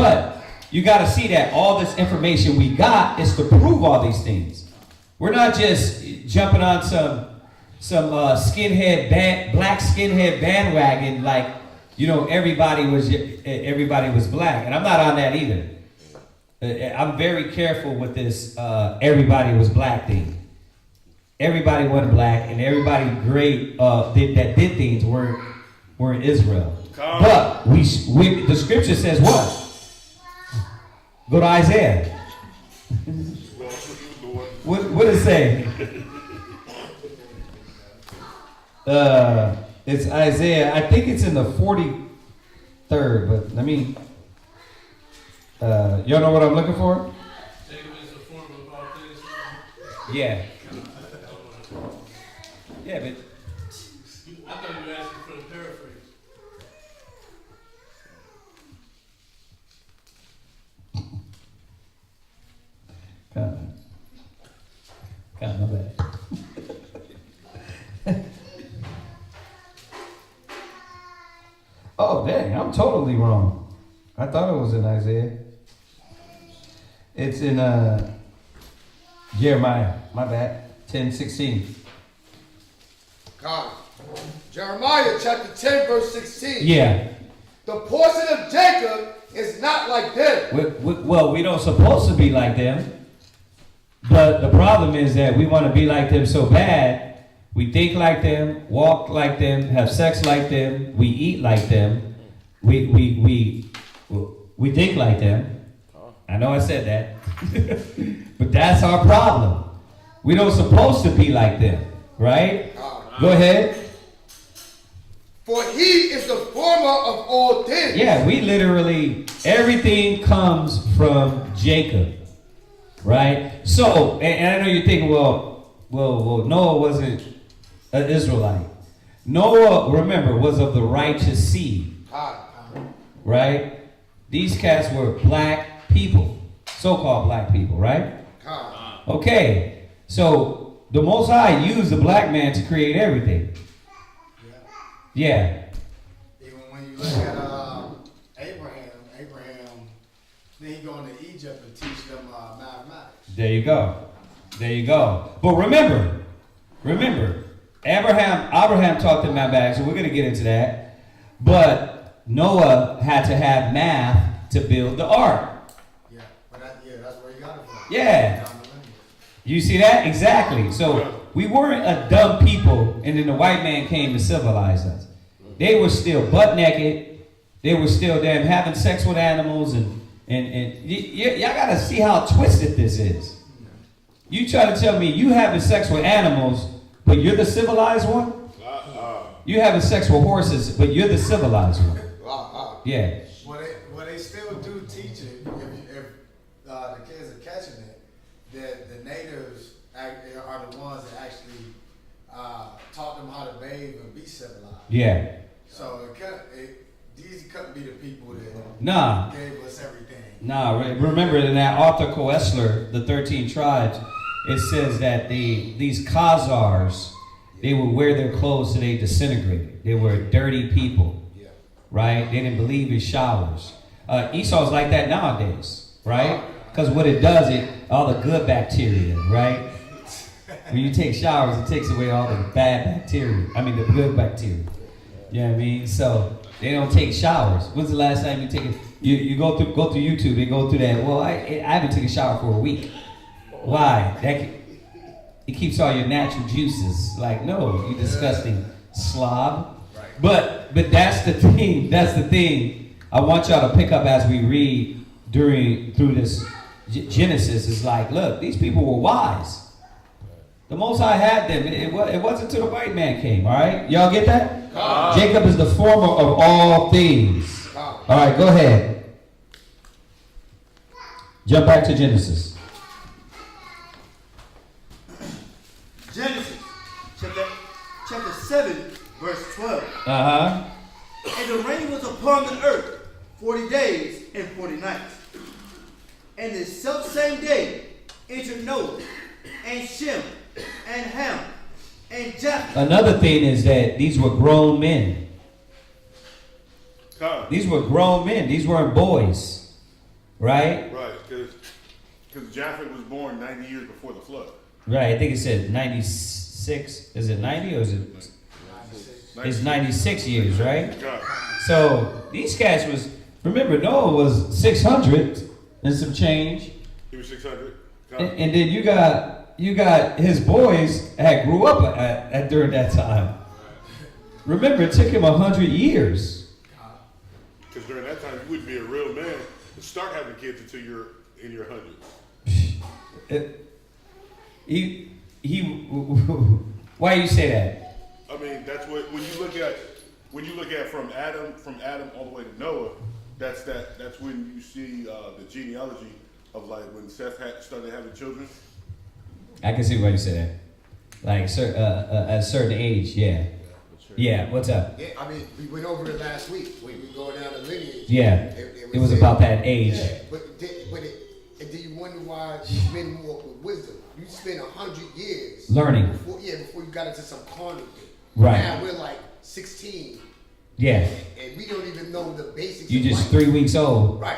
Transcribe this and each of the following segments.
But you got to see that all this information we got is to prove all these things. We're not just jumping on some black skinhead bandwagon like, you know, everybody was black. And I'm not on that either. I'm very careful with this everybody was black thing. Everybody wasn't black, and everybody great that did things weren't Israel. But the scripture says what? Go to Isaiah. What does it say? It's Isaiah. I think it's in the 43rd, but let me. Y'all know what I'm looking for? Yeah. Yeah, but. I thought you were asking for the paraphrase. God, my bad. Oh, dang, I'm totally wrong. I thought it was in Isaiah. It's in Jeremiah, my bad, 10:16. God. Jeremiah chapter 10, verse 16. Yeah. The portion of Jacob is not like them. Well, we don't supposed to be like them. But the problem is that we want to be like them so bad. We think like them, walk like them, have sex like them, we eat like them. We think like them. I know I said that. But that's our problem. We don't supposed to be like them, right? Go ahead. For he is the former of all things. Yeah, we literally, everything comes from Jacob, right? So, and I know you're thinking, well, Noah wasn't an Israelite. Noah, remember, was of the righteous seed, right? These cats were black people, so-called black people, right? Okay, so the Most High used the black man to create everything. Yeah. Even when you look at Abraham, then he go into Egypt and teach them mathematics. There you go. But remember, Abraham taught them mathematics, and we're going to get into that. But Noah had to have math to build the ark. Yeah, that's where he got it from. Yeah. You see that? Exactly. So we weren't a dumb people, and then the white man came to civilize us. They were still butt naked. They were still them having sex with animals, and y'all gotta see how twisted this is. You try to tell me you having sex with animals, but you're the civilized one? You having sex with horses, but you're the civilized one. Yeah. Well, they still do teach it if the kids are catching it. That the natives are the ones that actually taught them how to bathe and be civilized. Yeah. So these couldn't be the people that gave us everything. Remember in that Arthur Koestler, the 13 tribes, it says that these Khazars, they would wear their clothes so they disintegrated. They were dirty people, right? They didn't believe in showers. Esau's like that nowadays, right? Because what it does, all the good bacteria, right? When you take showers, it takes away all the bad bacteria. I mean, the good bacteria. You know what I mean? So they don't take showers. When's the last time you take it? You go through YouTube and go through that. Well, I haven't taken a shower for a week. Why? It keeps all your natural juices. Like, no, you disgusting slob. But that's the thing. That's the thing. I want y'all to pick up as we read through this Genesis. Is like, look, these people were wise. The Most High had them. It wasn't until the white man came. All right, y'all get that? Jacob is the former of all things. All right, go ahead. Jump back to Genesis. Genesis chapter 7, verse 12. Uh-huh. And the rain was upon the earth 40 days and 40 nights. And the selfsame day entered Noah and Shem and Ham and Japheth. Another thing is that these were grown men. These were grown men. These weren't boys. right? Right, because Japheth was born 90 years before the flood. Right, I think it said 96. Is it 90 or is it? It's 96 years, right? God. So these cats was, remember Noah was 600 and some change. He was 600. And then you got his boys had grew up at during that time. Remember, it took him 100 years. Because during that time, you wouldn't be a real man to start having kids until you're in your hundreds. Why you say that? I mean, that's what when you look at from Adam all the way to Noah, that's when you see the genealogy of like when Seth started having children. I can see why you say that. Like at a certain age, yeah. Yeah, what's up? Yeah, I mean, we went over it last week. We going down the lineage. Yeah, it was about that age. Yeah, but do you wonder why men walk with wisdom? You spend 100 years learning before you got into some carnal thing. Right. Now we're like 16. Yeah. And we don't even know the basics. You of just life. 3 weeks old. Right.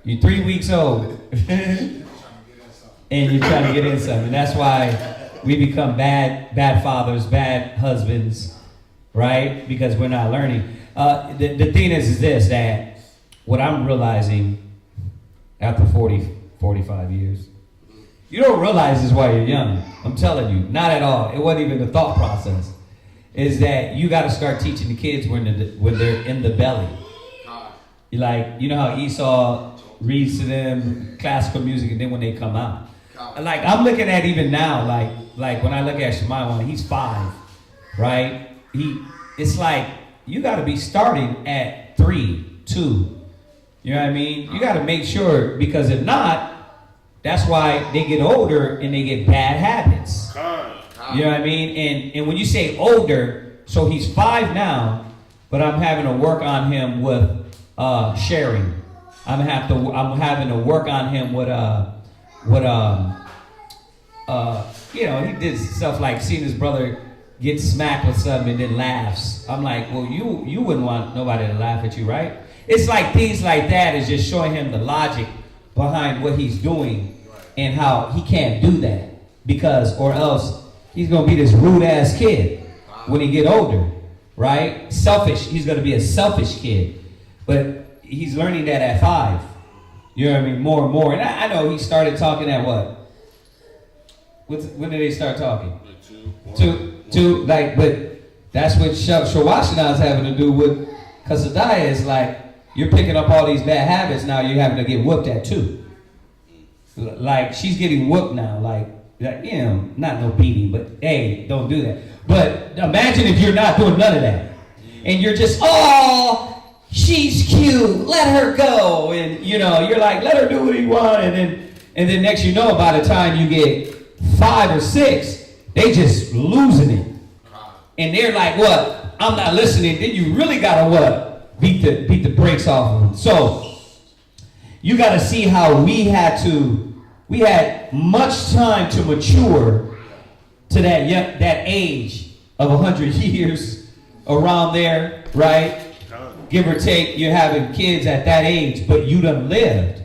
You're 3 weeks old. And you're trying to get in something. That's why we become bad fathers, bad husbands, right? Because we're not learning. The thing is this, that what I'm realizing after 45 years, you don't realize this while you're young. I'm telling you, not at all. It wasn't even the thought process. Is that you got to start teaching the kids when they're in the belly. You know how Esau reads to them classical music, and then when they come out, like I'm looking at even now, like when I look at Shemaiah, he's 5, right? It's like you got to be starting at 3, 2. You know what I mean? You got to make sure, because if not, that's why they get older and they get bad habits. You know what I mean? And when you say older, so he's 5 now, but I'm having to work on him with sharing. I'm having to work on him with he did stuff like seeing his brother get smacked with something and then laughs. I'm like, well, you wouldn't want nobody to laugh at you, right? It's like things like that is just showing him the logic behind what he's doing and how he can't do that or else he's gonna be this rude ass kid when he get older, right? Selfish. He's gonna be a selfish kid, but he's learning that at 5. You know what I mean? More and more. And I know he started talking at what? When did they start talking? 2. Like, but that's what Shawashina's having to do with Kasadaya is like, you're picking up all these bad habits now, you're having to get whooped at 2. Like, she's getting whooped now, like, you know, not no beating, but hey, don't do that. But imagine if you're not doing none of that. And you're just, oh, she's cute, let her go. And, you know, you're like, let her do what you want. And then next you know, by the time you get 5 or 6, they just losing it. And they're like, what? I'm not listening. Then you really gotta what? Beat the brakes off of them. So you gotta see how we had much time to mature to that age of 100 years around there, right? Give or take, you're having kids at that age, but you done lived.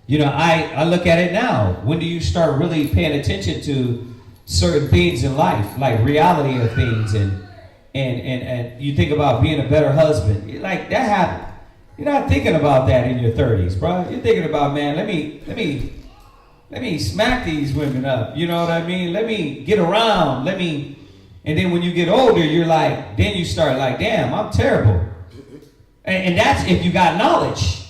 You know, I look at it now. When do you start really paying attention to certain things in life, like reality of things, and you think about being a better husband? Like that happened. You're not thinking about that in your 30s, bro. You're thinking about, man, let me smack these women up. You know what I mean? Let me get around. And then when you get older, you're like, then you start like, damn, I'm terrible. And that's if you got knowledge.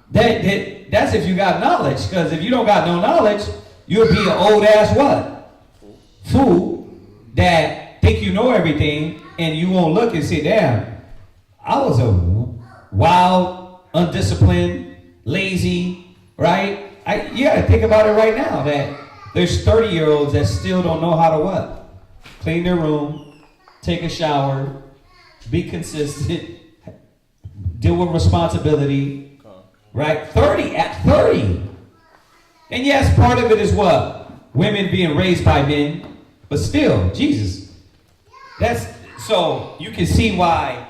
That's if you got knowledge. Because if you don't got no knowledge, you'll be an old ass what? Fool that think you know everything, and you won't look and say, damn, I was a wild, undisciplined, lazy, right? You got to think about it right now that there's 30-year-olds that still don't know how to what? Clean their room, take a shower, be consistent, deal with responsibility, right? 30. And yes, part of it is what? Women being raised by men, but still, Jesus. So you can see why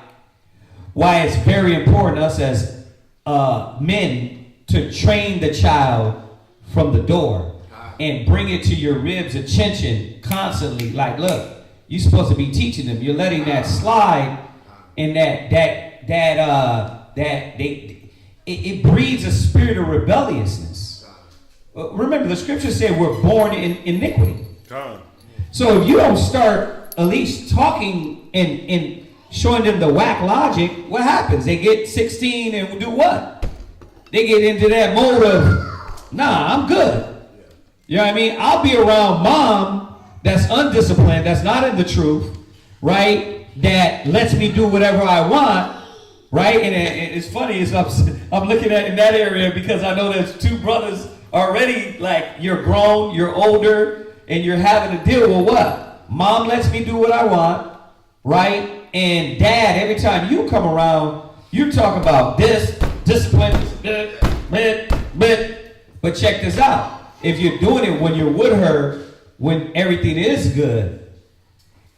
it's very important us as men to train the child from the door and bring it to your ribs attention constantly. Like, look, you're supposed to be teaching them. You're letting that slide, and it breeds a spirit of rebelliousness. Remember, the scripture said we're born in iniquity. So if you don't start at least talking and showing them the whack logic, what happens? They get 16 and do what? They get into that mode of, nah, I'm good. You know what I mean? I'll be around mom that's undisciplined, that's not in the truth, right? That lets me do whatever I want, right? And it's funny, I'm looking at in that area because I know there's two brothers already, like, you're grown, you're older, and you're having to deal with what? Mom lets me do what I want, right? And dad, every time you come around, you talk about this, discipline, but check this out. If you're doing it when you're with her, when everything is good,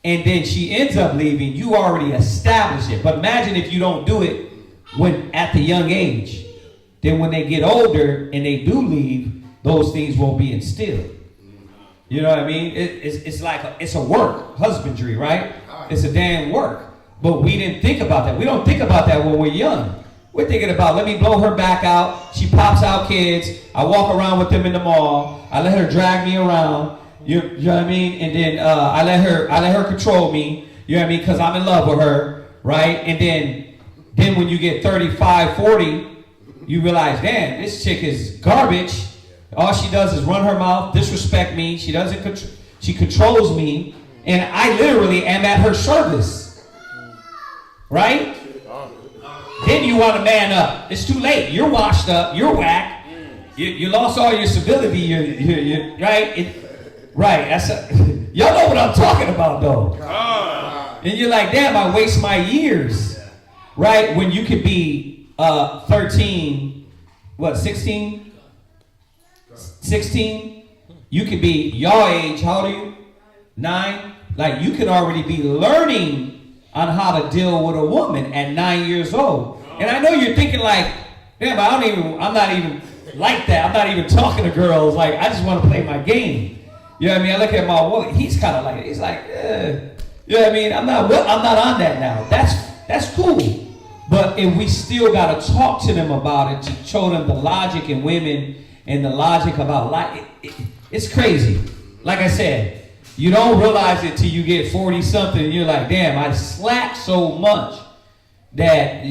and then she ends up leaving, you already established it. But imagine if you don't do it when at the young age. Then when they get older and they do leave, those things won't be instilled. You know what I mean? It's like it's a work, husbandry, right? It's a damn work. But we didn't think about that. We don't think about that when we're young. We're thinking about, let me blow her back out. She pops out kids. I walk around with them in the mall. I let her drag me around. You know what I mean? And then I let her control me. You know what I mean? Because I'm in love with her, right? And then when you get 35, 40, you realize, damn, this chick is garbage. All she does is run her mouth, disrespect me. She controls me, and I literally am at her service, right? Then you want to man up. It's too late. You're washed up. You're whack. You lost all your civility. You right? Right. Y'all know what I'm talking about, though. And you're like, damn, I waste my years, right? When you could be 13, 16? 16? You could be your age. How old are you? 9? Like, you could already be learning on how to deal with a woman at 9 years old. And I know you're thinking like, damn, I'm not even like that. I'm not even talking to girls. Like, I just want to play my game. You know what I mean? I look at my woman. He's kind of like, he's like, you know what I mean? I'm not on that now. That's cool. But if we still got to talk to them about it, to show them the logic in women and the logic about life, it's crazy. Like I said, you don't realize it till you get 40 something and you're like, damn, I slack so much that,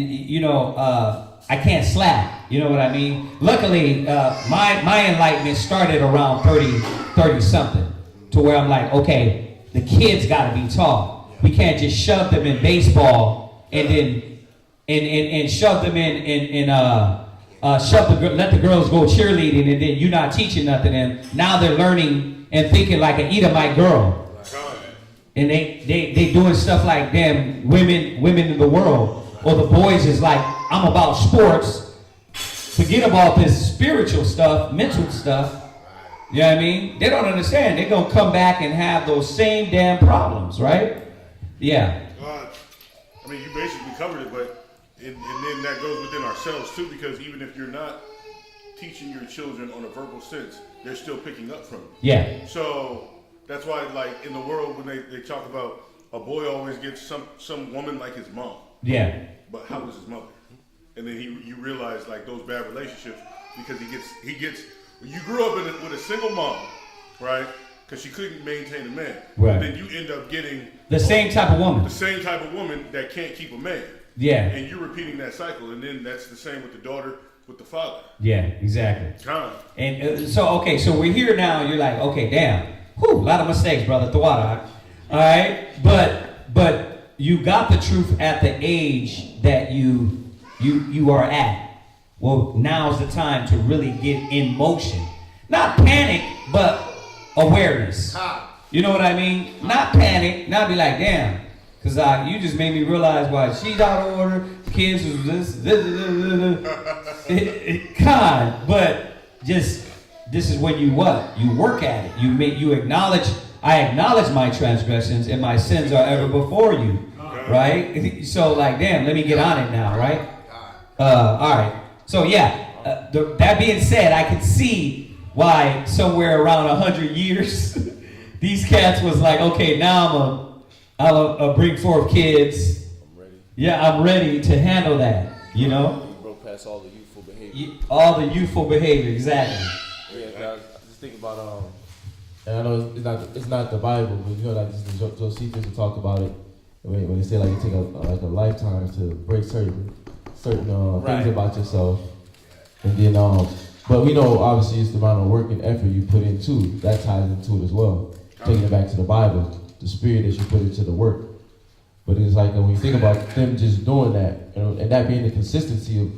I can't slack. You know what I mean? Luckily, my enlightenment started around 30 something, to where I'm like, okay, the kids got to be taught. We can't just shove them in baseball and then and shove them let the girls go cheerleading, and then you're not teaching nothing, and now they're learning and thinking like an Edomite girl. And they doing stuff like damn women in the world. Or the boys is like, I'm about sports. Forget about this spiritual stuff, mental stuff. You know what I mean? They don't understand. They're going to come back and have those same damn problems, right? Yeah. I mean, you basically covered it, but and then that goes within ourselves too, because even if you're not teaching your children on a verbal sense, they're still picking up from it. Yeah. So that's why, like, in the world, when they talk about a boy always gets some woman like his mom. Yeah. But how was his mother? And then you realize, like, those bad relationships, because he gets you grew up with a single mom, right? Because she couldn't maintain a man. Right. Then you end up getting the same type of woman. The same type of woman that can't keep a man. Yeah. And you're repeating that cycle, and then that's the same with the daughter, with the father. Yeah, exactly. Time. And so we're here now. You're like, okay, damn, whew, a lot of mistakes, brother. All right, but you got the truth at the age that you are at. Well, now's the time to really get in motion. Not panic, but awareness. You know what I mean? Not panic, not be like, damn, because you just made me realize why she's out of order, kids was this. But just, this is when you what? You work at it. You acknowledge, I acknowledge my transgressions and my sins are ever before you. Right? So like, damn, let me get on it now, right? All right. So yeah, That being said, I can see why somewhere around 100 years, these cats was like, okay, now I'll bring forth kids. I'm ready. Yeah, I'm ready to handle that. You know, You broke past all the youthful behavior. all the youthful behavior, exactly. Yeah, I was just thinking about and I know it's not the Bible, but you know, like Josephus will talk about it when they say like it take a lifetime to break certain Right. things about yourself, and then but we know obviously it's the amount of work and effort you put into that ties into it as well. Taking it back to the Bible, the spirit that you put into the work. But it's like when you think about them just doing that, and that being the consistency of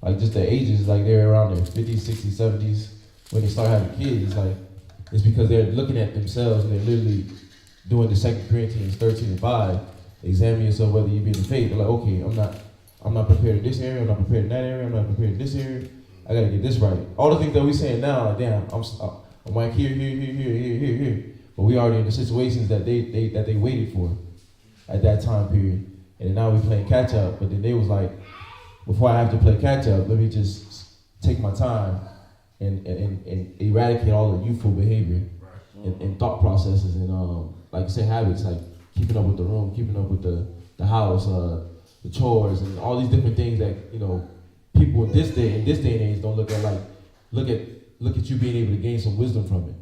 like just the ages, like they're around their 50s, 60s, 70s when they start having kids, it's like it's because they're looking at themselves and they're literally doing the 2 Corinthians 13:5, examine yourself whether you be in the faith. They're like, okay, I'm not prepared in this area, I'm not prepared in that area, I'm not prepared in this area. I gotta get this right. All the things that we saying now, like damn, I'm like here. But we already in the situations that they waited for at that time period. And then now we playing catch up. But then they was like, before I have to play catch up, let me just take my time and eradicate all the youthful behavior and thought processes and like I say habits, like keeping up with the room, keeping up with the house, the chores and all these different things that, you know, people in this day and age don't look at like look at you being able to gain some wisdom from it.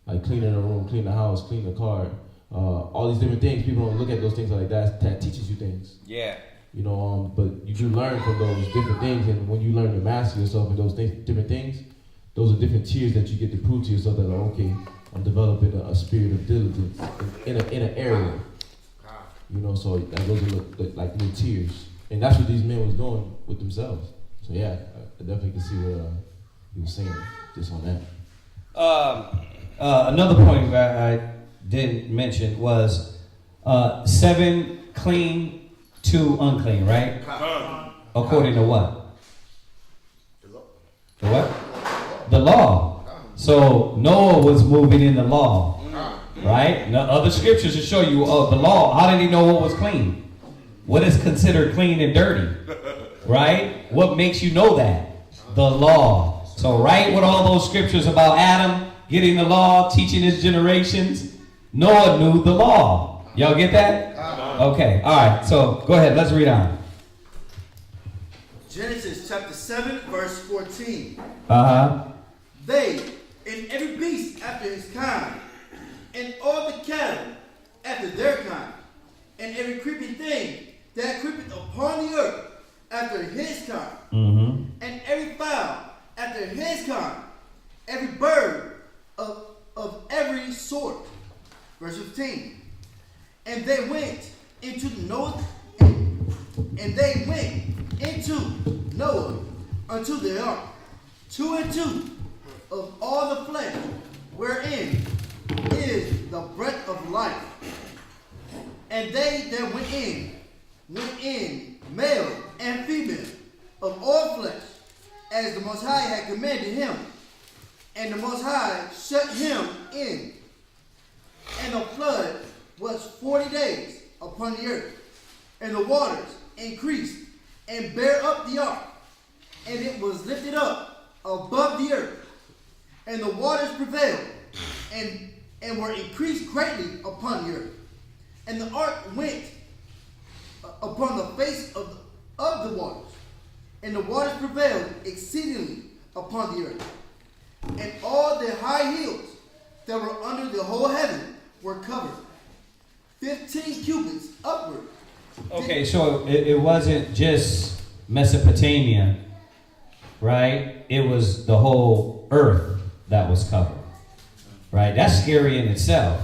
Like cleaning the room, clean the house, clean the car, all these different things. People don't look at those things like that. That teaches you things. Yeah. You know, but you do learn from those different things, and when you learn to master yourself in those different things, those are different tiers that you get to prove to yourself that, okay, I'm developing a spirit of diligence in an area. You know, so that those are like little tiers, and that's what these men was doing with themselves. So yeah, I definitely can see what he was saying just on that. Another point that I didn't mention was 7 clean, 2 unclean, right? According to what? The what? The law. So Noah was moving in the law, right? Now, other scriptures will show you the law. How did he know what was clean? What is considered clean and dirty, right? What makes you know that? The law. So right with all those scriptures about Adam getting the law, teaching his generations, Noah knew the law. Y'all get that? Okay, all right, so go ahead, let's read on. Genesis chapter 7, verse 14. Uh-huh. They, and every beast after his kind, and all the cattle after their kind, and every creeping thing that creepeth upon the earth after his kind, and every fowl after his kind, every bird of every sort. Verse 15. And they went into Noah, and they went into Noah unto the ark, 2 and 2 of all the flesh, wherein is the breath of life. And they that went in, male and female, of all flesh, as the Most High had commanded him. And the Most High shut him in. And the flood was 40 days upon the earth. And the waters increased and bare up the ark. And it was lifted up above the earth. And the waters prevailed and were increased greatly upon the earth. And the ark went upon the face of the waters. And the waters prevailed exceedingly upon the earth. And all the high hills that were under the whole heaven were covered, 15 cubits upward. Okay, so it wasn't just Mesopotamia, right? It was the whole earth that was covered, right? That's scary in itself.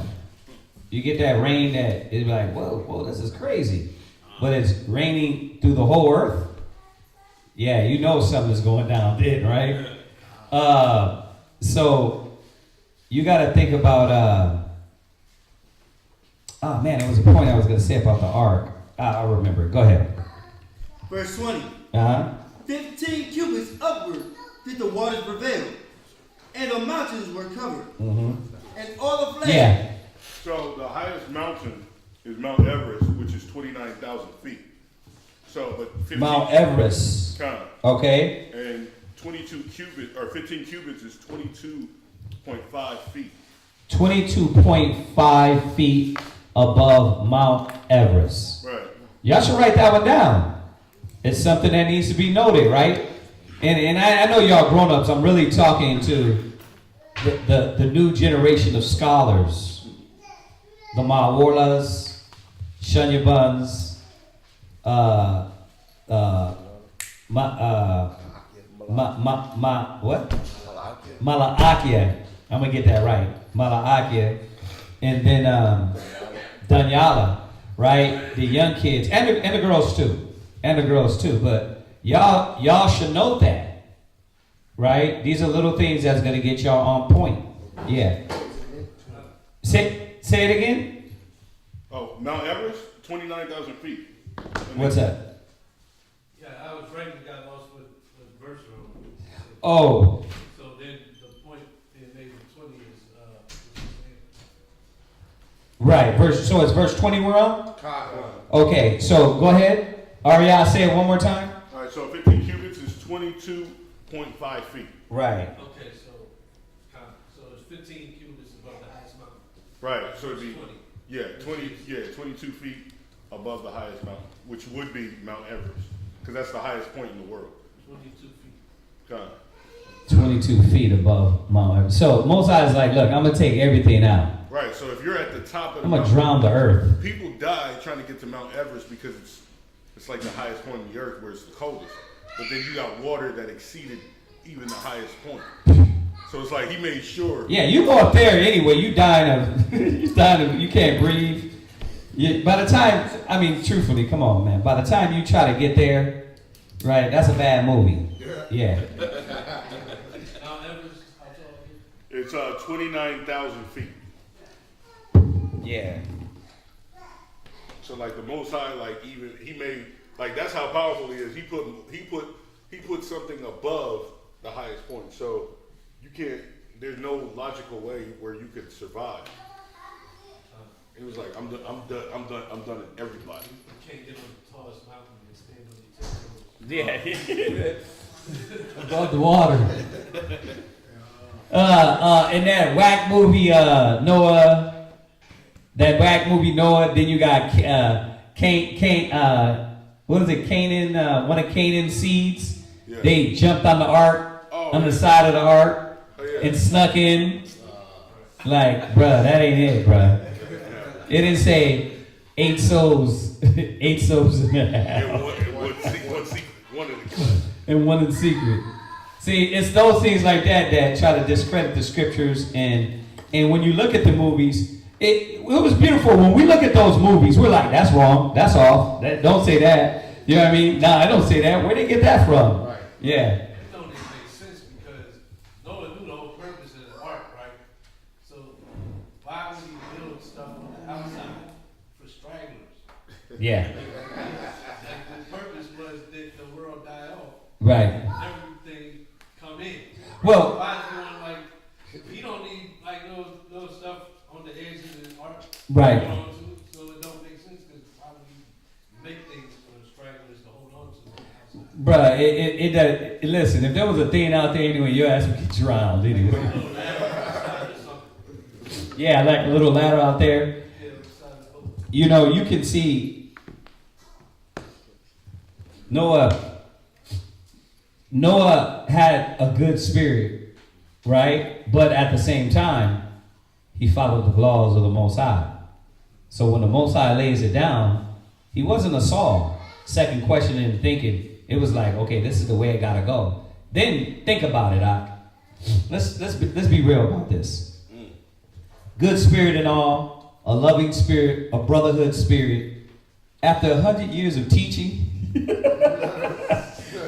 You get that rain that it's like, whoa, this is crazy. But it's raining through the whole earth. Yeah, you know something's going down then, right? So you got to think about, oh man, it was a point I was going to say about the ark. I remember. Go ahead. Verse 20. 15 cubits upward did the waters prevail, and the mountains were covered, and all the flesh. Yeah. So the highest mountain is Mount Everest, which is 29,000 feet. So, but 15 Mount Everest. Kind. Okay. And 22 cubits, or 15 cubits is 22.5 feet. 22.5 feet above Mount Everest. Right. Y'all should write that one down. It's something that needs to be noted, right? And I know y'all grown-ups, I'm really talking to the new generation of scholars. The Mawarlas, Shunyabuns, what? Malaakia. I'm gonna get that right. Malaakia. And then Danyala, right? The young kids and the girls too. And the girls too. But y'all should know that. Right? These are little things that's gonna get y'all on point. Yeah. Say it again. Oh, Mount Everest, 29,000 feet. What's that? Yeah, I was right. We got lost with verse wrong. Oh, So then the point being made in 20 is right. So it's verse 20 we're on? Con. Okay, so go ahead. Ariel, say it one more time. All right, so 15 cubits is 22.5 feet. Right. okay. So it's 15 cubits above the highest mountain. Right, so it'd be 20. 22 feet above the highest mountain, which would be Mount Everest, because that's the highest point in the world. 22 feet. God. 22 feet above Mount Everest. So Moses is like, look, I'm going to take everything out. Right, so if you're at the top of the I'm going to mountain, drown the earth. people die trying to get to Mount Everest because it's like the highest point in the earth where it's the coldest. But then you got water that exceeded even the highest point. So it's like he made sure. Yeah, you go up there anyway, you you can't breathe. By the time, I mean, truthfully, come on, man. By the time you try to get there, right, that's a bad movie. Yeah. Mount Everest, how tall is it? It's 29,000 feet. Yeah. So like the Most High, like even he made like that's how powerful he is. He put something above the highest point. So you can't. There's no logical way where you could survive. He was like, I'm done at everybody. You can't get on the tallest mountain and stand on your 10 toes. Yeah. Above the water. In that whack movie, Noah. That whack movie Noah. Then you got what is it? Canaan. One of Canaan's seeds. Yeah. They jumped on the ark, on the side of the ark, and snuck in. Like, bruh, that ain't it, bruh. It didn't say 8 souls, 8 souls in the house. And one in secret. See, it's those things like that try to discredit the scriptures. And when you look at the movies, it was beautiful. When we look at those movies, we're like, that's wrong, that's off. Don't say that. You know what I mean? Nah, I don't say that. Where'd they get that from? Right. Yeah. It don't even make sense because Noah knew the whole purpose of the ark, right? So why would he build stuff on the outside for stragglers? Yeah. The purpose was that the world die off. Right. Everything come in. Well, Why is going like he don't need like those stuff on the edges of the ark. Right. Hold on to, so it don't make sense because why would you make things for the stragglers to hold on to? Bruh, listen, if there was a thing out there anyway, your ass would get drowned anyway. Yeah, like a little ladder out there. You know, you can see Noah had a good spirit, right? But at the same time, he followed the laws of the Most High. So when the Most High lays it down, he wasn't a Saul, second questioning and thinking. It was like, okay, this is the way it gotta go. Then think about it, Ak. Let's be real about this. Good spirit and all, a loving spirit, a brotherhood spirit. After 100 years of teaching,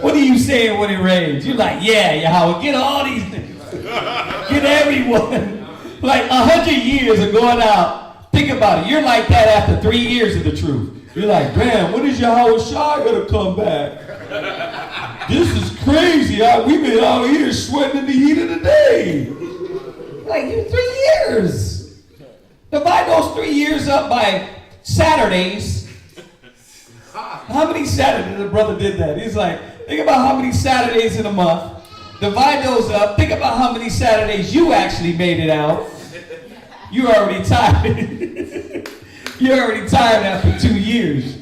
what are you saying when it rains? You're like, yeah, Yahweh, get all these niggas. Get everyone. Like 100 years of going out. Think about it. You're like that after 3 years of the truth. You're like, damn, when is Yahweh Shai gonna come back? This is crazy. We've been out here sweating in the heat of the day. Like, 3 years. Divide those 3 years up by Saturdays. How many Saturdays the brother did that? He's like, think about how many Saturdays in a month. Divide those up. Think about how many Saturdays you actually made it out. You're already tired. You're already tired after 2 years.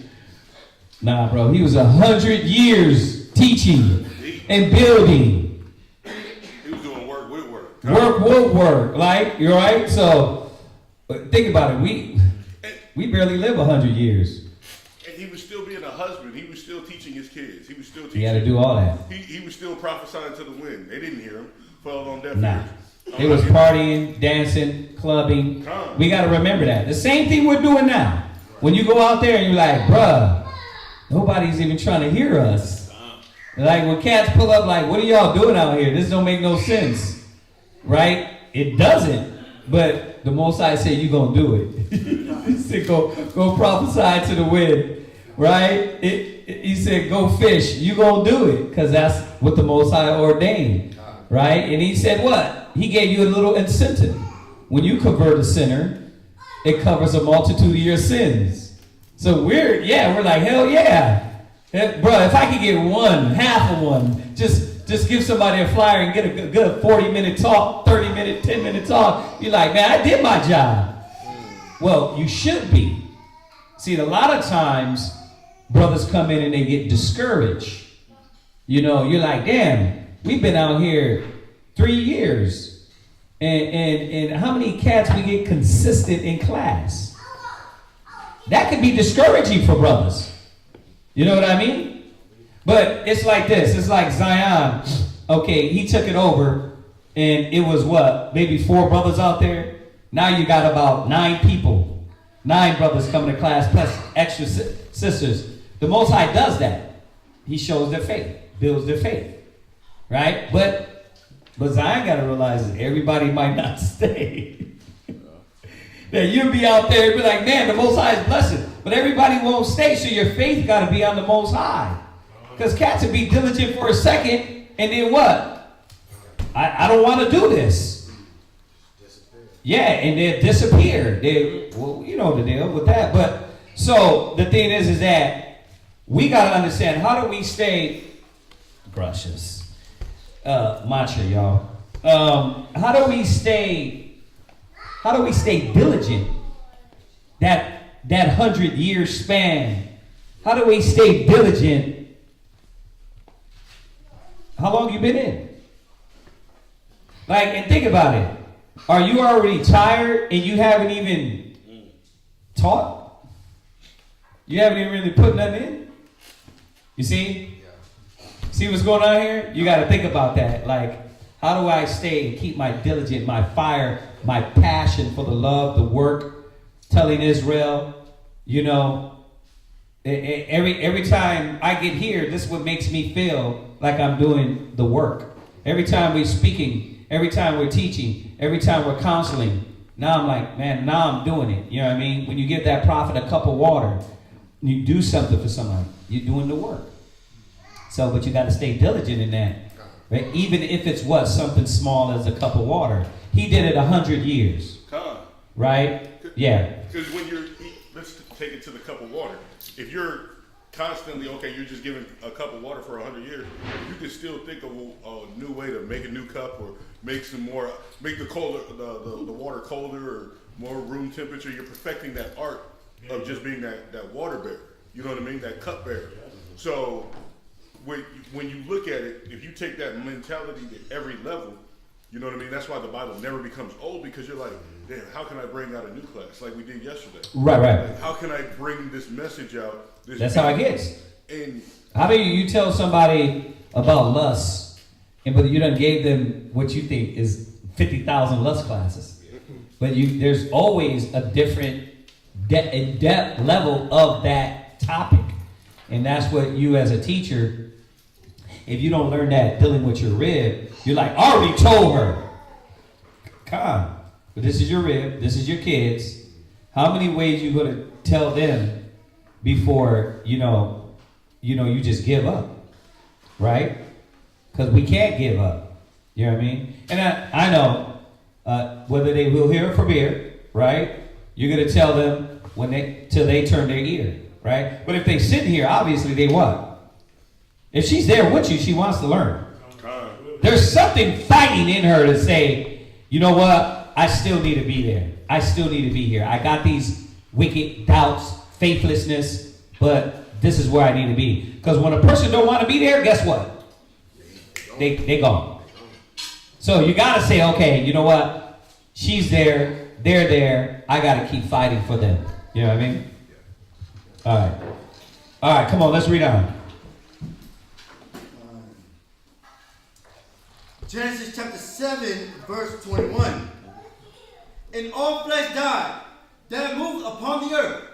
Nah, bro. He was 100 years teaching and building. He was doing work with work. Work with work. Like, you're right? So, but think about it. We barely live 100 years. And he was still being a husband. He was still teaching his kids. He was still teaching. He had to do all that. He was still prophesying to the wind. They didn't hear him. Fell on deaf Nah. ears. It was partying, dancing, clubbing. We got to remember that. The same thing we're doing now. When you go out there and you're like, bruh, nobody's even trying to hear us. Like when cats pull up like, what are y'all doing out here? This don't make no sense. Right? It doesn't. But the Most High said you're going to do it. He said go prophesy to the wind. Right? He said go fish. You're going to do it. Because that's what the Most High ordained. Right? And he said what? He gave you a little incentive. When you convert a sinner, it covers a multitude of your sins. So we're like, hell yeah. Bro, if I could get one, half of one, just give somebody a flyer and get a good 40-minute talk, 30-minute, 10-minute talk. You're like, man, I did my job. Well, you should be. See, a lot of times, brothers come in and they get discouraged. You know, you're like, damn, we've been out here 3 years. And how many cats we get consistent in class? That could be discouraging for brothers. You know what I mean? But it's like this. It's like Zion. Okay, he took it over. And it was what? Maybe 4 brothers out there? Now you got about 9 people. 9 brothers coming to class plus extra sisters. The Most High does that. He shows their faith. Builds their faith. Right? But Zion got to realize that everybody might not stay. That you'll be out there and be like, man, the Most High is blessed. But everybody won't stay, so your faith got to be on the Most High. Because cats will be diligent for a second, and then what? I don't want to do this. Yeah, and they'll disappear. Well, you know the deal with that. But so the thing is that we got to understand, how do we stay brushes? Mantra, y'all. How do we stay diligent? That 100-year span. How do we stay diligent? How long you been in? Like, and think about it. Are you already tired and you haven't even taught? You haven't even really put nothing in? You see? See what's going on here? You got to think about that. Like, how do I stay and keep my diligence, my fire, my passion for the love, the work, telling Israel, you know, every time I get here, this is what makes me feel like I'm doing the work. Every time we're speaking, every time we're teaching, every time we're counseling, now I'm like, man, now I'm doing it. You know what I mean? When you give that prophet a cup of water, you do something for somebody, you're doing the work. So, but you got to stay diligent in that, right? Even if it's something small as a cup of water. He did it 100 years, right? Yeah. Because when let's take it to the cup of water. If you're constantly, you're just giving a cup of water for 100 years, you can still think of a new way to make a new cup or make the water colder or more room temperature. You're perfecting that art of just being that water bearer. You know what I mean? That cup bearer. So when you look at it, if you take that mentality to every level, you know what I mean? That's why the Bible never becomes old, because you're like, damn, how can I bring out a new class like we did yesterday? Right. Like, how can I bring this message out? That's how it gets. And how do you tell somebody about lust, but you done gave them what you think is 50,000 lust classes? But there's always a different depth level of that topic. And that's what you as a teacher, if you don't learn that dealing with your rib, you're like, I already told her. Come. But this is your rib, this is your kids. How many ways you going to tell them before, you just give up? Right? Because we can't give up. You know what I mean? And I know whether they will hear or forbear, right? You're going to tell them till they turn their ear. Right? But if they sit here, obviously they what? If she's there with you, she wants to learn. There's something fighting in her to say, you know what? I still need to be there. I still need to be here. I got these wicked doubts, faithlessness, but this is where I need to be. Because when a person don't want to be there, guess what? They gone. So you got to say, okay, you know what? She's there. They're there. I got to keep fighting for them. You know what I mean? All right. All right, come on. Let's read on. Genesis chapter 7, verse 21. And all flesh died that moved upon the earth,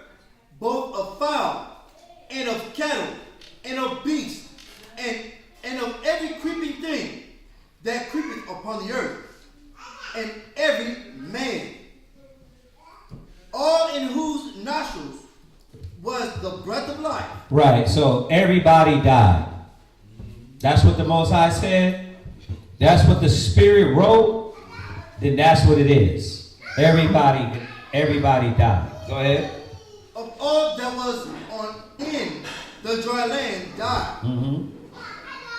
both of fowl, and of cattle, and of beasts, and of every creeping thing that creepeth upon the earth, and every man, all in whose nostrils was the breath of life. Right, so everybody died. That's what the Most High said. That's what the Spirit wrote. Then that's what it is. Everybody died. Go ahead. Of all that was in the dry land died. Mm-hmm.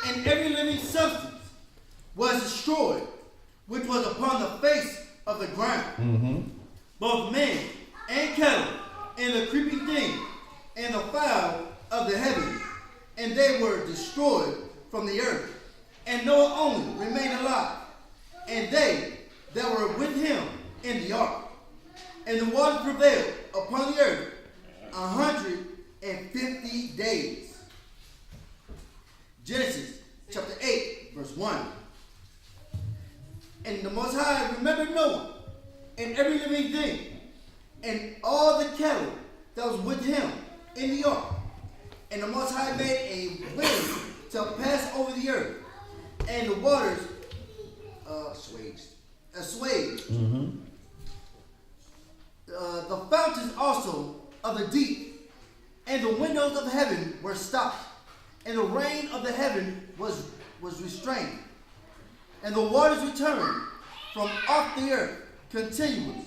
And every living substance was destroyed, which was upon the face of the ground. Mm-hmm. Both men and cattle, and the creeping thing, and the fowl of the heaven. And they were destroyed from the earth. And Noah only remained alive, and they that were with him in the ark. And the water prevailed upon the earth 150 days. Genesis chapter 8, verse 1. And the Most High remembered Noah and every living thing, and all the cattle that was with him in the ark. And the Most High made a wind to pass over the earth, and the waters assuaged. Mm-hmm. The fountains also of the deep, and the windows of heaven were stopped, and the rain of the heaven was restrained, and the waters returned from off the earth continually.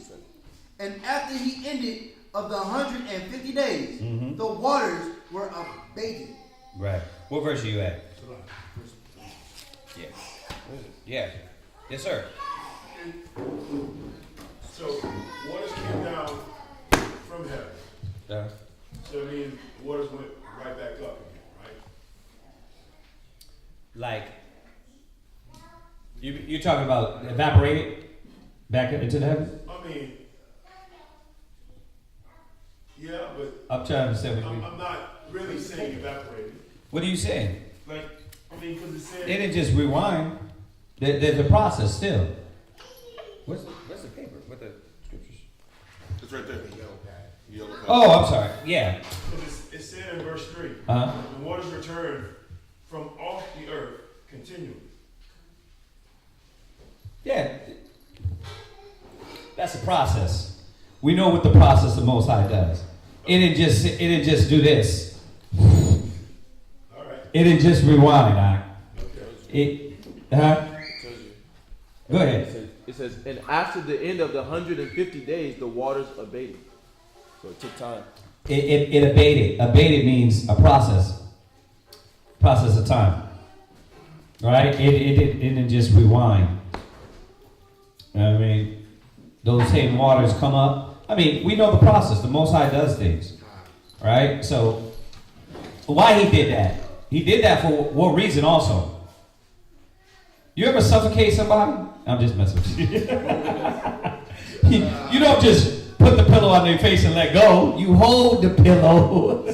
And after he ended of the 150 days, Mm-hmm. the waters were abated. Right. What verse are you at? Yeah. Yeah. Yes, sir. So waters came down from heaven. Yeah. So I mean, waters went right back up again, right? Like, you're talking about evaporated back into the heaven? I mean, yeah, but I'm trying to understand what you I'm not really saying evaporated. What are you saying? Like, I mean, because it said. They didn't just rewind. There's a process still. What's the paper? What the scriptures? It's right there. Yellow pad. Oh, I'm sorry. Yeah. Because it said in verse 3, Uh-huh. the waters returned from off the earth continually. Yeah. That's a process. We know what the process the Most High does. It didn't just do this. All right. It didn't just rewind. Okay. Go ahead. It says, and after the end of the 150 days, the waters abated. So it took time. It abated. Abated means a process. Process of time. Right? It didn't just rewind. I mean, those same waters come up. I mean, we know the process. The Most High does things. Right? So, why he did that? He did that for what reason also? You ever suffocate somebody? I'm just messing with you. You don't just put the pillow on their face and let go. You hold the pillow.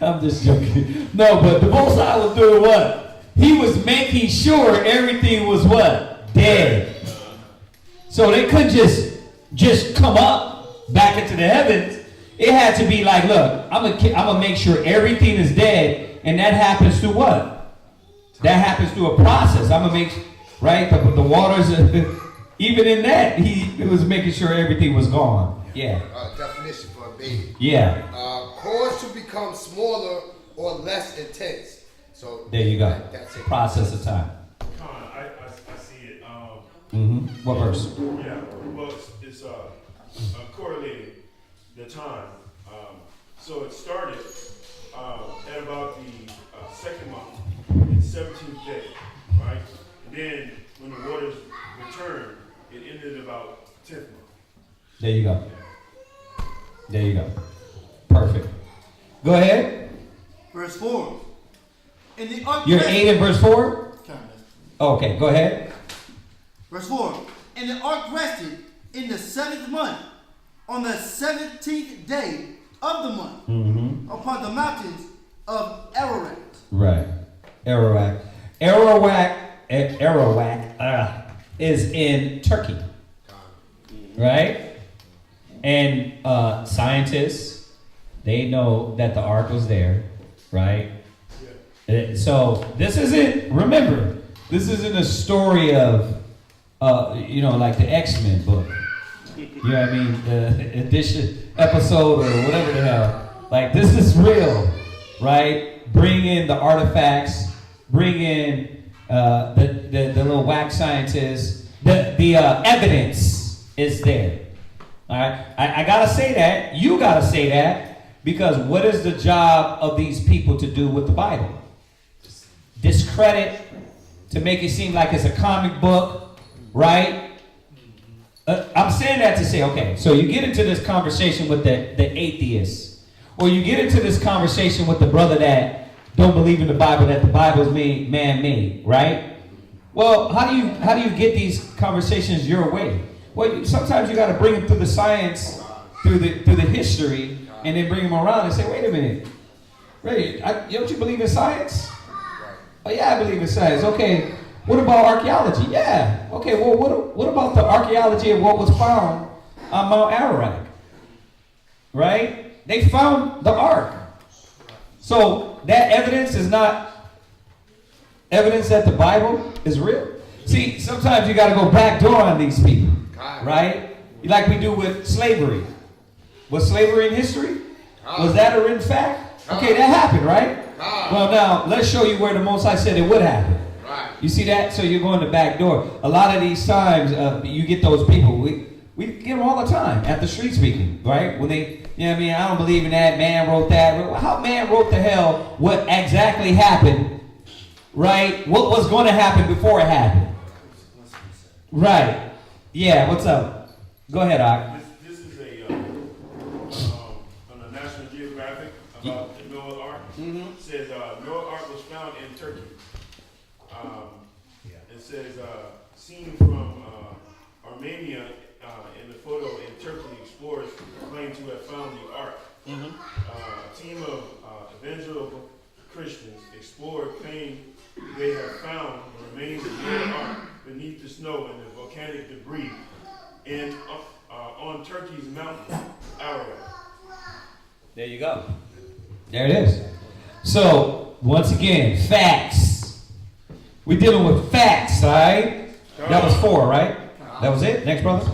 I'm just joking. No, but the Most High was doing what? He was making sure everything was what? Dead. So they couldn't just come up back into the heavens. It had to be like, look, I'm gonna make sure everything is dead, and that happens through what? That happens through a process. I'm gonna make right the waters. Even in that, he was making sure everything was gone. Yeah. Definition for abated. Yeah. Cause to become smaller or less intense. So There you go. That's it. Process of time. I see it. What verse? Yeah, well, it's correlated the time. So it started at about the second month. It 17th day, right? And then when the waters returned, it ended about 10th month. There you go. There you go. Perfect. Go ahead. Verse 4. In the ark You're 8 in verse 4? Kind Okay, go ahead. Verse 4. And the ark rested in the 7th month, on the 17th day of the month, Mm-hmm. upon the mountains of Ararat. Right. Arawak is in Turkey. Right? And scientists, they know that the ark was there. Right? So this isn't, remember, this isn't a story of, like the X-Men book. You know what I mean? The edition, episode, or whatever the hell. Like, this is real, right? Bring in the artifacts, bring in the little whack scientists. The evidence is there. All right? I gotta say that. You gotta say that. Because what is the job of these people to do with the Bible? Discredit, to make it seem like it's a comic book, right? I'm saying that to say, okay, so you get into this conversation with the atheists, or you get into this conversation with the brother that don't believe in the Bible, that the Bible is man-made, right? Well, how do you get these conversations your way? Well, sometimes you got to bring them through the science, through the history, and then bring them around and say, wait a minute, Ray, don't you believe in science? Oh yeah, I believe in science. Okay, what about archaeology? Yeah. Okay, well, what about the archaeology of what was found on Mount Ararat? Right? They found the ark. So that evidence is not evidence that the Bible is real. See, sometimes you got to go backdoor on these people, right? Like we do with slavery. Was slavery in history? Was that a written fact? Okay, that happened, right? Well, now let's show you where the Most High said it would happen. You see that? So you're going the back door. A lot of these times, you get those people. We get them all the time at the street speaking, right? When they, you know what I mean? I don't believe in that. Man wrote that. How man wrote the hell what exactly happened, right? What was going to happen before it happened? Right. Yeah, what's up? Go ahead, Ak. This is on the National Geographic about the Noah Ark. Mm-hmm. It says Noah Ark was found in Turkey. It says seen from Armenia in the photo in Turkey, explorers claim to have found the Ark. Mm-hmm. A team of evangelical Christians explored claim they have found the remains of Noah's Ark beneath the snow and the volcanic debris on Turkey's mountain, Ararat. There you go. There it is. So, once again, facts. We're dealing with facts, all right? That was 4, right? That was it? Next, brother.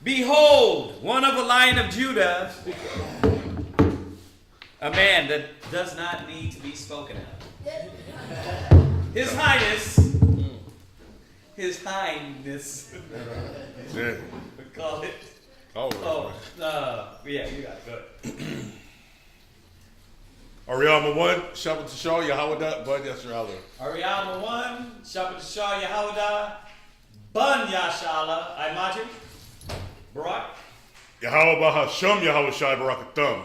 Behold, one of the Lion of Judah, a man that does not need to be spoken of. His Highness, Yeah. we call it. Yeah, you got it. Go ahead. Ariama 1, Shabbat Tashal, Yahawah, Bud Yasharala. Ariama 1, Shabbat Shah Yahawah, Bun Yashala, Imagine, Barak. Yahawah Bahasham, Yahawah Shai Barakathum.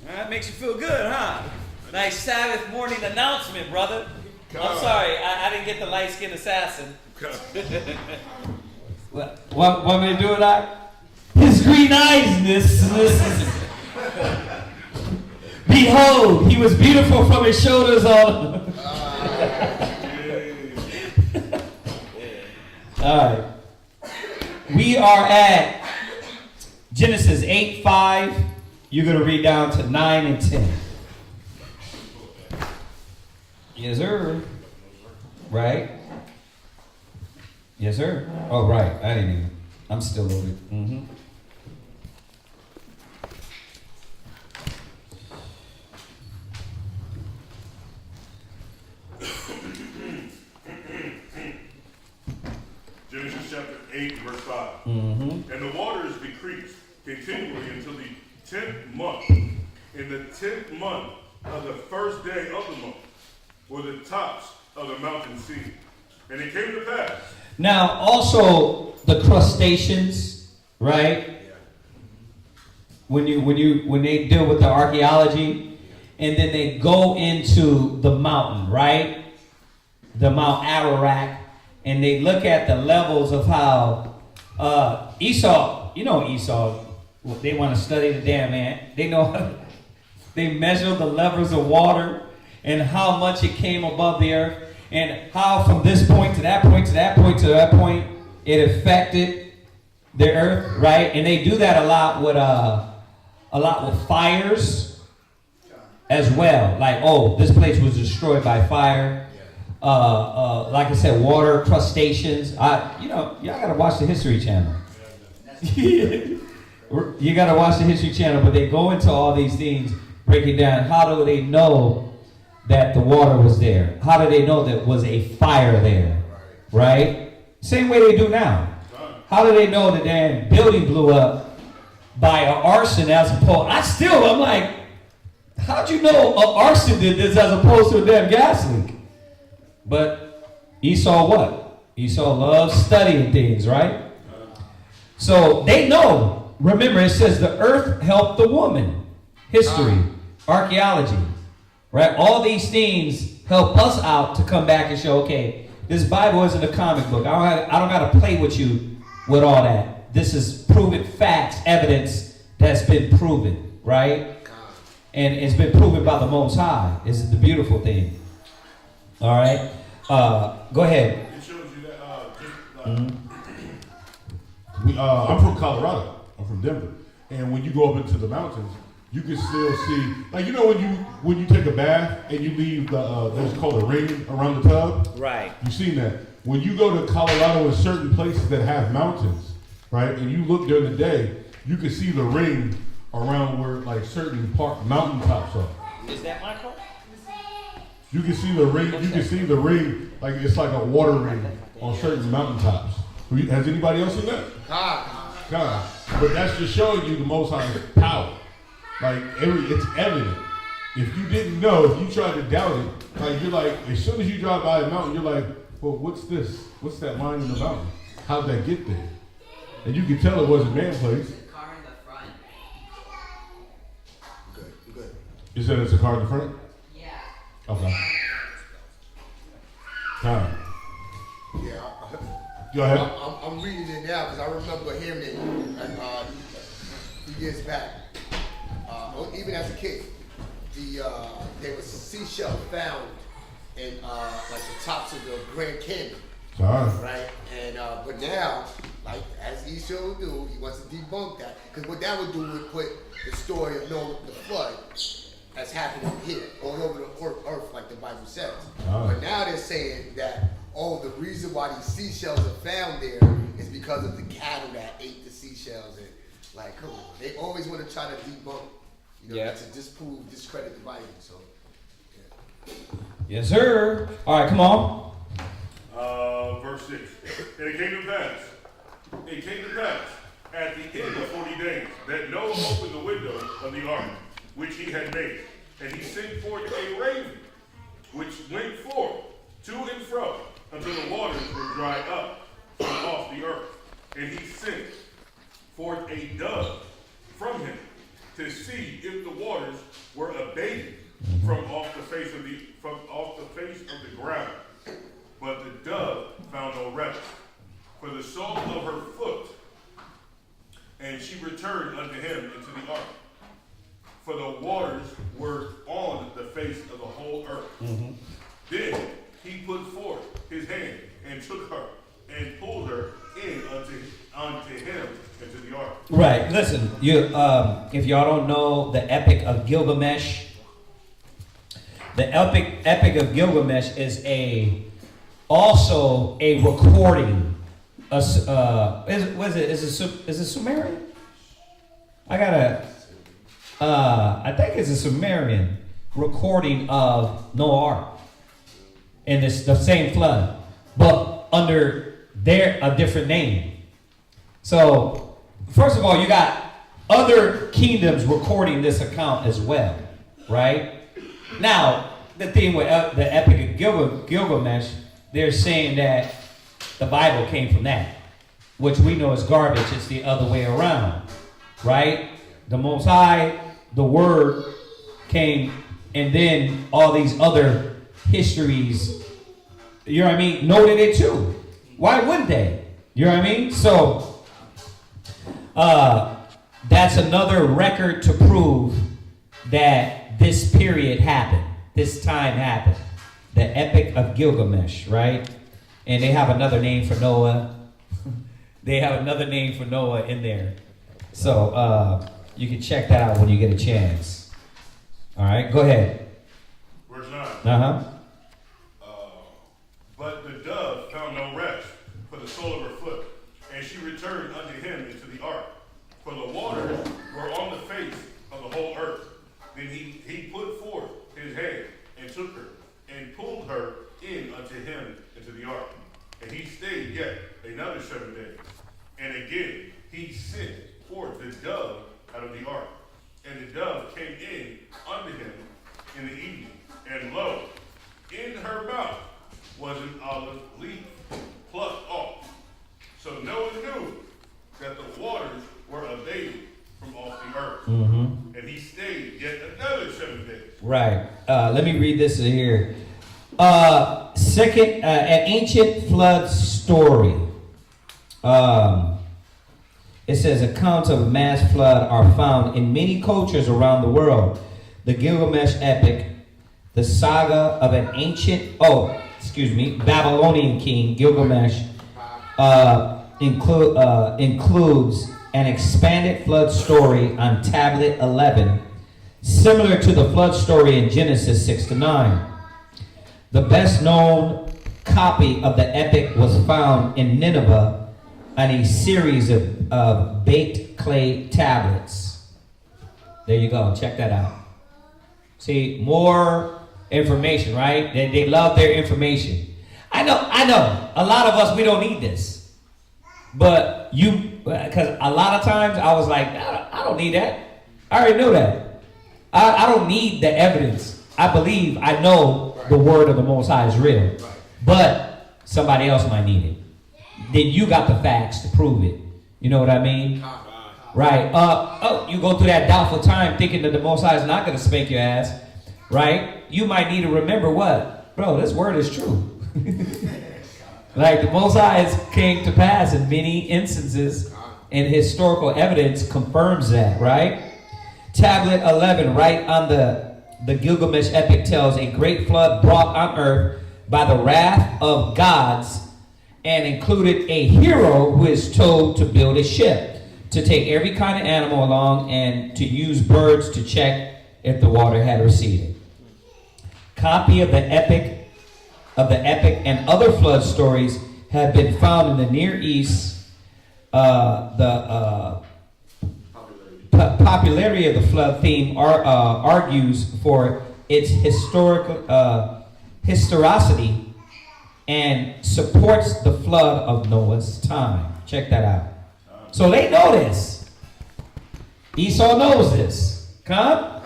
That makes you feel good, huh? Nice Sabbath morning announcement, brother. I'm sorry, I didn't get the light-skinned assassin. Want me to do it, His green eyes, behold, he was beautiful from his shoulders on. All right. We are at Genesis 8:5. You're going to read down to 9 and 10. Yes, sir. Right? Yes, sir. Oh, right. I didn't even. I'm still loaded. Mm-hmm. Genesis chapter 8, verse 5. Mm-hmm. And the waters decreased continually until the 10th month. In the 10th month of the first day of the month were the tops of the mountain seen. And it came to pass. Now, also the crustaceans, right? When they deal with the archaeology, and then they go into the mountain, right? The Mount Ararat, and they look at the levels of how Esau, Esau, they want to study the damn ant. They know they measure the levels of water and how much it came above the earth, and how from this point to that point to that point to that point it affected the earth, right? And they do that a lot with fires as well. Like, oh, this place was destroyed by fire. Like I said, water, crustaceans. Y'all gotta watch the History Channel. You gotta watch the History Channel, but they go into all these things, breaking down how do they know that the water was there? How do they know that was a fire there? Right? Same way they do now. How do they know the damn building blew up by an arson as opposed? I'm like, how'd you know an arson did this as opposed to a damn gas leak? But Esau what? Esau loves studying things, right? So they know. Remember, it says the earth helped the woman. History, archaeology, right? All these things help us out to come back and show, okay, this Bible isn't a comic book. I don't got to play with you with all that. This is proven facts, evidence that's been proven, right? And it's been proven by the Most High. This is the beautiful thing. All right? Go ahead. It shows you that I'm from Colorado. I'm from Denver. And when you go up into the mountains, you can still see, like, when you take a bath and you leave there's called a ring around the tub. Right. You've seen that. When you go to Colorado in certain places that have mountains, right, and you look during the day, you can see the ring around where like certain mountain tops are. Is that my car? You can see the ring. You can see the ring like it's like a water ring on certain mountaintops. Has anybody else seen that? God. But that's just showing you the Most High's power. Like it's evident. If you didn't know, if you tried to doubt it, like you're like, as soon as you drive by a mountain, you're like, well, what's this? What's that line in the mountain? How'd that get there? And you can tell it wasn't man place. Car in the front. Good. You said it's a car in the front? Yeah. Okay. Time. Yeah. Go ahead. I'm reading it now because I remember hearing it a few years back. Even as a kid, there was seashell found in like the tops of the Grand Canyon. Right? And but now, like as Esau do, he wants to debunk that because what that would do would put the story of Noah, the flood, that's happening here all over the earth, like the Bible says. But now they're saying that the reason why these seashells are found there is because of the cattle that ate the seashells, and like, come on, they always want to try to debunk, to discredit the Bible. So, yeah. Yes, sir. All right, come on. Verse 6. And it came to pass, at the end of 40 days, that Noah opened the window of the ark, which he had made, and he sent forth a raven, which went forth to and fro until the waters were dried up from off the earth. And he sent forth a dove from him to see if the waters were abated from off the face of the ground. But the dove found no rest for the sole of her foot, and she returned unto him into the ark. For the waters were on the face of the whole earth. Mm-hmm. Then he put forth his hand and took her and pulled her in unto him into the ark. Right. Listen, if y'all don't know the Epic of Gilgamesh, the Epic of Gilgamesh is also a recording Is it Sumerian? I think it's a Sumerian recording of Noah's Ark. And it's the same flood, but under a different name. So, first of all, you got other kingdoms recording this account as well, right? Now, the thing with the Epic of Gilgamesh, they're saying that the Bible came from that, which we know is garbage. It's the other way around, right? The Most High, the Word came, and then all these other histories, you know what I mean, noted it too. Why wouldn't they? You know what I mean? So, that's another record to prove that this period happened. This time happened. The Epic of Gilgamesh, right? And they have another name for Noah. They have another name for Noah in there. So, you can check that out when you get a chance. All right, go ahead. Verse 9. Uh-huh. But the dove found no rest for the sole of her foot, and she returned unto him into the ark. For the waters were on the face of the whole earth. Then he put forth his hand and took her, and pulled her in unto him into the ark. And he stayed yet another 7 days. And again he sent forth the dove out of the ark. And the dove came in unto him in the evening. And lo, in her mouth was an olive leaf plucked off. So Noah knew that the waters were abated from off the earth. Mm-hmm. And he stayed yet another 7 days. Right. Let me read this here. Second, an ancient flood story. It says accounts of a mass flood are found in many cultures around the world. The Gilgamesh epic, the saga of an ancient, Babylonian king Gilgamesh, includes an expanded flood story on tablet 11, similar to the flood story in Genesis 6-9. The best known copy of the epic was found in Nineveh on a series of baked clay tablets. There you go, check that out. See, more information, right? They love their information. I know, a lot of us, we don't need this. But because a lot of times I was like, I don't need that. I already know that. I don't need the evidence. I believe, I know the word of the Most High is real. But somebody else might need it. Then you got the facts to prove it. You know what I mean? Right. You go through that doubtful time thinking that the Most High is not going to spank your ass. Right? You might need to remember what? Bro, this word is true. Like the Most High came to pass in many instances, and historical evidence confirms that, right? Tablet 11, right on the Gilgamesh epic, tells a great flood brought on earth by the wrath of gods, and included a hero who is told to build a ship, to take every kind of animal along, and to use birds to check if the water had receded. Copy of the epic and other flood stories have been found in the Near East. The popularity of the flood theme argues for its historicity and supports the flood of Noah's time. Check that out. So they know this. Esau knows this. Con?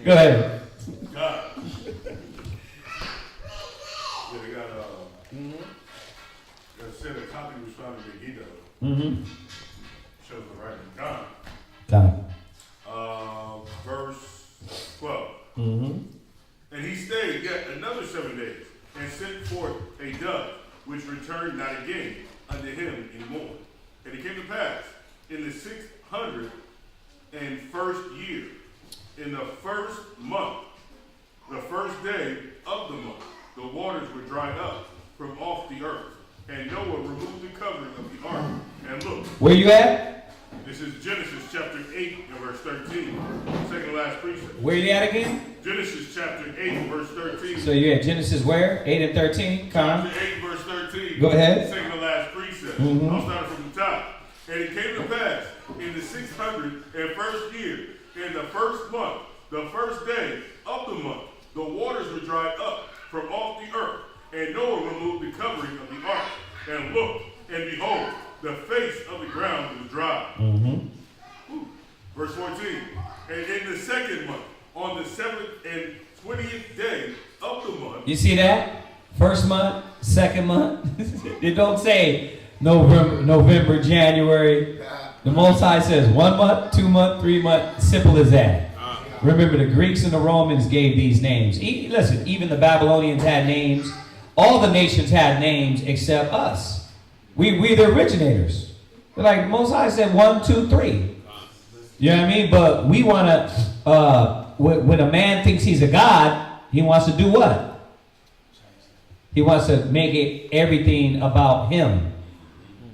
Go ahead. God. Yeah, they got said a copy was found in Megiddo. Mm-hmm. Shows the writing of God. Verse 12. Mm-hmm. And he stayed yet another 7 days, and sent forth a dove, which returned not again unto him anymore. And it came to pass in the 601st year, in the first month, the first day of the month, the waters were dried up from off the earth. And Noah removed the covering of the ark and looked. Where you at? This is Genesis chapter 8 and verse 13, second to last precept. Where you at again? Genesis chapter 8, verse 13. So you're at Genesis where? 8 and 13? Con? Chapter 8, verse 13. Go ahead. Second to last precept. Mhm. I'll start from the top. And it came to pass in the 601st year, in the first month, the first day of the month, the waters were dried up from off the earth. And Noah removed the covering of the ark, and looked, and behold, the face of the ground was dry. Mm-hmm. Verse 14. And in the second month, on the 7th and 20th day of the month. You see that? First month, second month. It don't say November, January. The Most High says 1 month, 2 month, 3 month. Simple as that. Remember, the Greeks and the Romans gave these names. Listen, even the Babylonians had names. All the nations had names except us. We the originators. Like the Most High said 1, 2, 3. You know what I mean? But we want to, when a man thinks he's a god, he wants to do what? He wants to make it everything about him.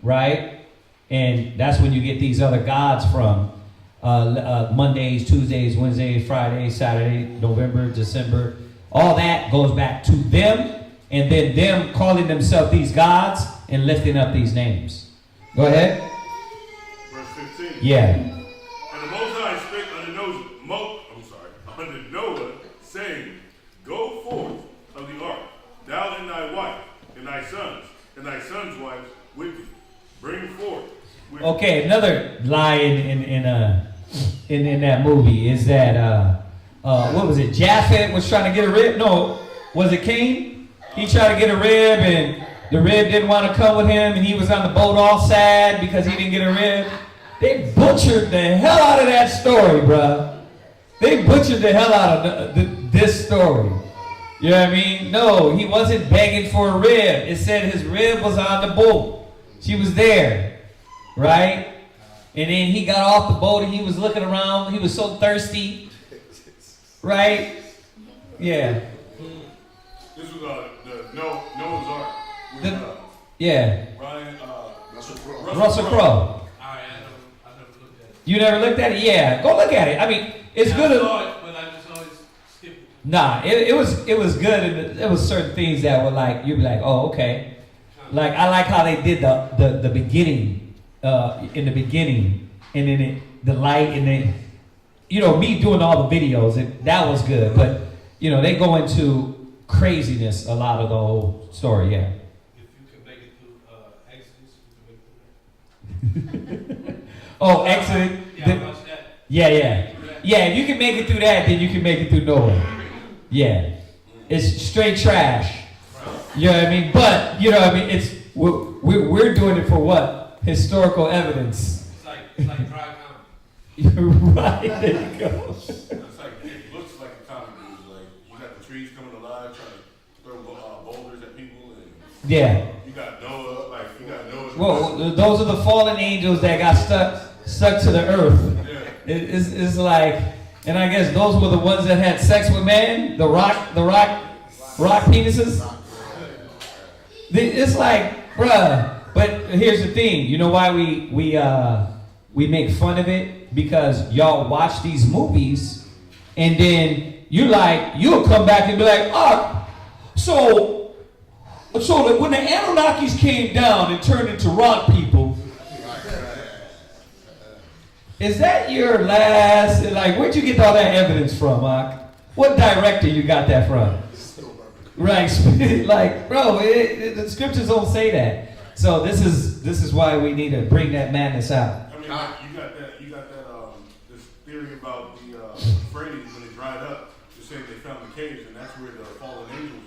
Right? And that's when you get these other gods from. Mondays, Tuesdays, Wednesdays, Fridays, Saturday, November, December. All that goes back to them. And then them calling themselves these gods and lifting up these names. Go ahead. Verse 15. Yeah. And the Most High spake unto Noah, saying, Go forth of the ark, thou and thy wife, and thy sons' wives with thee. Bring forth. Okay, another lie in that movie is that what was it? Japhet was trying to get a rib. No, was it Cain? He tried to get a rib, and the rib didn't want to come with him, and he was on the boat all sad because he didn't get a rib. They butchered the hell out of that story, bruh. They butchered the hell out of this story. You know what I mean? No, he wasn't begging for a rib. It said his rib was on the boat. She was there, right? And then he got off the boat and he was looking around. He was so thirsty, right? Yeah. This was the Noah's Ark. With, yeah. Ryan, Russell Crowe. I never looked at it. You never looked at it? Yeah. Go look at it. I mean, it's Yeah, good. I saw it, but I just always skipped it. Nah, it was good, and there was certain things that were like, you'd be like, oh, okay. Like, I like how they did the beginning, in the beginning, and then the light, and then, me doing all the videos, that was good. But, they go into craziness a lot of the whole story, yeah. If you can make it through Exodus, you can make it through that. Oh, Exodus. Yeah, I watched that. Yeah. Yeah, if you can make it through that, then you can make it through Noah. Yeah. It's straight trash. You know what I mean? But, it's we're doing it for what? Historical evidence. It's like dry comedy. Right, there you go. It's like, it looks like a comic movie. Like, you got the trees coming alive, trying to throw boulders at people. And Yeah. you got Noah, Well, those are the fallen angels that got stuck to the earth. Yeah. It's like, and I guess those were the ones that had sex with man, the rock penises. It's like, bruh. But here's the thing. You know why we make fun of it? Because y'all watch these movies, and then you'll come back and be like, so that when the Anunnakis came down and turned into rock people, is that your last? Like, where'd you get all that evidence from, Ak? What director you got that from? Right, like, bro, the scriptures don't say that. So this is why we need to bring that madness out. I mean, you got that this theory about the Euphrates when it dried up. They say they found the caves, and that's where the fallen angels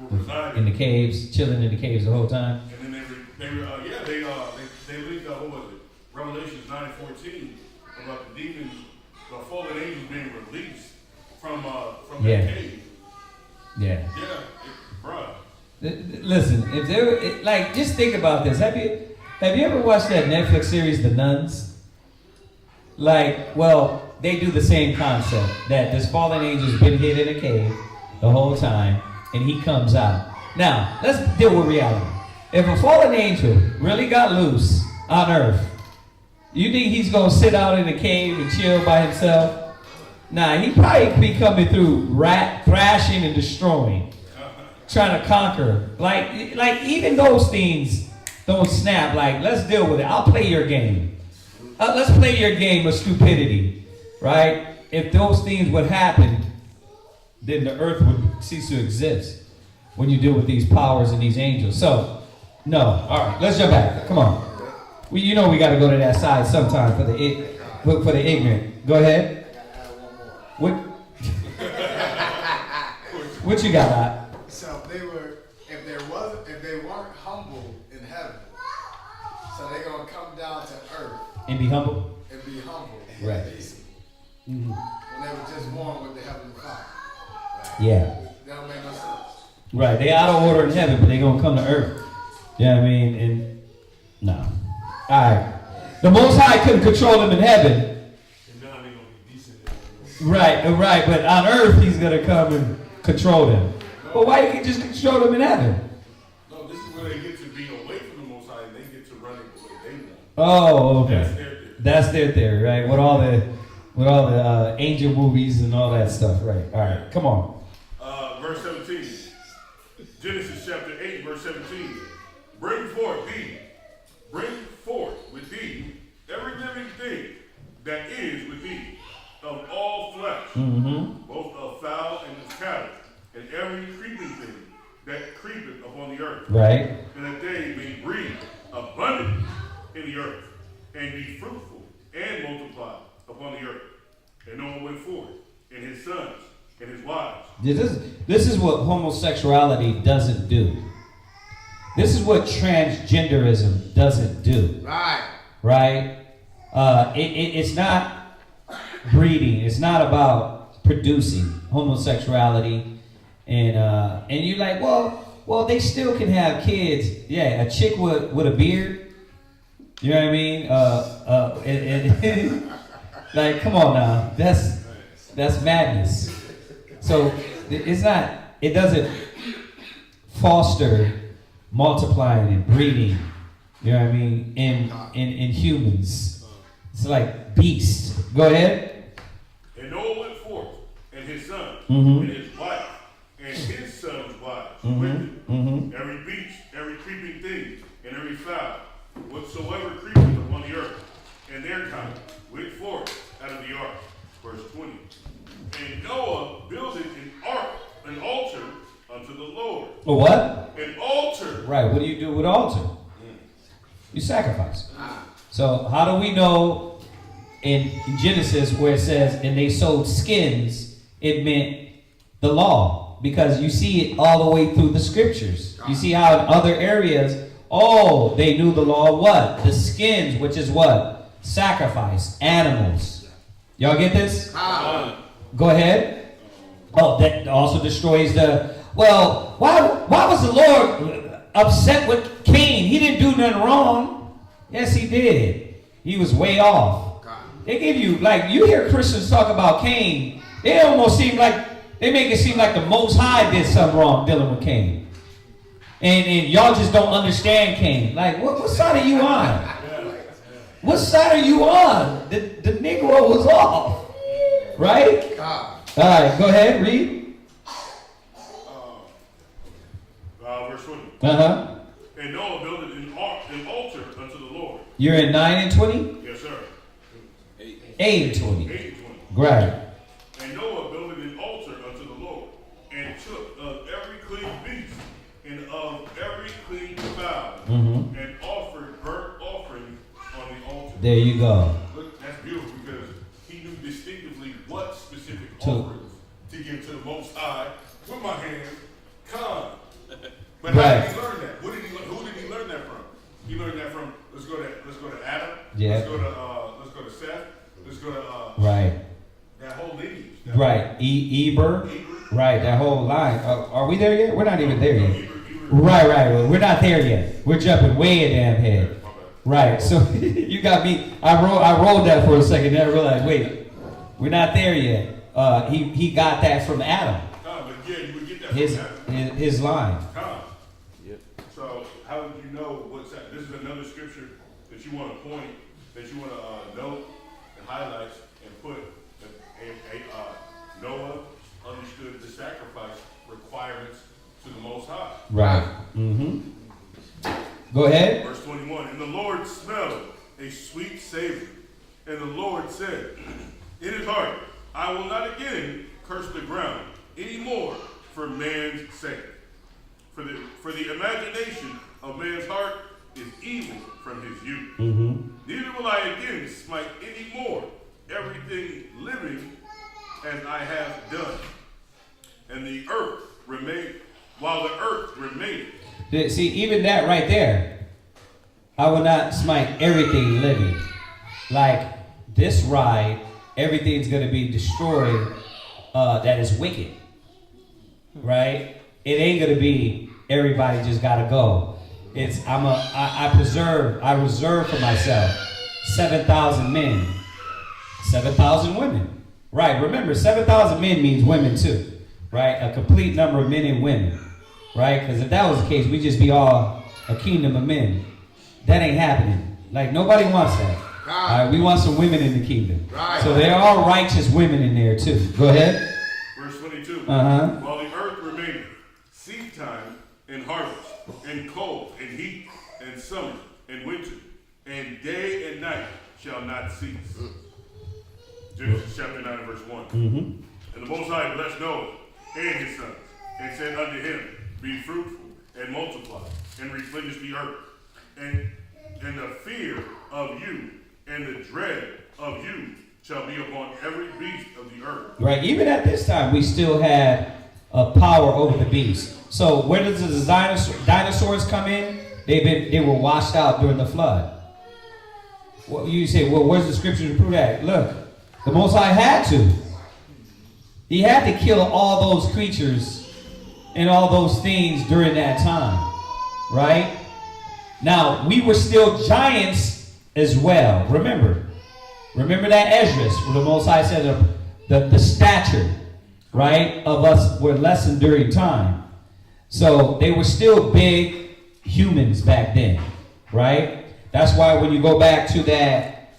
were residing. In the caves, chilling in the caves the whole time. And then they linked what was it? Revelations 9:14 about the demons, the fallen angels being released from that cave. Yeah. Yeah, bruh. Listen, if there, just think about this. Have you ever watched that Netflix series, The Nuns? They do the same concept that this fallen angel's been hid in a cave the whole time, and he comes out. Now, let's deal with reality. If a fallen angel really got loose on Earth, you think he's gonna sit out in a cave and chill by himself? Nah, he probably be coming through thrashing and destroying, trying to conquer. Like even those things don't snap. Like, let's deal with it. I'll play your game. Let's play your game of stupidity, right? If those things would happen, then the earth would cease to exist when you deal with these powers and these angels. So, no. All right, let's jump back. Come on. We got to go to that side sometime for the ignorant. Go ahead. What you got, Doc? So if they weren't humble in heaven, so they're gonna come down to earth And be humble? and be humble. Right. When they were just born with the heavenly Father. Right? Yeah. That don't make no sense. Right. They out of order in heaven, but they going to come to earth. You know what I mean? And no. All right. The Most High couldn't control them in heaven. And now they're gonna be decent. Right. But on earth, he's going to come and control them. But why can't he just control them in heaven? No, this is where they get to be away from the Most High, and they get to run it the way they want. Oh, okay. That's their theory. That's their theory, right? With all the angel movies and all that stuff, right? All right, come on. Verse 17. Genesis chapter 8, verse 17. Bring forth with thee every living thing that is with thee, of all flesh, both of fowl and of cattle, and every creeping thing that creepeth upon the earth. Right. And that they may breed abundantly in the earth, and be fruitful and multiply upon the earth. And Noah went forth, and his sons, and his wives. This is what homosexuality doesn't do. This is what transgenderism doesn't do. Right? It's not breeding. It's not about producing homosexuality. And you're like, well, they still can have kids. Yeah, a chick with a beard. You know what I mean? Like, come on now. That's madness. So it doesn't foster multiplying and breeding, you know what I mean, in humans. It's like beasts. Go ahead. And Noah went forth, and his son, and his wife, and his son's wives with him. Every beast, every creeping thing, and every fowl, whatsoever creepeth upon the earth, and their kind, went forth out of the ark. Verse 20. And Noah builded an altar unto the Lord. A what? An altar. Right. What do you do with altar? You sacrifice. So how do we know in Genesis where it says, and they sewed skins, it meant the law? Because you see it all the way through the scriptures. You see how in other areas, they knew the law what? The skins, which is what? Sacrifice, animals. Y'all get this? Go ahead. Oh, that also destroys why was the Lord upset with Cain? He didn't do nothing wrong. Yes, he did. He was way off. They give you, you hear Christians talk about Cain, they almost seem like, they make it seem like the Most High did something wrong dealing with Cain. And y'all just don't understand Cain. Like, what side are you on? What side are you on? The Negro was off. Right? All right, go ahead, read. Verse 20. And Noah built an altar unto the Lord. You're in 9 and 20? Yes, sir. 8 and 20. 8 and 20. Right. And Noah built an altar unto the Lord, and took of every clean beast, and of every clean fowl, and offered burnt offering on the altar. There you go. Look, that's beautiful because he knew distinctively what specific offerings to give to the Most High with my hand. But how did he learn that? Who did he learn that from? He learned that from let's go to Adam. Yeah. Let's go to Seth. Let's go to Right. that whole lineage. Right. Eber. Right. That whole line. Are we there yet? We're not even there yet. Eber. Right. We're not there yet. We're jumping way damn ahead. Right. So you got me. I rolled that for a second. Then I realized, wait, we're not there yet. He got that from Adam. But yeah, you would get that from Adam. His line. Yep. So how would you know what's that? This is another scripture that you want to point, that you want to note and highlight and put Noah understood the sacrifice requirements to the Most High. Right. Mm-hmm. Go ahead. Verse 21, and the Lord smelled a sweet savor, and the Lord said in his heart, I will not again curse the ground any more for man's sake. For the imagination of man's heart is evil from his youth. Mm-hmm. Neither will I again smite any more everything living as I have done. And the earth remained, while the earth remained. See, even that right there, I will not smite everything living. Like this ride, everything's going to be destroyed that is wicked. Right? It ain't going to be everybody just got to go. It's I reserve for myself 7,000 men, 7,000 women. Right? Remember, 7,000 men means women too. Right? A complete number of men and women. Right? Because if that was the case, we'd just be all a kingdom of men. That ain't happening. Like, nobody wants that. All right, we want some women in the kingdom. Right. So there are righteous women in there too. Go ahead. Verse 22. Uh-huh. While the earth remained, seed time and harvest, and cold and heat, and summer and winter, and day and night shall not cease. Genesis chapter 9 verse 1. Mm-hmm. And the Most High blessed Noah and his sons, and said unto him, be fruitful, and multiply, and replenish the earth. And the fear of you and the dread of you shall be upon every beast of the earth. Right. Even at this time, we still had power over the beast. So where does the dinosaurs come in? They were washed out during the flood. Well, you say, well, where's the scripture to prove that? Look, the Most High had to. He had to kill all those creatures and all those things during that time. Right? Now, we were still giants as well. Remember that Esdras, where the Most High said the stature, right, of us were lessened during time. So they were still big humans back then, right? That's why when you go back to that,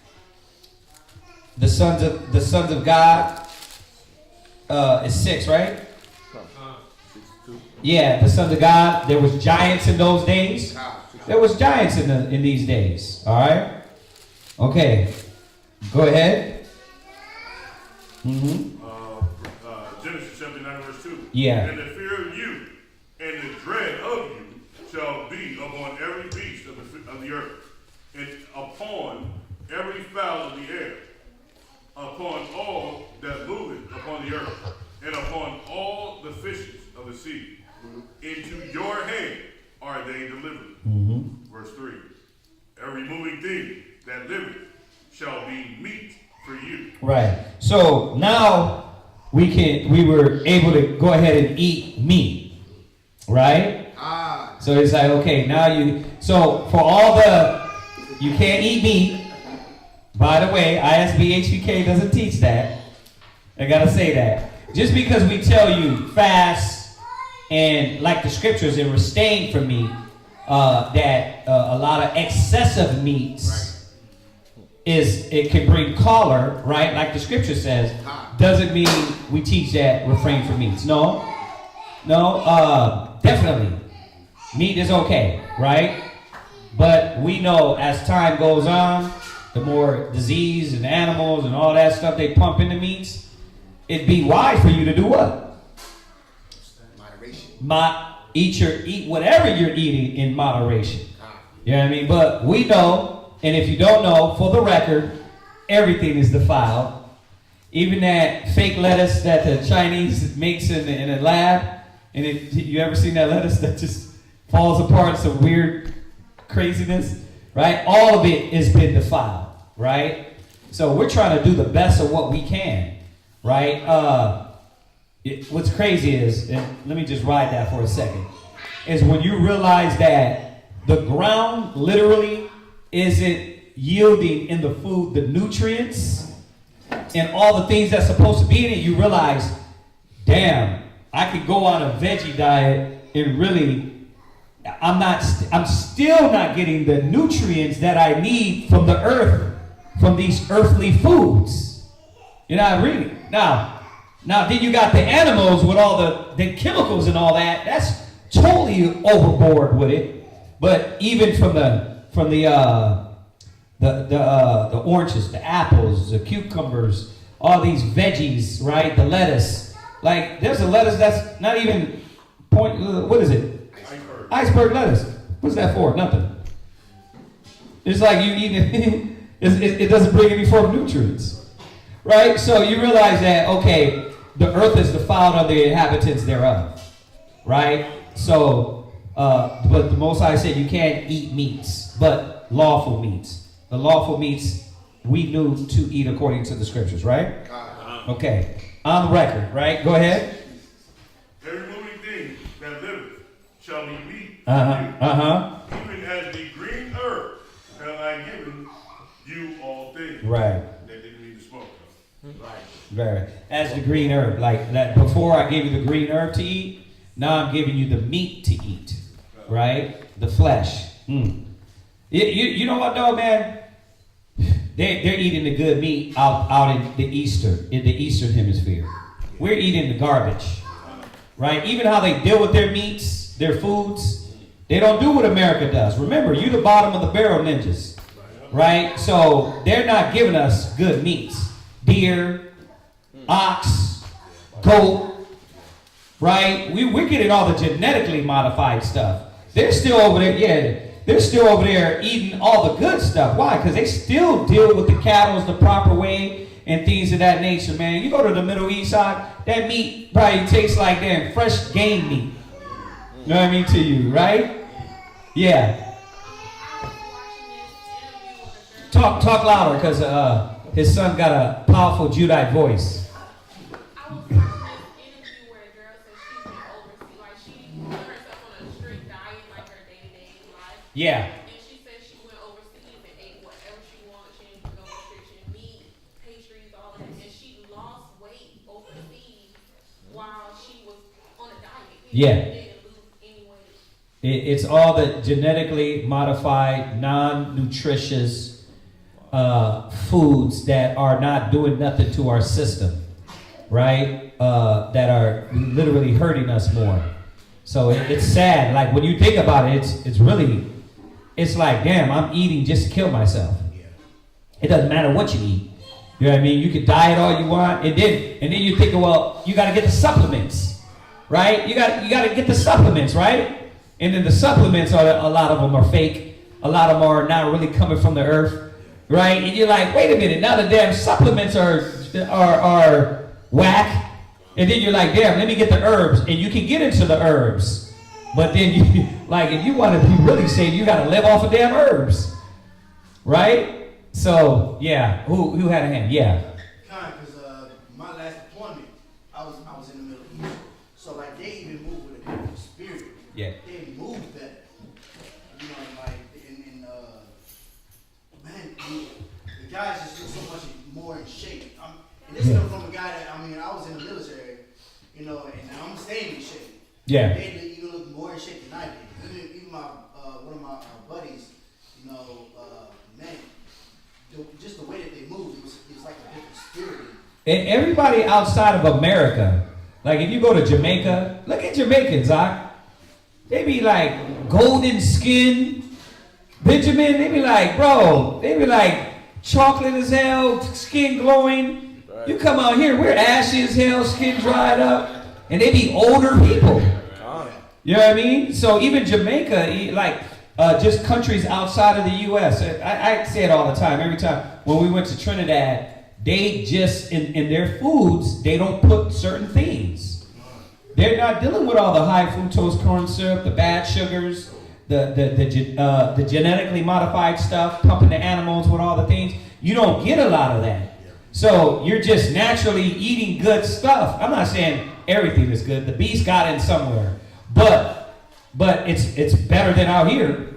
the sons of God, is 6, right? Yeah, the sons of God. There was giants in those days. There was giants in these days. All right. Okay. Go ahead. Mm-hmm. Genesis chapter 9 verse 2. Yeah. And the fear of you and the dread of you shall be upon every beast of the earth, and upon every fowl of the air, upon all that moveth upon the earth, and upon all the fishes of the sea. Into your hand are they delivered. Mm-hmm. Verse 3. Every moving thing that liveth shall be meat for you. Right. So now we were able to go ahead and eat meat. Right? So it's like, okay, now so for all you can't eat meat. By the way, ISB HPK doesn't teach that. I gotta say that. Just because we tell you fast and like the scriptures and abstain from meat, that a lot of excessive meats it can bring choler, right? Like the scripture says, doesn't mean we teach that refrain from meats. No, definitely. Meat is okay, right? But we know as time goes on, the more disease and animals and all that stuff they pump into meats, it'd be wise for you to do what? Moderation. Eat whatever you're eating in moderation. You know what I mean? But we know, and if you don't know, for the record, everything is defiled. Even that fake lettuce that the Chinese makes in a lab, and you ever seen that lettuce that just falls apart, some weird craziness, right? All of it has been defiled, right? So we're trying to do the best of what we can, right? What's crazy is, and let me just ride that for a second, is when you realize that the ground literally isn't yielding in the food the nutrients and all the things that's supposed to be in it, you realize, damn, I could go on a veggie diet and really, I'm still not getting the nutrients that I need from the earth, from these earthly foods. You're not reading. Now then you got the animals with all the chemicals and all that. That's totally overboard with it. But even from the oranges, the apples, the cucumbers, all these veggies, right? The lettuce. Like, there's a lettuce that's not even what is it? Iceberg lettuce. What's that for? Nothing. It's like you eat it. It doesn't bring any form of nutrients. Right? So you realize that, okay, the earth is defiled of the inhabitants thereof. Right? So, but the Most High said you can't eat meats, but lawful meats. The lawful meats we knew to eat according to the scriptures, right? Okay. On the record, right? Go ahead. Every moving thing that liveth shall be meat. Even as the green herb have I given you all things. Right. That didn't mean to smoke. Right. As the green herb, like that. Before I gave you the green herb to eat, now I'm giving you the meat to eat, right? The flesh. You know what, though, man? They're eating the good meat out in the Eastern Hemisphere. We're eating the garbage, right? Even how they deal with their meats, their foods, they don't do what America does. Remember, you the bottom of the barrel ninjas, right? So they're not giving us good meats. Deer, ox, goat, right? We're getting all the genetically modified stuff. They're still over there, they're still over there eating all the good stuff. Why? Because they still deal with the cattle the proper way and things of that nature, man. You go to the Middle East side, that meat probably tastes like damn fresh game meat. You know what I mean to you, right? Yeah. Talk louder, because his son got a powerful Judite voice. I was watching this interview where a girl said she's been overseas, like she put herself on a strict diet, like her day-to-day life. Yeah. And she said she went overseas and ate whatever she wanted. She didn't put no restriction, meat, pastries, all of that. And she lost weight overseas while she was on a diet. Yeah. Didn't lose any weight. It's all the genetically modified, non-nutritious foods that are not doing nothing to our system, right? That are literally hurting us more. So it's sad. Like, when you think about it, it's like, damn, I'm eating just to kill myself. It doesn't matter what you eat. You know what I mean? You can diet all you want, and then you think, well, you got to get the supplements, right? You got to get the supplements, right? And then the supplements a lot of them are fake. A lot of them are not really coming from the earth. Right? And you're like, wait a minute, now the damn supplements are whack. And then you're like, damn, let me get the herbs. And you can get into the herbs. But then you like, if you want to be really safe, you gotta live off of damn herbs. Right? So yeah. Who had a hand? Yeah. Because my last deployment, I was in the Middle East. So like they even move with a different spirit. Yeah. They move better. You know, like man, the guys just look so much more in shape. And this comes from a guy that, I was in the military, you know, and I'm staying in shape. Yeah. They even look more in shape than I did. Even my one of my buddies, you know, man, just the way that they move, it was like a different spirit. And everybody outside of America, like if you go to Jamaica, look at Jamaicans, they be like golden skin. Benjamin, they be like, bro, they be like chocolate as hell, skin glowing. Right. You come out here, we're ashy as hell, skin dried up, and they be older people. You know what I mean? So even Jamaica, like just countries outside of the U.S., I say it all the time, every time. When we went to Trinidad, they just, in their foods, they don't put certain things. They're not dealing with all the high fructose corn syrup, the bad sugars, the genetically modified stuff, pumping the animals with all the things. You don't get a lot of that. So you're just naturally eating good stuff. I'm not saying everything is good. The beast got in somewhere. But it's better than out here.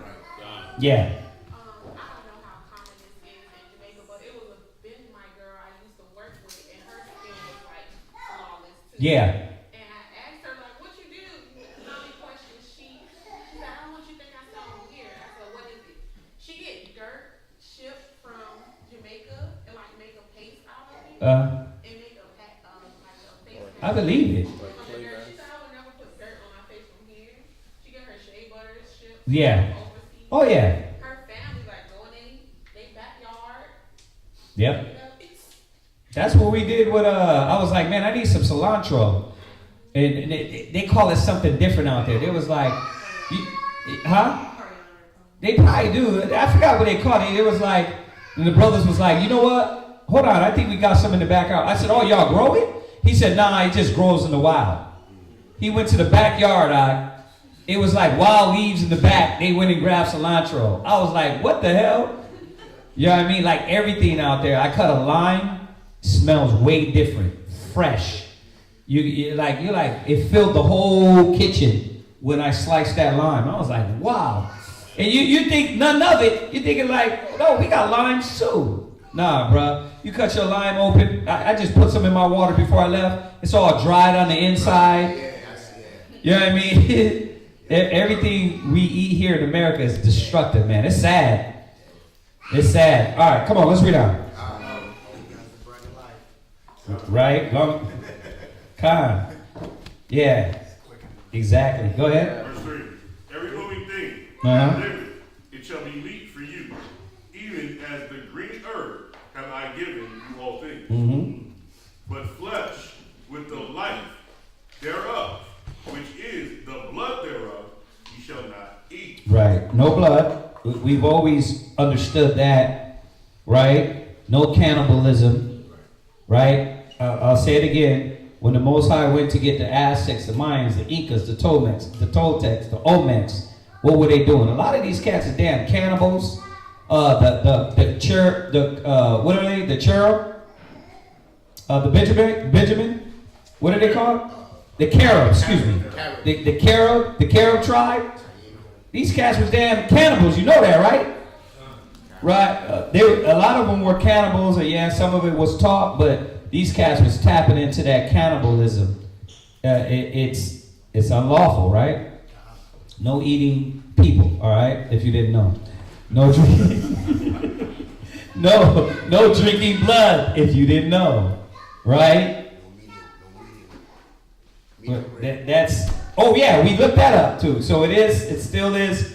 Yeah. I don't know how common this is in Jamaica, but it was a Benjamin girl I used to work with, and her skin was like flawless too. Yeah. And I asked her, like, what you do? How many questions? She said, I don't want you to think I sound weird. I said, what is it? She get dirt shipped from Jamaica and like make a paste out of it. I believe it. She said I would never put dirt on my face from here. She got her shea butter shipped Yeah. overseas. Oh yeah. Her family like going in they backyard. Yep. That's what we did with I was like, man, I need some cilantro. And they call it something different out there. It was like, huh? They probably do. I forgot what they called it. It was like, and the brothers was like, you know what? Hold on, I think we got some in the backyard. I said, oh, y'all grow it? He said, nah, it just grows in the wild. He went to the backyard. It was like wild leaves in the back. They went and grabbed cilantro. I was like, what the hell? You know what I mean? Like everything out there. I cut a lime, smells way different, fresh. You're like, it filled the whole kitchen when I sliced that lime. I was like, wow. And you think none of it. You're thinking like, no, we got limes too. Nah, bruh. You cut your lime open. I just put some in my water before I left. It's all dried on the inside. You know what I mean? Everything we eat here in America is destructive, man. It's sad. It's sad. All right, come on, let's read on. Right? Con. Yeah. Exactly. Go ahead. Verse 3. Every living thing liveth, it shall be meat for you, even as the green herb have I given you all things. Mm-hmm. But flesh with the life thereof, which is the blood thereof, ye shall not eat. Right. No blood. We've always understood that. Right? No cannibalism. Right? I'll say it again. When the Most High went to get the Aztecs, the Mayans, the Incas, the Toltecs, the Olmecs, what were they doing? A lot of these cats are damn cannibals. What are they? The cherub? The Benjamin? What are they called? The Carib, excuse me. The Carib tribe. These cats was damn cannibals. You know that, right? Right. A lot of them were cannibals, and yeah, some of it was taught, but these cats was tapping into that cannibalism. It's unlawful, right? No eating people, all right? If you didn't know, no drinking, no drinking blood. If you didn't know, right? That's oh yeah, we looked that up too. So it still is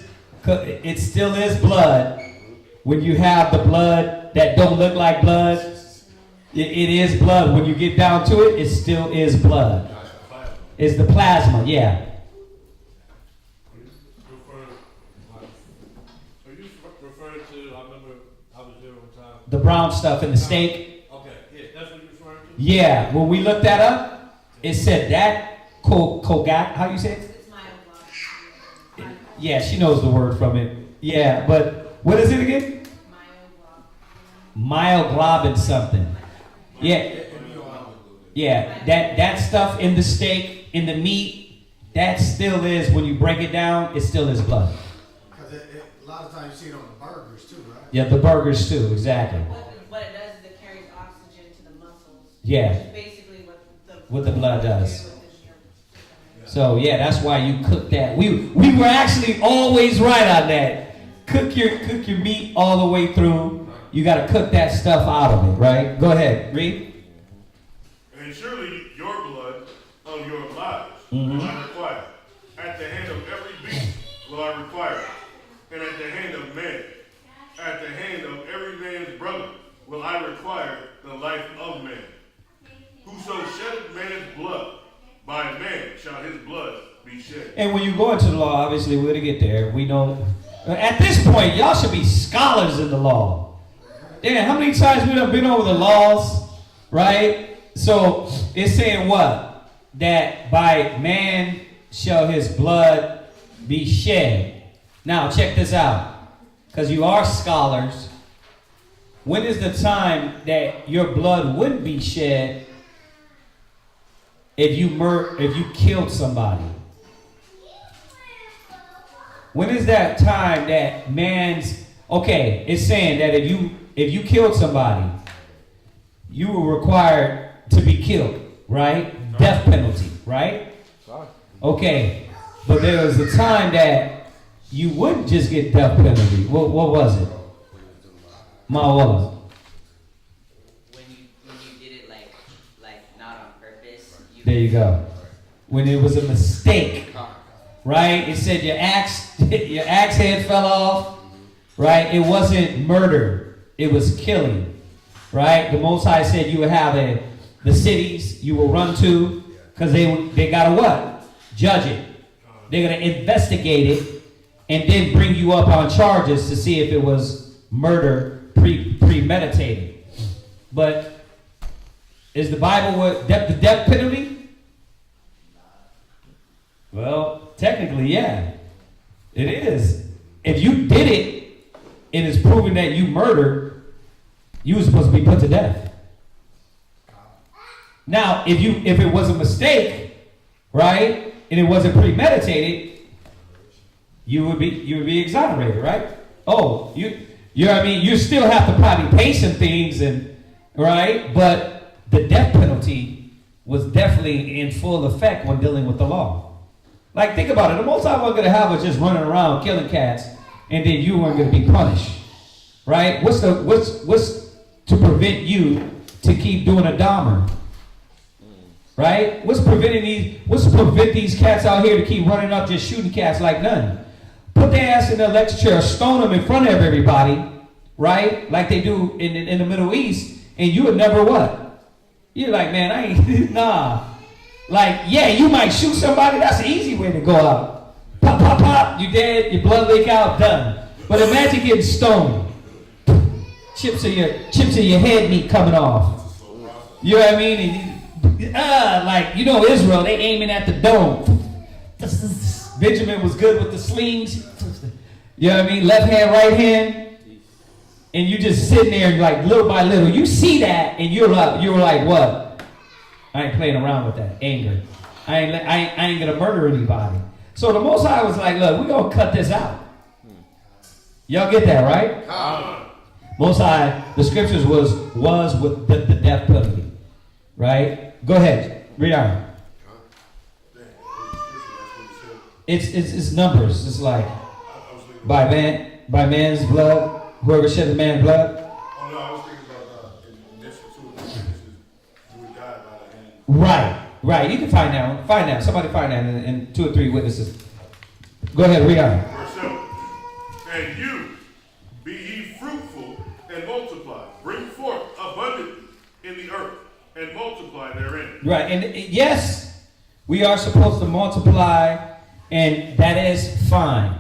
blood. When you have the blood that don't look like blood. It is blood. When you get down to it, it still is blood. It's the plasma, yeah. Are you referring to, I remember I was there one time. The brown stuff in the steak. Okay, yeah, that's what you're referring to? Yeah, when we looked that up, it said that Kogat, how you say it? It's myoglobin. Yeah, she knows the word from it. Yeah, but what is it again? Myoglobin something. Yeah, that stuff in the steak, in the meat, that still is, when you break it down, it still is blood. Because a lot of times you see it on the burgers too, right? Yeah, the burgers too, exactly. What it does is it carries oxygen to the muscles. Yeah. Which is basically what the blood does. So yeah, that's why you cook that. We were actually always right on that. Cook your meat all the way through. You got to cook that stuff out of it, right? Go ahead, read. And surely your blood of your lives will I require. At the hand of every beast will I require it. And at the hand of man, at the hand of every man's brother will I require the life of man. Whoso sheddeth man's blood, by man shall his blood be shed. And when you go into the law, obviously we're going to get there. We know. At this point, y'all should be scholars in the law. Damn, how many times we done been over the laws, right? So it's saying what? That by man shall his blood be shed. Now check this out, because you are scholars. When is the time that your blood wouldn't be shed if you killed somebody? When is that time that it's saying that if you killed somebody, you were required to be killed, right? Death penalty, right? Okay, but there was a time that you wouldn't just get death penalty. What was it? Ma, what was it? When you did it like not on purpose, you There you go. When it was a mistake, right? It said your axe head fell off, right? It wasn't murder. It was killing, right? The Most High said you would have the cities you will run to because they got to what? Judge it. They're going to investigate it and then bring you up on charges to see if it was murder premeditated. But is the Bible the death penalty? Well, technically, yeah. It is. If you did it, and it's proven that you murdered, you were supposed to be put to death. Now, if it was a mistake, right, and it wasn't premeditated, you would be exonerated, right? Oh, you know what I mean? You still have to probably pay some things, and right, but the death penalty was definitely in full effect when dealing with the law. Like, think about it. The most I wasn't going to have was just running around killing cats, and then you weren't going to be punished, right? What's to prevent you to keep doing a Dahmer, right? What's to prevent these cats out here to keep running up just shooting cats like nothing? Put their ass in the electric chair, stone them in front of everybody, right? Like they do in the Middle East, and you would never what? You're like, man, I ain't, nah. Like, yeah, you might shoot somebody. That's an easy way to go out. Pop, pop, pop. You dead. Your blood leak out. Done. But imagine getting stoned. Chips of your head meat coming off. You know what I mean? And like, you know, Israel, they aiming at the dome. Benjamin was good with the slings. You know what I mean? Left hand, right hand. And you just sitting there like little by little. You see that and you're like, what? I ain't playing around with that anger. I ain't gonna murder anybody. So the Most High was like, look, we're gonna cut this out. Y'all get that, right? Most High, the scriptures was with the death penalty, right? Go ahead, read on. It's numbers. It's like by man's blood, whoever shed the man's blood. Right. You can find that one. Find that. Somebody find that in 2 or 3 witnesses. Go ahead, read on. Verse 7. And you, be ye fruitful and multiply. Bring forth abundantly in the earth and multiply therein. Right. And yes, we are supposed to multiply, and that is fine.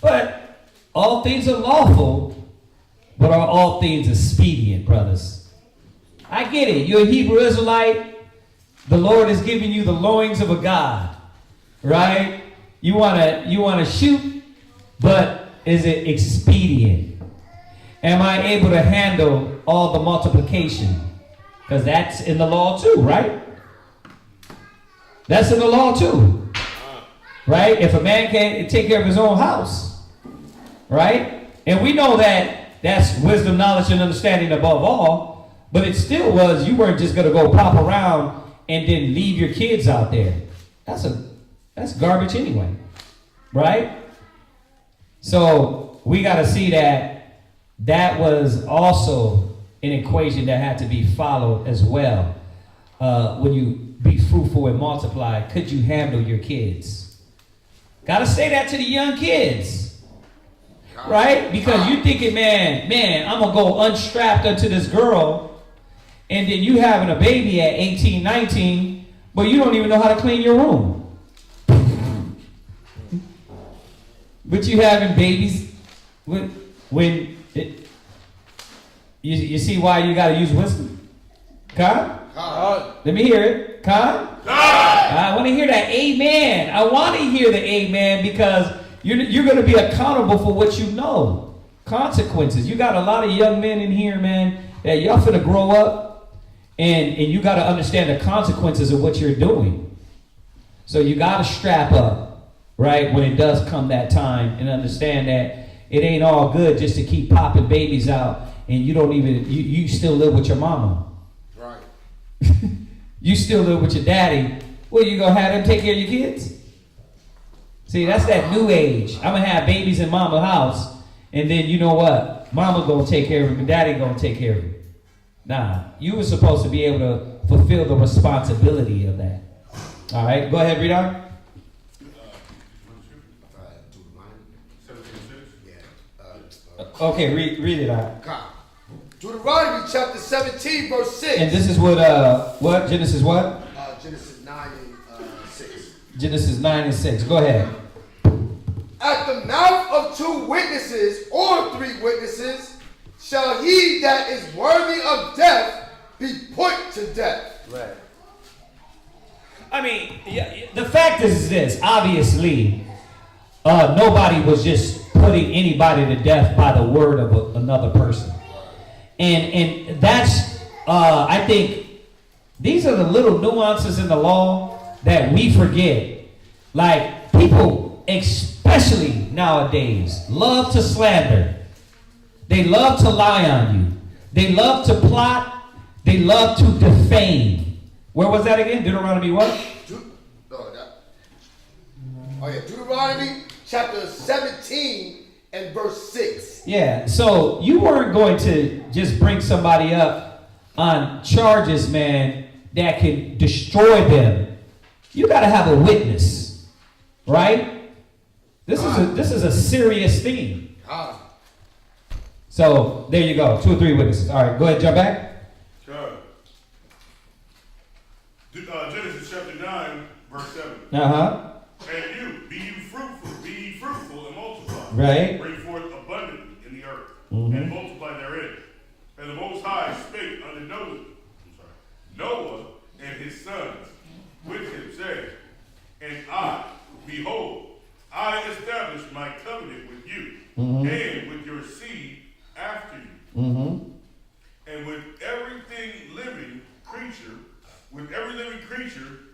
But all things are lawful, but are all things expedient, brothers? I get it. You're a Hebrew Israelite. The Lord is giving you the loins of a God, right? You wanna shoot, but is it expedient? Am I able to handle all the multiplication? Because that's in the law too, right? That's in the law too, right? If a man can't take care of his own house, right? And we know that that's wisdom, knowledge, and understanding above all. But it still was, you weren't just going to go pop around and then leave your kids out there. That's garbage anyway, right? So we got to see that was also an equation that had to be followed as well. When you be fruitful and multiply, could you handle your kids? Got to say that to the young kids, right? Because you're thinking, man, I'm going to go unstrapped unto this girl. And then you having a baby at 18, 19, but you don't even know how to clean your room. But you having babies you see why you got to use wisdom? Con? Let me hear it. Con? I want to hear that amen. I want to hear the amen because you're going to be accountable for what you know. Consequences. You got a lot of young men in here, man, that y'all finna grow up. And you got to understand the consequences of what you're doing. So you got to strap up, right, when it does come that time and understand that it ain't all good just to keep popping babies out and you don't even, you still live with your mama. Right. You still live with your daddy. Well, you going to have them take care of your kids? See, that's that new age. I'm going to have babies in mama's house and then you know what? Mama going to take care of him and daddy going to take care of him. Nah, you were supposed to be able to fulfill the responsibility of that. All right, go ahead, read on. Okay, read it out. Deuteronomy chapter 17, verse 6. And this is what Genesis what? Genesis 9 and 6. Genesis 9 and 6. Go ahead. At the mouth of 2 witnesses or 3 witnesses shall he that is worthy of death be put to death. Right. I mean, the fact is this. Obviously, nobody was just putting anybody to death by the word of another person. And that's, I think, these are the little nuances in the law that we forget. Like, people, especially nowadays, love to slander. They love to lie on you. They love to plot. They love to defame. Where was that again? Deuteronomy what? Deuteronomy chapter 17 and verse 6. Yeah, so you weren't going to just bring somebody up on charges, man, that can destroy them. You got to have a witness, right? This is a serious thing. So there you go, 2 or 3 witnesses. All right, go ahead, jump back. Sure. Genesis chapter 9, verse 7. And you, be ye fruitful and multiply. Right. Bring forth abundantly in the earth, and multiply therein. And the Most High spake unto Noah and his sons with him, saying, And I, behold, I establish my covenant with you, and with your seed after you, and with every living creature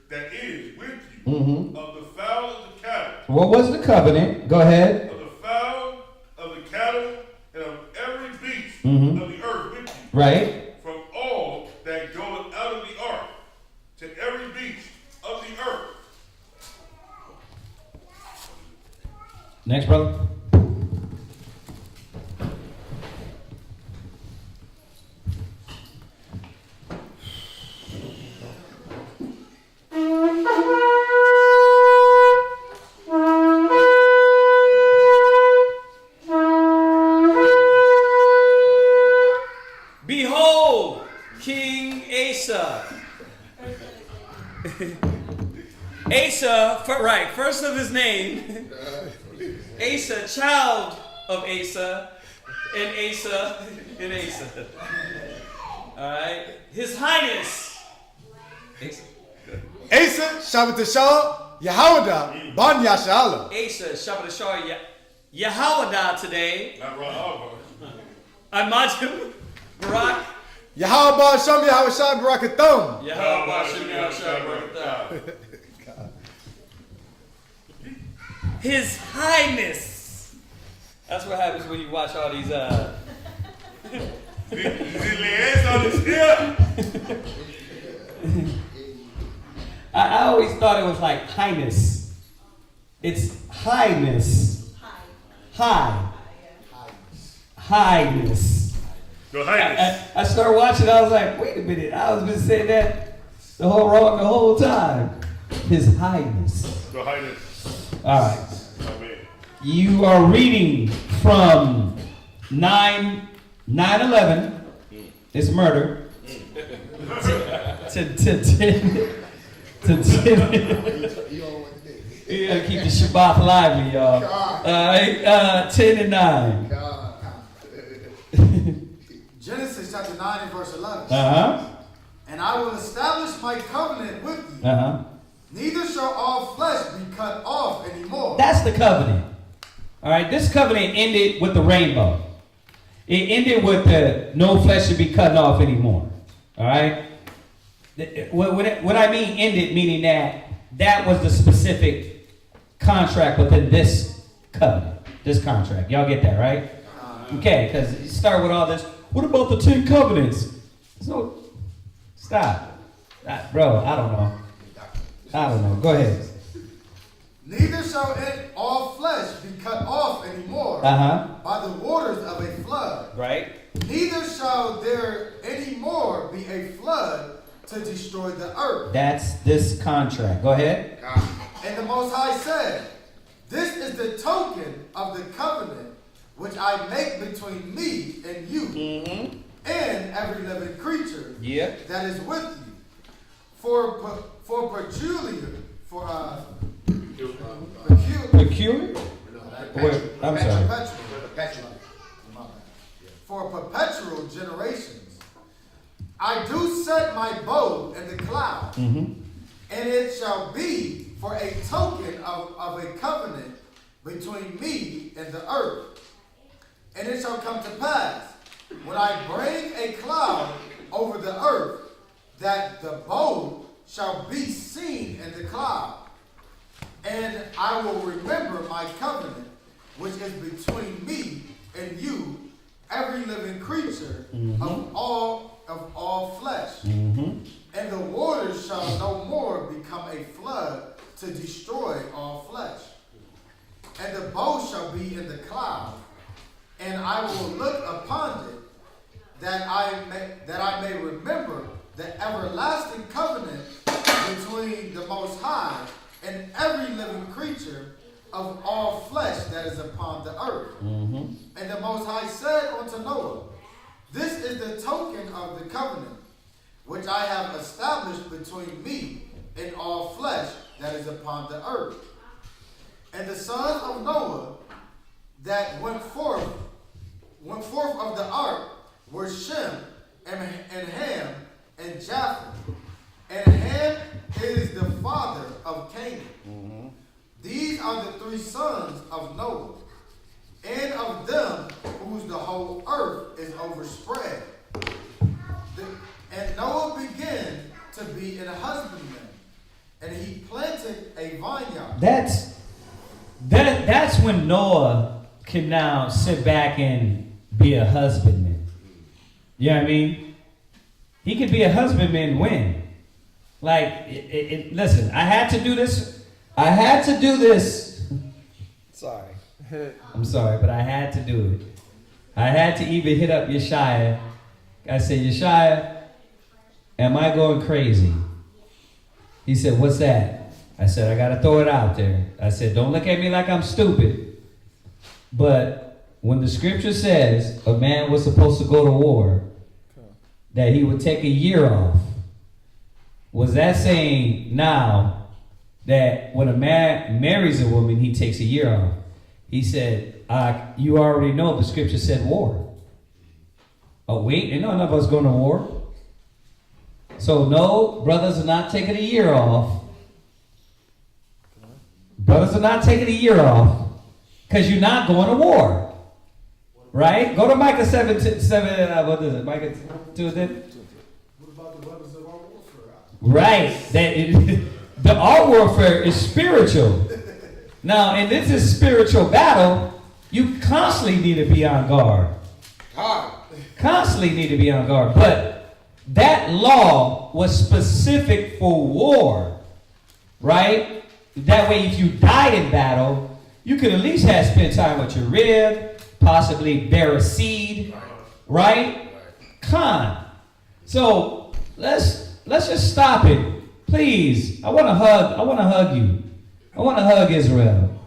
that is with you, of the fowl of the cattle. What was the covenant? Go ahead. Of the fowl, of the cattle, and of every beast of the earth with you. Right. From all that goeth out of the ark, to every beast of the earth. Next, brother. Behold, King Asa. Asa, right, first of his name. Asa, child of Asa, and Asa, and Asa. Alright, His Highness. Asa, Shabbat Shah, Yehowadah, Ban Yashala. Asa, Shabbat Shah, Yehowadah today. Not Rahab. Imagine, Barak. Yehowadah Shem Yehoshua Barakathum. Yehovah Shem Yehoshua Barak. His Highness. That's what happens when you watch all these I always thought it was like highness. It's highness. High. Highness. Your Highness. I started watching, I was like, wait a minute, I was been saying that the whole time. His Highness. Your Highness. All right. Amen. You are reading from 9/11. It's murder. to 10. You gotta keep the Shabbat lively, y'all. All right, 10 and 9. Genesis chapter 9 and verse 11. And I will establish my covenant with you. Neither shall all flesh be cut off anymore. That's the covenant. All right, this covenant ended with the rainbow. It ended with the no flesh should be cut off anymore. All right. When I mean ended, meaning that was the specific contract within this covenant, this contract. Y'all get that, right? Okay, because you start with all this. What about the 10 covenants? So, stop. Bro, I don't know. Go ahead. Neither shall all flesh be cut off anymore by the waters of a flood, Right? Neither shall there any more be a flood to destroy the earth. That's this contract. Go ahead. And the Most High said, this is the token of the covenant which I make between me and you and every living creature that is with you. For peculiar. Wait, I'm sorry. For perpetual generations. I do set my bow in the cloud, and it shall be for a token of a covenant between me and the earth. And it shall come to pass, when I bring a cloud over the earth, that the bow shall be seen in the cloud. And I will remember my covenant, which is between me and you, every living creature of all flesh. And the waters shall no more become a flood to destroy all flesh. And the bow shall be in the cloud, and I will look upon it, that I may remember the everlasting covenant between the Most High and every living creature of all flesh that is upon the earth. And the Most High said unto Noah, this is the token of the covenant which I have established between me and all flesh that is upon the earth. And the sons of Noah that went forth of the ark were Shem and Ham and Japheth. And Ham is the father of Canaan. These are the three sons of Noah, and of them whose the whole earth is overspread. And Noah began to be an husbandman, and he planted a vineyard. That's when Noah can now sit back and be a husbandman. You know what I mean? He could be a husbandman when? Like, listen, I had to do this. Sorry. I'm sorry, but I had to do it. I had to even hit up Yeshaya. I said, Yeshaya, am I going crazy? He said, what's that? I said, I got to throw it out there. I said, don't look at me like I'm stupid. But when the scripture says a man was supposed to go to war, that he would take a year off, was that saying now that when a man marries a woman, he takes a year off? He said, you already know the scripture said war. Oh, wait, ain't none of us going to war. So no, brothers are not taking a year off. Brothers are not taking a year off because you're not going to war. Right? Go to Micah 7, what is it? Micah 2 then? What about the weapons of our warfare? Right. Our warfare is spiritual. Now, and this is spiritual battle. You constantly need to be on guard. Constantly need to be on guard. But that law was specific for war. Right? That way, if you died in battle, you could at least have spent time with your rib, possibly bear a seed. Right? So let's just stop it. Please. I want to hug you. I want to hug Israel.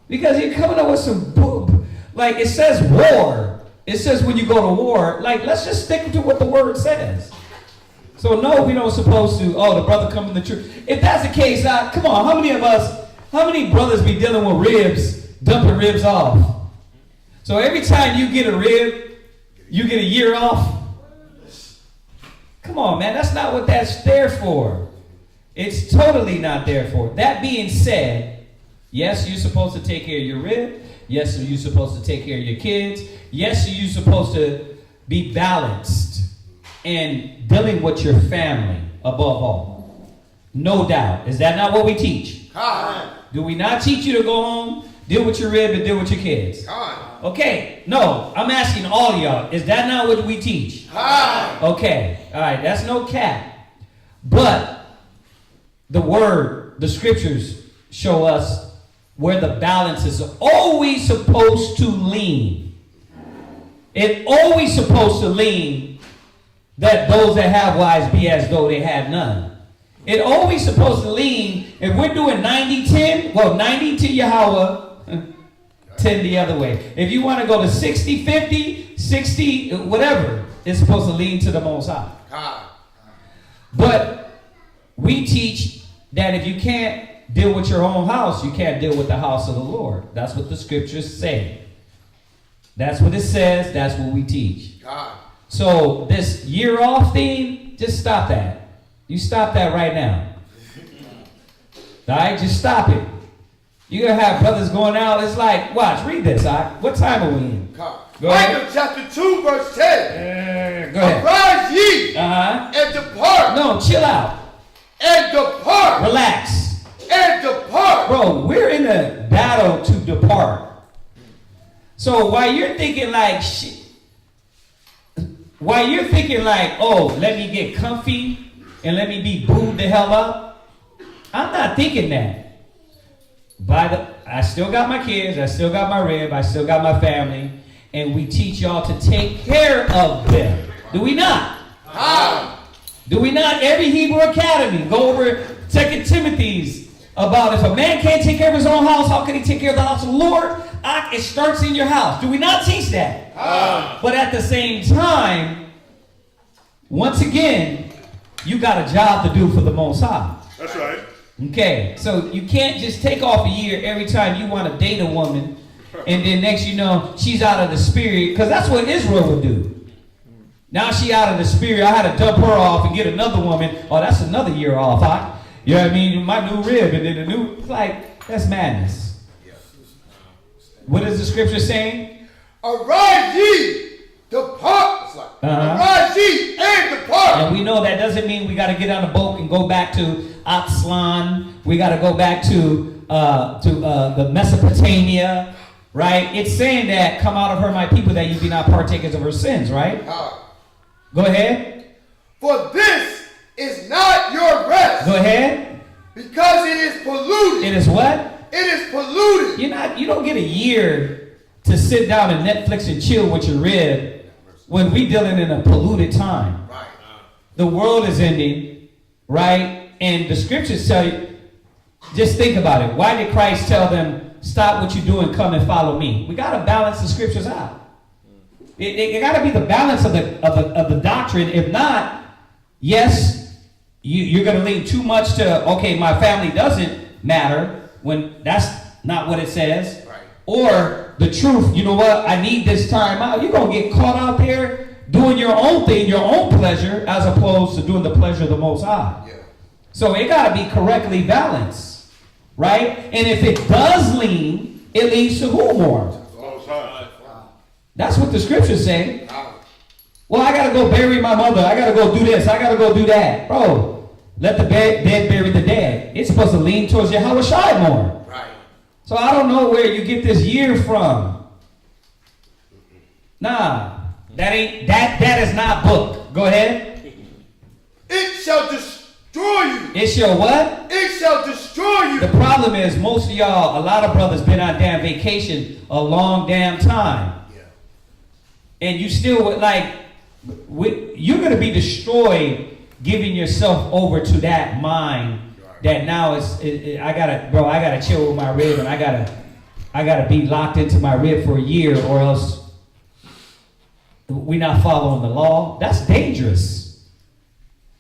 Because you're coming up with some boob. Like it says war. It says when you go to war. Like let's just stick to what the word says. So no, we don't supposed to, the brother come in the church. If that's the case, come on, how many brothers be dealing with ribs, dumping ribs off? So every time you get a rib, you get a year off? Come on, man, that's not what that's there for. It's totally not there for. That being said, yes, you're supposed to take care of your rib. Yes, you're supposed to take care of your kids. Yes, you're supposed to be balanced and dealing with your family above all. No doubt. Is that not what we teach? Do we not teach you to go home, deal with your rib, and deal with your kids? Okay. No, I'm asking all of y'all. Is that not what we teach? Okay. All right. That's no cap. But the scriptures show us where the balance is always supposed to lean. It always supposed to lean that those that have wives be as though they had none. It always supposed to lean, if we're doing 90-10, well, 90 to Yahweh, 10 the other way. If you want to go to 60-50, 60, whatever, it's supposed to lean to the Most High. But we teach that if you can't deal with your own house, you can't deal with the house of the Lord. That's what the scriptures say. That's what it says. That's what we teach. So this year off thing, just stop that. You stop that right now. All right, just stop it. You're going to have brothers going out. It's like, watch, read this. All right? What time are we in? Go ahead. Micah chapter 2, verse 10. Go ahead. Arise ye and depart. No, chill out. And depart. Relax. And depart. Bro, we're in a battle to depart. So while you're thinking like, oh, let me get comfy and let me be booed the hell up, I'm not thinking that. I still got my kids, I still got my rib, I still got my family, and we teach y'all to take care of them. Do we not? Do we not? Every Hebrew Academy, go over 2 Timothy's about if a man can't take care of his own house, how can he take care of the house of the Lord? It starts in your house. Do we not teach that? But at the same time, once again, you got a job to do for the Most High. That's right. Okay, so you can't just take off a year every time you want to date a woman, and then next you know, she's out of the spirit, because that's what Israel would do. Now she out of the spirit, I had to dump her off and get another woman. Oh, that's another year off. You know what I mean? My new rib, and then the new, it's like, that's madness. What is the scripture saying? Arise ye, depart. Arise ye and depart. And we know that doesn't mean we got to get on a boat and go back to Atzlan. We got to go back to the Mesopotamia, right? It's saying that, come out of her, my people, that you be not partakers of her sins, right? Go ahead. For this is not your rest. Go ahead. Because it is polluted. It is what? It is polluted. You don't get a year to sit down and Netflix and chill with your rib when we dealing in a polluted time. Right. The world is ending, right? And the scriptures tell you, just think about it. Why did Christ tell them, stop what you're doing, come and follow me? We got to balance the scriptures out. It got to be the balance of the doctrine. If not, yes, you're going to lean too much to, okay, my family doesn't matter, when that's not what it says. Right. Or the truth, you know what, I need this time out. You're going to get caught out there doing your own thing, your own pleasure, as opposed to doing the pleasure of the Most High. Yeah. So it got to be correctly balanced, right? And if it does lean, it leads to who more? That's what the scriptures say. Well, I got to go bury my mother. I got to go do this. I got to go do that. Bro, let the dead bury the dead. It's supposed to lean towards Yahweh Shai more. Right. So I don't know where you get this year from. Nah, that is not book. Go ahead. It shall destroy you. It shall what? It shall destroy you. The problem is most of y'all, a lot of brothers been on damn vacation a long damn time. Yeah. And you still you're going to be destroyed giving yourself over to that mind that now I gotta chill with my rib, and I gotta be locked into my rib for a year, or else we're not following the law. That's dangerous.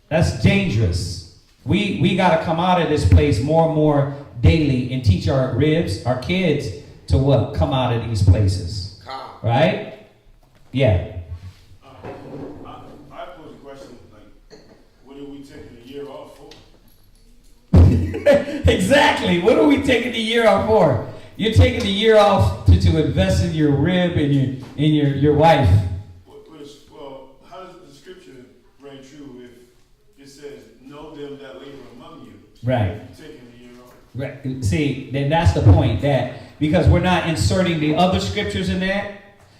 That's dangerous. We gotta come out of this place more and more daily and teach our ribs, our kids, to what? Come out of these places. Right? Yeah. I pose a question, like, what are we taking a year off for? Exactly. What are we taking the year off for? You're taking the year off to invest in your rib and your wife. Well, how does the scripture ring true if it says, know them that labor among you? Right. You're taking the year off. Right. See, then that's the point, that because we're not inserting the other scriptures in that.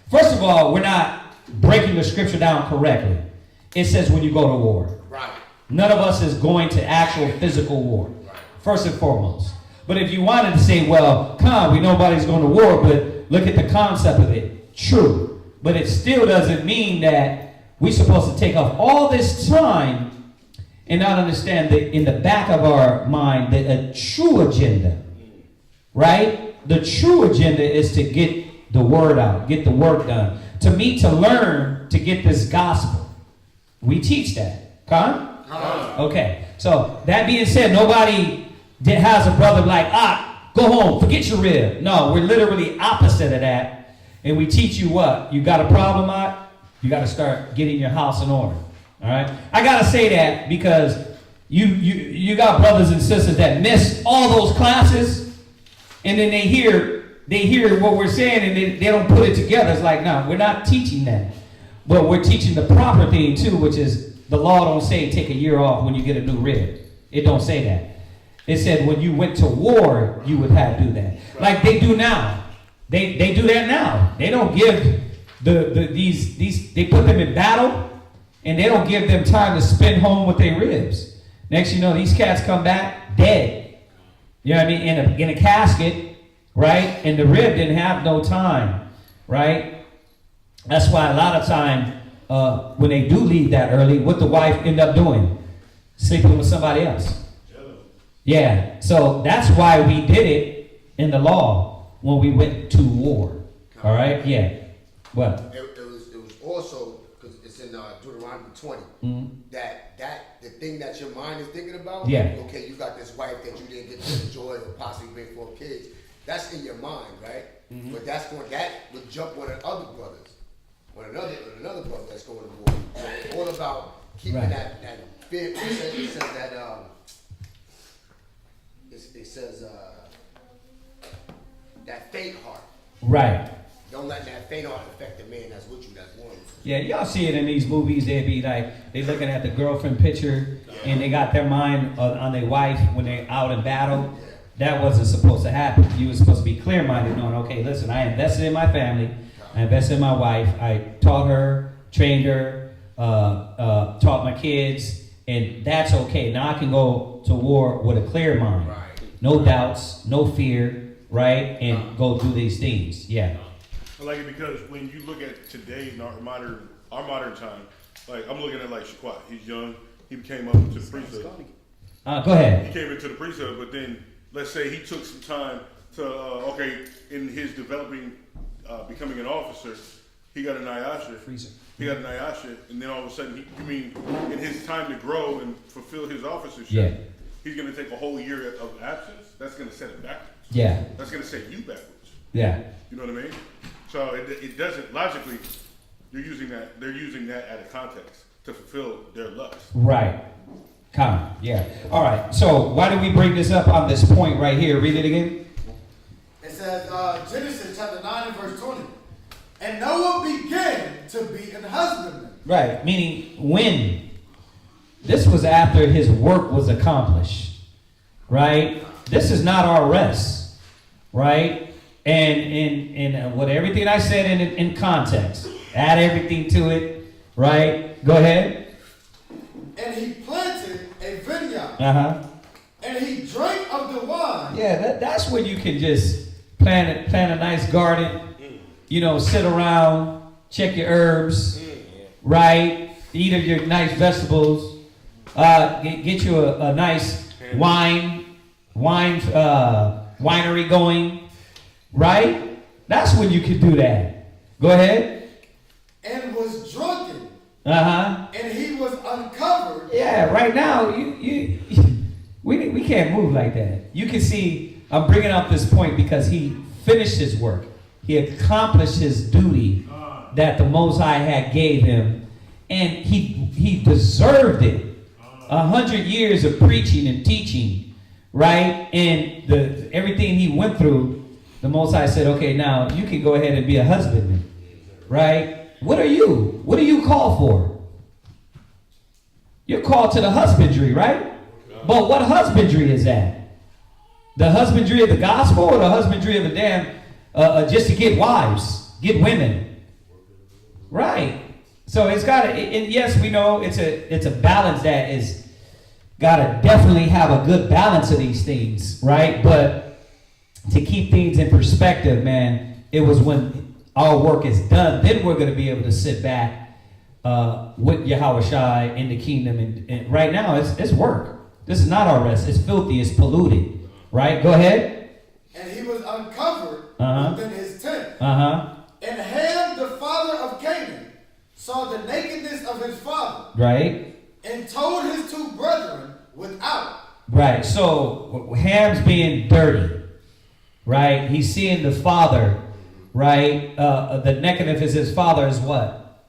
First of all, we're not breaking the scripture down correctly. It says when you go to war. Right. None of us is going to actual physical war. Right. First and foremost. But if you wanted to say, well, we nobody's going to war, but look at the concept of it. True. But it still doesn't mean that we're supposed to take off all this time and not understand that in the back of our mind that a true agenda, right? The true agenda is to get the word out, get the work done. To me, to learn, to get this gospel. We teach that. Con? Okay. So, that being said, nobody has a brother like, go home, forget your rib. No, we're literally opposite of that. And we teach you what? You got a problem, you got to start getting your house in order. All right? I got to say that because you got brothers and sisters that miss all those classes, and then they hear what we're saying, and they don't put it together. It's like, no, we're not teaching that. But we're teaching the proper thing, too, which is the law don't say take a year off when you get a new rib. It don't say that. It said when you went to war, you would have to do that. Like they do now. They do that now. They don't give these they put them in battle, and they don't give them time to spend home with their ribs. Next you know, these cats come back dead. You know what I mean? In a casket, right? And the rib didn't have no time, right? That's why a lot of time when they do leave that early, what the wife end up doing? Sleeping with somebody else. Yeah. So that's why we did it in the law. When we went to war. All right? Yeah. What? It was also, because it's in Deuteronomy 20, that the thing that your mind is thinking about, okay, you got this wife that you didn't get to enjoy or possibly bring 4 kids, that's in your mind, right? But that would jump on other brothers, on another brother that's going to war. So it's all about keeping that fear. It says that faint heart. Right. Don't let that faint heart affect the man that's with you, that's warm. Yeah, y'all see it in these movies. They be like, they looking at the girlfriend picture, and they got their mind on their wife when they're out in battle. That wasn't supposed to happen. You were supposed to be clear-minded, knowing, okay, listen, I invested in my family, I invested in my wife, I taught her, trained her, taught my kids, and that's okay. Now I can go to war with a clear mind. Right. No doubts, no fear, right? And go do these things. Yeah. I like it because when you look at today, our modern time, like I'm looking at like Shaquat. He's young. He came up into the priesthood. Go ahead. He came into the priesthood, but then let's say he took some time to in his developing, becoming an officer, he got an ayasha. He got an ayasha, and then all of a sudden, in his time to grow and fulfill his officership, he's going to take a whole year of absence. That's going to set it backwards. Yeah. That's going to set you backwards. Yeah. You know what I mean? So it doesn't, logically, they're using that out of context to fulfill their lust. Right. Come. Yeah. All right. So why did we bring this up on this point right here? Read it again. It says, Genesis chapter 9 and verse 20. And Noah began to be an husbandman. Right. Meaning when? This was after his work was accomplished. Right? This is not our rest. Right? And with everything I said in context, add everything to it, right? Go ahead. And he planted a vineyard. And he drank of the wine. Yeah, that's where you can just plant a nice garden, sit around, check your herbs, right? Eat of your nice vegetables, get you a nice winery going. Right? That's when you can do that. Go ahead. And was drunken. And he was uncovered. Yeah, right now, we can't move like that. You can see, I'm bringing up this point because he finished his work. He accomplished his duty that the Most High had gave him. And he deserved it. 100 years of preaching and teaching, right? And everything he went through, the Most High said, okay, now you can go ahead and be a husbandman, right? What are you? What are you called for? You're called to the husbandry, right? But what husbandry is that? The husbandry of the gospel or the husbandry of just to get wives, get women? Right. So it's got to, and yes, we know it's a balance that is got to definitely have a good balance of these things, right? But to keep things in perspective, man, it was when our work is done, then we're going to be able to sit back with Yahweh Shai in the kingdom. And right now, it's work. This is not our rest. It's filthy. It's polluted. Right? Go ahead. And he was uncovered within his tent. And Ham, the father of Canaan, saw the nakedness of his father. Right. And told his two brethren without. Right. So Ham's being dirty. Right. He's seeing the father. Right. The nakedness of his father is what?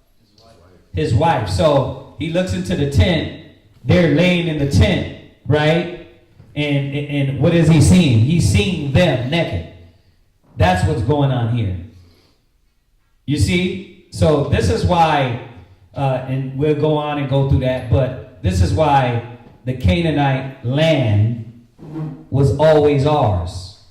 His wife. So he looks into the tent. They're laying in the tent. Right. And what is he seeing? He's seeing them naked. That's what's going on here. You see? So this is why, and we'll go on and go through that, but this is why the Canaanite land was always ours.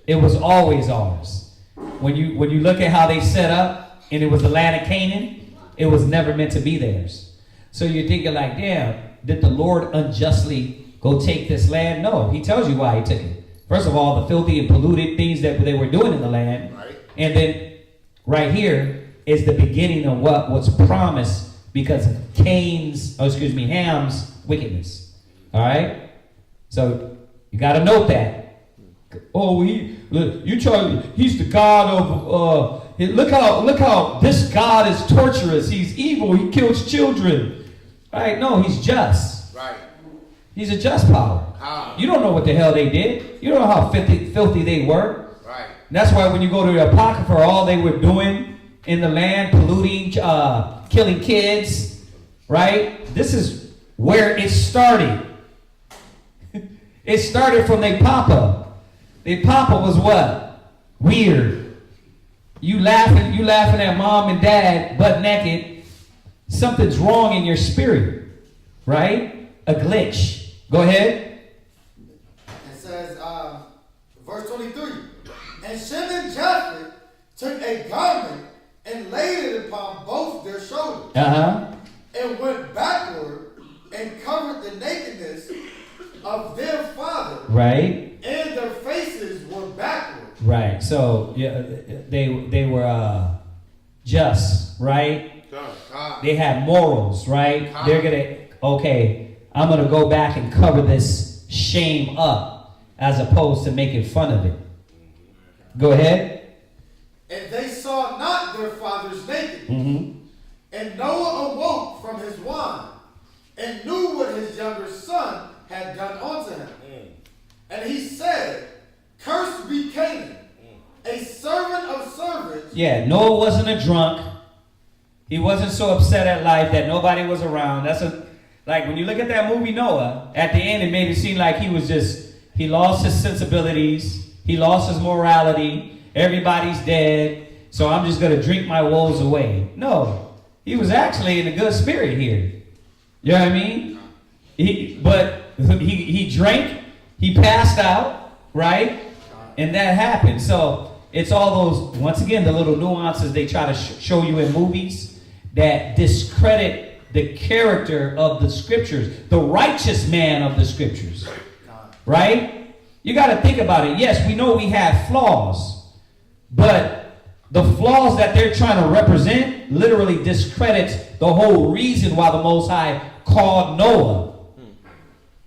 It was always ours. When you look at how they set up, and it was the land of Canaan, it was never meant to be theirs. So you're thinking like, damn, did the Lord unjustly go take this land? No, he tells you why he took it. First of all, the filthy and polluted things that they were doing in the land. Right. And then right here is the beginning of what was promised because of Ham's wickedness. All right? So you got to note that. Oh, he's the God of look how this God is torturous. He's evil. He kills children. Right? No, he's just. Right. He's a just power. You don't know what the hell they did. You don't know how filthy they were. Right. And that's why when you go to the Apocrypha, all they were doing in the land, polluting, killing kids, right? This is where it started. It started from their papa. Their papa was what? Weird. You laughing at mom and dad butt naked. Something's wrong in your spirit, right? A glitch. Go ahead. It says, verse 23. And Shem and Japheth took a garment and laid it upon both their shoulders. And went backward and covered the nakedness of their father. Right. And their faces were backward. Right. So yeah, they were just, right? They had morals, right? They're I'm going to go back and cover this shame up as opposed to making fun of it. Go ahead. And they saw not their father's nakedness. And Noah awoke from his wine and knew what his younger son had done unto him. And he said, Cursed be Canaan, a servant of servants. Yeah, Noah wasn't a drunk. He wasn't so upset at life that nobody was around. Like when you look at that movie Noah, at the end it made it seem like he lost his sensibilities, he lost his morality, everybody's dead, so I'm just going to drink my woes away. No, he was actually in a good spirit here. You know what I mean? He drank, he passed out, right? And that happened. So it's all those, once again, the little nuances they try to show you in movies that discredit the character of the scriptures, the righteous man of the scriptures, right? You got to think about it. Yes, we know we have flaws, but the flaws that they're trying to represent literally discredits the whole reason why the Most High called Noah.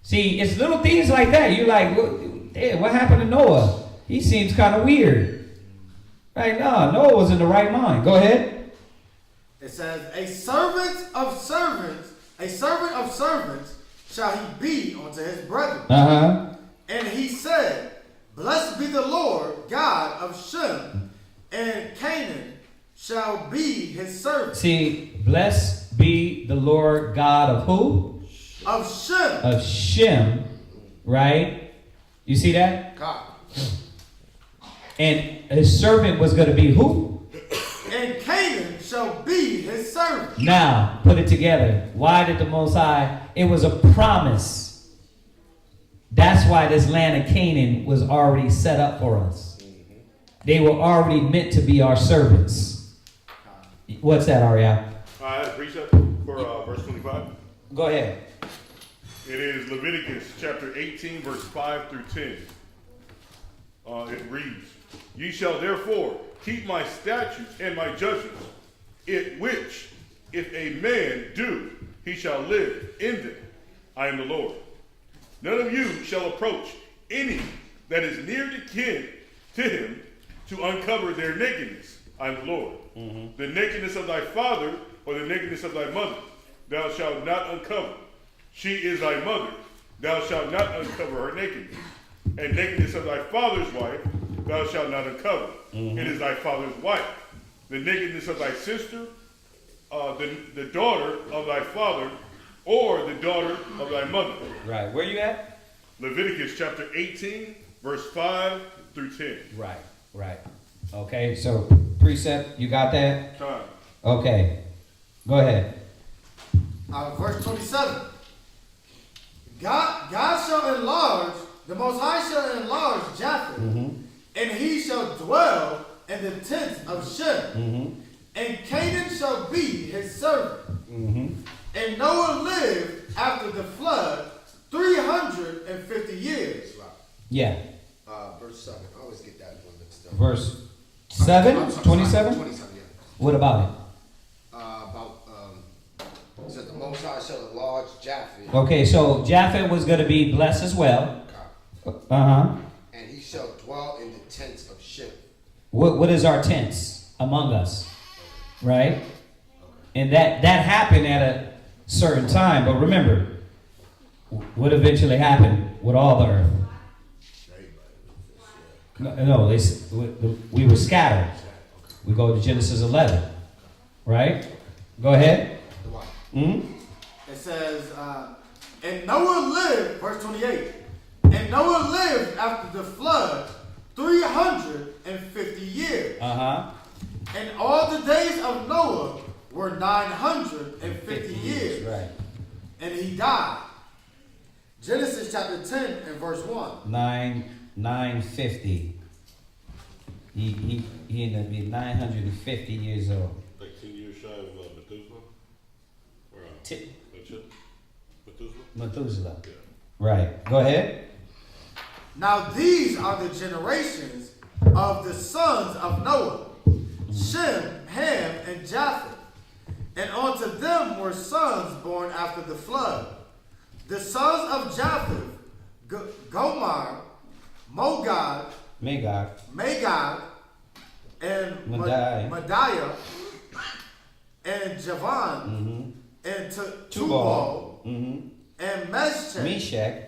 See, it's little things like that. You're like, what happened to Noah? He seems kind of weird. Right? No, Noah was in the right mind. Go ahead. It says, a servant of servants shall he be unto his brethren. And he said, Blessed be the Lord God of Shem, and Canaan shall be his servant. See, blessed be the Lord God of who? Of Shem. Of Shem, right? You see that? God. And his servant was going to be who? And Canaan shall be his servant. Now, put it together. Why did the Most High? It was a promise. That's why this land of Canaan was already set up for us. They were already meant to be our servants. What's that, Ariel? I had a precept for verse 25. Go ahead. It is Leviticus chapter 18, verse 5 through 10. It reads, Ye shall therefore keep my statutes and my judgments, which if a man do, he shall live in them. I am the Lord. None of you shall approach any that is near to kin to him to uncover their nakedness. I am the Lord. The nakedness of thy father or the nakedness of thy mother, thou shalt not uncover. She is thy mother. Thou shalt not uncover her nakedness. And nakedness of thy father's wife, thou shalt not uncover. It is thy father's wife. The nakedness of thy sister, the daughter of thy father, or the daughter of thy mother. Right. Where you at? Leviticus chapter 18, verse 5 through 10. Right. Okay, so precept, you got that? Time. Okay. Go ahead. Verse 27. God shall enlarge, the Most High shall enlarge Japheth, and he shall dwell in the tents of Shem, and Canaan shall be his servant. And Noah lived after the flood 350 years. Yeah. Verse 7. I always get that one mixed up. Verse 7? 27? 27, yeah. What about it? It says the Most High shall enlarge Japheth. Okay, so Japheth was going to be blessed as well. And he shall dwell in the tents of Shem. What is our tents among us? Right? And that happened at a certain time. But remember, what eventually happened with all the earth? No, we were scattered. We go to Genesis 11. Right? Go ahead. It says, and Noah lived, verse 28, and Noah lived after the flood 350 years. And all the days of Noah were 950 years. Right. And he died. Genesis chapter 10 and verse 1. 950. He ended up being 950 years old. Like 10 years shy of Methuselah? Or Methuselah. Yeah. Right. Go ahead. Now these are the generations of the sons of Noah, Shem, Ham, and Japheth. And unto them were sons born after the flood. The sons of Japheth, Gomer, Magog, and Madiah, and Javan, and Tubal, and Meshach,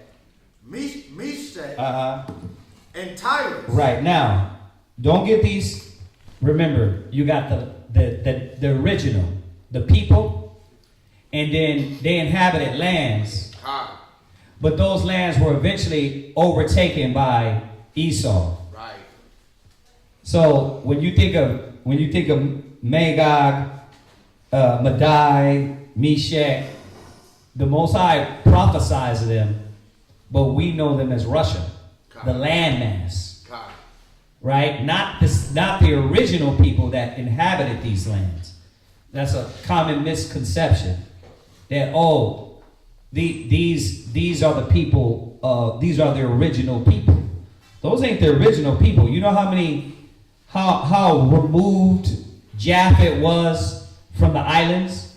and Tyrus. Right. Now, don't get these. Remember, you got the original, the people, and then they inhabited lands. But those lands were eventually overtaken by Esau. Right. So when you think of Magog, Madai, Meshach, the Most High prophesies of them, but we know them as Russia, the landmass, right? Not the original people that inhabited these lands. That's a common misconception that these are the people. These are the original people. Those ain't the original people. You know how removed Japheth was from the islands?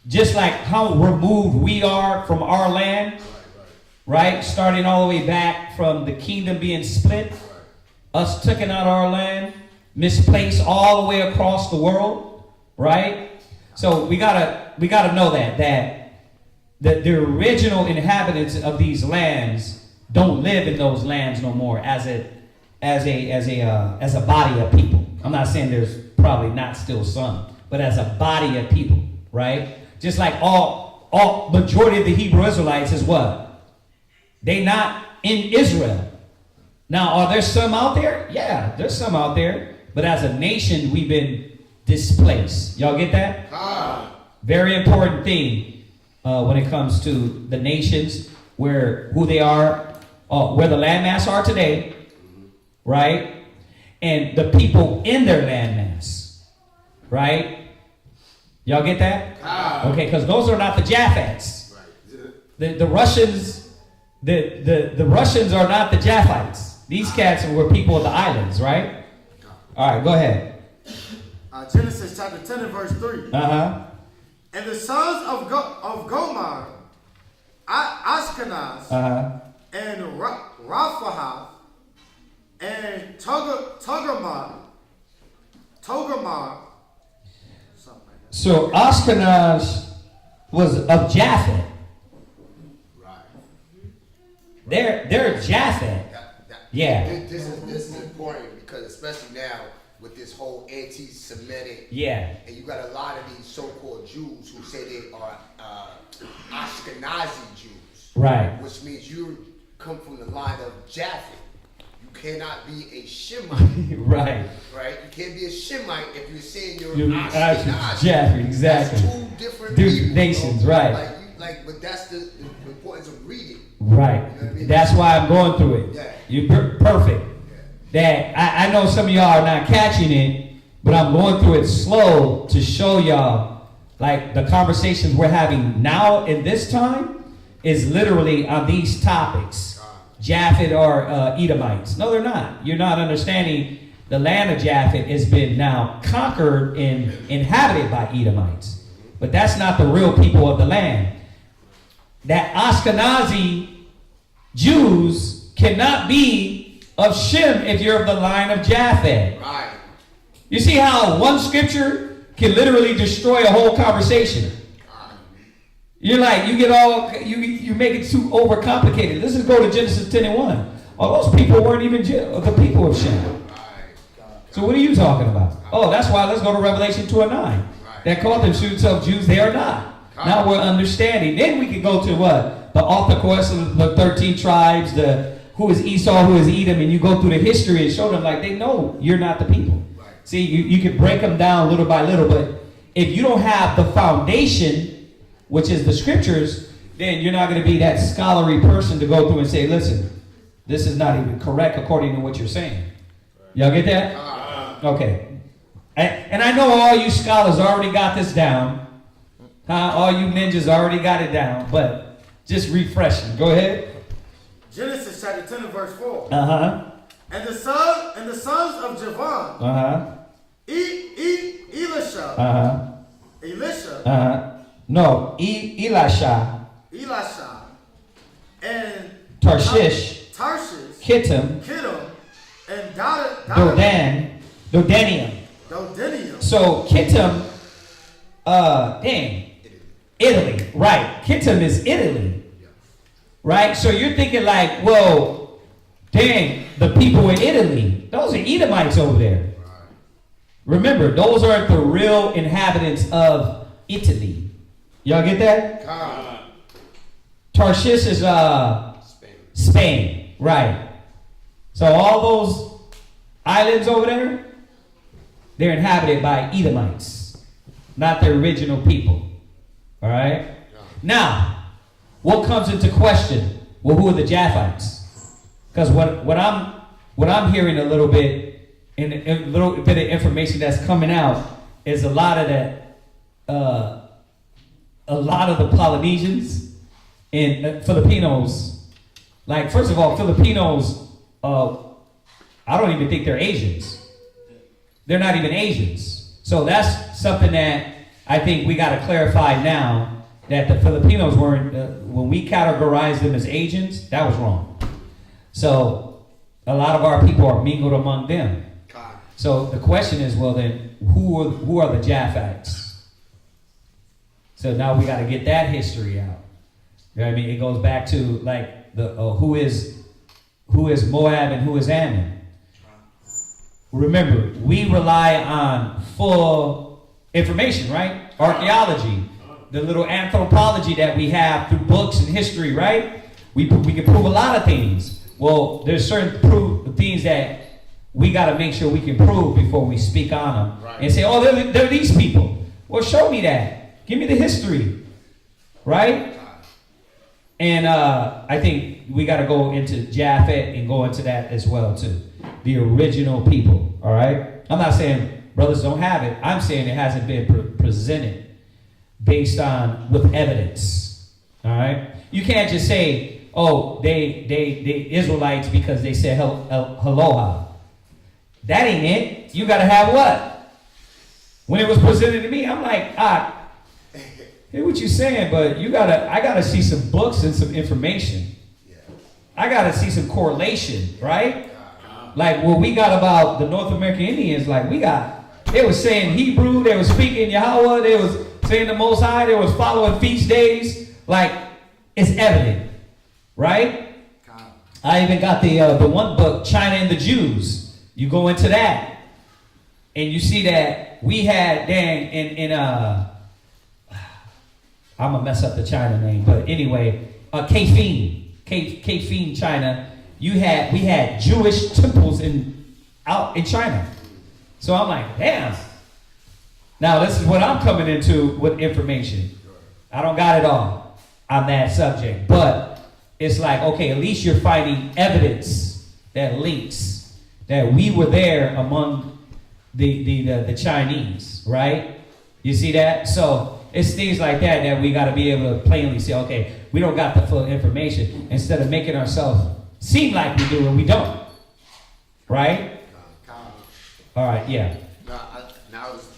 Just like how removed we are from our land, right? Starting all the way back from the kingdom being split, us taking out our land, misplaced all the way across the world, right? So we gotta know that the original inhabitants of these lands don't live in those lands no more as a body of people. I'm not saying there's probably not still some, but as a body of people, right? Just like all majority of the Hebrew Israelites is what? They not in Israel. Now, are there some out there? Yeah, there's some out there. But as a nation, we've been displaced. Y'all get that? Very important thing when it comes to the nations, who they are, where the landmass are today, right? And the people in their landmass, right? Y'all get that? Okay, because those are not the Japhets. The Russians, the Russians are not the Japhites. These cats were people of the islands, right? All right, go ahead. Genesis chapter 10 and verse 3. Uh-huh. And the sons of Gomer, Ashkenaz, and Raphahath, and Togarmah, something like that. So Ashkenaz was of Japhet. Right. They're Japhet. Yeah. This is important because especially now with this whole anti-Semitic, Yeah. and you got a lot of these so-called Jews who say they are Ashkenazi Jews, Right. which means you come from the line of Japhet. You cannot be a Shemite, Right. right? You can't be a Shemite if you're saying you're You Ashkenazi. Japhet, exactly. That's two different Dude, people, nations, bro. right. But that's the importance of reading. Right. You know what I mean? That's why I'm going through it. Yeah. You're perfect. That I know some of y'all are not catching it, but I'm going through it slow to show y'all, like, the conversations we're having now in this time is literally on these topics. Japhet or Edomites. No, they're not. You're not understanding the land of Japhet has been now conquered and inhabited by Edomites. But that's not the real people of the land. That Ashkenazi Jews cannot be of Shem if you're of the line of Japhet. Right. You see how one scripture can literally destroy a whole conversation. You're like, you make it too overcomplicated. Let's just go to Genesis 10 and 1. Oh, those people weren't even the people of Shem. So what are you talking about? Oh, that's why let's go to Revelation 2 and 9. That called themselves Jews, they are not. Now we're understanding. Then we can go to what? The author course of the 13 tribes, who is Esau, who is Edom, and you go through the history and show them like they know you're not the people. See, you can break them down little by little, but if you don't have the foundation, which is the scriptures, then you're not going to be that scholarly person to go through and say, listen, this is not even correct according to what you're saying. Y'all get that? Okay. And I know all you scholars already got this down. All you ninjas already got it down, but just refreshing. Go ahead. Genesis chapter 10 and verse 4. Uh-huh. And the sons of Javan, Uh-huh. Elisha, No, Elisha, and Tarshish, Kittim, and Dodanium. So Kittim, Italy, right? Kittim is Italy, right? So you're thinking like, well, dang, the people in Italy, those are Edomites over there. Remember, those aren't the real inhabitants of Italy. Y'all get that? Tarshish is Spain, right? So all those islands over there, they're inhabited by Edomites, not the original people. All right? Now, what comes into question? Well, who are the Japhites? Because what I'm hearing a little bit, and a little bit of information that's coming out is a lot of the Polynesians and Filipinos. Like, first of all, Filipinos, I don't even think they're Asians. They're not even Asians. So that's something that I think we got to clarify now, that the Filipinos weren't, when we categorized them as Asians, that was wrong. So a lot of our people are mingled among them. So the question is, well then, who are the Japhites? So now we got to get that history out. You know what I mean? It goes back to like the who is Moab and who is Ammon. Remember, we rely on full information, right? Archaeology, the little anthropology that we have through books and history, right? We can prove a lot of things. Well, there's certain things that we got to make sure we can prove before we speak on them. Right. And say, oh, they're these people. Well, show me that. Give me the history, right? And I think we got to go into Japhet and go into that as well, too. The original people, all right? I'm not saying brothers don't have it. I'm saying it hasn't been presented based on, with evidence, all right? You can't just say, oh, they Israelites because they said Aloha. That ain't it. You got to have what? When it was presented to me, I'm like, I hear what you're saying, but I gotta see some books and some information. I gotta see some correlation, right? Like what we got about the North American Indians, they were saying Hebrew, they were speaking Yahweh, they was saying the Most High, they was following feast days. Like, it's evident, right? I even got the one book, China and the Jews. You go into that, and you see that we had I'm gonna mess up the China name, but anyway, Kaifeng, China. We had Jewish temples out in China. So I'm like, damn. Now this is what I'm coming into with information. I don't got it all on that subject, but it's like, okay, at least you're finding evidence that links that we were there among the Chinese, right? You see that? So it's things like that we got to be able to plainly say, okay, we don't got the full information, instead of making ourselves seem like we do and we don't. Right? All right, yeah. Now I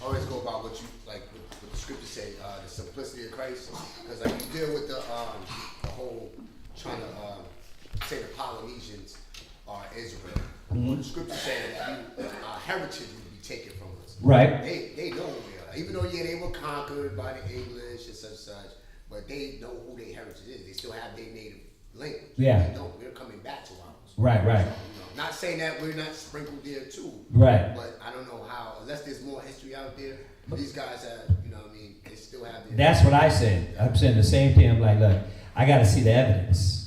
always go about what you like. What the scripture say, the simplicity of Christ, because like you deal with the whole trying to say the Polynesians are Israel. Well, the scripture say that our heritage will be taken from us. Right. They know who we are, even though they were conquered by the English and such, but they know who their heritage is. They still have their native language. Yeah. They know we're coming back to ours. Right. Not saying that we're not sprinkled there too. Right. But I don't know how, unless there's more history out there, these guys have, they still have their... That's what I said. I'm saying the same thing. I'm like, look, I got to see the evidence.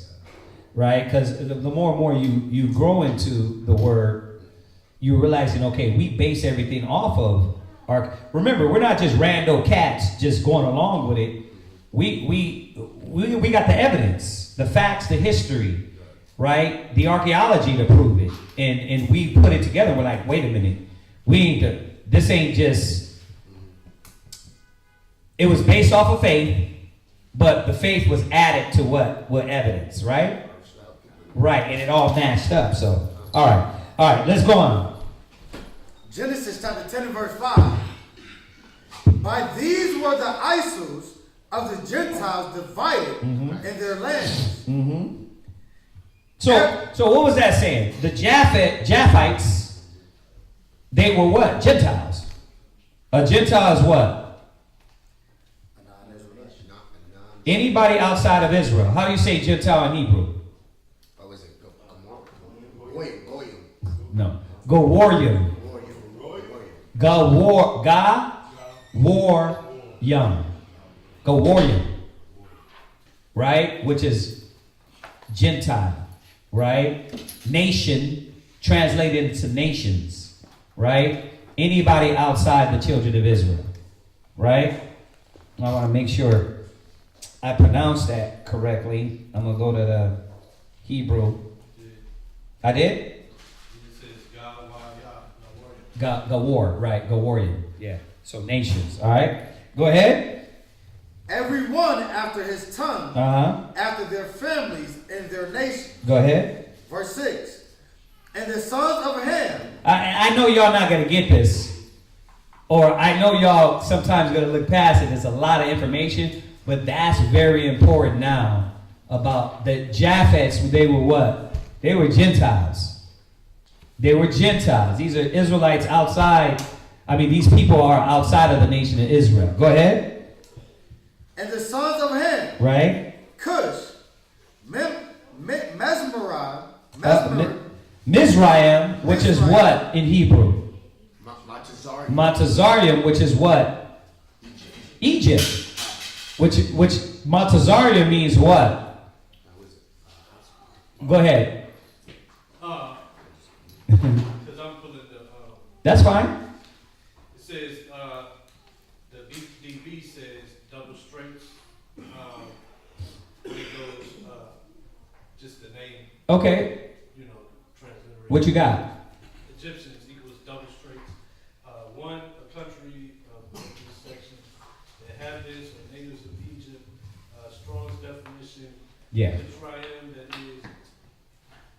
Right? Because the more and more you grow into the word, you're realizing, okay, we base everything off of our... Remember, we're not just rando cats just going along with it. We got the evidence, the facts, the history, right? The archaeology to prove it. And we put it together. We're like, wait a minute. This ain't just... It was based off of faith, but the faith was added to what? With evidence, right? Right, and it all matched up. So, all right, let's go on. Genesis chapter 10 and verse 5. By these were the Isos of the Gentiles divided in their lands. Mm-hmm. So what was that saying? The Japhites, they were what? Gentiles. A Gentile is what? Anybody outside of Israel. How do you say Gentile in Hebrew? What was it? No. Gowaryim. Gowaryim. Right? Which is Gentile. Right? Nation, translated into nations. Right? Anybody outside the children of Israel. Right? I want to make sure I pronounce that correctly. I'm going to go to the Hebrew. I did? It says Gawar, right. Gawaryim. Yeah. So nations. All right. Go ahead. Every one after his tongue, after their families and their nation. Go ahead. Verse 6. And the sons of Ham. I know y'all not going to get this. Or I know y'all sometimes going to look past it. There's a lot of information. But that's very important now about the Japhets. They were what? They were Gentiles. They were Gentiles. These are Israelites outside. These people are outside of the nation of Israel. Go ahead. And the sons of Ham. Right. Cush. Mizraim, which is what in Hebrew? Montazarium, which is what? Egypt. Which Montazarium means what? Go ahead. Because I'm pulling the... That's fine. It says, the DB says double strengths. When it goes, just the name. Okay. Transliteration. What you got? Egyptians equals double strengths. One, a country of this section. The inhabitants or natives of Egypt. Strong's definition Yeah. Mizraim, that is,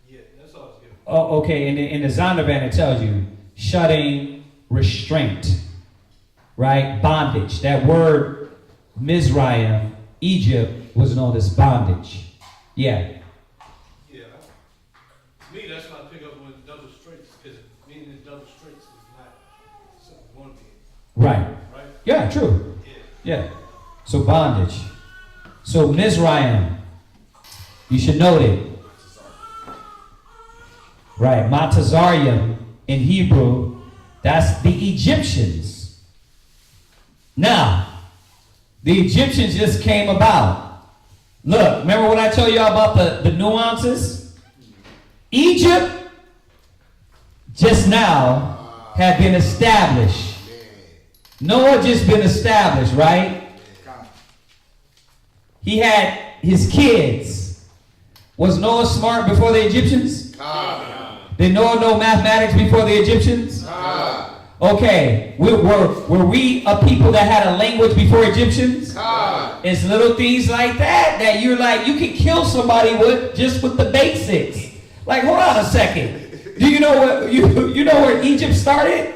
yeah, that's all it's giving. Oh, okay. In the Zondervan, it tells you shutting, restraint, right? Bondage. That word Mizraim, Egypt, was known as bondage. Yeah. Yeah. To me, that's what I pick up with double straights, because meaning in double straights is not something one being. Right. Right? Yeah, true. Yeah. Yeah. So bondage. So Mizraim. You should note it. Right. Matazarium in Hebrew, that's the Egyptians. Now, the Egyptians just came about. Look, remember what I told y'all about the nuances? Egypt just now had been established. Noah just been established, right? He had his kids. Was Noah smart before the Egyptians? Did Noah know mathematics before the Egyptians? Okay, were we a people that had a language before Egyptians? It's little things like that you're like, you can kill somebody with just with the basics. Like, hold on a second. Do you know what you know where Egypt started?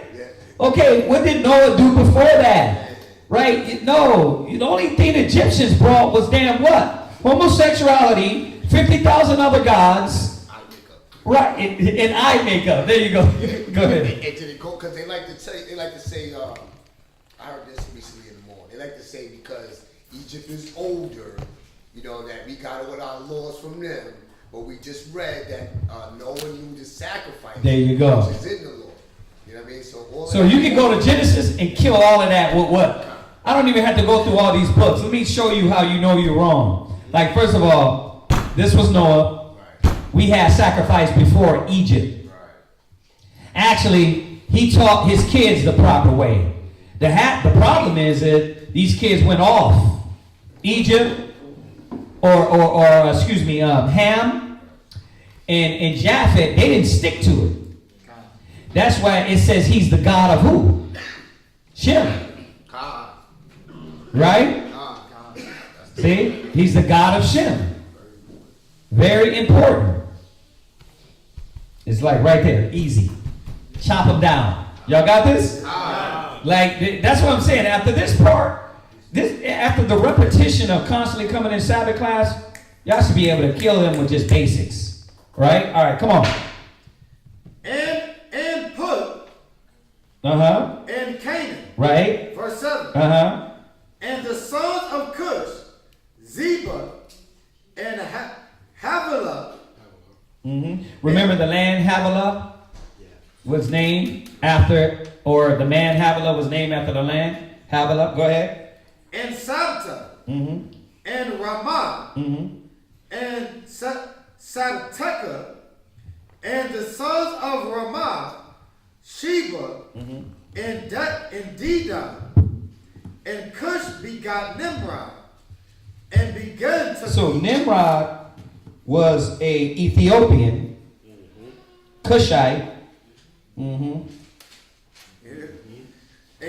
Okay, what did Noah do before that? Right? No, the only thing the Egyptians brought was damn what? Homosexuality, 50,000 other gods. Right, and eye makeup. There you go. Go ahead. Because they like to say, I heard this recently in the morning. They like to say because Egypt is older, that we got all our laws from them. But we just read that Noah knew to sacrifice. There you go. Which is in the law. You know what I mean? So you can go to Genesis and kill all of that with what? I don't even have to go through all these books. Let me show you how you know you're wrong. Like, first of all, this was Noah. We had sacrifice before Egypt. Actually, he taught his kids the proper way. The problem is that these kids went off. Egypt, Ham and Japheth, they didn't stick to it. That's why it says he's the God of who? Shem. Right? See? He's the God of Shem. Very important. It's like right there, easy. Chop them down. Y'all got this? Like, that's what I'm saying. After this part, after the repetition of constantly coming in Sabbath class, y'all should be able to kill them with just basics. Right? All right, come on. And put. And Canaan. Right? Verse 7. And the sons of Cush, Zebah, and Havilah. Remember the land Havilah was named after, or the man Havilah was named after the land Havilah. Go ahead. And Sabta. And Ramah. And Sabteca. And the sons of Ramah, Sheba, and Dedan. And Cush begot Nimrod. And began to. So Nimrod was a Ethiopian, Cushite.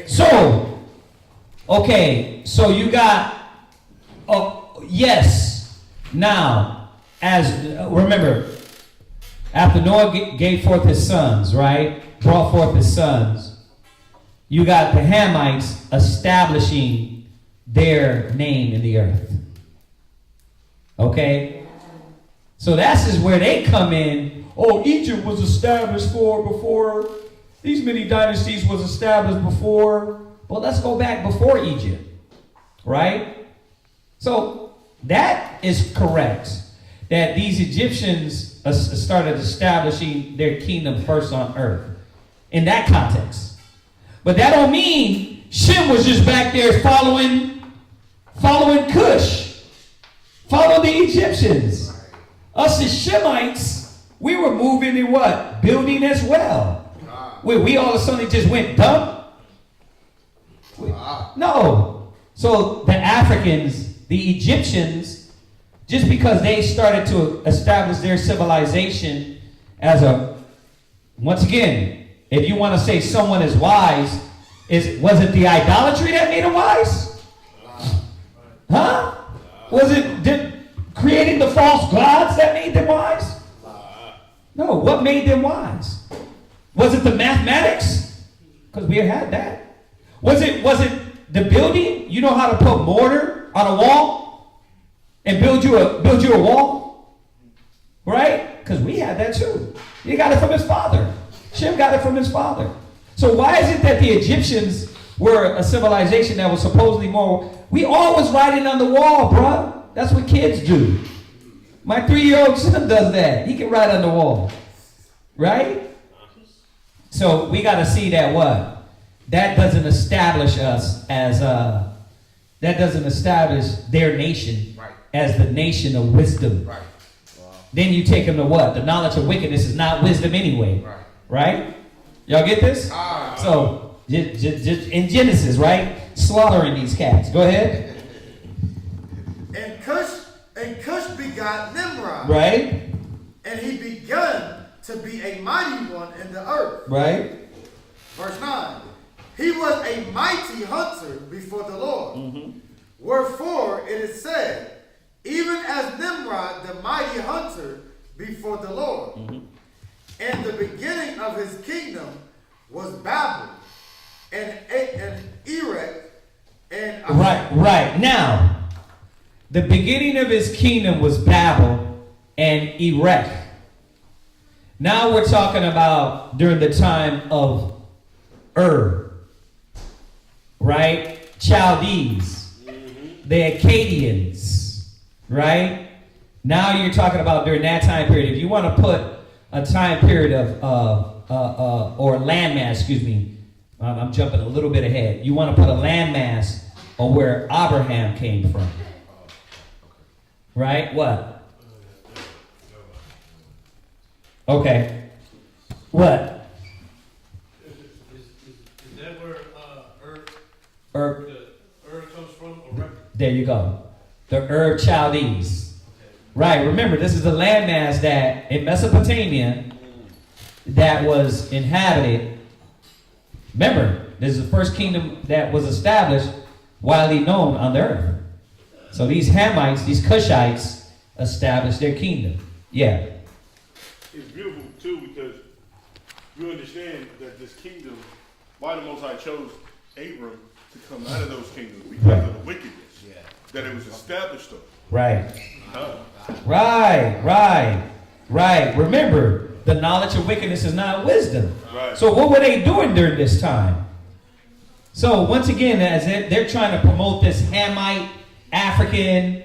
So, okay, so you got, yes. Now, remember, after Noah gave forth his sons, right? Brought forth his sons. You got the Hamites establishing their name in the earth. Okay? So that's just where they come in. Oh, Egypt was established before these many dynasties was established before. Well, let's go back before Egypt. Right? So that is correct. That these Egyptians started establishing their kingdom first on earth. In that context. But that don't mean Shem was just back there following Cush. Follow the Egyptians. Us as Shemites, we were moving in what? Building as well. We all of a sudden just went dumb? No. So the Africans, the Egyptians, just because they started to establish their civilization once again, if you want to say someone is wise, was it the idolatry that made them wise? Huh? Was it creating the false gods that made them wise? No, what made them wise? Was it the mathematics? Because we had that. Was it the building? You know how to put mortar on a wall and build you a wall? Right? Because we had that too. He got it from his father. Shem got it from his father. So why is it that the Egyptians were a civilization that was supposedly more? We always writing on the wall, bruh. That's what kids do. My 3-year-old son does that. He can write on the wall. Right? So we got to see that what? That doesn't establish us as that doesn't establish their nation as the nation of wisdom. Right. Then you take them to what? The knowledge of wickedness is not wisdom anyway. Right? Y'all get this? So, just in Genesis, right? Slaughtering these cats. Go ahead. And Cush begot Nimrod. Right? And he begun to be a mighty one in the earth. Right? Verse 9. He was a mighty hunter before the Lord. Wherefore it is said, even as Nimrod, the mighty hunter before the Lord. And the beginning of his kingdom was Babel, and Erech, and Right. Now, the beginning of his kingdom was Babel and Erech. Now we're talking about during the time of right? Chaldees, the Akkadians, right? Now you're talking about during that time period. If you want to put a time period of or landmass, excuse me, I'm jumping a little bit ahead. You want to put a landmass on where Abraham came from, right? What? Okay. What? Is that where Ur comes from? Or There you go. The Chaldees. Right. Remember, this is a landmass that in Mesopotamia that was inhabited. Remember, this is the first kingdom that was established, widely known on the earth. So these Hamites, these Cushites, established their kingdom. Yeah. It's beautiful too because you understand that this kingdom, why the Most High chose Abram to come out of those kingdoms because of the wickedness that it was established on. Right. Right. Remember, the knowledge of wickedness is not wisdom. Right. So what were they doing during this time? So once again, as they're trying to promote this Hamite, African,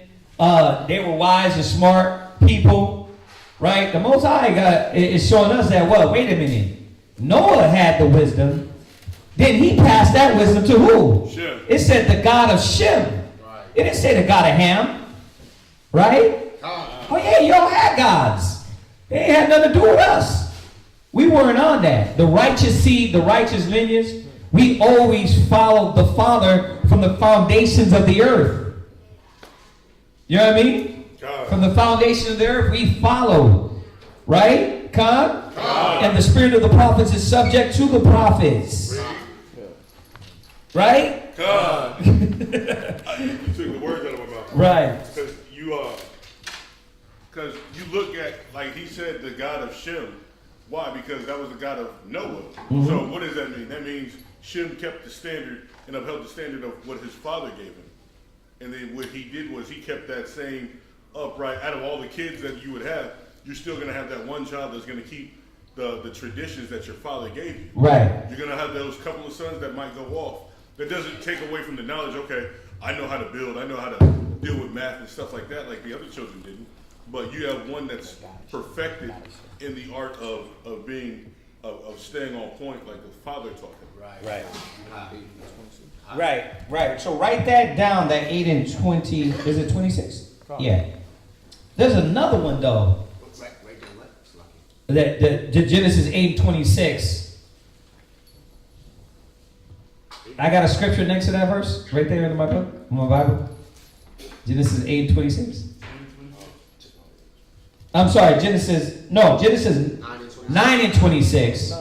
they were wise and smart people, right? The Most High is showing us that, well, wait a minute. Noah had the wisdom. Then he passed that wisdom to who? Shem. It said the God of Shem. It didn't say the God of Ham. Right? Oh yeah, y'all had gods. They ain't had nothing to do with us. We weren't on that. The righteous seed, the righteous lineage, we always followed the Father from the foundations of the earth. You know what I mean? From the foundation of the earth, we follow. Right? Khan? And the spirit of the prophets is subject to the prophets. Right? God. You took the words out of my mouth. Right. Because you look at, like he said, the God of Shem. Why? Because that was the God of Noah. So what does that mean? That means Shem kept the standard and upheld the standard of what his father gave him. And then what he did was he kept that same upright. Out of all the kids that you would have, you're still going to have that one child that's going to keep the traditions that your father gave you. Right. You're going to have those couple of sons that might go off. That doesn't take away from the knowledge, okay, I know how to build, I know how to deal with math and stuff like that, like the other children didn't. But you have one that's perfected in the art of staying on point like the father taught him. Right. So write that down, that 8 and 20, is it 26? Yeah. There's another one though. The Genesis 8 and 26. I got a scripture next to that verse, right there in my book, in my Bible. Genesis 8 and 26. I'm sorry, Genesis 9 and 26.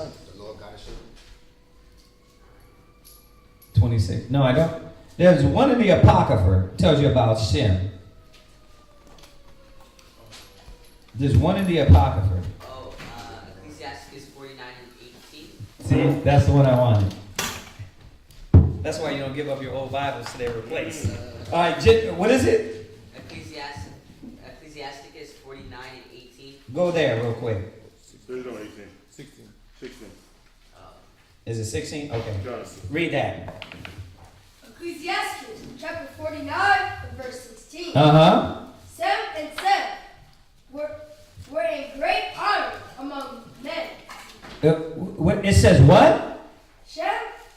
26. No, I don't. There's one in the Apocrypha. It tells you about Shem. There's one in the Apocrypha. Oh, Ecclesiasticus 49 and 18. See, that's the one I wanted. That's why you don't give up your old Bibles to their replace. All right, what is it? Ecclesiasticus 49 and 18. Go there real quick. There's no 18. 16. Is it 16? Okay. Jonathan. Read that. Ecclesiasticus chapter 49 and verse 16. Uh-huh. Sem and Sem were in great honor among men. It says what? Shem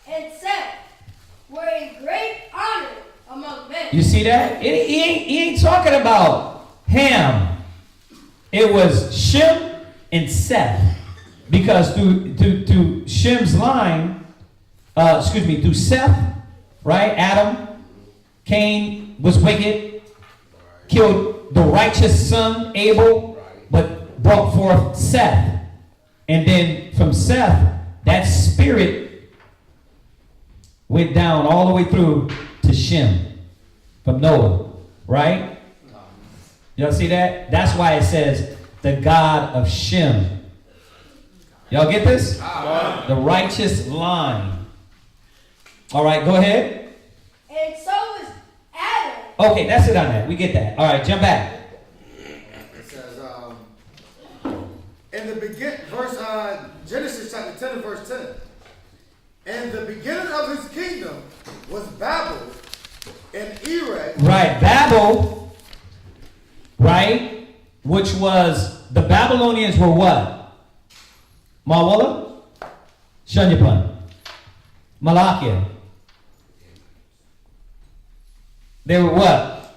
and Sem were in great honor among men. You see that? He ain't talking about Ham. It was Shem and Seth. Because through Shem's line, through Seth, right? Adam, Cain was wicked, killed the righteous son, Abel, but brought forth Seth. And then from Seth, that spirit went down all the way through to Shem, from Noah, right? Y'all see that? That's why it says the God of Shem. Y'all get this? The righteous line. All right, go ahead. And so was Adam. Okay, that's it on that. We get that. All right, jump back. It says, in the Genesis chapter 10 and verse 10. And the beginning of his kingdom was Babel and Erech. Right, Babel, right, which was, the Babylonians were what? Mawala? Shunyapan. Malakia. They were what?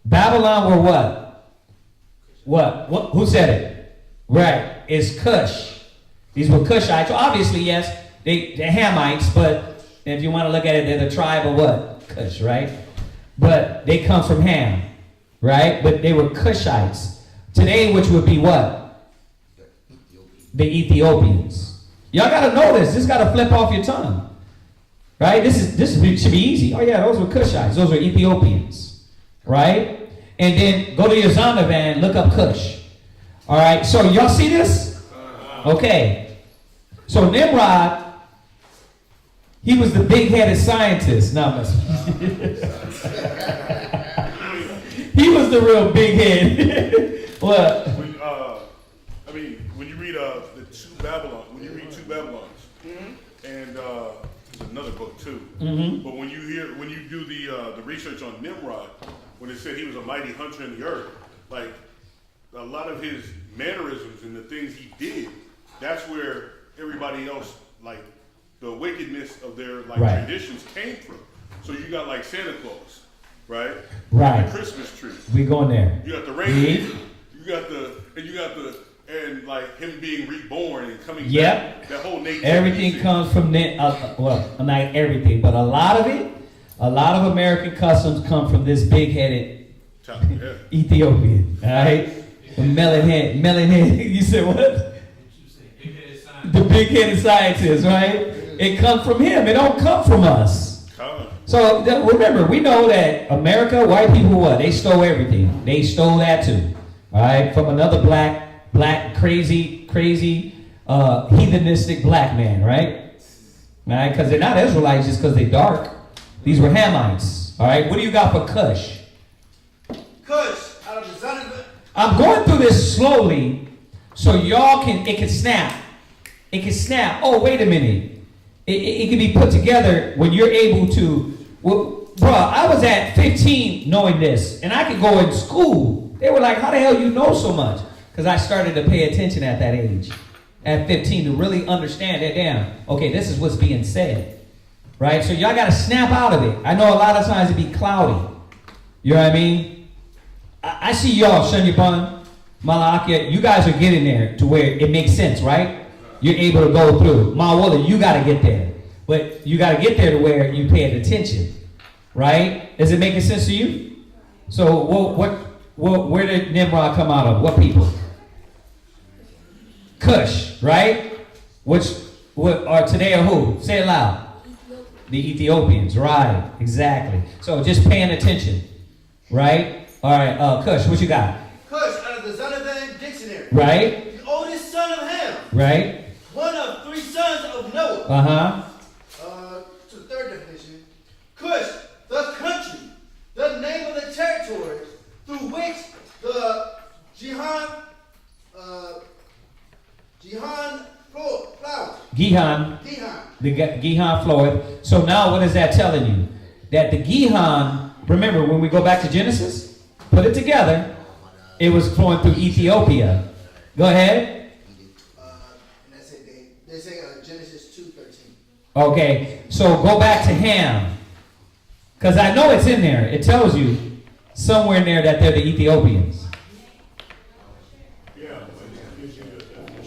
Babylon were what? What? Who said it? Right. It's Cush. These were Cushites. So obviously, yes, they're Hamites, but if you want to look at it, they're the tribe of what? Cush, right? But they come from Ham, right? But they were Cushites. Today, which would be what? The Ethiopians. Y'all got to know this. This got to flip off your tongue. Right? This should be easy. Oh, yeah, those were Cushites. Those were Ethiopians. Right? And then go to your Zondervan, look up Cush. All right? So y'all see this? Okay. So Nimrod, he was the big-headed scientist. No, I'm he was the real big head. What? When you read when you read two Babylons, and there's another book too. But when you do the research on Nimrod, when it said he was a mighty hunter in the earth, like a lot of his mannerisms and the things he did, that's where everybody else, like the wickedness of their traditions came from. So you got like Santa Claus, right? Right. The Christmas tree. We going there. You got the reindeer. And like him being reborn and coming back. That whole nature. Everything comes from well, not everything, but a lot of American customs come from this big-headed Ethiopian. All right, melon head. You said what? The big-headed scientist, right? It comes from him. It don't come from us. So remember, we know that America, white people, what? They stole everything. They stole that too. All right, from another black, crazy, heathenistic black man, right? All right, because they're not Israelites just because they're dark. These were Hamites. All right, what do you got for Cush? Cush, out of the son of it. I'm going through this slowly so y'all it can snap. It can snap. Oh, wait a minute. It can be put together when you're able to. Well, bro, I was at 15 knowing this, and I could go in school. They were like, how the hell you know so much? Because I started to pay attention at that age, at 15, to really understand that, damn, okay, this is what's being said, right? So y'all got to snap out of it. I know a lot of times it be cloudy. You know what I mean? I see y'all, Shunyapan, Malakia, you guys are getting there to where it makes sense, right? You're able to go through. Mawala, you got to get there. But you got to get there to where you pay attention, right? Is it making sense to you? So where did Nimrod come out of? What people? Cush, right? What are today or who? Say it loud. The Ethiopians, right? Exactly. So just paying attention, right? All right, Cush, what you got? Cush, out of the Zondervan Dictionary. Right. The oldest son of Ham. Right. One of 3 sons of Noah. Uh-huh. To the third definition. Cush, the country, the name of the territory through which the Gihon flowers. Gihon. The Gihon floweth. So now what is that telling you? That the Gihon, remember when we go back to Genesis, put it together, it was flowing through Ethiopia. Go ahead. And they say Genesis 2:13. Okay, so go back to Ham. Because I know it's in there. It tells you somewhere in there that they're the Ethiopians.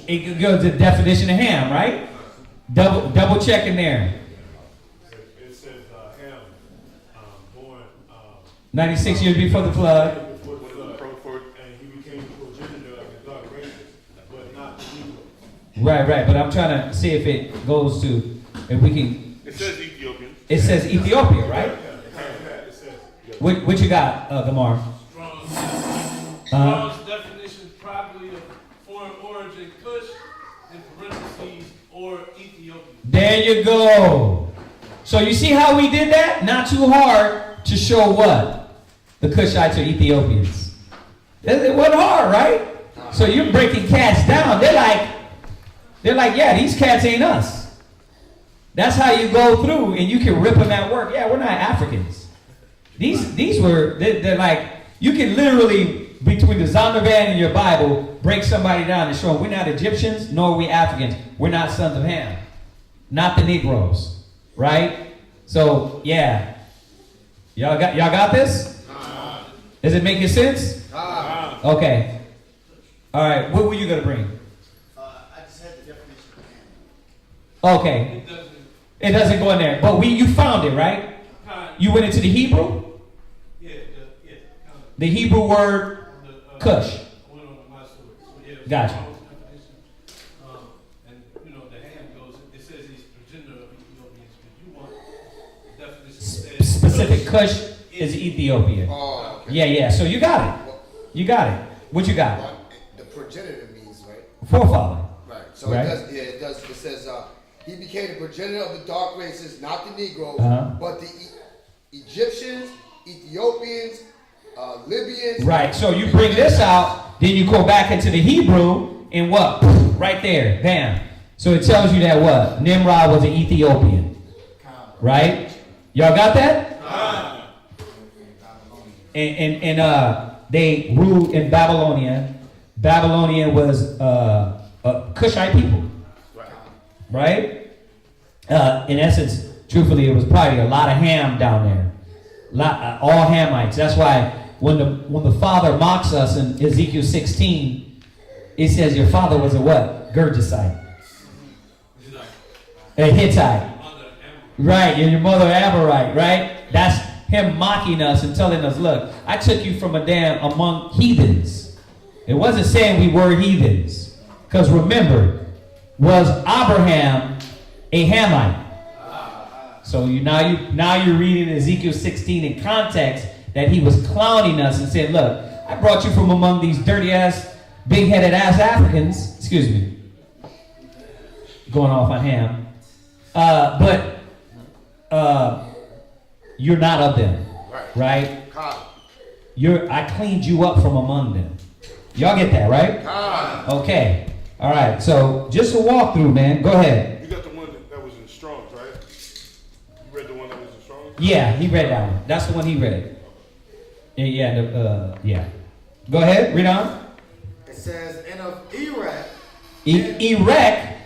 It could go to the definition of Ham, right? Double check in there. It says Ham, born 96 years before the flood. and he became a progenitor of the dark races, but not the Negro. Right. But I'm trying to see if it goes to, if we can. It says Ethiopian. It says Ethiopia, right? It says. What you got, Gamar? Strong's definition probably of foreign origin, Cush, in parentheses, or Ethiopia. There you go. So you see how we did that? Not too hard to show what? The Cushites are Ethiopians. It wasn't hard, right? So you're breaking cats down. They're like, yeah, these cats ain't us. That's how you go through and you can rip them at work. Yeah, we're not Africans. They're like, you can literally, between the Zondervan and your Bible, break somebody down and show them we're not Egyptians, nor are we Africans. We're not sons of Ham. Not the Negroes. Right? So, yeah. Y'all got this? Is it making sense? Okay. All right. What were you going to bring? I just had the definition of Ham. Okay. It doesn't go in there. But you found it, right? You went into the Hebrew? The Hebrew word Cush. Gotcha. And the Ham goes, it says he's progenitor of Ethiopians, but you want the definition says Specific Cush is Ethiopia. Oh, okay. Yeah. So you got it. You got it. What you got? The progenitor means, right? Forefather. Right. So Right. it does. It says he became the progenitor of the dark races, not the Negroes, but the Egyptians, Ethiopians, Libyans. Right. So you bring this out, then you go back into the Hebrew, and what? Right there. Bam. So it tells you that what? Nimrod was an Ethiopian. Right? Y'all got that? And they ruled in Babylonia. Babylonia was Cushite people. Right? In essence, truthfully, it was probably a lot of Ham down there. All Hamites. That's why when the Father mocks us in Ezekiel 16, it says your father was a what? Gergesite. A Hittite. Right, and your mother Amorite, right? That's him mocking us and telling us, look, I took you from among heathens. It wasn't saying we were heathens. Because remember, was Abraham a Hamite? So now you're reading Ezekiel 16 in context that he was clowning us and saying, look, I brought you from among these dirty ass, big-headed ass Africans. Excuse me. Going off on Ham. But you're not of them. Right? I cleaned you up from among them. Y'all get that, right? Okay. All right. So just a walkthrough, man. Go ahead. You got the one that was in Strong's, right? You read the one that was in Strong's? Yeah, he read that one. That's the one he read. Yeah. Go ahead. Read on. It says, and of Iraq. Iraq,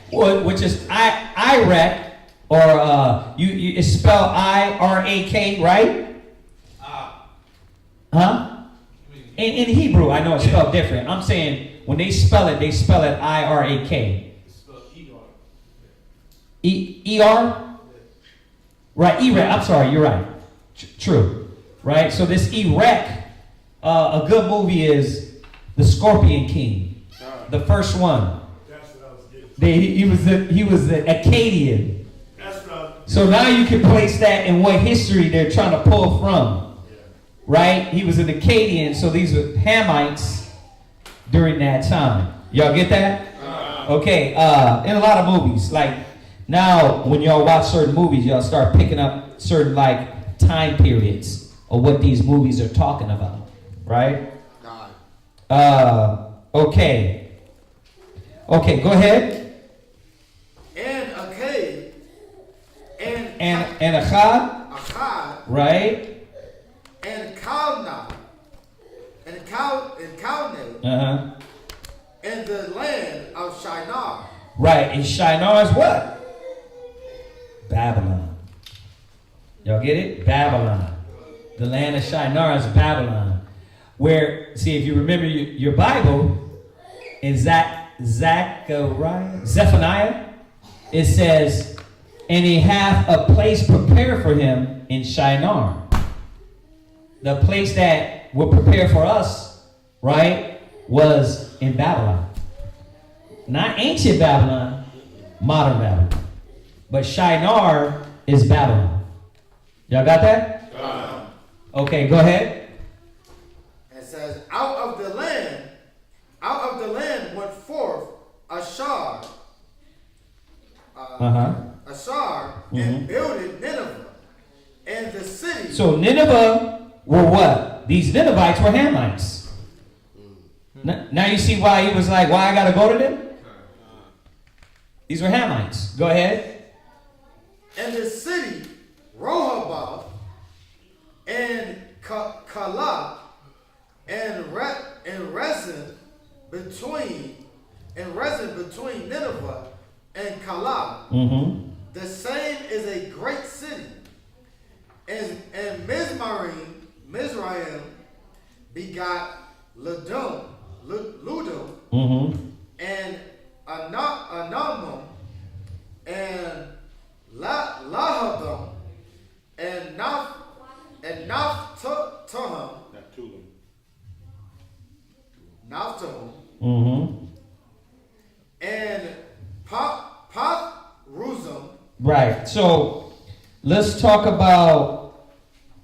which is Iraq, or it's spelled I-R-A-K, right? Huh? In Hebrew, I know it's spelled different. I'm saying when they spell it I-R-A-K. It's spelled E-R. E-R? Right, Iraq. I'm sorry, you're right. True. Right? So this Iraq, a good movie is The Scorpion King. The first one. That's what I was getting. He was the Akkadian. That's what I was. So now you can place that in what history they're trying to pull from. Right? He was an Akkadian, so these were Hamites during that time. Y'all get that? Okay, in a lot of movies, like now when y'all watch certain movies, y'all start picking up certain like time periods of what these movies are talking about, right? Okay, go ahead. And a cave, And Achad, right? And Kalna, and Kalne, in the land of Shinar. Right, and Shinar is what? Babylon. Y'all get it? Babylon. The land of Shinar is Babylon. Where, see, if you remember your Bible, in Zephaniah, it says, and he hath a place prepared for him in Shinar. The place that will prepare for us, right, was in Babylon. Not ancient Babylon, modern Babylon. But Shinar is Babylon. Y'all got that? Okay, go ahead. It says, out of the land went forth Ashar, and builded Nineveh, and the city. So Nineveh were what? These Ninevites were Hamites. Now you see why he was like, why I gotta go to them? These were Hamites. Go ahead. And the city, Rehoboth, and Kala, and resin between Nineveh and Kala. The same is a great city. And Mizraim begot Ludum, and Anamim, and Lahadam, and Naphtahim, and Path-Ruzim. Right. So let's talk about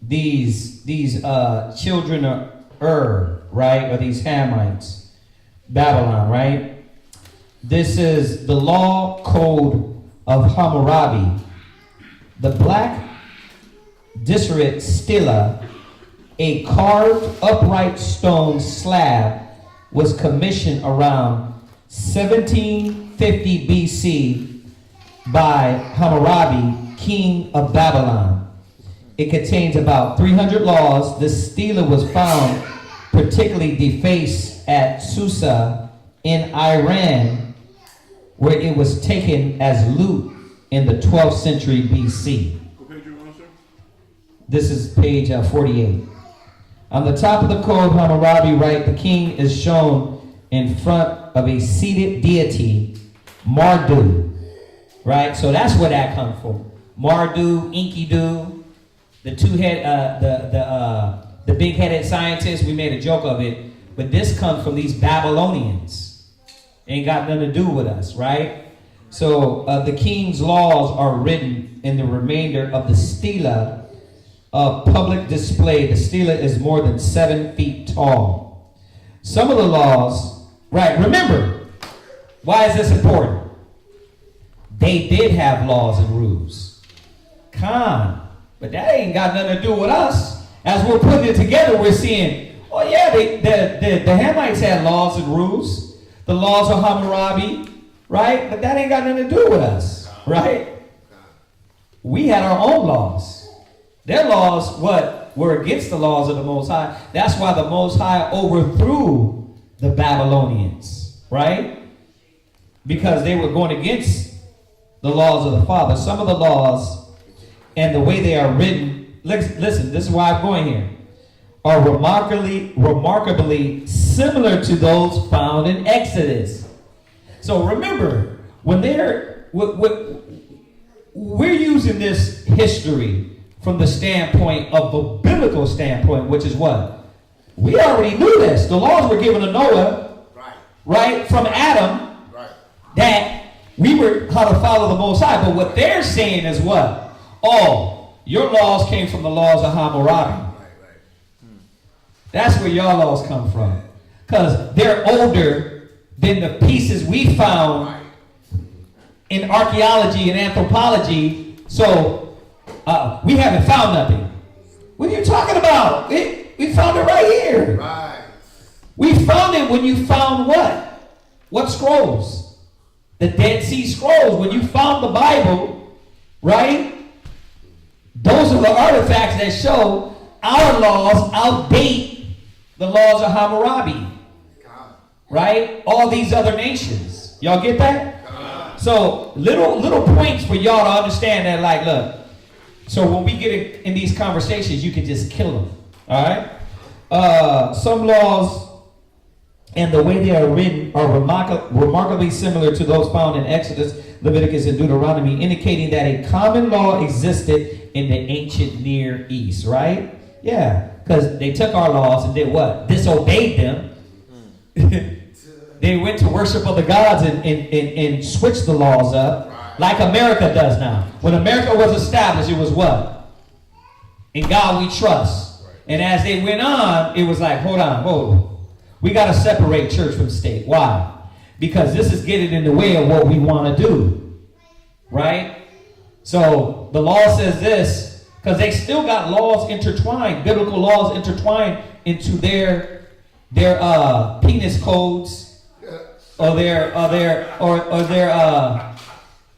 these children of Ur, right, or these Hamites, Babylon, right? This is the law code of Hammurabi. The black Disrit stela, a carved upright stone slab, was commissioned around 1750 BC by Hammurabi, king of Babylon. It contains about 300 laws. This stela was found particularly defaced at Susa in Iran, where it was taken as loot in the 12th century BC. What page you on, sir? This is page 48. On the top of the code, Hammurabi write, the king is shown in front of a seated deity, Marduk. Right? So that's where that comes from. Marduk, Enkidu, the the big-headed scientists, we made a joke of it, but this comes from these Babylonians. Ain't got nothing to do with us, right? So the king's laws are written in the remainder of the stela of public display. The stela is more than 7 feet tall. Some of the laws, right, remember, why is this important? They did have laws and rules. But that ain't got nothing to do with us. As we're putting it together, we're seeing, oh yeah, the Hamites had laws and rules. The laws of Hammurabi, right? But that ain't got nothing to do with us, right? We had our own laws. Their laws, were against the laws of the Most High. That's why the Most High overthrew the Babylonians, right? Because they were going against the laws of the Father. Some of the laws and the way they are written, listen, this is why I'm going here, are remarkably similar to those found in Exodus. So remember, when we're using this history from the standpoint of the biblical standpoint, which is what? We already knew this. The laws were given to Noah, right, from Adam, that we were how to follow the Most High. But what they're saying is what? Oh, your laws came from the laws of Hammurabi. That's where your laws come from. because they're older than the pieces we found in archaeology and anthropology. So we haven't found nothing. What are you talking about? We found it right here. Right. We found it when you found what? What scrolls? The Dead Sea Scrolls. When you found the Bible, right? Those are the artifacts that show our laws outdate the laws of Hammurabi. Right? All these other nations. Y'all get that? So little points for y'all to understand that, like, look. So when we get in these conversations, you can just kill them. All right? Some laws and the way they are written are remarkably similar to those found in Exodus, Leviticus, and Deuteronomy, indicating that a common law existed in the ancient Near East, right? Yeah, because they took our laws and did what? Disobeyed them. They went to worship other gods and switched the laws up, like America does now. When America was established, it was what? In God we trust. And as they went on, it was like, hold on, whoa. We got to separate church from state. Why? Because this is getting in the way of what we want to do. Right? So the law says this, because they still got laws intertwined, biblical laws intertwined into their penis codes or their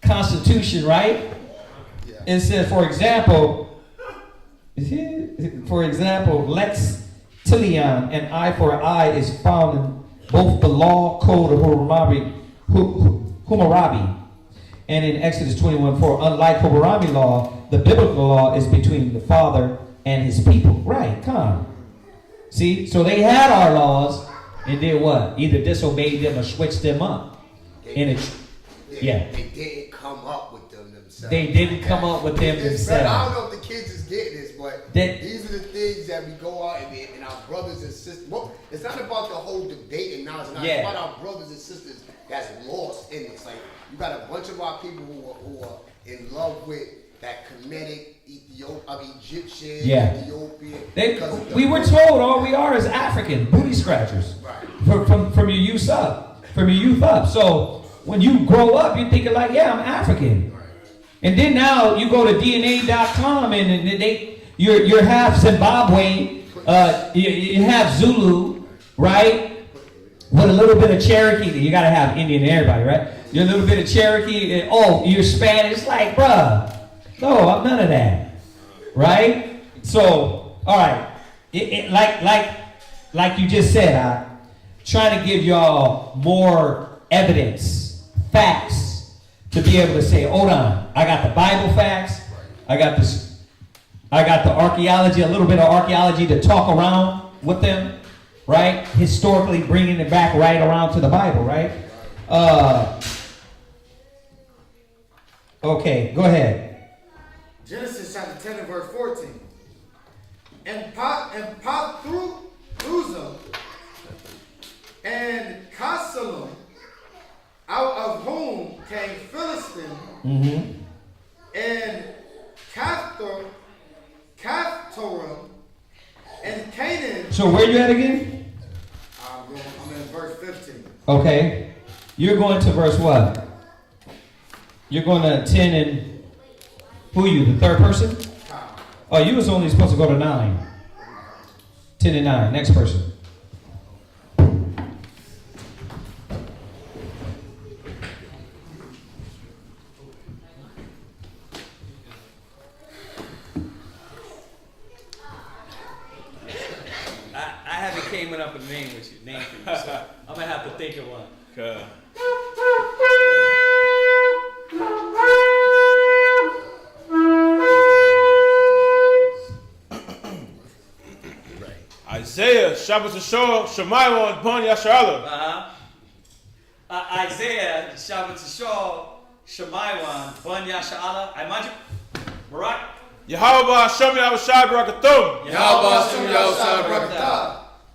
constitution, right? It says, for example, lex Tilion, an eye for an eye, is found in both the law code of Hammurabi and in Exodus 21:4. Unlike Hammurabi law, the biblical law is between the Father and his people. Right, come on. See, so they had our laws and did what? Either disobeyed them or switched them up. They didn't come up with them themselves. They didn't come up with them themselves. I don't know if the kids is getting this, but these are the things that we go out and our brothers and sisters. Well, it's not about the whole debate and knowledge. It's about our brothers and sisters that's lost in this. Like, you got a bunch of our people who are in love with that Kemetic Egyptian, Ethiopian. We were told all we are is African booty scratchers. Right. From your youth up. So when you grow up, you're thinking like, yeah, I'm African. Right. And then now you go to DNA.com and you're half Zimbabwe, you have Zulu, right? With a little bit of Cherokee. You gotta have Indian in everybody, right? You're a little bit of Cherokee, and you're Spanish. Like, bruh, no, I'm none of that, right? So, all right, like you just said, I'm trying to give y'all more evidence, facts, to be able to say, hold on, I got the Bible facts, I got the archaeology, a little bit of archaeology to talk around with them, right? Historically bringing it back right around to the Bible, right? Okay, go ahead. Genesis chapter 10 and verse 14. And Pathruza and Casalum, out of whom came Philistine, and Caphtorim, and Canaan. So where you at again? I'm in verse 15. Okay. You're going to verse what? You're going to 10 and who are you, the third person? Oh, you was only supposed to go to 9. 10 and 9. Next person. I haven't came up with a name for you, so I'm gonna have to think of one. Okay. Isaiah, Shabbat Shor, Shemaiah, and Bon Yasharallah. Isaiah, Shabbat Shor, Shemaiah, Bon Yasharallah. I imagine. Barak. Yahweh Hashem Yahushai Barakatum. Yahweh Hashem Yahushai Barakatum.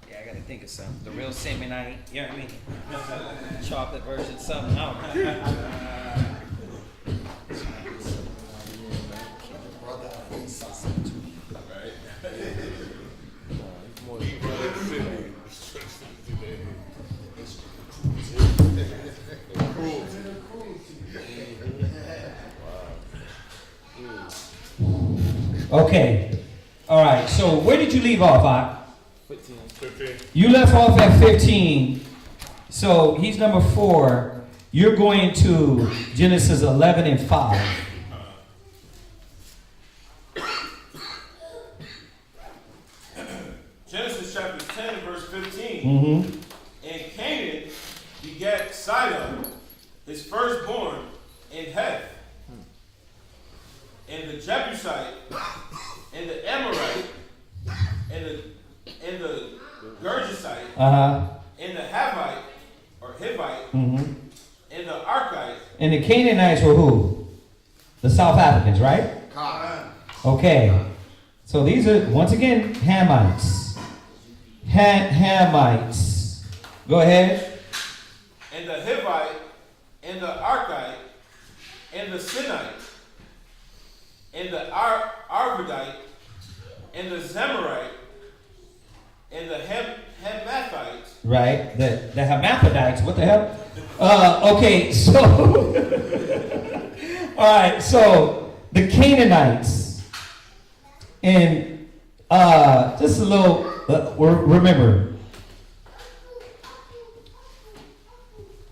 Yeah, I gotta think of something. The real Seminite, you know what I mean? Chocolate version, something. I don't know. Okay. All right. So where did you leave off, Ike? 15. You left off at 15. So he's number 4. You're going to Genesis 11 and 5. Genesis chapter 10 verse 15. Mm-hmm. And Canaan begat Sidon, his firstborn, in Heth, and the Jebusite, and the Amorite, and the Gergesite, and the Havite, or Hivite, Mm-hmm. and the Archite. And the Canaanites were who? The South Africans, right? Okay. So these are, once again, Hamites. Hamites. Go ahead. And the Hivite, and the Archite, and the Sinite, and the Arvadite, and the Zemarite, and the Hamathites. Right. The Hermaphrodites. What the hell? Okay, so all right, so the Canaanites, and just a little remember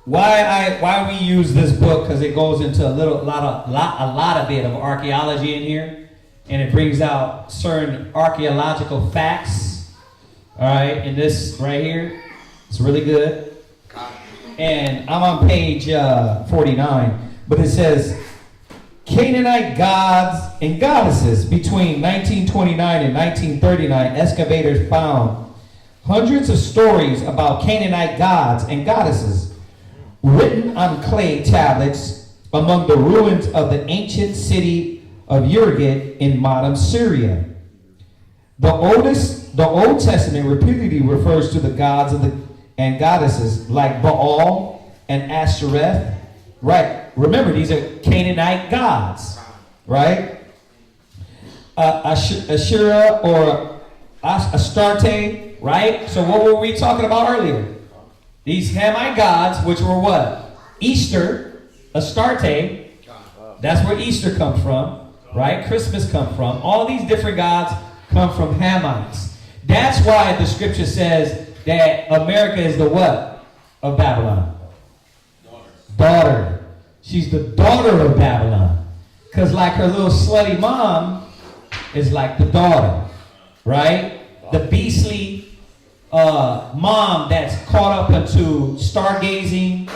why we use this book, because it goes into a lot of bit of archaeology in here, and it brings out certain archaeological facts. All right, and this right here, it's really good. And I'm on page 49, but it says Canaanite gods and goddesses. Between 1929 and 1939, excavators found hundreds of stories about Canaanite gods and goddesses written on clay tablets among the ruins of the ancient city of Urgit in modern Syria. The Old Testament repeatedly refers to the gods and goddesses like Baal and Ashtoreth. Right. Remember, these are Canaanite gods. Right? Asherah or Astarte. Right? So what were we talking about earlier? These Hamite gods, which were what? Easter, Astarte. That's where Easter comes from. Right? Christmas comes from. All these different gods come from Hamites. That's why the scripture says that America is the what of Babylon? Daughter. She's the daughter of Babylon. Because like her little slutty mom is like the daughter. Right? The beastly mom that's caught up into stargazing,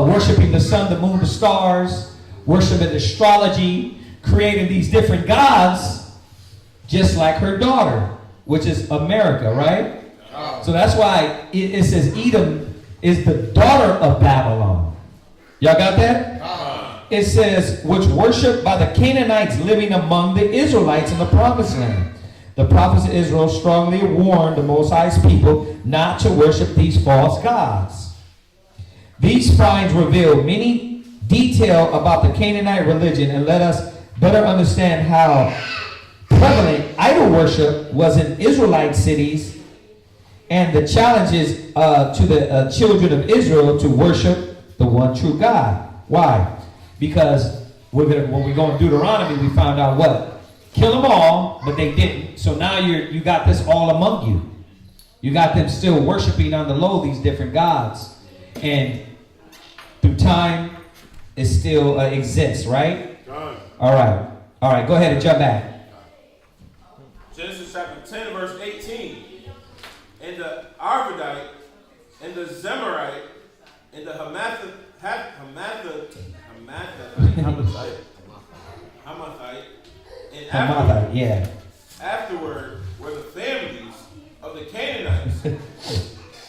worshiping the sun, the moon, the stars, worshiping astrology, creating these different gods, just like her daughter, which is America, right? So that's why it says Edom is the daughter of Babylon. Y'all got that? It says, which worshiped by the Canaanites living among the Israelites in the promised land. The prophets of Israel strongly warned the Most High's people not to worship these false gods. These finds reveal many detail about the Canaanite religion and let us better understand how prevalent idol worship was in Israelite cities and the challenges to the children of Israel to worship the one true God. Why? Because when we go in Deuteronomy, we found out what? Kill them all, but they didn't. So now you got this all among you. You got them still worshiping on the low these different gods. And through time, it still exists, right? All right. All right, go ahead and jump back. Genesis chapter 10, verse 18. And the Arvadite, and the Zemarite, and the Hamathite, and afterward were the families of the Canaanites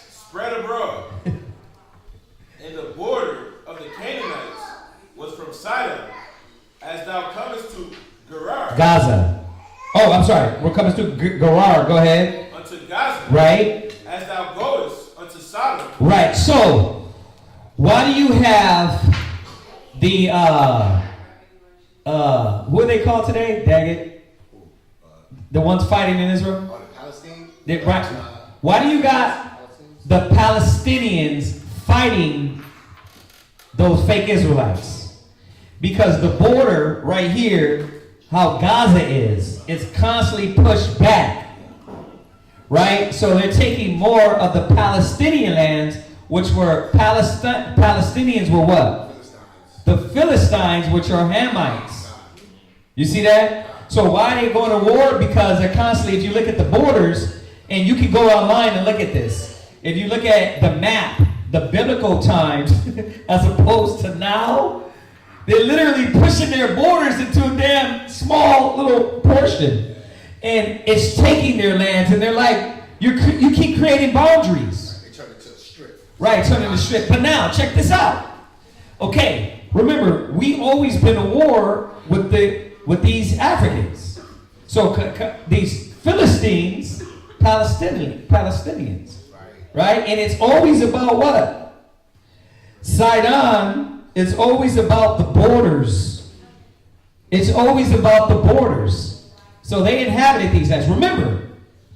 spread abroad. And the border of the Canaanites was from Sidon, as thou comest to Gerar. Gaza. Oh, I'm sorry. We're coming to Gerar. Go ahead. Unto Gaza. Right. As thou goest unto Sodom. Right. So, why do you have the who are they called today? Dang it. The ones fighting in Israel? Palestine? Right. Why do you got the Palestinians fighting those fake Israelites? Because the border right here how Gaza is. It's constantly pushed back. Right? So they're taking more of the Palestinian lands, which were Palestinians were what? The Philistines, which are Hamites. You see that? So why are they going to war? Because they're constantly, if you look at the borders, and you can go online and look at this. If you look at the map, the biblical times, as opposed to now, they're literally pushing their borders into a damn small little portion. And it's taking their lands, and they're like, you keep creating boundaries. They turn it to a strip. Right, turn it to a strip. But now, check this out. Okay, remember, we always been at war with these Africans. So these Philistines, Palestinians. Right? And it's always about what? Sidon, it's always about the borders. It's always about the borders. So they inhabited these lands. Remember,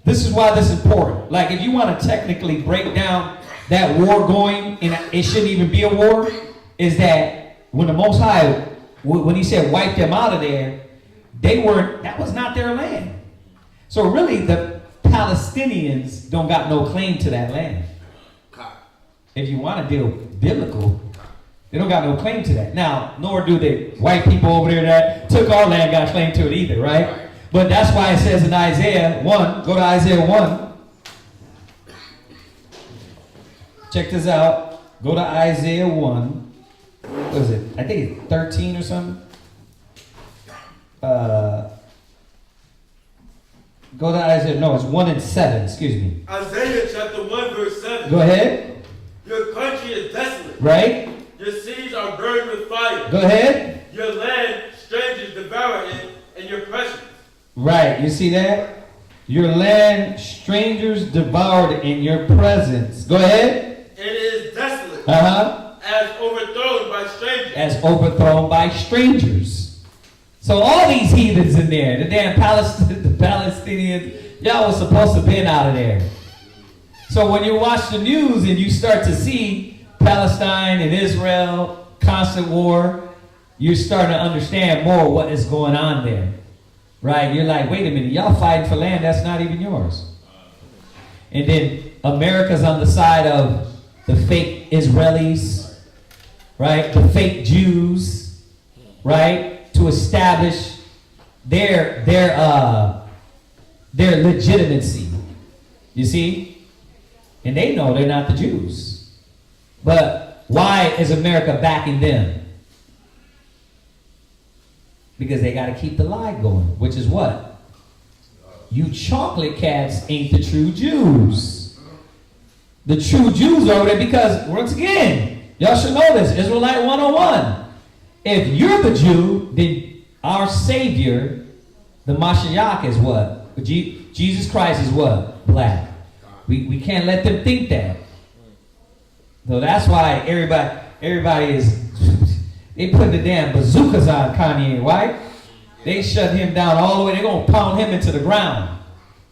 this is why this is important. Like, if you want to technically break down that war going, and it shouldn't even be a war, is that when the Most High, when he said wipe them out of there, that was not their land. So really, the Palestinians don't got no claim to that land. If you want to deal biblical, they don't got no claim to that. Now, nor do the white people over there that took our land got claim to it either, right? But that's why it says in Isaiah 1, go to Isaiah 1. Check this out. Go to Isaiah 1. What is it? I think it's 13 or something. Go to Isaiah. No, it's 1 and 7. Excuse me. Isaiah chapter 1 verse 7. Go ahead. Your country is desolate. Right. Your cities are burned with fire. Go ahead. Your land, strangers devour it, and your precious. Right. You see that? Your land, strangers devoured in your presence. Go ahead. It is desolate. As overthrown by strangers. As overthrown by strangers. So all these heathens in there, the damn Palestinians, y'all was supposed to have been out of there. So when you watch the news and you start to see Palestine and Israel, constant war, you're starting to understand more what is going on there. Right? You're like, wait a minute, y'all fighting for land that's not even yours. And then America's on the side of the fake Israelis, right? The fake Jews, right? To establish their legitimacy. You see? And they know they're not the Jews. But why is America backing them? Because they got to keep the lie going, which is what? You chocolate cats ain't the true Jews. The true Jews are there because, once again, y'all should know this, Israelite 101. If you're the Jew, then our Savior, the Mashiach, is what? Jesus Christ is what? Black. We can't let them think that. So that's why everybody is, they put the damn bazookas on Kanye, right? They shut him down all the way. They're going to pound him into the ground,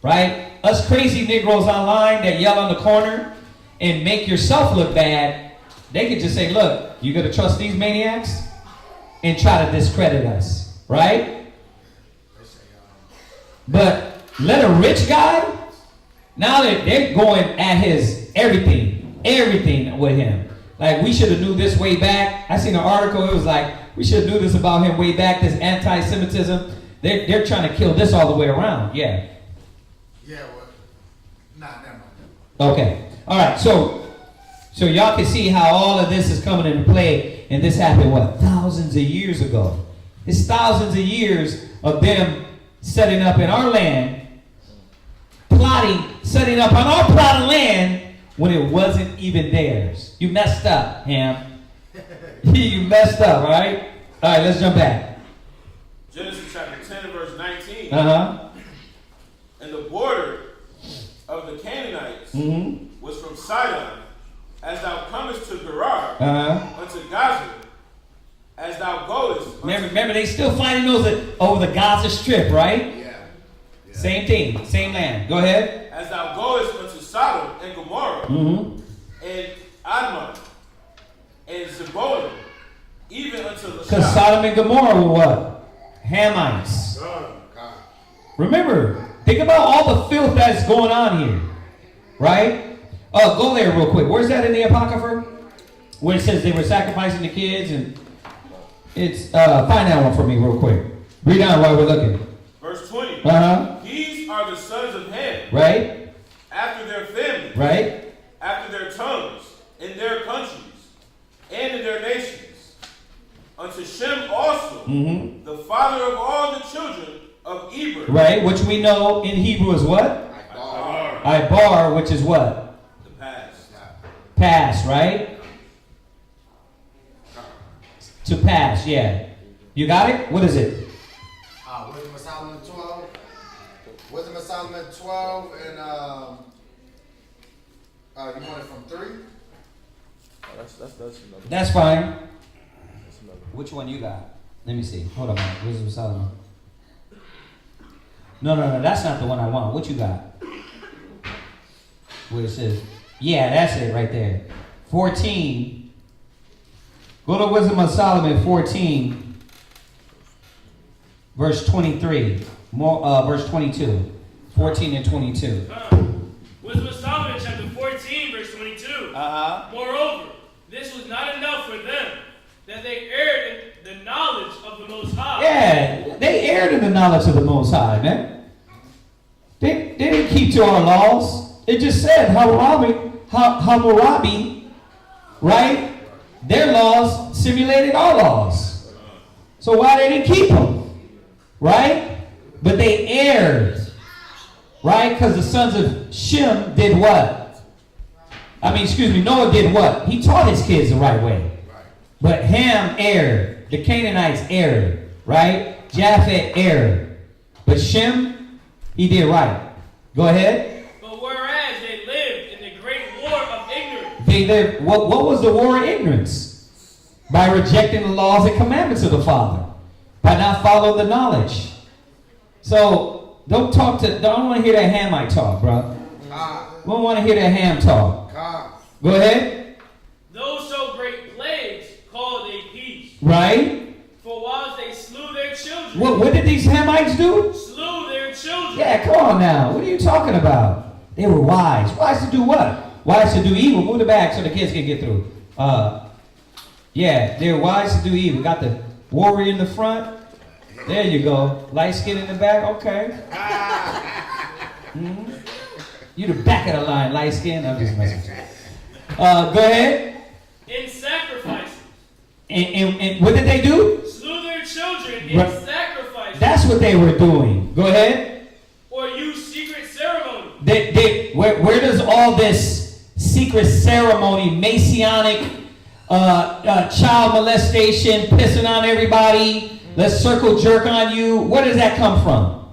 right? Us crazy Negroes online that yell on the corner and make yourself look bad, they could just say, look, you going to trust these maniacs? And try to discredit us, right? But let a rich guy, now that they're going at his everything with him. Like, we should have knew this way back. I seen an article, it was like, we should have knew this about him way back, this anti-Semitism. They're trying to kill this all the way around, yeah. Yeah, well, never mind. Okay, all right, so y'all can see how all of this is coming into play, and this happened, what, thousands of years ago. It's thousands of years of them setting up in our land, setting up on our plot of land when it wasn't even theirs. You messed up, Ham. You messed up, right? All right, let's jump back. Genesis chapter 10 and verse 19. And the border of the Canaanites was from Sidon, as thou comest to Gerar, unto Gaza, as thou goest. Remember, they still fighting over the Gaza Strip, right? Yeah. Same thing, same land. Go ahead. As thou goest unto Sodom and Gomorrah, and Admah, and Zeboim, even unto Because Sodom and Gomorrah were what? Hamites. Remember, think about all the filth that's going on here. Right? Go there real quick. Where's that in the Apocrypha? Where it says they were sacrificing the kids, and it's find that one for me real quick. Read down while we're looking. Verse 20. Uh-huh. These are the sons of Ham. Right? After their families. Right? After their tongues, in their countries, and in their nations. Unto Shem also, the father of all the children of Eber. Right, which we know in Hebrew is what? Ibar, which is what? The past. Pass, right? To pass, yeah. You got it? What is it? Wisdom of Solomon 12. Wisdom of Solomon 12, and you want it from 3? That's fine. Which one you got? Let me see. Hold on. Wisdom of Solomon. No. That's not the one I want. What you got? Where it says, yeah, that's it right there. 14. Go to Wisdom of Solomon 14, verse 23. Verse 22. 14 and 22. Wisdom of Solomon, chapter 14, verse 22. Moreover, this was not enough for them, that they erred in the knowledge of the Most High. Yeah, they erred in the knowledge of the Most High, man. They didn't keep to our laws. It just said Hammurabi, right? Their laws simulated our laws. So why they didn't keep them? Right? But they erred. Right? Because the sons of Shem did what? Noah did what? He taught his kids the right way. But Ham erred. The Canaanites erred. Right? Japheth erred. But Shem, he did right. Go ahead. But whereas they lived in the great war of ignorance. They lived, what was the war of ignorance? By rejecting the laws and commandments of the Father. By not following the knowledge. So, don't want to hear that Hamite talk, bro. We don't want to hear that Ham talk. Go ahead. Those so great plagues called a peace. Right? For whilst they slew their children. What did these Hamites do? Slew their children. Yeah, come on now. What are you talking about? They were wise. Wise to do what? Wise to do evil. Move the back so the kids can get through. Yeah, they're wise to do evil. Got the warrior in the front. There you go. Light skin in the back. Okay. You the back of the line, light skin. I'm just messing with you. Go ahead. In sacrifices. And what did they do? Slew their children in sacrifices. That's what they were doing. Go ahead. Or use secret ceremony. Where does all this secret ceremony, Messianic, child molestation, pissing on everybody, let's circle jerk on you, where does that come from?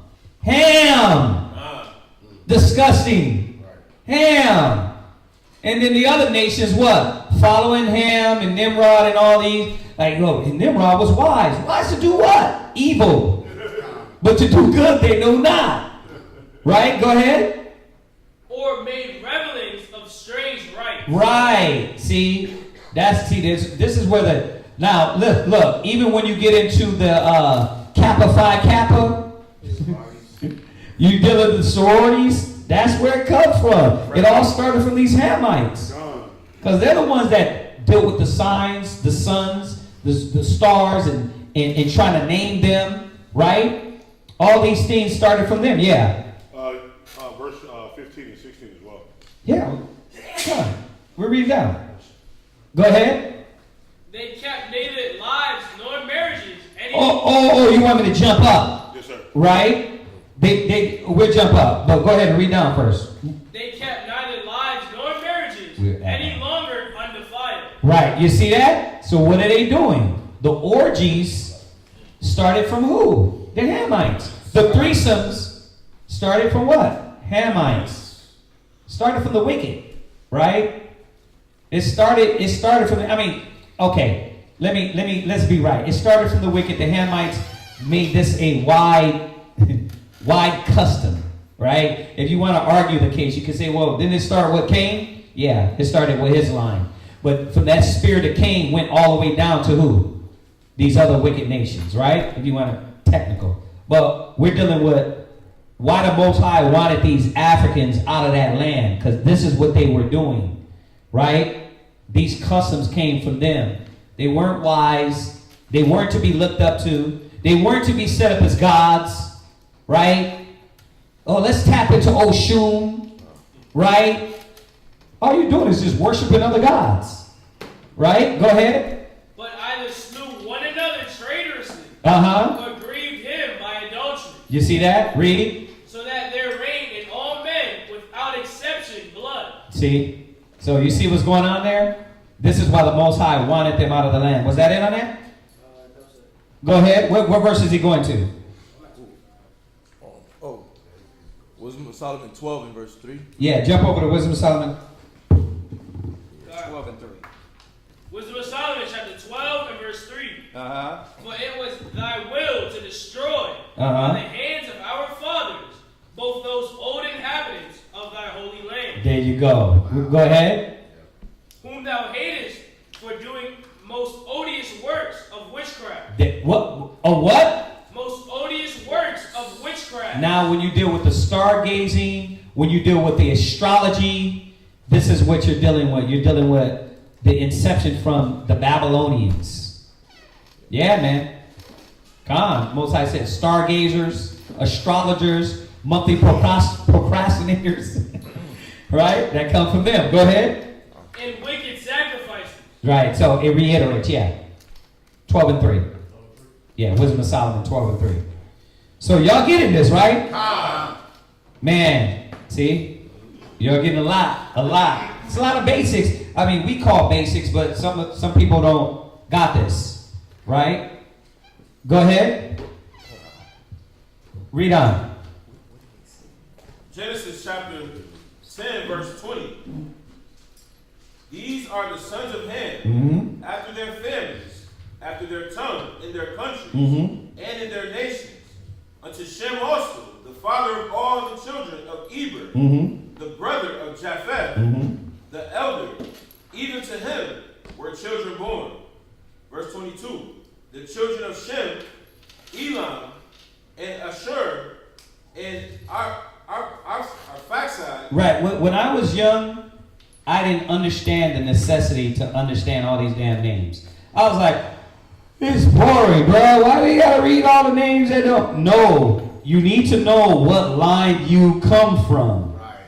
Ham. Disgusting. Ham. And then the other nations, what? Following Ham and Nimrod and all these. Like, look, and Nimrod was wise. Wise to do what? Evil. But to do good, they know not. Right? Go ahead. Or made revelings of strange rites. Right. See? This is where the... Now, look. Even when you get into the Kappa Phi Kappa, you deal with the sororities, that's where it comes from. It all started from these Hamites. Because they're the ones that deal with the signs, the suns, the stars, and trying to name them, right? All these things started from them, yeah. Verse 15 and 16 as well. Yeah. Come on. We'll read it down. Go ahead. They kept neither lives nor marriages. Oh, you want me to jump up? Yes, sir. Right? We'll jump up. But go ahead and read down first. They kept neither lives nor marriages any longer undefiled. Right. You see that? So what are they doing? The orgies started from who? The Hamites. The threesomes started from what? Hamites. Started from the wicked. Right? It started from let's be right. It started from the wicked. The Hamites made this a wide custom, right? If you want to argue the case, you can say, well, didn't it start with Cain? Yeah, it started with his line. But from that spirit of Cain went all the way down to who? These other wicked nations, right? If you want to technical. But we're dealing with why the Most High wanted these Africans out of that land, because this is what they were doing, right? These customs came from them. They weren't wise. They weren't to be looked up to. They weren't to be set up as gods, right? Oh, let's tap into Oshun, right? All you're doing is just worshiping other gods, right? Go ahead. But either slew one another traitorously, Uh-huh. or grieved him by adultery. You see that? Read. So that there reigned in all men, without exception, blood. See? So you see what's going on there? This is why the Most High wanted them out of the land. Was that it on that? Go ahead. What verse is he going to? Wisdom of Solomon 12 and verse 3. Yeah, jump over to Wisdom of Solomon. 12 and 3. Wisdom of Solomon, chapter 12 and verse 3. Uh-huh. For it was thy will to destroy by the hands of our fathers both those old inhabitants of thy holy land. There you go. Go ahead. Whom thou hatest for doing most odious works of witchcraft. What? A what? Most odious works of witchcraft. Now, when you deal with the stargazing, when you deal with the astrology, this is what you're dealing with. You're dealing with the inception from the Babylonians. Yeah, man. Come on. Most High said stargazers, astrologers, monthly procrastinators. Right? That comes from them. Go ahead. And wicked sacrifices. Right. So it reiterates, yeah. 12 and 3. Yeah, Wisdom of Solomon 12 and 3. So y'all getting this, right? Man, see? You're getting a lot. It's a lot of basics. I mean, we call basics, but some people don't got this, right? Go ahead. Read on. Genesis chapter 10, verse 20. These are the sons of Ham, after their families, after their tongue, in their countries, and in their nations. Unto Shem also, the father of all the children of Eber, the brother of Japheth, the elder, even to him were children born. Verse 22. The children of Shem, Elam, and Ashur, and Arphaxad. Right. When I was young, I didn't understand the necessity to understand all these damn names. I was like, it's boring, bro. Why do you gotta read all the names that don't? No. You need to know what line you come from. Right.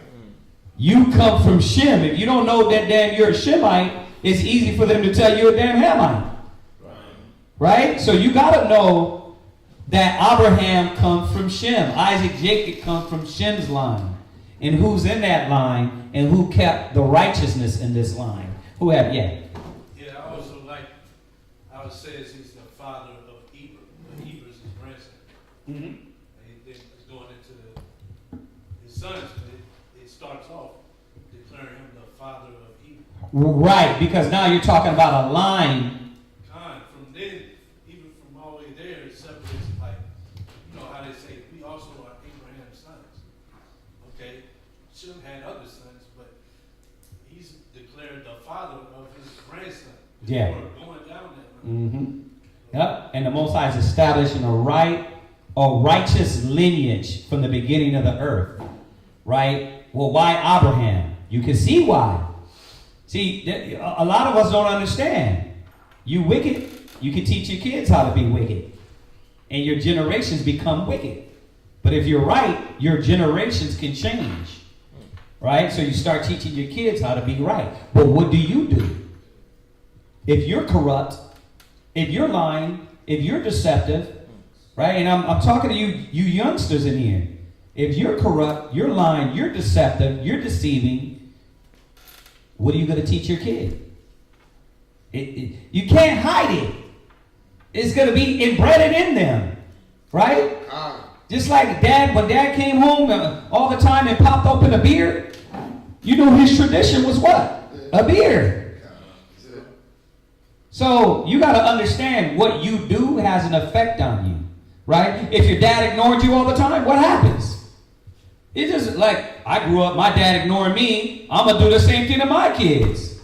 You come from Shem. If you don't know that damn you're a Shemite, it's easy for them to tell you a damn Hamite. Right? So you gotta know that Abraham comes from Shem. Isaac, Jacob come from Shem's line. And who's in that line and who kept the righteousness in this line? Who have, yeah. Yeah, I also like how it says he's the father of Eber. Eber is his grandson. And he's going into his sons, but it starts off declaring him the father of Eber. Right, because now you're talking about a line. From then, even from all the way there, it separates, like, you know how they say, we also are Abraham's sons. Okay? Shem had other sons, but he's declared the father of his grandson. Yeah. Going down that. Yep. And the Most High is establishing a righteous lineage from the beginning of the earth. Right? Well, why Abraham? You can see why. See, a lot of us don't understand. You wicked, you can teach your kids how to be wicked. And your generations become wicked. But if you're right, your generations can change. Right? So you start teaching your kids how to be right. But what do? If you're corrupt, if you're lying, if you're deceptive, right? And I'm talking to you youngsters in here. If you're corrupt, you're lying, you're deceptive, you're deceiving, what are you going to teach your kid? You can't hide it. It's going to be embedded in them, right? Just like when dad came home all the time and popped open a beer, you knew his tradition was what? A beer. So you got to understand what you do has an effect on you, right? If your dad ignored you all the time, what happens? It's just like, I grew up, my dad ignoring me, I'm going to do the same thing to my kids.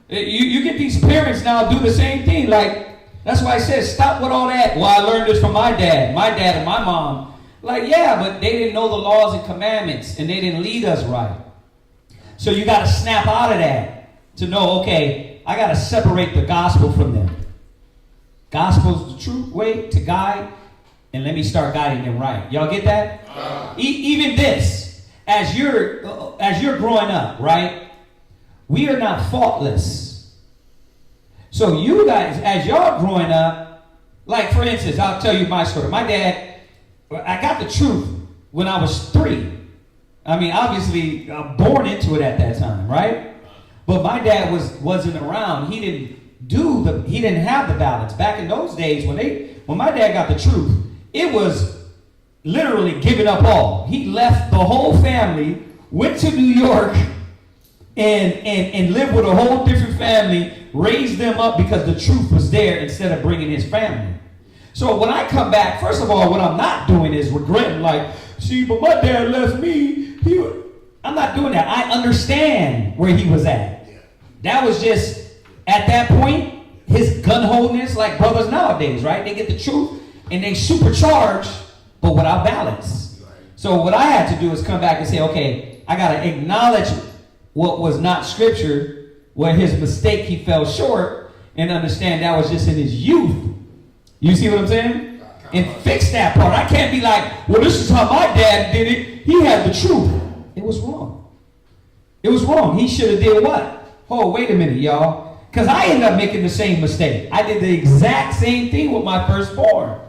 You get these parents now do the same thing. Like, That's why I said, stop with all that. Well, I learned this from my dad and my mom. Like, yeah, but they didn't know the laws and commandments, and they didn't lead us right. So you got to snap out of that to know, okay, I got to separate the gospel from them. Gospel's the true way to guide, and let me start guiding them right. Y'all get that? Even this, as you're growing up, right? We are not faultless. So you guys, as y'all growing up, like for instance, I'll tell you my story. My dad, I got the truth when I was 3. I mean, obviously, I'm born into it at that time, right? But my dad wasn't around. He didn't have the balance. Back in those days, when my dad got the truth, it was literally giving up all. He left the whole family, went to New York, and lived with a whole different family, raised them up because the truth was there instead of bringing his family. So when I come back, first of all, what I'm not doing is regretting, like, see, but my dad left me. I'm not doing that. I understand where he was at. That was just, at that point, his gun-holdness, like brothers nowadays, right? They get the truth, and they supercharge, but without balance. So what I had to do is come back and say, okay, I got to acknowledge what was not scripture, where his mistake, he fell short, and understand that was just in his youth. You see what I'm saying? And fix that part. I can't be like, well, this is how my dad did it. He had the truth. It was wrong. It was wrong. He should have did what? Oh, wait a minute, y'all. Because I ended up making the same mistake. I did the exact same thing with my firstborn.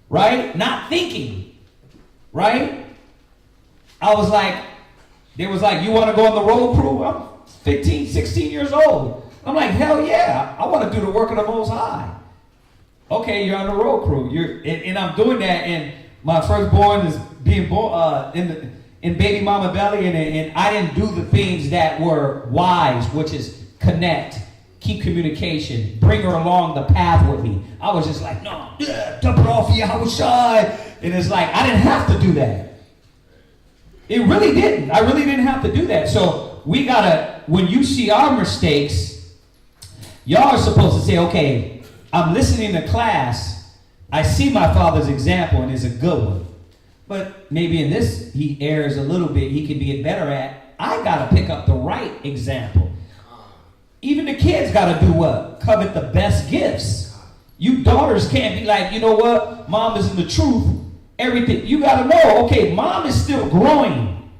Right? Not thinking. Right? I was like, they was like, you want to go on the road crew? I'm 15, 16 years old. I'm like, hell yeah. I want to do the work of the Most High. Okay, you're on the road crew. And I'm doing that, and my firstborn is being born in baby mama belly, and I didn't do the things that were wise, which is connect, keep communication, bring her along the path with me. I was just like, no, dump it off, I was shy. And it's like, I didn't have to do that. It really didn't. I really didn't have to do that. So we gotta, when you see our mistakes, y'all are supposed to say, okay, I'm listening to class. I see my father's example, and it's a good one. But maybe in this, he errs a little bit. He can be better at. I got to pick up the right example. Even the kids got to do what? Covet the best gifts. You daughters can't be like, you know what? Mom is in the truth. Everything. You got to know, okay, mom is still growing.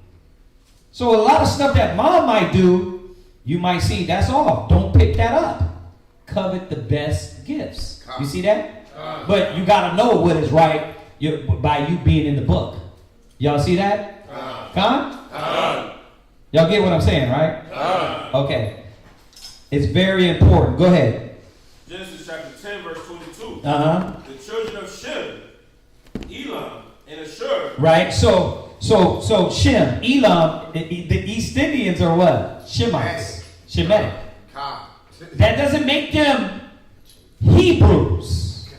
So a lot of stuff that mom might do, you might see, that's all. Don't pick that up. Covet the best gifts. You see that? But you got to know what is right by you being in the book. Y'all see that? Y'all get what I'm saying, right? Okay. It's very important. Go ahead. Genesis chapter 10, verse 22. The children of Shem, Elam, and Ashur. Right? So Shem, Elam, the East Indians are what? Shemites. Shemitic. That doesn't make them Hebrews.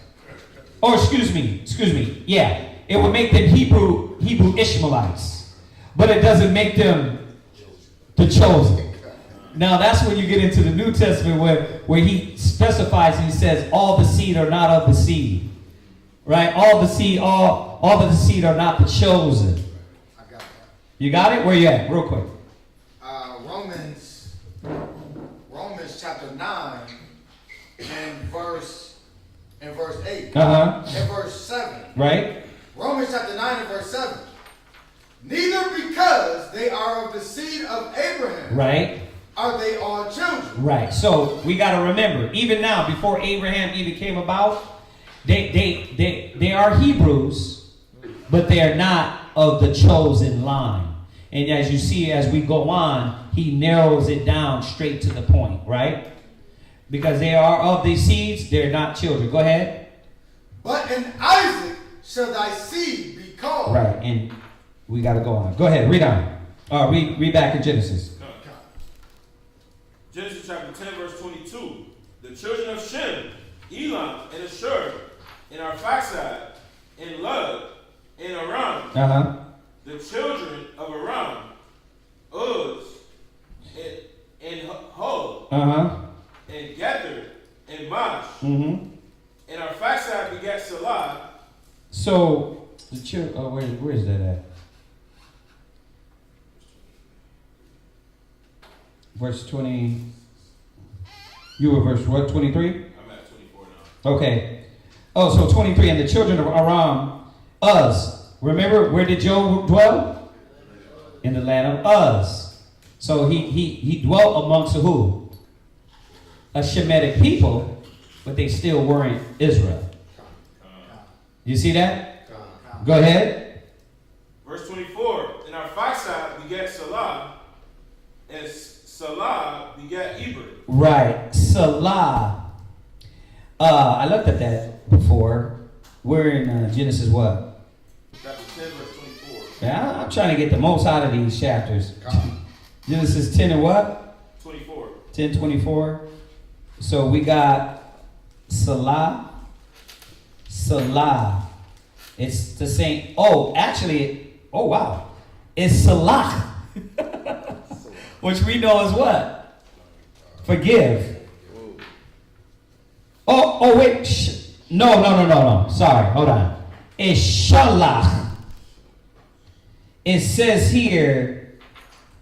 Or excuse me. Yeah, it would make them Hebrew Ishmaelites. But it doesn't make them the chosen. Now that's when you get into the New Testament where he specifies and he says all the seed are not of the seed. Right? All the seed are not the chosen. I got that. You got it? Where you at? Real quick. Romans chapter 9 and verse 8. And verse 7. Right? Romans chapter 9 and verse 7. Neither because they are of the seed of Abraham. Right. Are they all children? Right. So we got to remember, even now, before Abraham even came about, they are Hebrews, but they are not of the chosen line. And as you see, as we go on, he narrows it down straight to the point, right? Because they are of these seeds, they're not children. Go ahead. But in Isaac shall thy seed be called. Right, and we got to go on. Go ahead, read on. Read back in Genesis. Genesis chapter 10, verse 22. The children of Shem, Elam, and Ashur, and Arphaxad, and Lud, and Aram. The children of Aram, Uz, and Hod, and Gether, and Mash, So the where is that at? Verse 20. You were verse what? 23? I'm at 24 now. Okay. Oh, so 23. And the children of Aram, Uz. Remember, where did Job dwell? In the land of Uz. So he dwelt amongst who? A Shemitic people, but they still weren't Israel. You see that? Go ahead. Verse 24. And Arphaxad begat Salah, and Salah begat Eber. Right. Salah. I looked at that before. We're in Genesis what? Chapter 10, verse 24. Yeah, I'm trying to get the most out of these chapters. Genesis 10 and what? 24. 10:24. So we got Salah. Salah. It's the same. Oh, actually, oh wow. It's Salah. Which we know is what? Forgive. Oh, wait. No. Sorry, hold on. It's Shalach. It says here,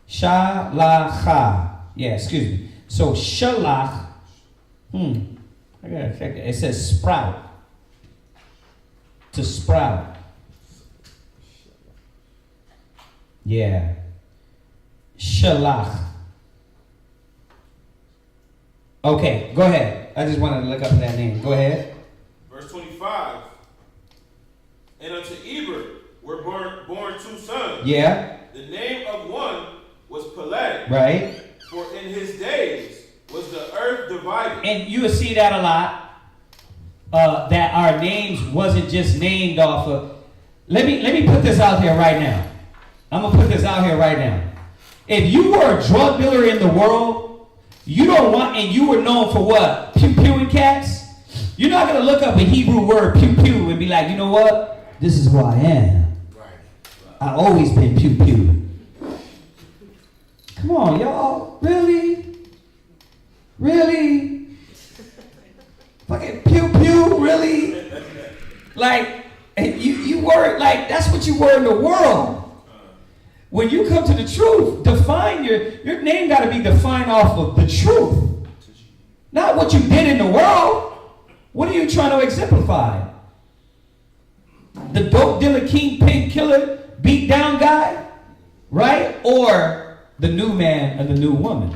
Shalacha. Yeah, excuse me. So Shalach. I gotta check it. It says sprout. To sprout. Yeah. Shalach. Okay, go ahead. I just wanted to look up that name. Go ahead. Verse 25. And unto Eber were born two sons. Yeah. The name of one was Peleg. Right. For in his days was the earth divided. And you will see that a lot. That our names wasn't just named off of. Let me put this out here right now. I'm gonna put this out here right now. If you were a drug dealer in the world, you don't want, and you were known for what? Pew-pewing cats? You're not going to look up a Hebrew word, pew-pew, and be like, you know what? This is who I am. I've always been pew-pew. Come on, y'all. Really? Really? Fucking pew-pew? Really? Like, you were, like, that's what you were in the world. When you come to the truth, define your name got to be defined off of the truth. Not what you did in the world. What are you trying to exemplify? The dope dealer, kingpin killer, beat down guy? Right? Or the new man and the new woman?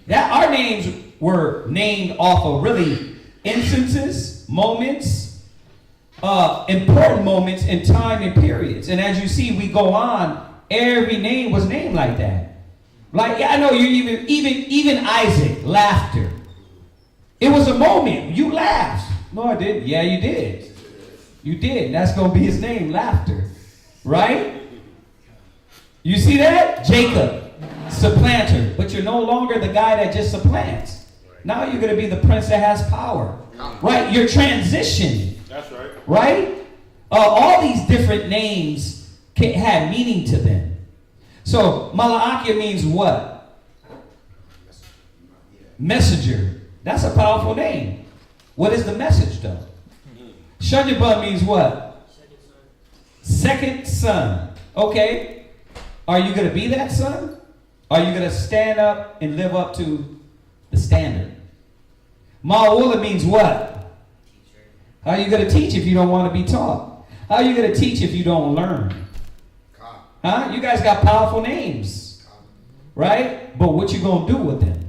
That our names were named off of really instances, moments, important moments in time and periods. And as you see, we go on. Every name was named like that. Like, yeah, I know you even Isaac, laughter. It was a moment. You laughed. No, I didn't. Yeah, you did. You did. That's going to be his name, laughter. Right? You see that? Jacob, supplanter. But you're no longer the guy that just supplants. Now you're going to be the prince that has power. Right? You're transitioning. That's right. Right? All these different names had meaning to them. So Malaakia means what? Messenger. That's a powerful name. What is the message though? Shanyabah means what? Second son. Okay. Are you going to be that son? Are you going to stand up and live up to the standard? Ma'ula means what? How are you going to teach if you don't want to be taught? How are you going to teach if you don't learn? Huh? You guys got powerful names. Right? But what you going to do with them?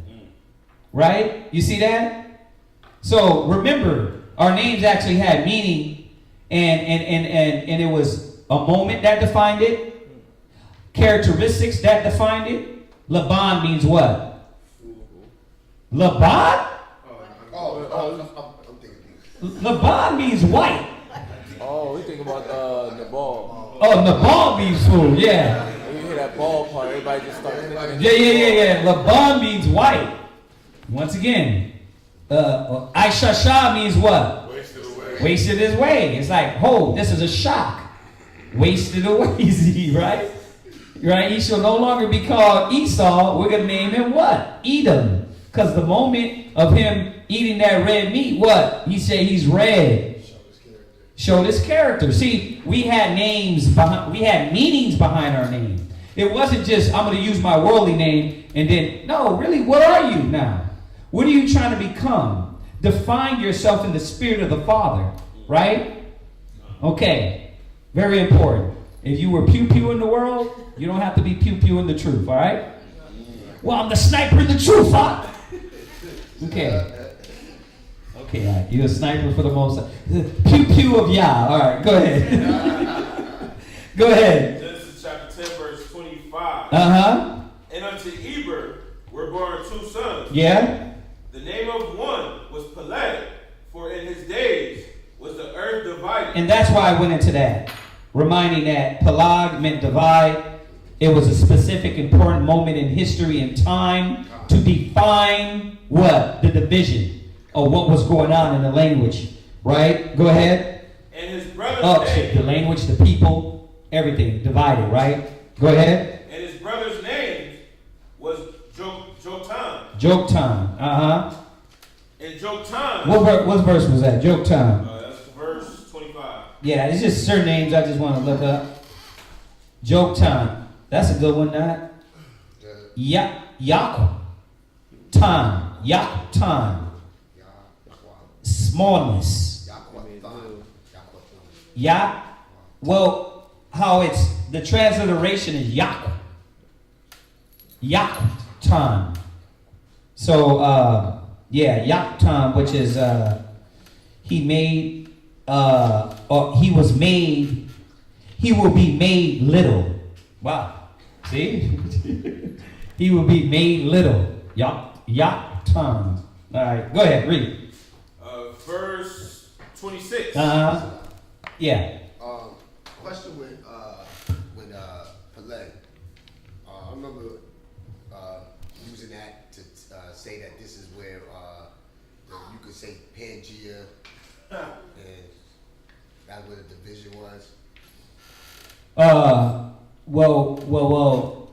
Right? You see that? So remember, our names actually had meaning, and it was a moment that defined it, characteristics that defined it. Laban means what? Laban? Laban means white. Oh, we think about Nabal. Oh, Nabal means fool, yeah. When you hear that ball part, everybody just starts thinking. Yeah. Laban means white. Once again, Aishasha means what? Wasted his way. It's like, oh, this is a shock. Wasted away, see, right? Right? He shall no longer be called Esau. We're going to name him what? Edom. Because the moment of him eating that red meat, what? He said he's red. showed his character. See, we had names behind, we had meanings behind our name. It wasn't just, I'm going to use my worldly name and then, no, really, what are you now? What are you trying to become? Define yourself in the spirit of the Father, right? Okay, very important. If you were pew-pew in the world, you don't have to be pew-pew in the truth, all right? Well, I'm the sniper in the truth, huh? Okay. Okay, you're a sniper for the most. Pew-pew of Yah. All right, go ahead. Go ahead. Genesis chapter 10, verse 25. Uh-huh. And unto Eber were born 2 sons. Yeah. The name of one was Peleg, for in his days was the earth divided. And that's why I went into that, reminding that Peleg meant divide. It was a specific, important moment in history and time to define what? The division of what was going on in the language. Right? Go ahead. And his brother's name. The language, the people, everything divided, right? Go ahead. And his brother's name was Joktan. Joktan. Uh-huh. And Joktan. What verse was that? Joktan. That's verse 25. Yeah, it's just certain names I just want to look up. Joktan. That's a good one, not? Yaktan. Yaktan. Smallness. Yak. Well, how it's, the transliteration is Yak. Yaktan. So, yeah, Yaktan, which is, he made, or he was made, he will be made little. Wow. See? He will be made little. Yaktan. All right, go ahead, read. Verse 26. Yeah. Question with Peleg. I remember using that to say that this is where you could say Pangea, and that's where the division was. Well.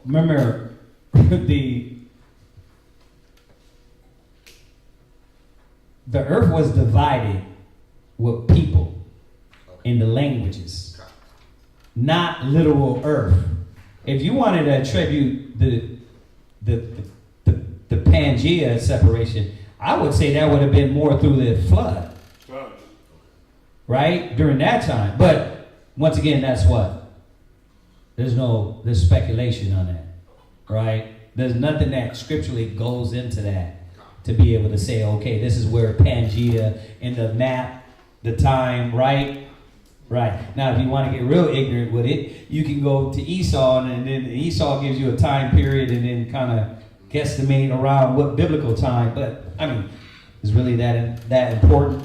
Remember the earth was divided with people in the languages, not literal earth. If you wanted to attribute the Pangea separation, I would say that would have been more through the flood, right? During that time. But once again, that's what? There's speculation on that, right? There's nothing that scripturally goes into that to be able to say, okay, this is where Pangea in the map, the time, right? Right. Now, if you want to get real ignorant with it, you can go to Esau, and then Esau gives you a time period and then kind of guesstimate around what biblical time. But, I mean, is really that important,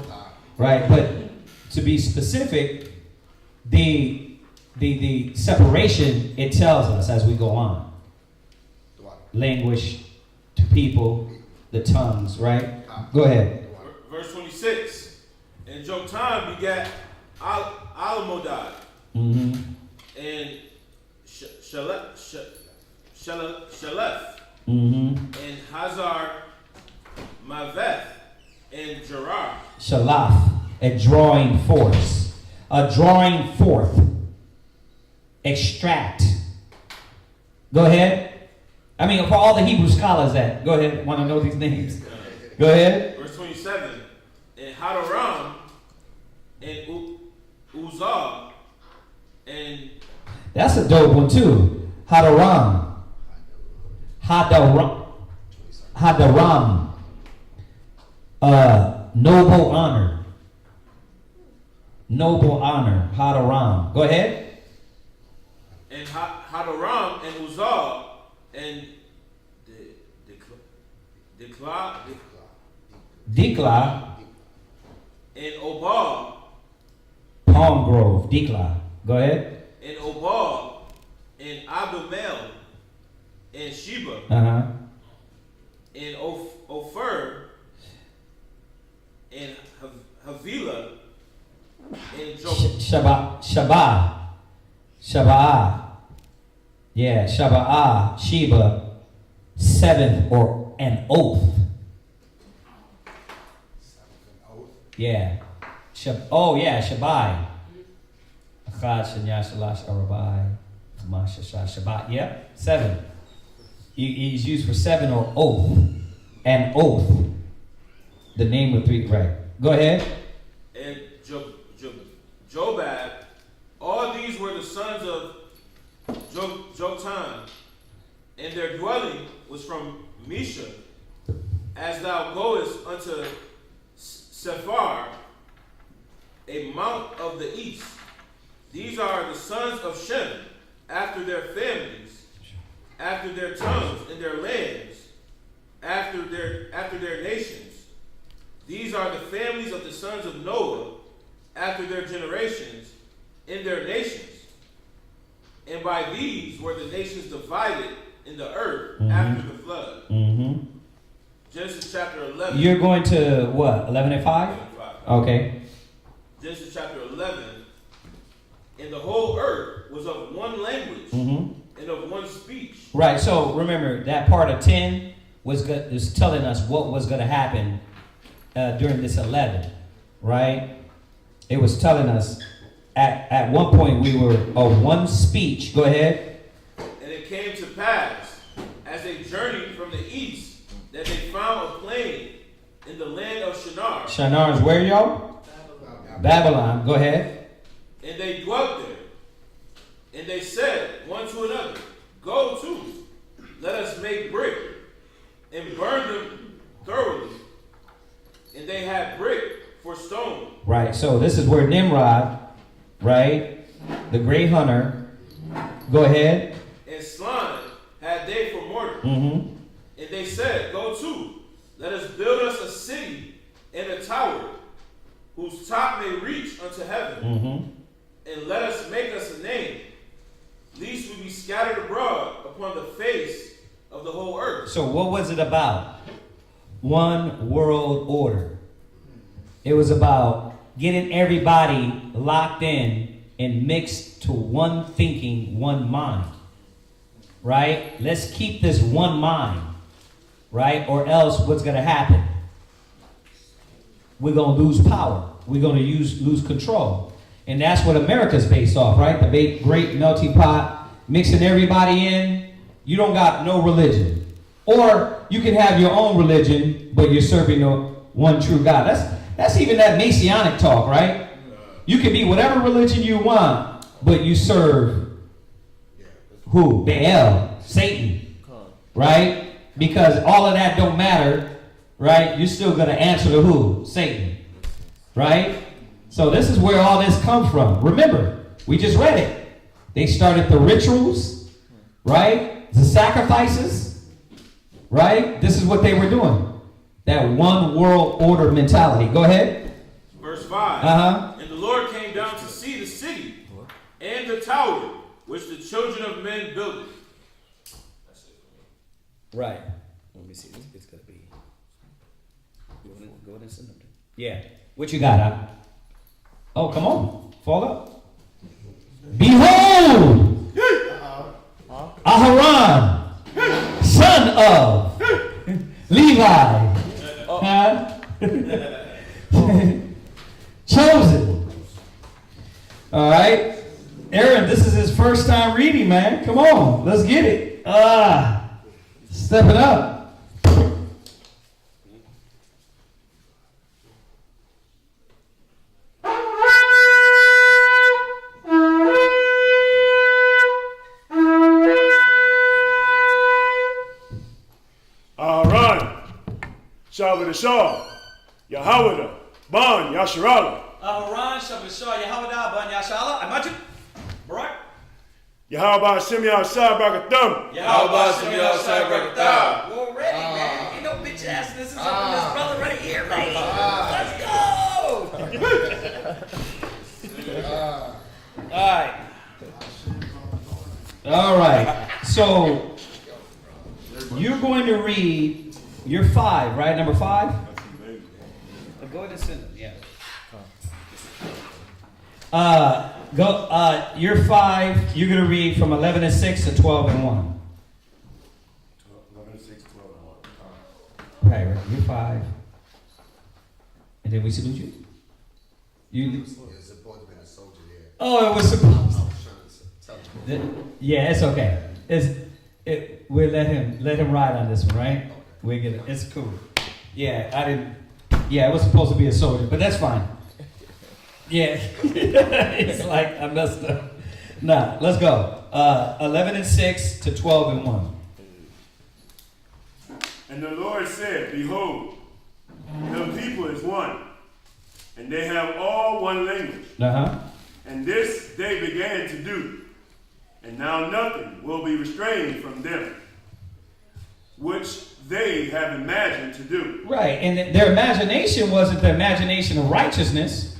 right? But to be specific, the separation, it tells us as we go on. Language to people, the tongues, right? Go ahead. Verse 26. And Joktan begat Alamodad. Mm-hmm. And Shaleth. Mm-hmm. And Hazar Maveth. And Gerar. Shalath, a drawing force, a drawing forth, extract. Go ahead. I mean, for all the Hebrew scholars that, go ahead, want to know these names. Go ahead. Verse 27. And Hadoram and Uzzah and... That's a dope one too. Hadaram. Noble honor. Noble honor. Hadaram. Go ahead. And Hadoram and Uzzah and Dikla. And Obal. Palm Grove. Dikla. Go ahead. And Obal. And Abimel. And Sheba. Uh-huh. And Ophir. And Havilah. And Shabbat. Yeah, Shabbat. Sheba. Seventh or an oath. Yeah. Oh yeah, Shabai. Shabbat. Yep. 7. He's used for 7 or oath. An oath. The name of 3. Right. Go ahead. And Jobab. All these were the sons of Jotam, and their dwelling was from Misha, as thou goest unto Sephar, a mount of the east. These are the sons of Shem, after their families, after their tongues and their lands, after their nations. These are the families of the sons of Noah, after their generations, in their nations. And by these were the nations divided in the earth after the flood. Genesis chapter 11. You're going to what? 11 and 5? 11 and 5. Okay. Genesis chapter 11. And the whole earth was of one language and of one speech. Right. So remember that part of 10 was telling us what was going to happen during this 11. Right? It was telling us at one point we were of one speech. Go ahead. And it came to pass, as they journeyed from the east, that they found a plain in the land of Shinar. Shinar is where, y'all? Babylon. Go ahead. And they dwelt there. And they said one to another, Go to, let us make brick, and burn them thoroughly. And they had brick for stone. Right. So this is where Nimrod, right, the great hunter. Go ahead. And slime had they for mortar. And they said, Go to, let us build us a city and a tower, whose top may reach unto heaven. And let us make us a name, lest we be scattered abroad upon the face of the whole earth. So what was it about? One world order. It was about getting everybody locked in and mixed to one thinking, one mind. Right? Let's keep this one mind. Right? Or else what's going to happen? We're going to lose power. We're going to lose control. And that's what America's based off, right? The great melting pot, mixing everybody in. You don't got no religion. Or you can have your own religion, but you're serving the one true God. That's even that Messianic talk, right? You can be whatever religion you want, but you serve who? Baal, Satan, right? Because all of that don't matter, right? You're still going to answer to who? Satan, right? So this is where all this comes from. Remember, we just read it. They started the rituals, right? The sacrifices, right? This is what they were doing. That one world order mentality. Go ahead. Verse 5. And the Lord came down to see the city and the tower which the children of men builded. That's it. Right. Let me see. It's going to be. Go ahead and send them. Yeah. What you got, huh? Oh, come on. Fall up. Behold! Aharon, son of Levi. Chosen. All right. Aaron, this is his first time reading, man. Come on. Let's get it. Step it up. Shabbat Shah, Yahweh, Ban, Yasharala. Aharon, Shabbat Shah, Yahweh, Ban, Yasharala. Imagine. Barak. Yahweh, Shem Yahshai, Brakatham. Yahweh, Shem Yahshai, Brakatham. We're ready, man. Ain't no bitch ass. This is something this brother right here, man. Let's go. All right. All right. So you're going to read. You're 5, right? Number 5? Go ahead and send them, yeah. You're 5. You're going to read from 11 and 6 to 12 and 1. 11 and 6, 12 and 1. Right. You're 5. And then we salute you. You're supposed to be a soldier there. Oh, it was supposed. Yeah, it's okay. We'll let him ride on this one, right? We get it. It's cool. Yeah, I didn't. Yeah, it was supposed to be a soldier, but that's fine. Yeah, it's like I messed up. Nah, let's go. 11:6 to 12:1. And the Lord said, Behold, the people is one, and they have all one language. And this they began to do, and now nothing will be restrained from them, which they have imagined to do. Right, and their imagination wasn't the imagination of righteousness.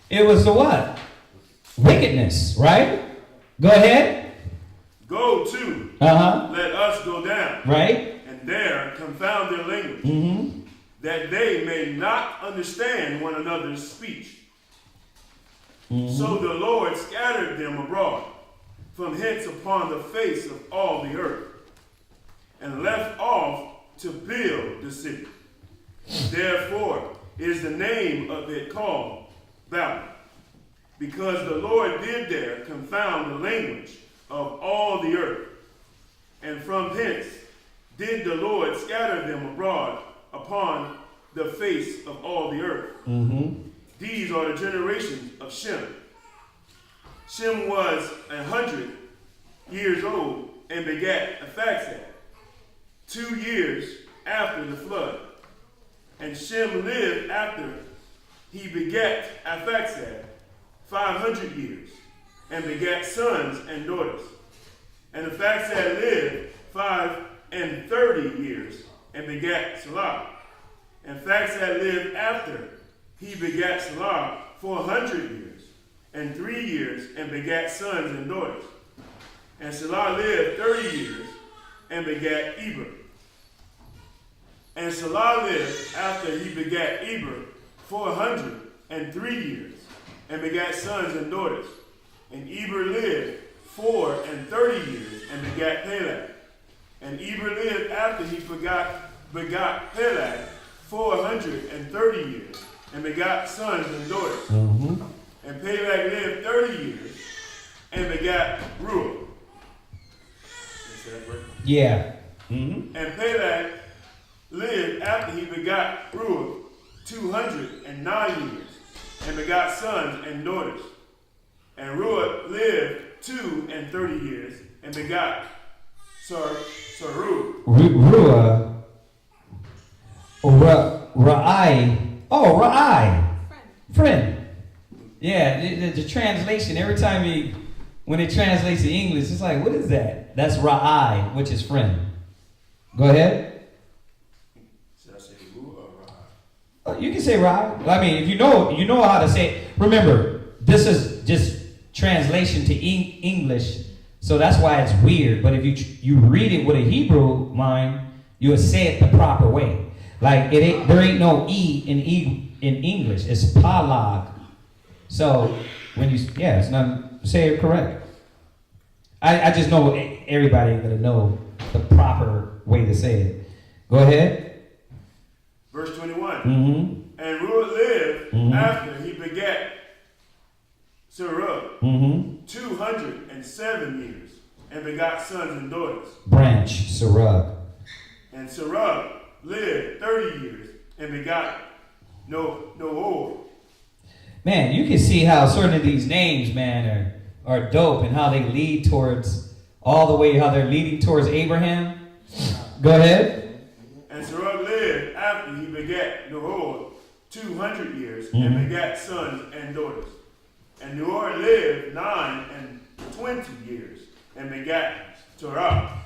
It was the what? Wickedness, right? Go ahead. Go to. Let us go down. Right. And there confound their language, that they may not understand one another's speech. So the Lord scattered them abroad from hence upon the face of all the earth, and left off to build the city. Therefore is the name of it called Babel, because the Lord did there confound the language of all the earth. And from hence did the Lord scatter them abroad upon the face of all the earth. These are the generations of Shem. Shem was 100 years old and begat Arphaxad 2 years after the flood. And Shem lived after he begat Arphaxad 500 years and begat sons and daughters. And Arphaxad lived 35 years and begat Salah. And Arphaxad lived after he begat Salah 400 years and 3 years and begat sons and daughters. And Salah lived 30 years and begat Eber. And Salah lived after he begat Eber 403 years and begat sons and daughters. And Eber lived 34 years and begat Peleg. And Eber lived after he begot Peleg 430 years and begot sons and daughters. And Peleg lived 30 years and begat Ruah. Yeah. And Peleg lived after he begot Ruah 209 years and begot sons and daughters. And Ruah lived 32 years and begot Saru. Ruah. Ra'ai. Friend. Yeah, the translation, every time when it translates to English, it's like, what is that? That's Ra'ai, which is friend. Go ahead. Should I say Ruah or Ra'ai? Oh, you can say Ra'ai. I mean, if you know how to say it. Remember, this is just translation to English, so that's why it's weird. But if you read it with a Hebrew mind, you would say it the proper way. Like there ain't no in English. It's palag. So when it's not say it correct. I just know everybody ain't gonna know the proper way to say it. Go ahead. Verse 21. And Ruah lived after he begat Saruh 207 years and begot sons and daughters. Branch, Saruh. And Saruh lived 30 years and begot Noah. Man, you can see how certain of these names, man, are dope and how they lead towards all the way how they're leading towards Abraham. Go ahead. And Saruh lived after he begat Noah 200 years and begat sons and daughters. And Noah lived 29 years and begat Terah.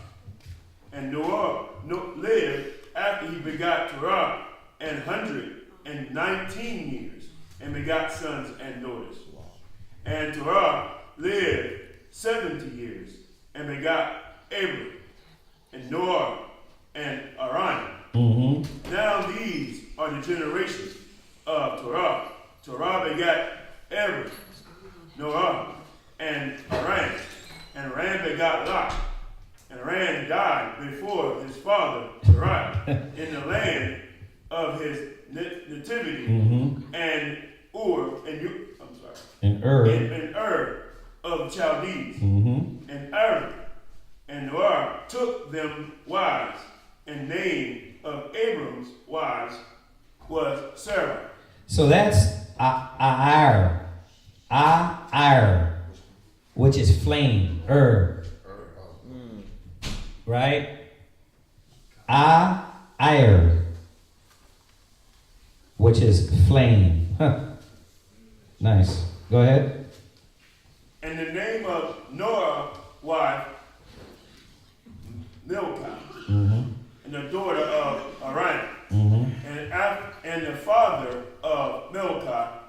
And Noah lived after he begot Terah 119 years and begot sons and daughters. And Terah lived 70 years and begot Abram and Noah and Aran. Now these are the generations of Terah. Terah begat Abram, Noah, and Aran. And Aran begot Lot. And Aran died before his father Terah in the land of his nativity, and In Ur. In Ur of Chaldees. Mm-hmm. And Aaron and Noah took them wives, and name of Abram's wives was Sarah. So that's Ar, which is flame, right? Ar, which is flame. Huh. Nice. Go ahead. And the name of Noah's wife, Milcah, and the daughter of Haran, and the father of Milcah,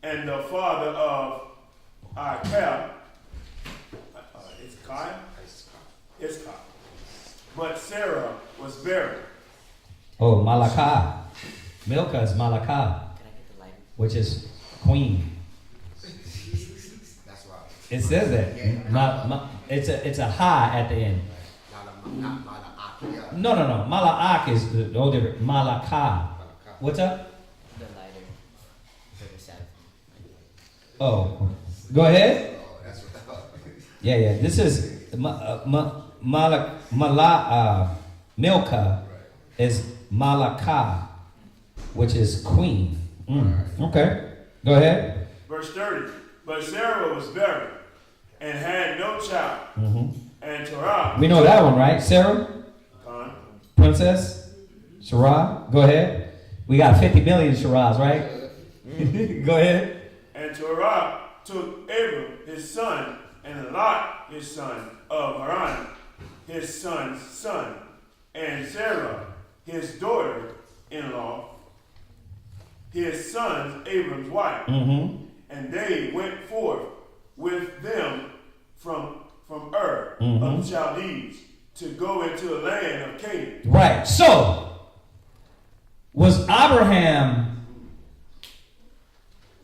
and the father of Akel, Iskar. But Sarah was barren. Oh, Malakah. Milcah is Malakah, which is queen. That's right. It says that. It's a ha at the end. No. Malak is no different. Malakah. What's up? The lighter for the Sabbath. Oh, go ahead. Oh, that's what. Yeah. This is Milcah is Malakah, which is queen. Okay, go ahead. Verse 30. But Sarah was barren and had no child. And Terah. We know that one, right? Sarah? Princess? Sarah? Go ahead. We got 50 million Sarahs, right? Go ahead. And Terah took Abram his son, and Lot his son of Haran, his son's son, and Sarah his daughter-in-law, his son Abram's wife. And they went forth with them from Ur of Chaldees to go into the land of Canaan. Right. So, was Abraham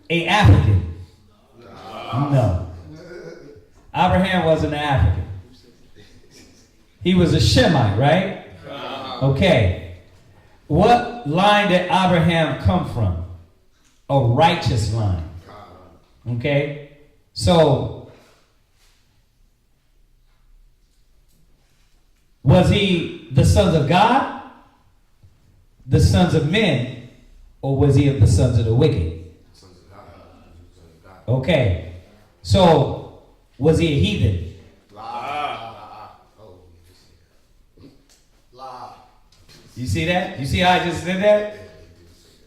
an African? No. Abraham wasn't an African. He was a Shemite, right? Okay. What line did Abraham come from? A righteous line. Okay? So, was he the sons of God, the sons of men, or was he of the sons of the wicked? Okay. So, was he a heathen? You see that? You see how I just said that?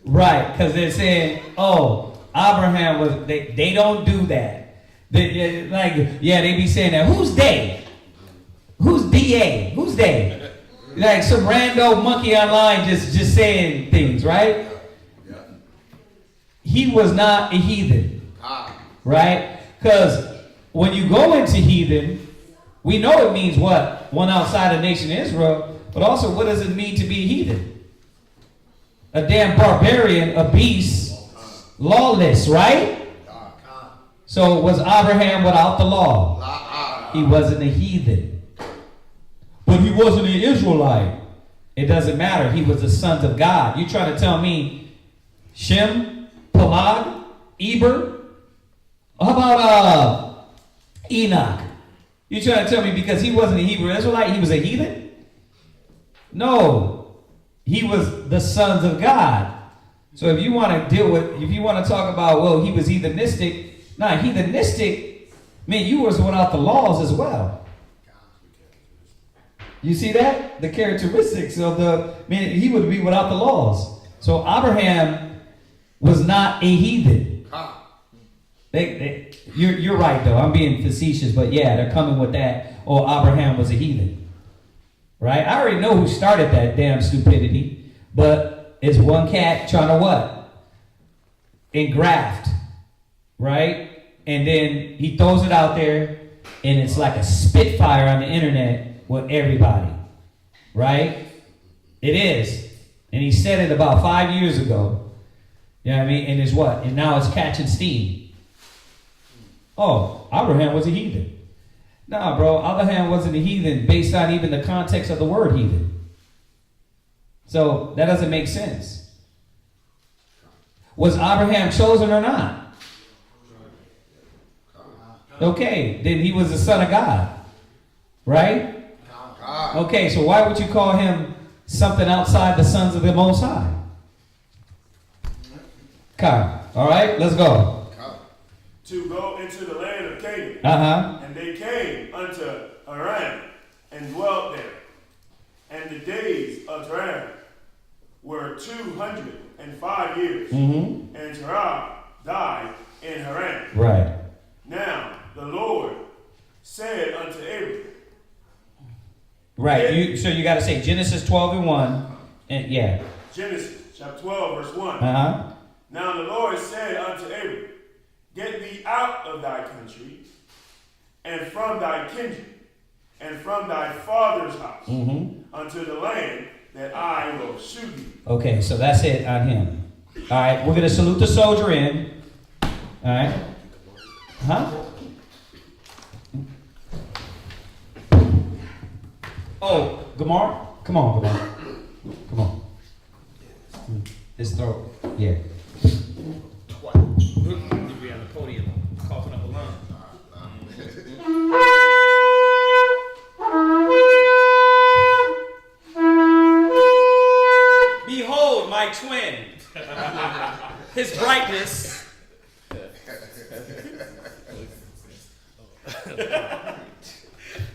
Right, because they're saying, oh, Abraham was, they don't do that. They be saying that. Who's they? Who's DA? Who's they? Like some rando monkey online just saying things, right? He was not a heathen, right? Because when you go into heathen, we know it means what? One outside the nation of Israel. But also, what does it mean to be a heathen? A damn barbarian, a beast, lawless, right? So was Abraham without the law? He wasn't a heathen. But he wasn't an Israelite. It doesn't matter. He was the sons of God. You trying to tell me Shem, Peleg, Eber? How about Enoch? You trying to tell me because he wasn't a Hebrew Israelite, he was a heathen? No, he was the sons of God. So if you want to talk about, well, he was heathenistic. Nah, heathenistic meant you was without the laws as well. You see that? The characteristics of he would be without the laws. So Abraham was not a heathen. You're right though. I'm being facetious, but yeah, they're coming with that. Oh, Abraham was a heathen. Right? I already know who started that damn stupidity, but it's one cat trying to what? Engraft. Right? And then he throws it out there, and it's like a spitfire on the internet with everybody. Right? It is. And he said it about 5 years ago. You know what I mean? And it's what? And now it's catching steam. Oh, Abraham was a heathen. Nah, bro, Abraham wasn't a heathen based on even the context of the word heathen. So that doesn't make sense. Was Abraham chosen or not? Okay, then he was the son of God, right? Okay, so why would you call him something outside the sons of the Most High? Okay, all right, let's go. To go into the land of Canaan. And they came unto Haran and dwelt there. And the days of Haran were 205 years. And Terah died in Haran. Right. Now the Lord said unto Abram. Right. So you got to say Genesis 12:1, and yeah. Genesis chapter 12 verse 1. Now the Lord said unto Abram, get thee out of thy country, and from thy kindred, and from thy father's house, unto the land that I will shew thee. Okay, so that's it on him. All right, we're going to salute the soldier in. All right. Oh, Gamar? Come on, Gamar. Come on. His throat. Yeah. You'd be on the podium coughing up a lung. Behold my twin, his brightness.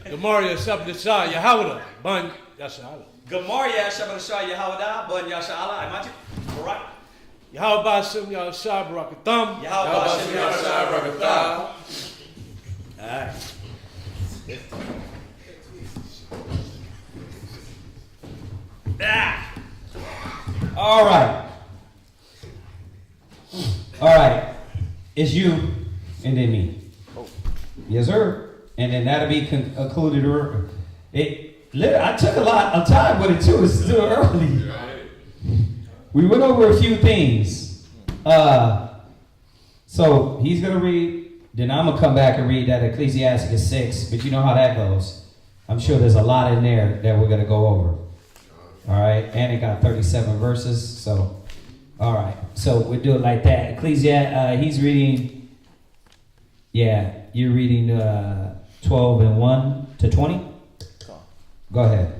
Gemaria Sabdasha Yahawada Ban Yashala. Gemaria Sabdasha Yahawada Ban Yashala. I imagine. All right. Yahawba Sim Yahshab Rakatam. Yahawba Sim Yahshab Rakatam. All right. All right. All right. It's you and then me. Yes, sir. And then that'll be concluded. I took a lot of time with it too. It's still early. We went over a few things. So he's going to read. Then I'm going to come back and read that Ecclesiasticus 6. But you know how that goes. I'm sure there's a lot in there that we're going to go over. All right. And it got 37 verses. So, all right. So we'll do it like that. Ecclesiasticus, he's reading. Yeah. You're reading 12:1 to 20? Go ahead.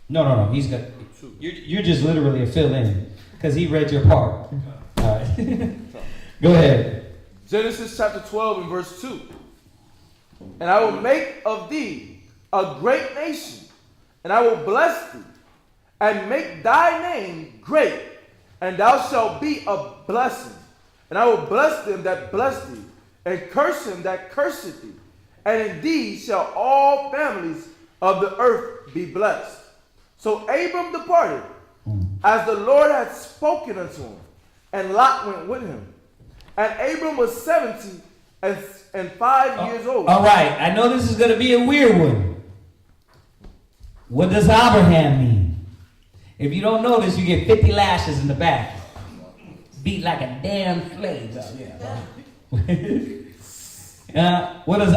No. He's got. You're just literally a fill-in because he read your part. All right. Go ahead. Genesis chapter 12 and verse 2. And I will make of thee a great nation, and I will bless thee, and make thy name great, and thou shalt be a blessing. And I will bless them that bless thee, and curse him that curseth thee. And in thee shall all families of the earth be blessed. So Abram departed, as the Lord had spoken unto him, and Lot went with him. And Abram was 70 and 5 years old. All right, I know this is going to be a weird one. What does Abraham mean? If you don't know this, you get 50 lashes in the back. Beat like a damn slave. What does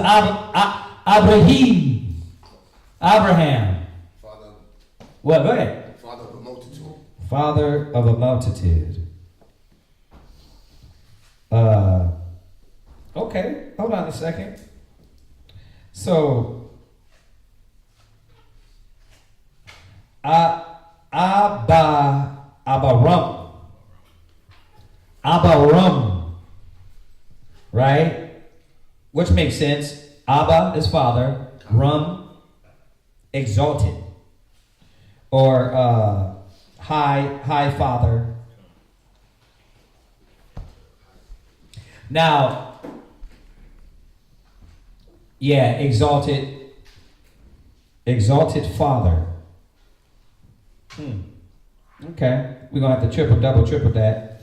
Abraham? Father. What? Go ahead. Father of a multitude. Father of a multitude. Okay, hold on a second. So, Abarum, right? Which makes sense. Abba is father, Rum, exalted, or high father. Now, yeah, exalted father. Okay, we're gonna have to double triple that.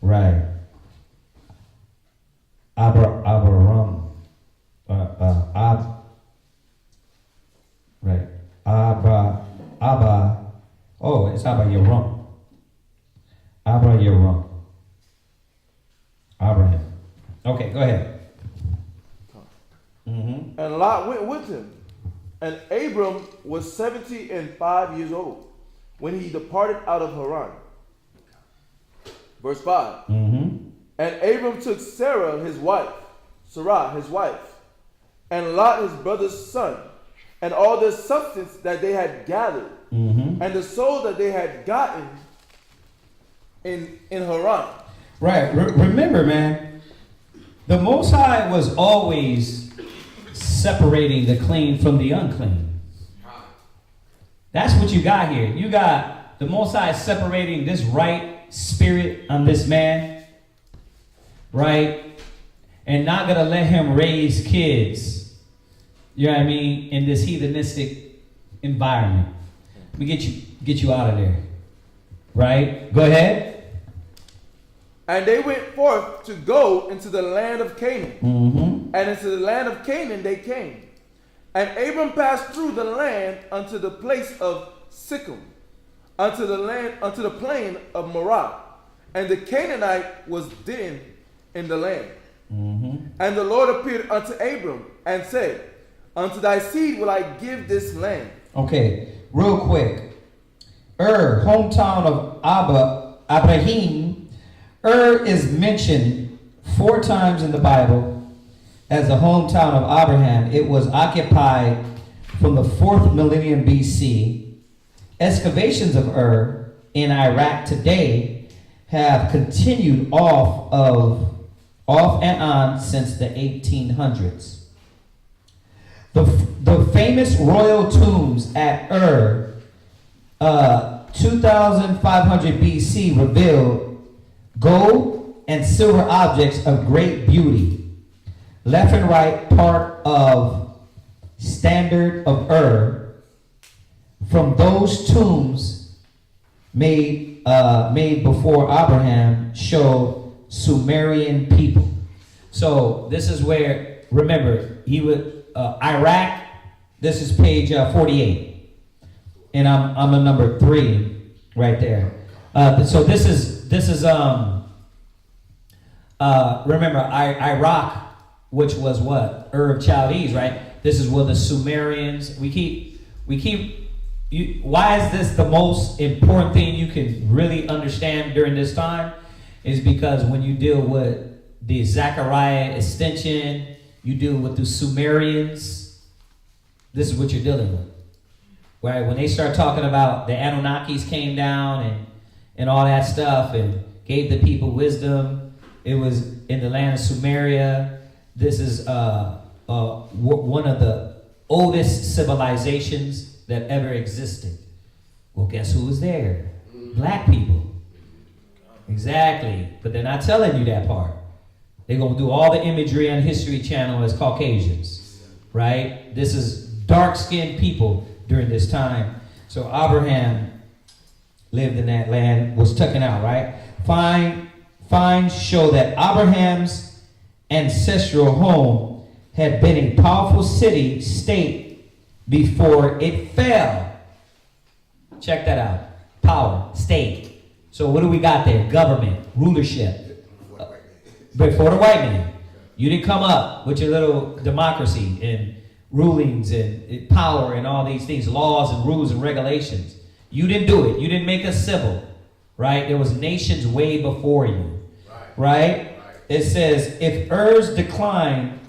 Right. Abarum. Right. Abba. Oh, it's Abba Yerum. Abba Yerum. Abraham. Okay, go ahead. And Lot went with him. And Abram was 70 and 5 years old when he departed out of Haran. Verse 5. And Abram took Sarai his wife, and Lot his brother's son, and all the substance that they had gathered, and the soul that they had gotten in Haran. Right. Remember, man, the Most High was always separating the clean from the unclean. That's what you got here. You got the Most High separating this right spirit on this man, right? And not going to let him raise kids, you know what I mean, in this heathenistic environment. Let me get you out of there. Right? Go ahead. And they went forth to go into the land of Canaan. And into the land of Canaan they came. And Abram passed through the land unto the place of Sichem, unto the plain of Morah. And the Canaanite was then in the land. And the Lord appeared unto Abram and said, unto thy seed will I give this land. Okay, real quick. Hometown of Abraham. Is mentioned 4 times in the Bible as the hometown of Abraham. It was occupied from the 4th millennium BC. Excavations of in Iraq today have continued off and on since the 1800s. The famous royal tombs at 2500 BC revealed gold and silver objects of great beauty. Left and right part of standard of from those tombs made before Abraham show Sumerian people. So this is where, remember, he would Iraq. This is page 48, and I'm a number 3 right there. So this is remember Iraq, which was what? Of Chaldees, right? This is where the Sumerians. Why is this the most important thing you can really understand during this time? Is because when you deal with the Zechariah extension, you deal with the Sumerians. This is what you're dealing with, right? When they start talking about the Anunnakis came down and all that stuff and gave the people wisdom, it was in the land of Sumeria. This is one of the oldest civilizations that ever existed. Well, guess who was there? Black people. Exactly. But they're not telling you that part. They're going to do all the imagery on History Channel as Caucasians, right? This is dark-skinned people during this time. So Abraham lived in that land, was taken out, right? Finds show that Abraham's ancestral home had been a powerful city-state before it fell. Check that out. Power, state. So what do we got there? Government, rulership. Before the white man. You didn't come up with your little democracy and rulings and power and all these things, laws and rules and regulations. You didn't do it. You didn't make us civil, right? There was nations way before you, right? It says, if Ur's decline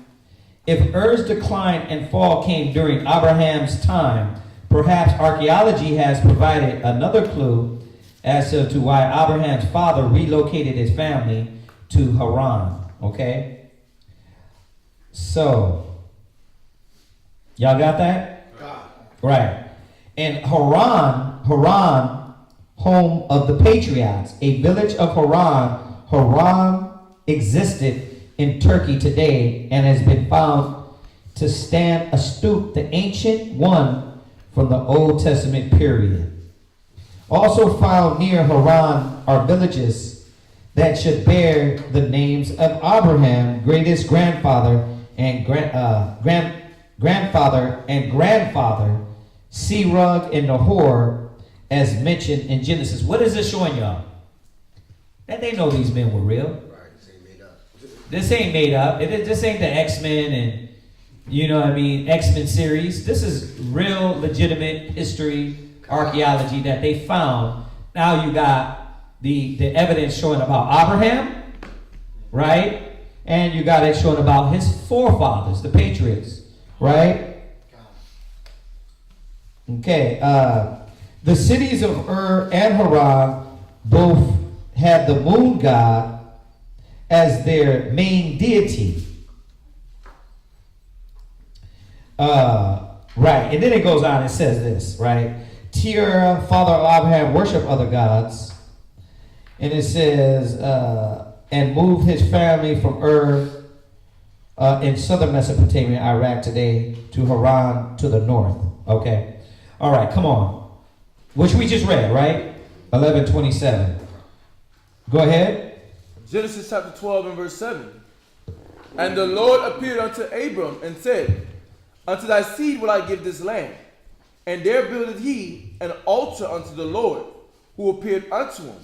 and fall came during Abraham's time, perhaps archaeology has provided another clue as to why Abraham's father relocated his family to Haran. Okay? So, y'all got that? Right. And Haran, home of the patriarchs, a village of Haran existed in Turkey today and has been found to stand astute the ancient one from the Old Testament period. Also found near Haran are villages that should bear the names of Abraham, greatest grandfather and grandfather, Serug and Nahor, as mentioned in Genesis. What is this showing y'all? That they know these men were real. This ain't made up. This ain't the X-Men and, you know what I mean, X-Men series. This is real, legitimate history, archaeology that they found. Now you got the evidence showing about Abraham, right? And you got it showing about his forefathers, the patriots, right? Okay, the cities of Ur and Haran both had the moon god as their main deity. Right, and then it goes on and says this, right? Terah, father of Abraham, worshiped other gods. And it says, and moved his family from Ur in southern Mesopotamia, Iraq today, to Haran to the north. Okay. All right, come on. Which we just read, right? 11:27. Go ahead. Genesis chapter 12 and verse 7. And the Lord appeared unto Abram and said, Unto thy seed will I give this land. And there builded he an altar unto the Lord, who appeared unto him.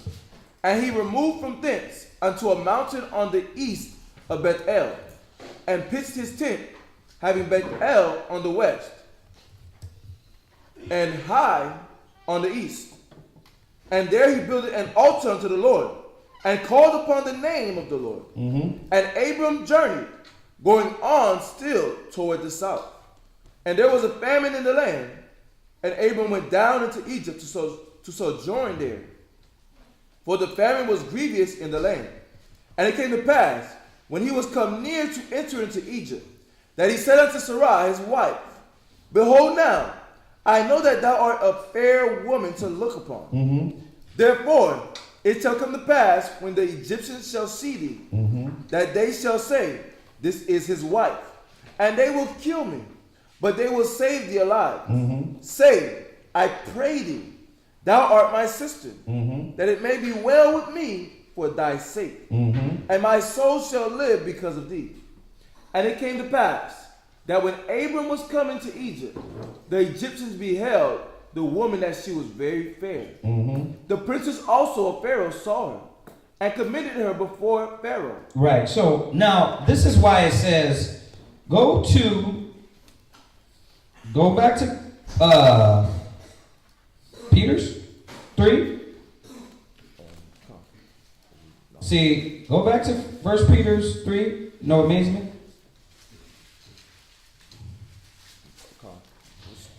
And he removed from thence unto a mountain on the east of Bethel, and pitched his tent, having Bethel on the west, and Hai on the east. And there he builded an altar unto the Lord, and called upon the name of the Lord. And Abram journeyed, going on still toward the south. And there was a famine in the land, and Abram went down into Egypt to sojourn there. For the famine was grievous in the land. And it came to pass, when he was come near to enter into Egypt, that he said unto Sarai his wife, Behold now, I know that thou art a fair woman to look upon. Therefore, it shall come to pass, when the Egyptians shall see thee, that they shall say, This is his wife. And they will kill me, but they will save thee alive. Say, I pray thee, thou art my sister, that it may be well with me for thy sake. And my soul shall live because of thee. And it came to pass, that when Abram was come into Egypt, the Egyptians beheld the woman that she was very fair. The princess also of Pharaoh saw her, and committed her before Pharaoh. Right, so now this is why it says, go back to Peter's 3. See, go back to 1 Peter's 3. No amazement.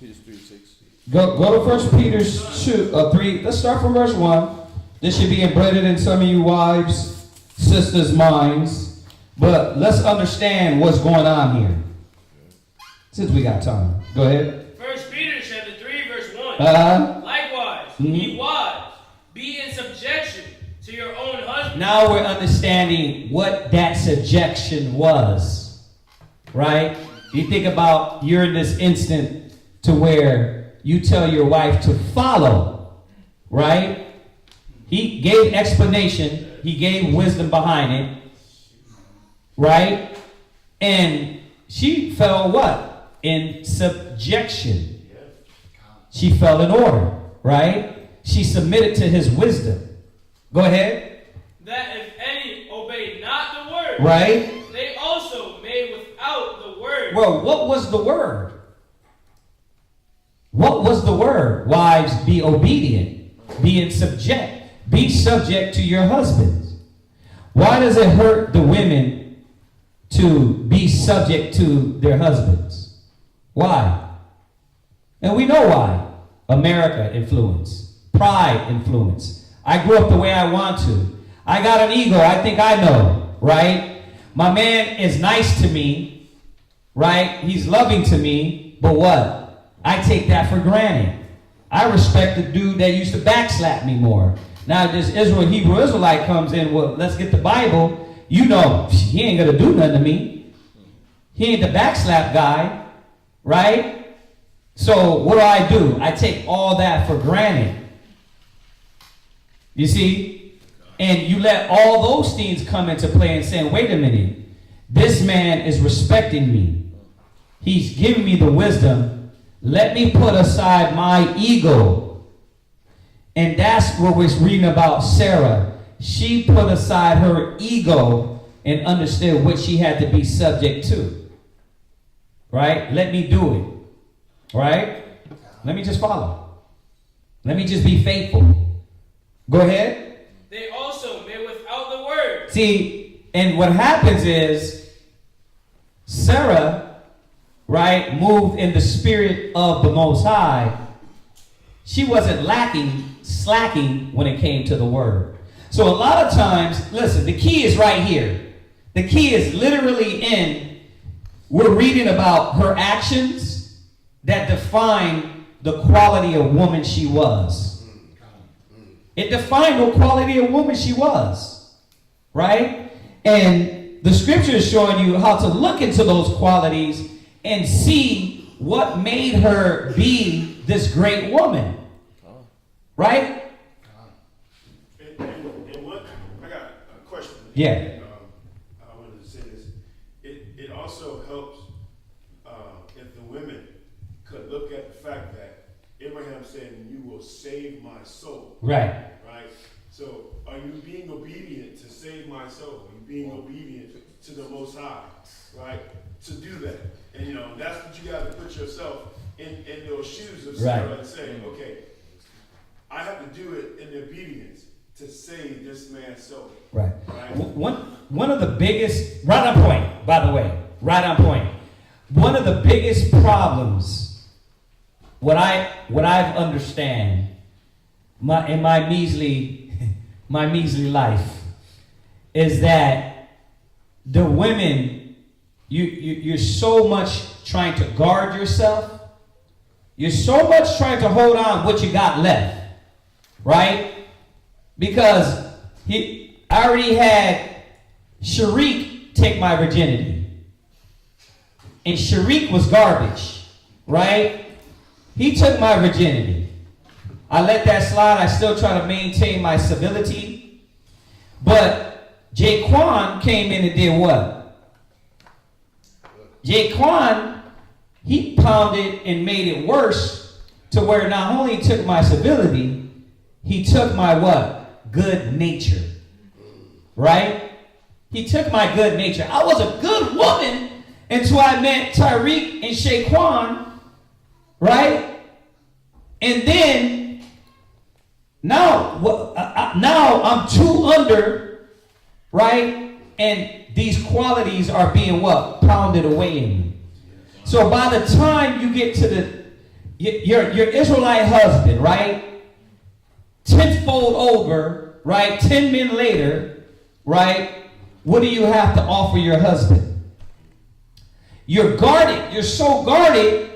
Peter's 3:6. Go to 1 Peter's 3. Let's start from verse 1. This should be embedded in some of you wives, sisters' minds. But let's understand what's going on here, since we got time. Go ahead. 1 Peter chapter 3, verse 1. Likewise, ye wives, be in subjection to your own husband. Now we're understanding what that subjection was, right? You think about, you're in this instant to where you tell your wife to follow, right? He gave explanation. He gave wisdom behind it, right? And she fell what? In subjection. She fell in order, right? She submitted to his wisdom. Go ahead. That if any obey not the word, right, they also may without the word. Well, what was the word? What was the word? Wives, be obedient, be in subject, be subject to your husbands. Why does it hurt the women to be subject to their husbands? Why? And we know why. America influence, pride influence. I grew up the way I want to. I got an ego. I think I know, right? My man is nice to me, right? He's loving to me, but what? I take that for granted. I respect the dude that used to backslap me more. Now this Hebrew Israelite comes in, well, let's get the Bible. You know, he ain't gonna do nothing to me. He ain't the backslap guy, right? So what do? I take all that for granted. You see? And you let all those things come into play and saying, wait a minute, this man is respecting me. He's giving me the wisdom. Let me put aside my ego. And that's what we're reading about Sarah. She put aside her ego and understood what she had to be subject to. Right? Let me do it. Right? Let me just follow. Let me just be faithful. Go ahead. They also may without the word. See, and what happens is Sarah, right, moved in the spirit of the Most High. She wasn't slacking when it came to the word. So a lot of times, listen, the key is right here. The key is literally we're reading about her actions that define the quality of woman she was. It defined the quality of woman she was, right? And the scripture is showing you how to look into those qualities and see what made her be this great woman, right? And what, I got a question. Yeah. I wanted to say this. It also helps if the women could look at the fact that Abraham said, "You will save my soul." Right. Right. So, are you being obedient to save my soul? Are you being obedient to the Most High? Right. To do that, and that's what you got to put yourself in those shoes of Sarah and say, okay, I have to do it in obedience to save this man's soul. Right. One of the biggest, right on point, by the way, right on point. One of the biggest problems, what I've understand, in my measly life, is that the women, you're so much trying to guard yourself. You're so much trying to hold on what you got left, right? Because I already had Sharik take my virginity. And Sharik was garbage, right? He took my virginity. I let that slide. I still try to maintain my civility. But Jaquan came in and did what? Jaquan, he pounded and made it worse to where not only he took my civility, he took my what? Good nature. Right? He took my good nature. I was a good woman until I met Tariq and Shaquan. Right? And then, now I'm 2 under, right? And these qualities are being what? Pounded away in me. So by the time you get to your Israelite husband, right? 10-fold over, right? 10 men later, right? What do you have to offer your husband? You're guarded. You're so guarded,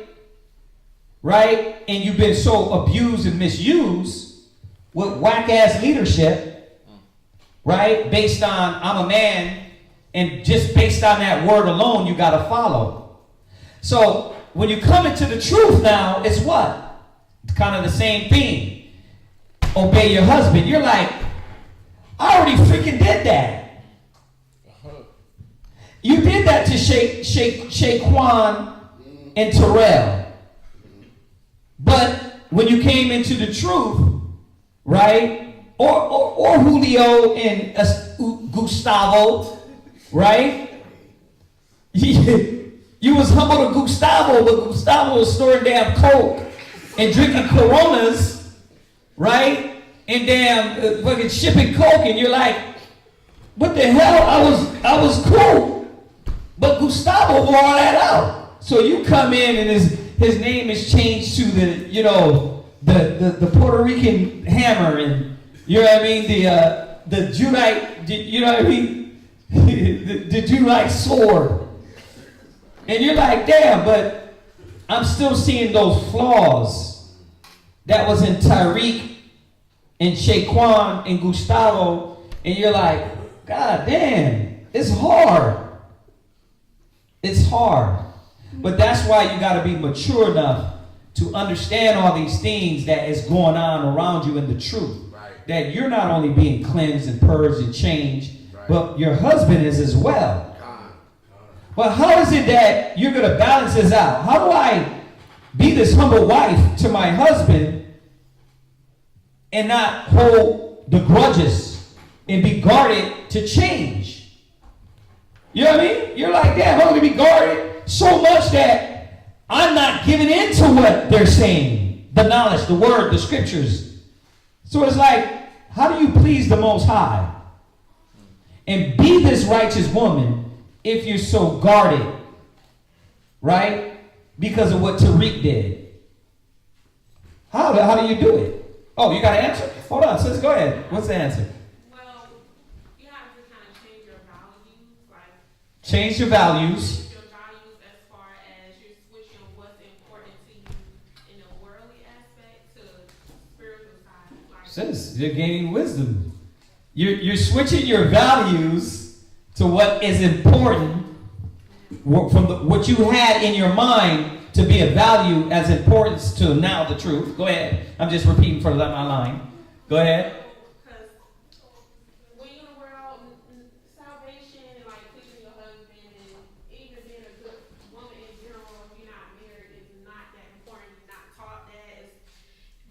right? And you've been so abused and misused with whack-ass leadership, right? Based on, I'm a man, and just based on that word alone, you got to follow. So when you come into the truth now, it's what? It's kind of the same thing. Obey your husband. You're like, I already freaking did that. You did that to Shaquan and Terrell. But when you came into the truth, right? Or Julio and Gustavo, right? You was humble to Gustavo, but Gustavo was storing damn Coke and drinking Coronas, right? And damn fucking shipping Coke, and you're like, what the hell? I was cool. But Gustavo wore all that out. So you come in and his name is changed to the Puerto Rican hammer, and you know what I mean, the Judite, you know what I mean, the Judite sword. And you're like, damn, but I'm still seeing those flaws that was in Tariq and Shaquan and Gustavo, and you're like, God damn, it's hard. It's hard. But that's why you got to be mature enough to understand all these things that is going on around you in the truth. Right. That you're not only being cleansed and purged and changed, right, but your husband is as well. But how is it that you're going to balance this out? How do I be this humble wife to my husband and not hold the grudges and be guarded to change? You know what I mean? You're like, damn, I'm going to be guarded so much that I'm not giving in to what they're saying. The knowledge, the word, the scriptures. So it's like, how do you please the Most High? And be this righteous woman if you're so guarded, right? Because of what Tariq did. How do you do it? Oh, you got an answer? Hold on, sis, go ahead. What's the answer? Well, you have to kind of change your values. Like, change your values. Change your values as far as you're switching what's important to you in a worldly aspect to spiritual side. Like, Sis, you're gaining wisdom. You're switching your values to what is important from what you had in your mind to be a value as importance to now the truth. Go ahead. I'm just repeating for my line. Go ahead. Because when you're in the world, salvation and like pleasing your husband and even being a good woman in general, if you're not married, is not that important. You're not taught that. It's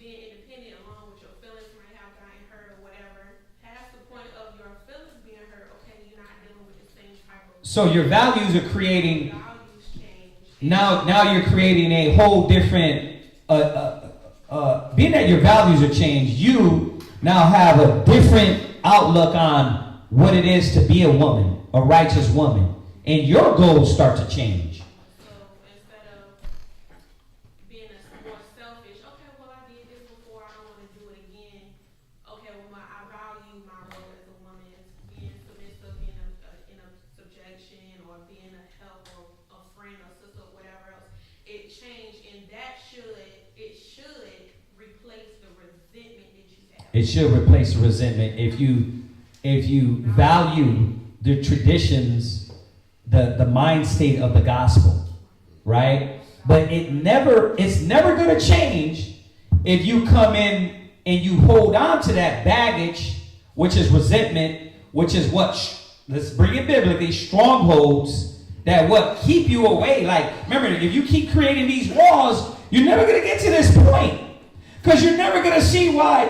being independent along with your feelings might have gotten hurt or whatever. Past the point of your feelings being hurt, okay, you're not dealing with the same type of. So your values are creating. Now you're creating a whole different. Being that your values are changed, you now have a different outlook on what it is to be a woman, a righteous woman, and your goals start to change. So instead of being more selfish, okay, well I did this before, I don't want to do it again. Okay, well I value my role as a woman, being submissive, being in a subjection, or being a help, or a friend, or sister, or whatever else. It changed, and that should replace the resentment that you have. It should replace the resentment if you value the traditions, the mind state of the gospel, right? But it's never going to change if you come in and you hold on to that baggage, which is resentment, which is let's bring it biblically, strongholds that what keep you away. Like, remember, if you keep creating these walls, you're never going to get to this point. Because you're never going to see why.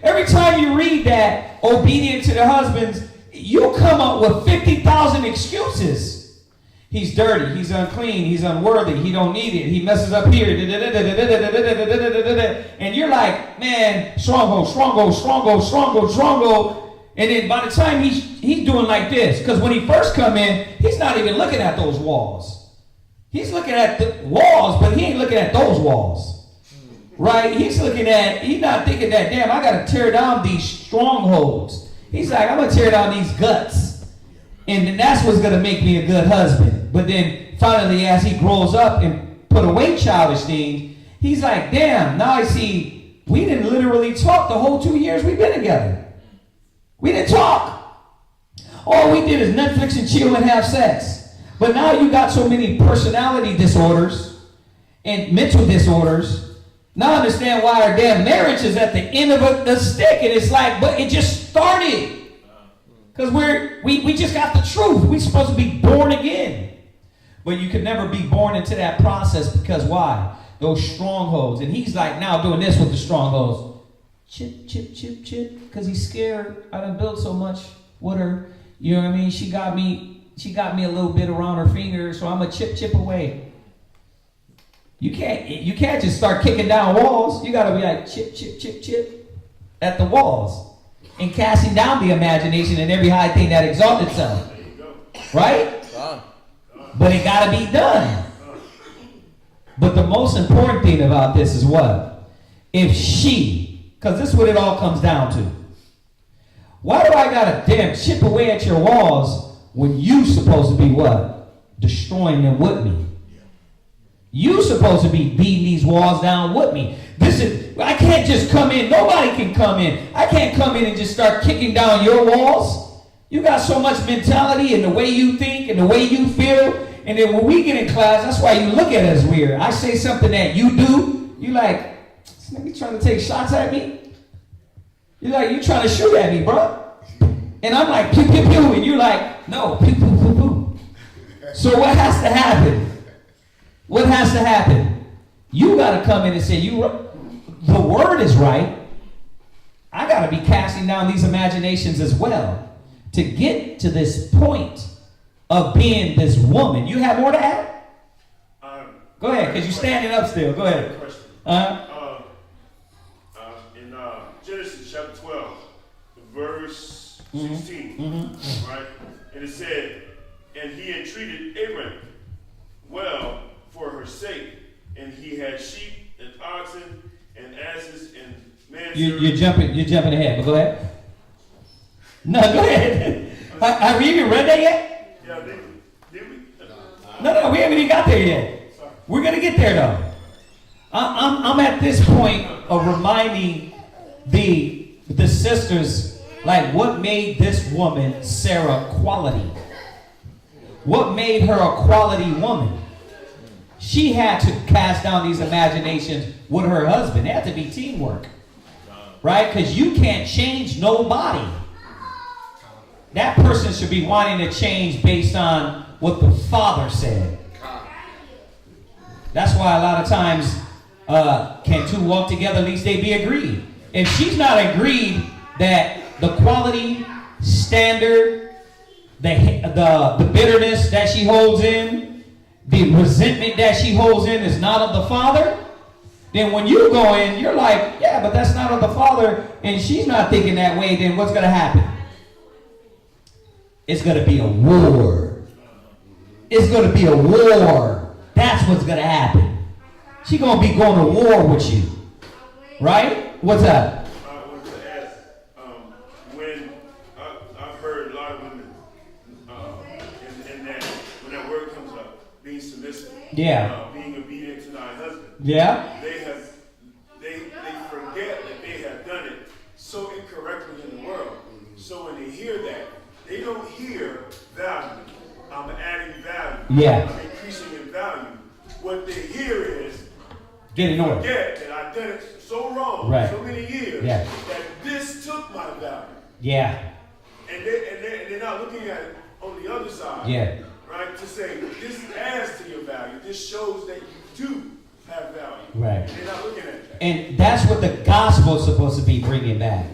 Every time you read that, obedient to the husbands, you come up with 50,000 excuses. He's dirty, he's unclean, he's unworthy, he don't need it, he messes up here, and you're like, man, stronghold. And then by the time he's doing like this, because when he first come in, he's not even looking at those walls. He's looking at the walls, but he ain't looking at those walls. Right? He's not thinking that, damn, I got to tear down these strongholds. He's like, I'm going to tear down these guts. And then that's what's going to make me a good husband. But then finally, as he grows up and put away childish things, he's like, damn, now I see we didn't literally talk the whole 2 years we've been together. We didn't talk. All we did is Netflix and chill and have sex. But now you got so many personality disorders and mental disorders. Now I understand why our damn marriage is at the end of a stick. And it's like, but it just started. Because we just got the truth. We're supposed to be born again. But you can never be born into that process because why? Those strongholds. And he's like now doing this with the strongholds. Chip. Because he's scared. I done built so much with her. You know what I mean? She got me a little bit around her finger. So I'm going to chip away. You can't just start kicking down walls. You got to be like chip at the walls and casting down the imagination and every high thing that exalts itself. Right? But it got to be done. But the most important thing about this is what? If because this is what it all comes down to. Why do I got to damn chip away at your walls when you supposed to be what? Destroying them with me. You supposed to be beating these walls down with me. I can't just come in. Nobody can come in. I can't come in and just start kicking down your walls. You got so much mentality and the way you think and the way you feel. And then when we get in class, that's why you look at us weird. I say something that you do. You like, this nigga trying to take shots at me? You're like, you trying to shoot at me, bro? And I'm like, pew, pew, pew. And you're like, no, pew, pew, pew, pew. So what has to happen? What has to happen? You got to come in and say, the word is right. I got to be casting down these imaginations as well to get to this point of being this woman. You have more to add? Go ahead, because you're standing up still. Go ahead. In Genesis chapter 12, verse 16. Right? And it said, and he entreated Abraham well for her sake, and he had sheep and oxen and asses and You're jumping ahead, but go ahead. No, go ahead. Have we even read that yet? Yeah, did we? No, we haven't even got there yet. We're gonna get there though. I'm at this point of reminding the sisters, like, what made this woman Sarah quality? What made her a quality woman? She had to cast down these imaginations with her husband. It had to be teamwork. Right? Because you can't change nobody. That person should be wanting to change based on what the Father said. That's why a lot of times, can two walk together, at least they be agreed. If she's not agreed that the quality, standard, the bitterness that she holds in, the resentment that she holds in is not of the Father, then when you go in, you're like, yeah, but that's not of the Father, and she's not thinking that way, then what's going to happen? It's going to be a war. It's going to be a war. That's what's going to happen. She's going to be going to war with you. Right? What's up? I wanted to ask, when I've heard a lot of women, and that when that word comes up, being submissive, being obedient to thy husband, they forget that they have done it so incorrectly in the world. So when they hear that, they don't hear value. I'm adding value. I'm increasing in value. What they hear is, get in order. Forget that I've done it so wrong so many years that this took my value. And they're not looking at it on the other side. Right? To say, this adds to your value. This shows that you do have value. Right. They're not looking at that. And that's what the gospel is supposed to be bringing back.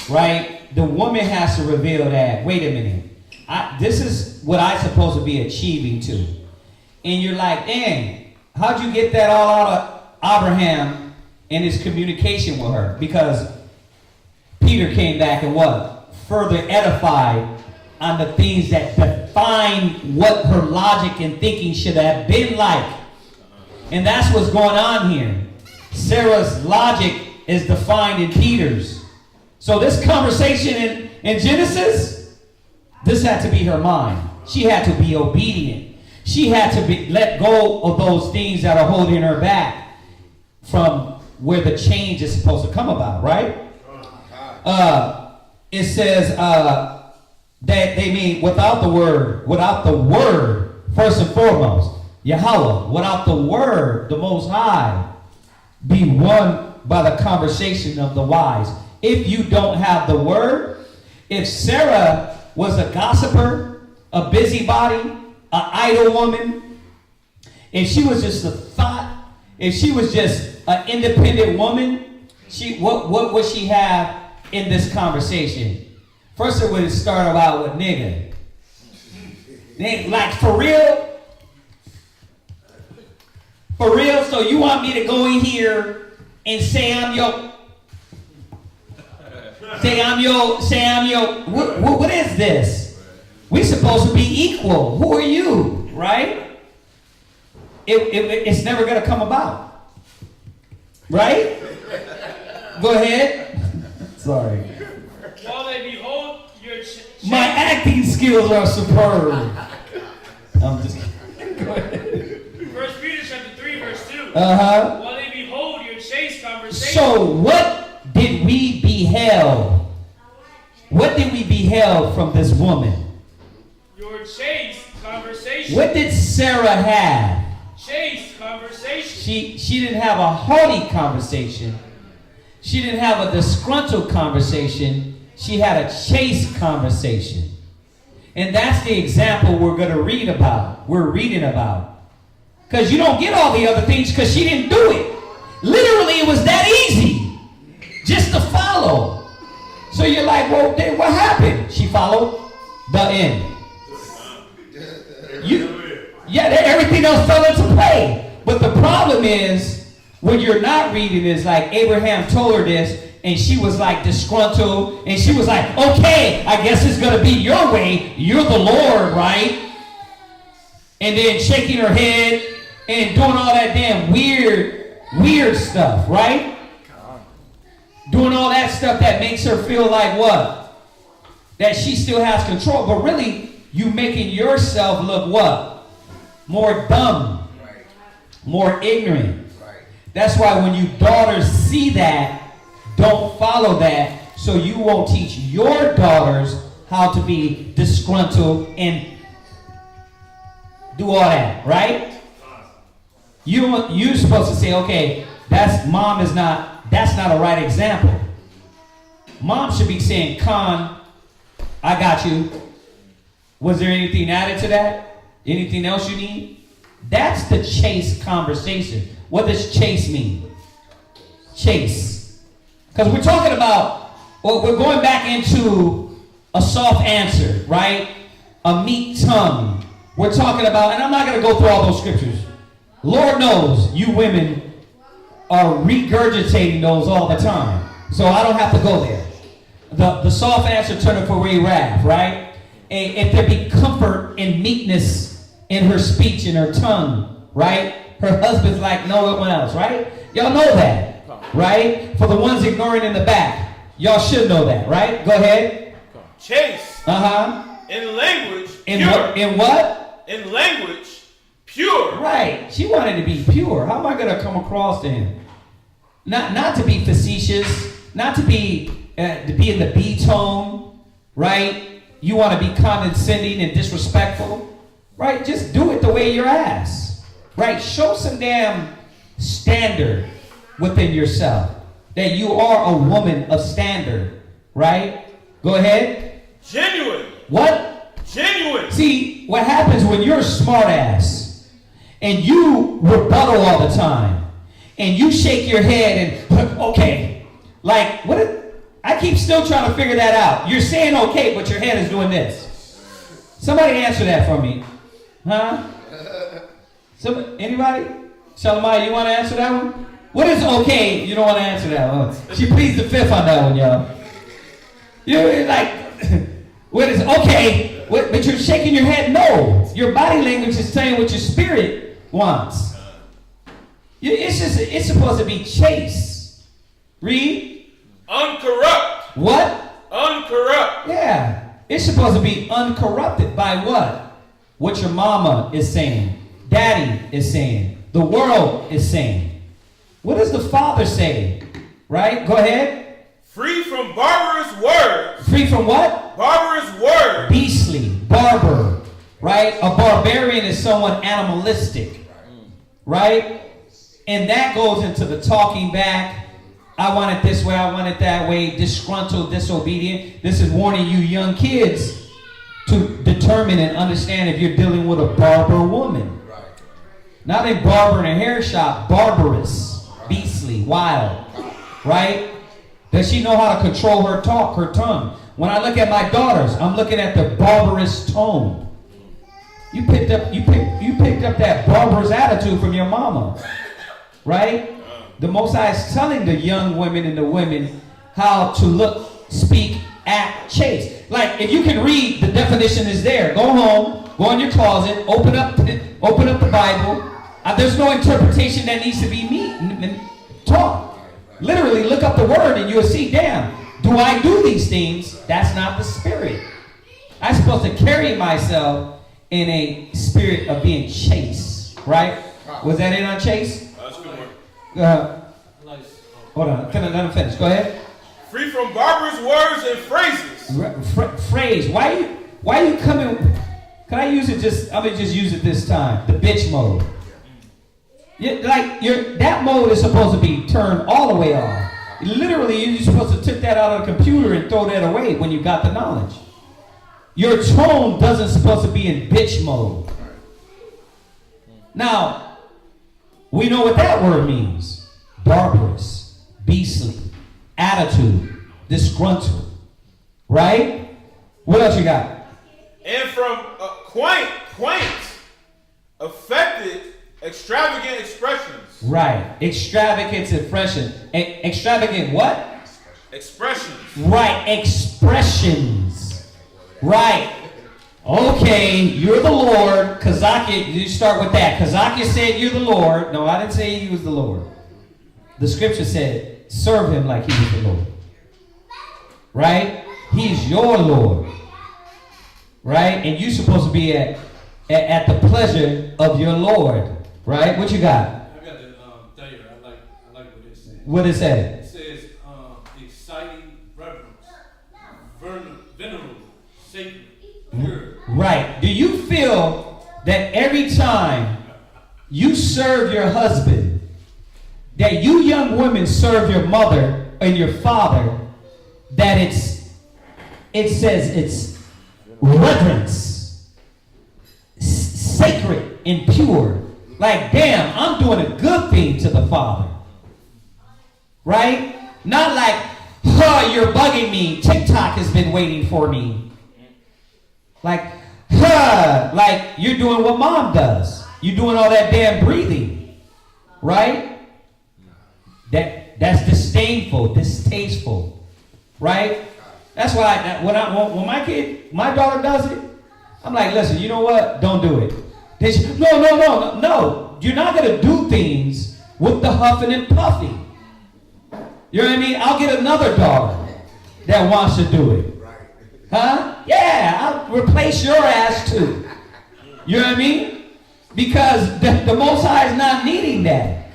Right? The woman has to reveal that, wait a minute, this is what I'm supposed to be achieving to. And you're like, dang, how'd you get that all out of Abraham and his communication with her? Because Peter came back and what? Further edified on the things that define what her logic and thinking should have been like. And that's what's going on here. Sarah's logic is defined in Peter's. So this conversation in Genesis, this had to be her mind. She had to be obedient. She had to let go of those things that are holding her back from where the change is supposed to come about, right? It says that they mean without the word, first and foremost, Yahweh, without the word, the Most High, be won by the conversation of the wise. If you don't have the word, if Sarah was a gossiper, a busybody, an idle woman, if she was just a thought, if she was just an independent woman, what would she have in this conversation? First it would start out with nigga. Like, for real? For real? So you want me to go in here and say I'm your... what is this? We're supposed to be equal. Who are you? Right? It's never going to come about. Right? Go ahead. Sorry. While they behold your my acting skills are superb. I'm just kidding. Go ahead. 1 Peter chapter 3, verse 2. While they behold your chaste conversation. So what did we beheld? What did we beheld from this woman? Your chaste conversation. What did Sarah have? Chaste conversation. She didn't have a haughty conversation. She didn't have a disgruntled conversation. She had a chaste conversation. And that's the example we're going to read about. We're reading about. Because you don't get all the other things because she didn't do it. Literally, it was that easy. Just to follow. So you're like, well, then what happened? She followed the end. Everything else fell into play. But the problem is, when you're not reading this, like Abraham told her this, and she was like disgruntled, and she was like, okay, I guess it's going to be your way. You're the Lord, right? And then shaking her head and doing all that damn weird stuff, right? Doing all that stuff that makes her feel like what? That she still has control. But really, you making yourself look what? More dumb. More ignorant. That's why when you daughters see that, don't follow that, so you won't teach your daughters how to be disgruntled and do all that, right? You're supposed to say, okay, that's not a right example. Mom should be saying, Con, I got you. Was there anything added to that? Anything else you need? That's the chase conversation. What does chase mean? Chase. Because we're talking about, well, we're going back into a soft answer, right? A meek tongue. We're talking about, and I'm not going to go through all those scriptures. Lord knows you women are regurgitating those all the time. So I don't have to go there. The soft answer turneth away wrath, right? And if there be comfort and meekness in her speech and her tongue, right? Her husband's like no one else, right? Y'all know that, right? For the ones ignoring in the back, y'all should know that, right? Go ahead. Chase. In language, pure. In what? In language, pure. Right. She wanted to be pure. How am I going to come across to him? Not to be facetious, not to be in the B tone, right? You want to be condescending and disrespectful, right? Just do it the way you're asked, right? Show some damn standard within yourself that you are a woman of standard, right? Go ahead. Genuine. What? Genuine. See, what happens when you're a smart ass and you rebuttal all the time and you shake your head and, okay, like, I keep still trying to figure that out. You're saying okay, but your head is doing this. Somebody answer that for me. Huh? Anybody? Shalimai, you want to answer that one? What is okay? You don't want to answer that one. She pleads the fifth on that one, y'all. You're like, what is okay? But you're shaking your head no. Your body language is saying what your spirit wants. It's supposed to be chaste. Read. Uncorrupt. What? Uncorrupt. Yeah. It's supposed to be uncorrupted by what? What your mama is saying. Daddy is saying. The world is saying. What does the Father say? Right? Go ahead. Free from barbarous words. Free from what? Barbarous words. Beastly. Barbar. Right? A barbarian is someone animalistic. Right? And that goes into the talking back. I want it this way, I want it that way, disgruntled, disobedient. This is warning you young kids to determine and understand if you're dealing with a barber woman. Right. Not a barber in a hair shop, barbarous, beastly, wild. Right? Does she know how to control her talk, her tongue? When I look at my daughters, I'm looking at the barbarous tone. You picked up that barbarous attitude from your mama. Right? The Most High is telling the young women and the women how to look, speak, act, chaste. Like, if you can read, the definition is there. Go home, go in your closet, open up the Bible. There's no interpretation that needs to be taught. Literally, look up the word and you'll see, damn, do I do these things? That's not the spirit. I'm supposed to carry myself in a spirit of being chaste. Right? Was that it on chaste? Hold on, let him finish. Go ahead. Free from barbarous words and phrases. Phrase. Why are you coming? Can I use it? I'm gonna just use it this time. The bitch mode. That mode is supposed to be turned all the way off. Literally, you're supposed to take that out of the computer and throw that away when you got the knowledge. Your tone doesn't supposed to be in bitch mode. Now, we know what that word means. Barbarous, beastly, attitude, disgruntled. Right? What else you got? And from quaint, affected, extravagant expressions. Right. Extravagant expression. Extravagant what? Expressions. Right, expressions. Right. Okay, you're the Lord. Kazaki, you start with that. Kazaki said you're the Lord. No, I didn't say he was the Lord. The scripture said, serve him like he was the Lord. Right? He's your Lord. Right? And you're supposed to be at the pleasure of your Lord. Right? What you got? I got the there. I like what it says. What it say? It says exciting reverence, venerable, sacred, pure. Right. Do you feel that every time you serve your husband, that you young women serve your mother and your father, that it says it's reverence, sacred and pure? Like, damn, I'm doing a good thing to the Father. Right? Not like, huh, you're bugging me. TikTok has been waiting for me. Like, huh, like you're doing what mom does. You're doing all that damn breathing. Right? That's disdainful, distasteful. Right? That's why when my daughter does it, I'm like, listen, you know what? Don't do it. No. You're not going to do things with the huffing and puffing. You know what I mean? I'll get another daughter that wants to do it. Huh? Yeah, I'll replace your ass too. You know what I mean? Because the Most High is not needing that.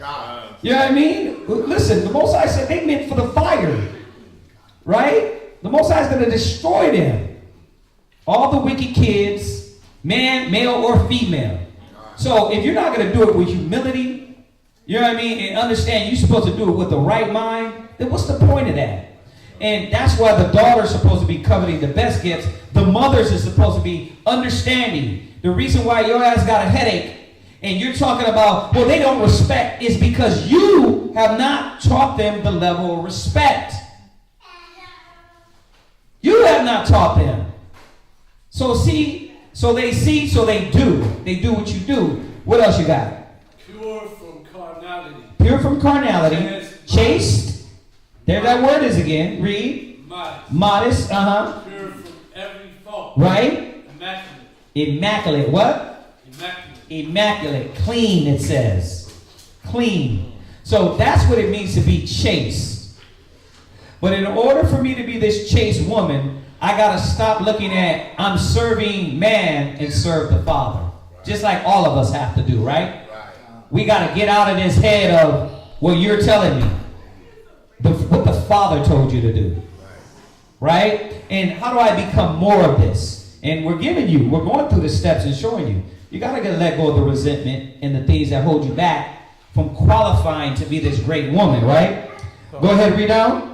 You know what I mean? Listen, the Most High said they meant for the fire. Right? The Most High is going to destroy them. All the wicked kids, male or female. So if you're not going to do it with humility, you know what I mean, and understand you're supposed to do it with the right mind, then what's the point of that? And that's why the daughter's supposed to be coveting the best gifts. The mothers is supposed to be understanding. The reason why your ass got a headache and you're talking about, well, they don't respect, is because you have not taught them the level of respect. You have not taught them. So they see, so they do. They do what you do. What else you got? Pure from carnality. Pure from carnality. Chaste. There that word is again. Read. Modest. Uh-huh. Pure from every fault. Right? Immaculate. Immaculate. What? Immaculate. Immaculate. Clean, it says. Clean. So that's what it means to be chaste. But in order for me to be this chaste woman, I got to stop looking at I'm serving man and serve the Father. Just like all of us have to do, right? We got to get out of this head of what you're telling me. What the Father told you to do. Right? And how do I become more of this? And we're going through the steps and showing you. You got to let go of the resentment and the things that hold you back from qualifying to be this great woman, right? Go ahead, read out.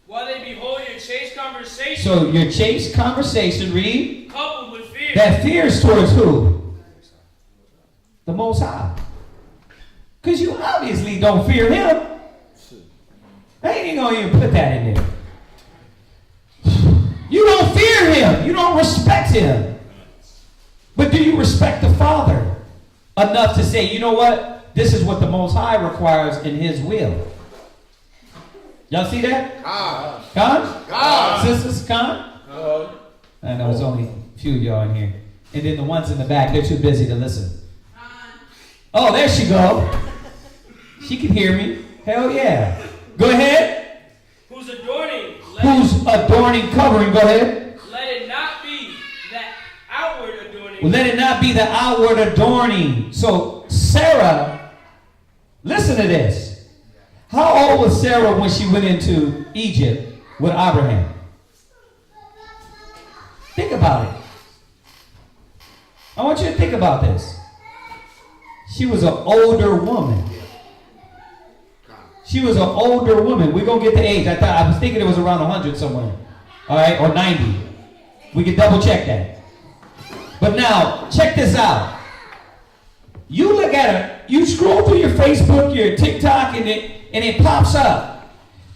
While they behold your chaste conversation. So your chaste conversation, read. Coupled with fear. That fear is towards who? The Most High. Because you obviously don't fear him. I ain't even going to even put that in there. You don't fear him. You don't respect him. But do you respect the Father enough to say, you know what? This is what the Most High requires in his will. Y'all see that? Con? Sisters, con? I know there's only a few of y'all in here. And then the ones in the back, they're too busy to listen. Oh, there she go. She can hear me. Hell yeah. Go ahead. Who's adorning? Covering? Go ahead. Let it not be that outward adorning. Let it not be the outward adorning. So Sarah, listen to this. How old was Sarah when she went into Egypt with Abraham? Think about it. I want you to think about this. She was an older woman. We're going to get the age. I was thinking it was around 100 somewhere. All right, or 90. We can double check that. But now, check this out. You look at her, you scroll through your Facebook, your TikTok, and it pops up.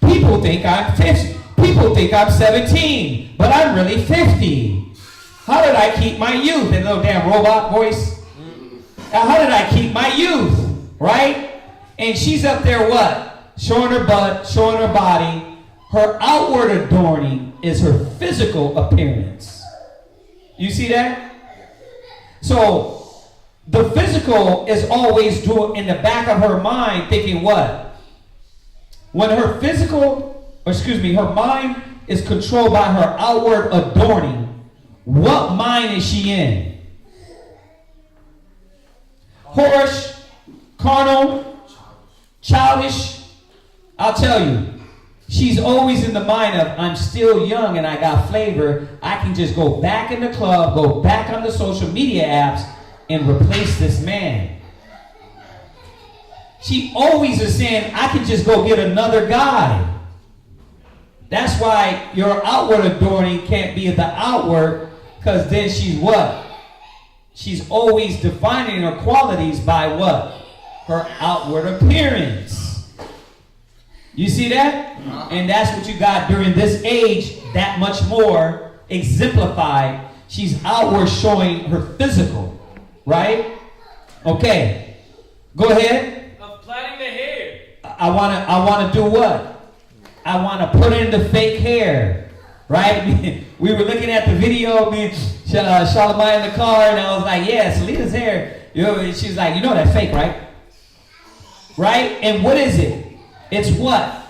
People think I'm 50. People think I'm 17, but I'm really 50. How did I keep my youth? That little damn robot voice. How did I keep my youth? Right? And she's up there what? Showing her butt, showing her body, Her outward adorning is her physical appearance. You see that? So the physical is always doing in the back of her mind thinking what? When her her mind is controlled by her outward adorning, what mind is she in? Whorish, carnal, childish. I'll tell you, she's always in the mind of, I'm still young and I got flavor. I can just go back in the club, go back on the social media apps, and replace this man. She always is saying, I can just go get another guy. That's why your outward adorning can't be the outward, because then she's what? She's always defining her qualities by what? Her outward appearance. You see that? And that's what you got during this age, that much more exemplified. She's outward showing her physical, right? Okay, go ahead. Of plaiting the hair. I wanna do what? I wanna put in the fake hair, right? We were looking at the video, me and Charlamagne in the car, and I was like, yeah, Selena's hair. She's like, you know that's fake, right? Right? And what is it? It's what?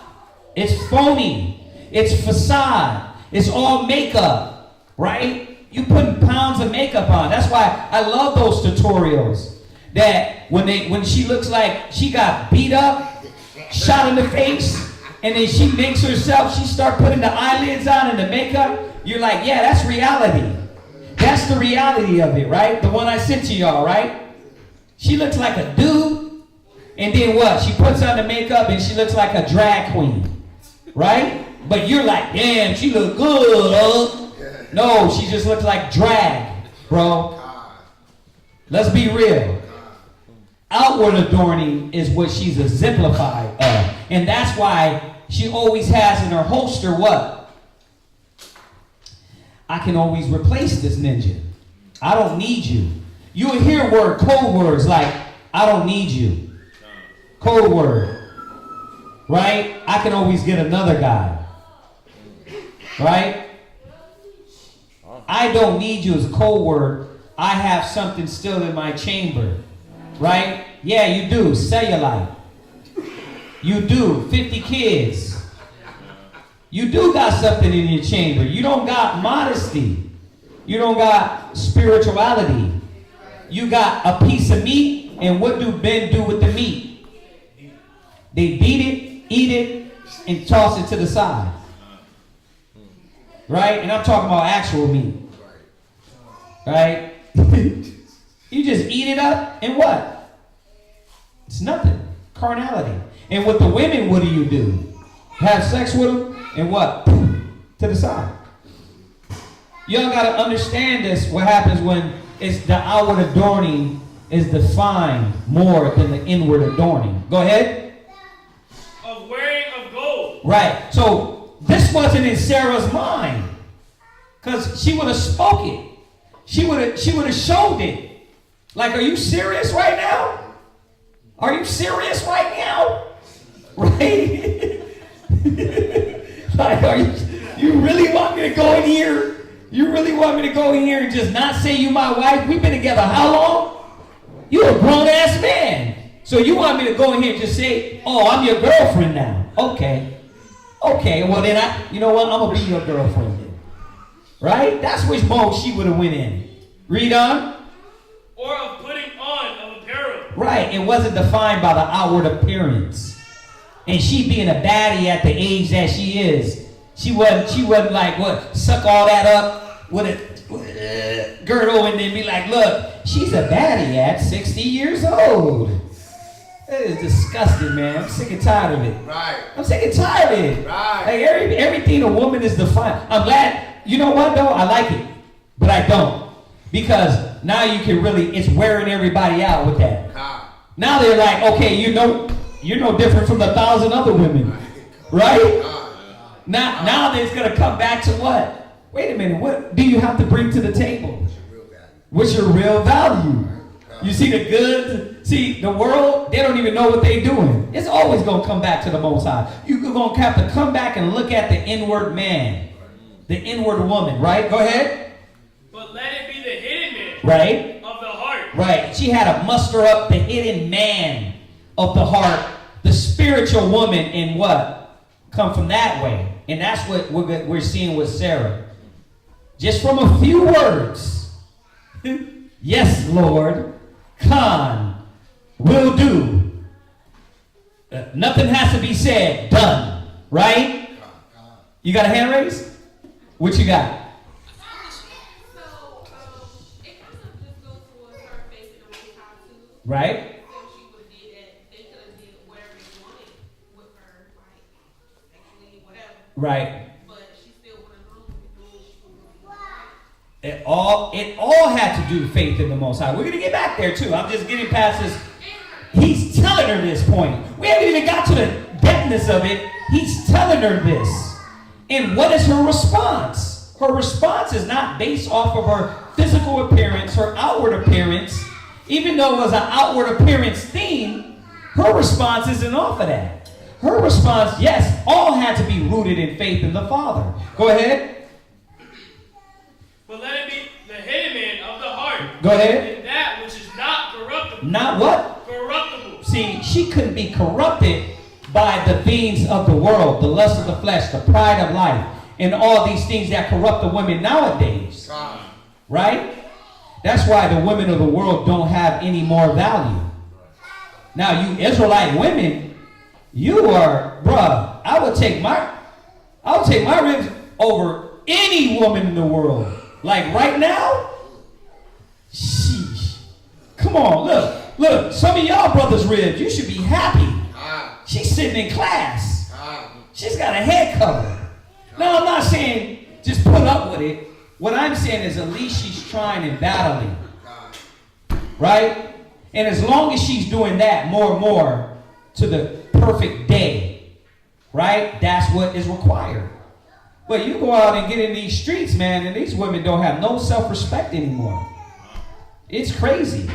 It's phony. It's facade. It's all makeup, right? You putting pounds of makeup on. That's why I love those tutorials. That when she looks like she got beat up, shot in the face, and then she makes herself, she start putting the eyelids on and the makeup, you're like, yeah, that's reality. That's the reality of it, right? The one I sent to y'all, right? She looks like a dude, and then what? She puts on the makeup and she looks like a drag queen, right? But you're like, damn, she look good, huh? No, she just looks like drag, bro. Let's be real. Outward adorning is what she's exemplified of. And that's why she always has in her holster what? I can always replace this ninja. I don't need you. You'll hear code words like, I don't need you. Code word. Right? I can always get another guy. Right? I don't need you is code word. I have something still in my chamber. Right? Yeah, you do. Cellulite. You do. 50 kids. You do got something in your chamber. You don't got modesty. You don't got spirituality. You got a piece of meat, and what do men do with the meat? They beat it, eat it, and toss it to the side. Right? And I'm talking about actual meat. Right? You just eat it up, and what? It's nothing. Carnality. And with the women, what do? Have sex with them, and what? To the side. Y'all got to understand this, what happens when it's the outward adorning is defined more than the inward adorning. Go ahead. Of wearing of gold. Right. So this wasn't in Sarah's mind, because she would have spoke it. She would have showed it. Like, are you serious right now? Are you serious right now? Right? Like, you really want me to go in here? You really want me to go in here and just not say you my wife? We've been together how long? You a grown-ass man. So you want me to go in here and just say, oh, I'm your girlfriend now. Okay. Okay, well then you know what? I'm going to be your girlfriend then. Right? That's which mode she would have went in. Read on. Or of putting on of apparel. Right. It wasn't defined by the outward appearance. And she being a baddie at the age that she is, she wasn't like, what, suck all that up with a girdle and then be like, look, she's a baddie at 60 years old. That is disgusting, man. I'm sick and tired of it. Right. I'm sick and tired of it. Right. Like everything a woman is defined. I'm glad, you know what though? I like it, but I don't. Because now you can really, it's wearing everybody out with that. Now they're like, okay, you're no different from 1,000 other women. Right? Now it's going to come back to what? Wait a minute, what do you have to bring to the table? What's your real value? You see the goods, See, the world, they don't even know what they're doing. It's always going to come back to the Most High. You're going to have to come back and look at the inward man, the inward woman, right? Go ahead. But let it be the hidden man. Right. Of the heart. Right. She had to muster up the hidden man of the heart, the spiritual woman, and what? Come from that way. And that's what we're seeing with Sarah. Just from a few words. Yes, Lord. Khan. Will do. Nothing has to be said. Done. Right? You got a hand raised? What you got? Right? Right. It all had to do with faith in the Most High. We're going to get back there too. I'm just getting past this. He's telling her this point. We haven't even got to the depthness of it. He's telling her this. And what is her response? Her response is not based off of her physical appearance, her outward appearance. Even though it was an outward appearance theme, her response isn't off of that. Her response, yes, all had to be rooted in faith in the Father. Go ahead. But let it be the hidden man of the heart. Go ahead. And that which is not corruptible. Not what? Corruptible. See, she couldn't be corrupted by the things of the world, the lust of the flesh, the pride of life, and all these things that corrupt the women nowadays. Right? That's why the women of the world don't have any more value. Now, you Israelite women, you are, bruh, I would take my ribs over any woman in the world. Like right now, sheesh. Come on, look, some of y'all brothers' ribs, you should be happy. She's sitting in class. She's got a head cover. No, I'm not saying just put up with it. What I'm saying is at least she's trying and battling. Right? And as long as she's doing that more and more to the perfect day, right? That's what is required. But you go out and get in these streets, man, and these women don't have no self-respect anymore. It's crazy.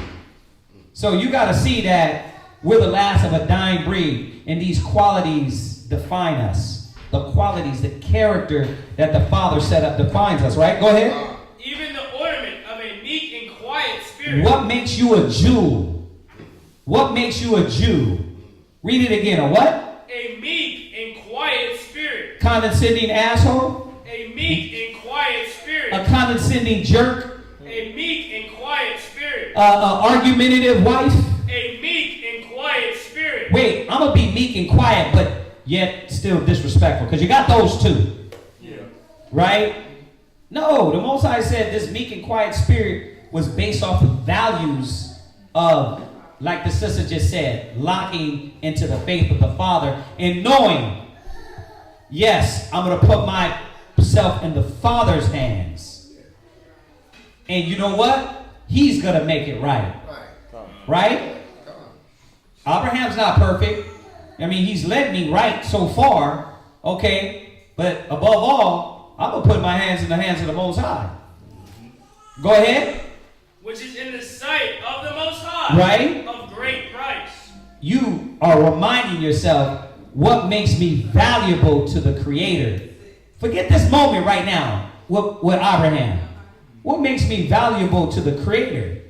So you got to see that we're the last of a dying breed, and these qualities define us. The qualities, the character that the Father set up defines us, right? Go ahead. Even the ornament of a meek and quiet spirit. What makes you a Jew? What makes you a Jew? Read it again. A what? A meek and quiet spirit. Condescending asshole? A meek and quiet spirit. A condescending jerk? A meek and quiet spirit. Argumentative wife? A meek and quiet spirit. Wait, I'm going to be meek and quiet, but yet still disrespectful, because you got those two. Yeah. Right? No, the Most High said this meek and quiet spirit was based off of values of, like the sister just said, locking into the faith of the Father and knowing, yes, I'm going to put myself in the Father's hands. And you know what? He's going to make it right. Right? Abraham's not perfect. I mean, he's led me right so far, okay? But above all, I'm going to put my hands in the hands of the Most High. Go ahead. Which is in the sight of the Most High. Right? Of great price. You are reminding yourself what makes me valuable to the Creator. Forget this moment right now with Abraham. What makes me valuable to the Creator?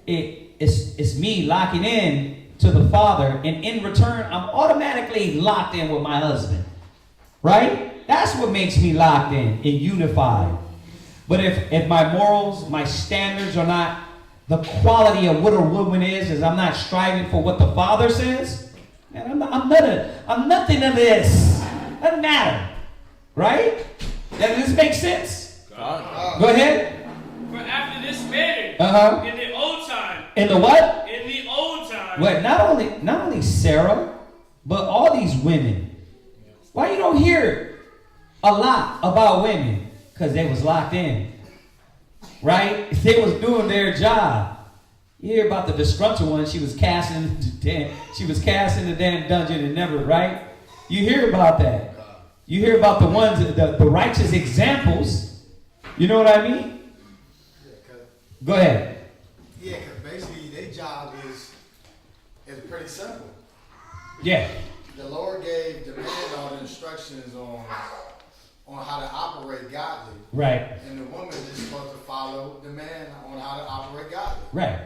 It's me locking in to the Father, and in return, I'm automatically locked in with my husband. Right? That's what makes me locked in and unified. But if my morals, my standards are not the quality of what a woman is I'm not striving for what the Father says, man, I'm nothing of this. Doesn't matter. Right? Does this make sense? Go ahead. For after this manner, in the old time. In the what? In the old time. What? Not only Sarah, but all these women. Why you don't hear a lot about women? Because they was locked in. Right? They was doing their job. You hear about the disgruntled one, she was cast in the damn dungeon and never, right? You hear about that. You hear about the ones, the righteous examples. You know what I mean? Yeah, Go ahead. Yeah, because basically their job is It's pretty simple. Yeah. The Lord gave the man all the instructions on how to operate godly. Right. And the woman is supposed to follow the man on how to operate godly. Right.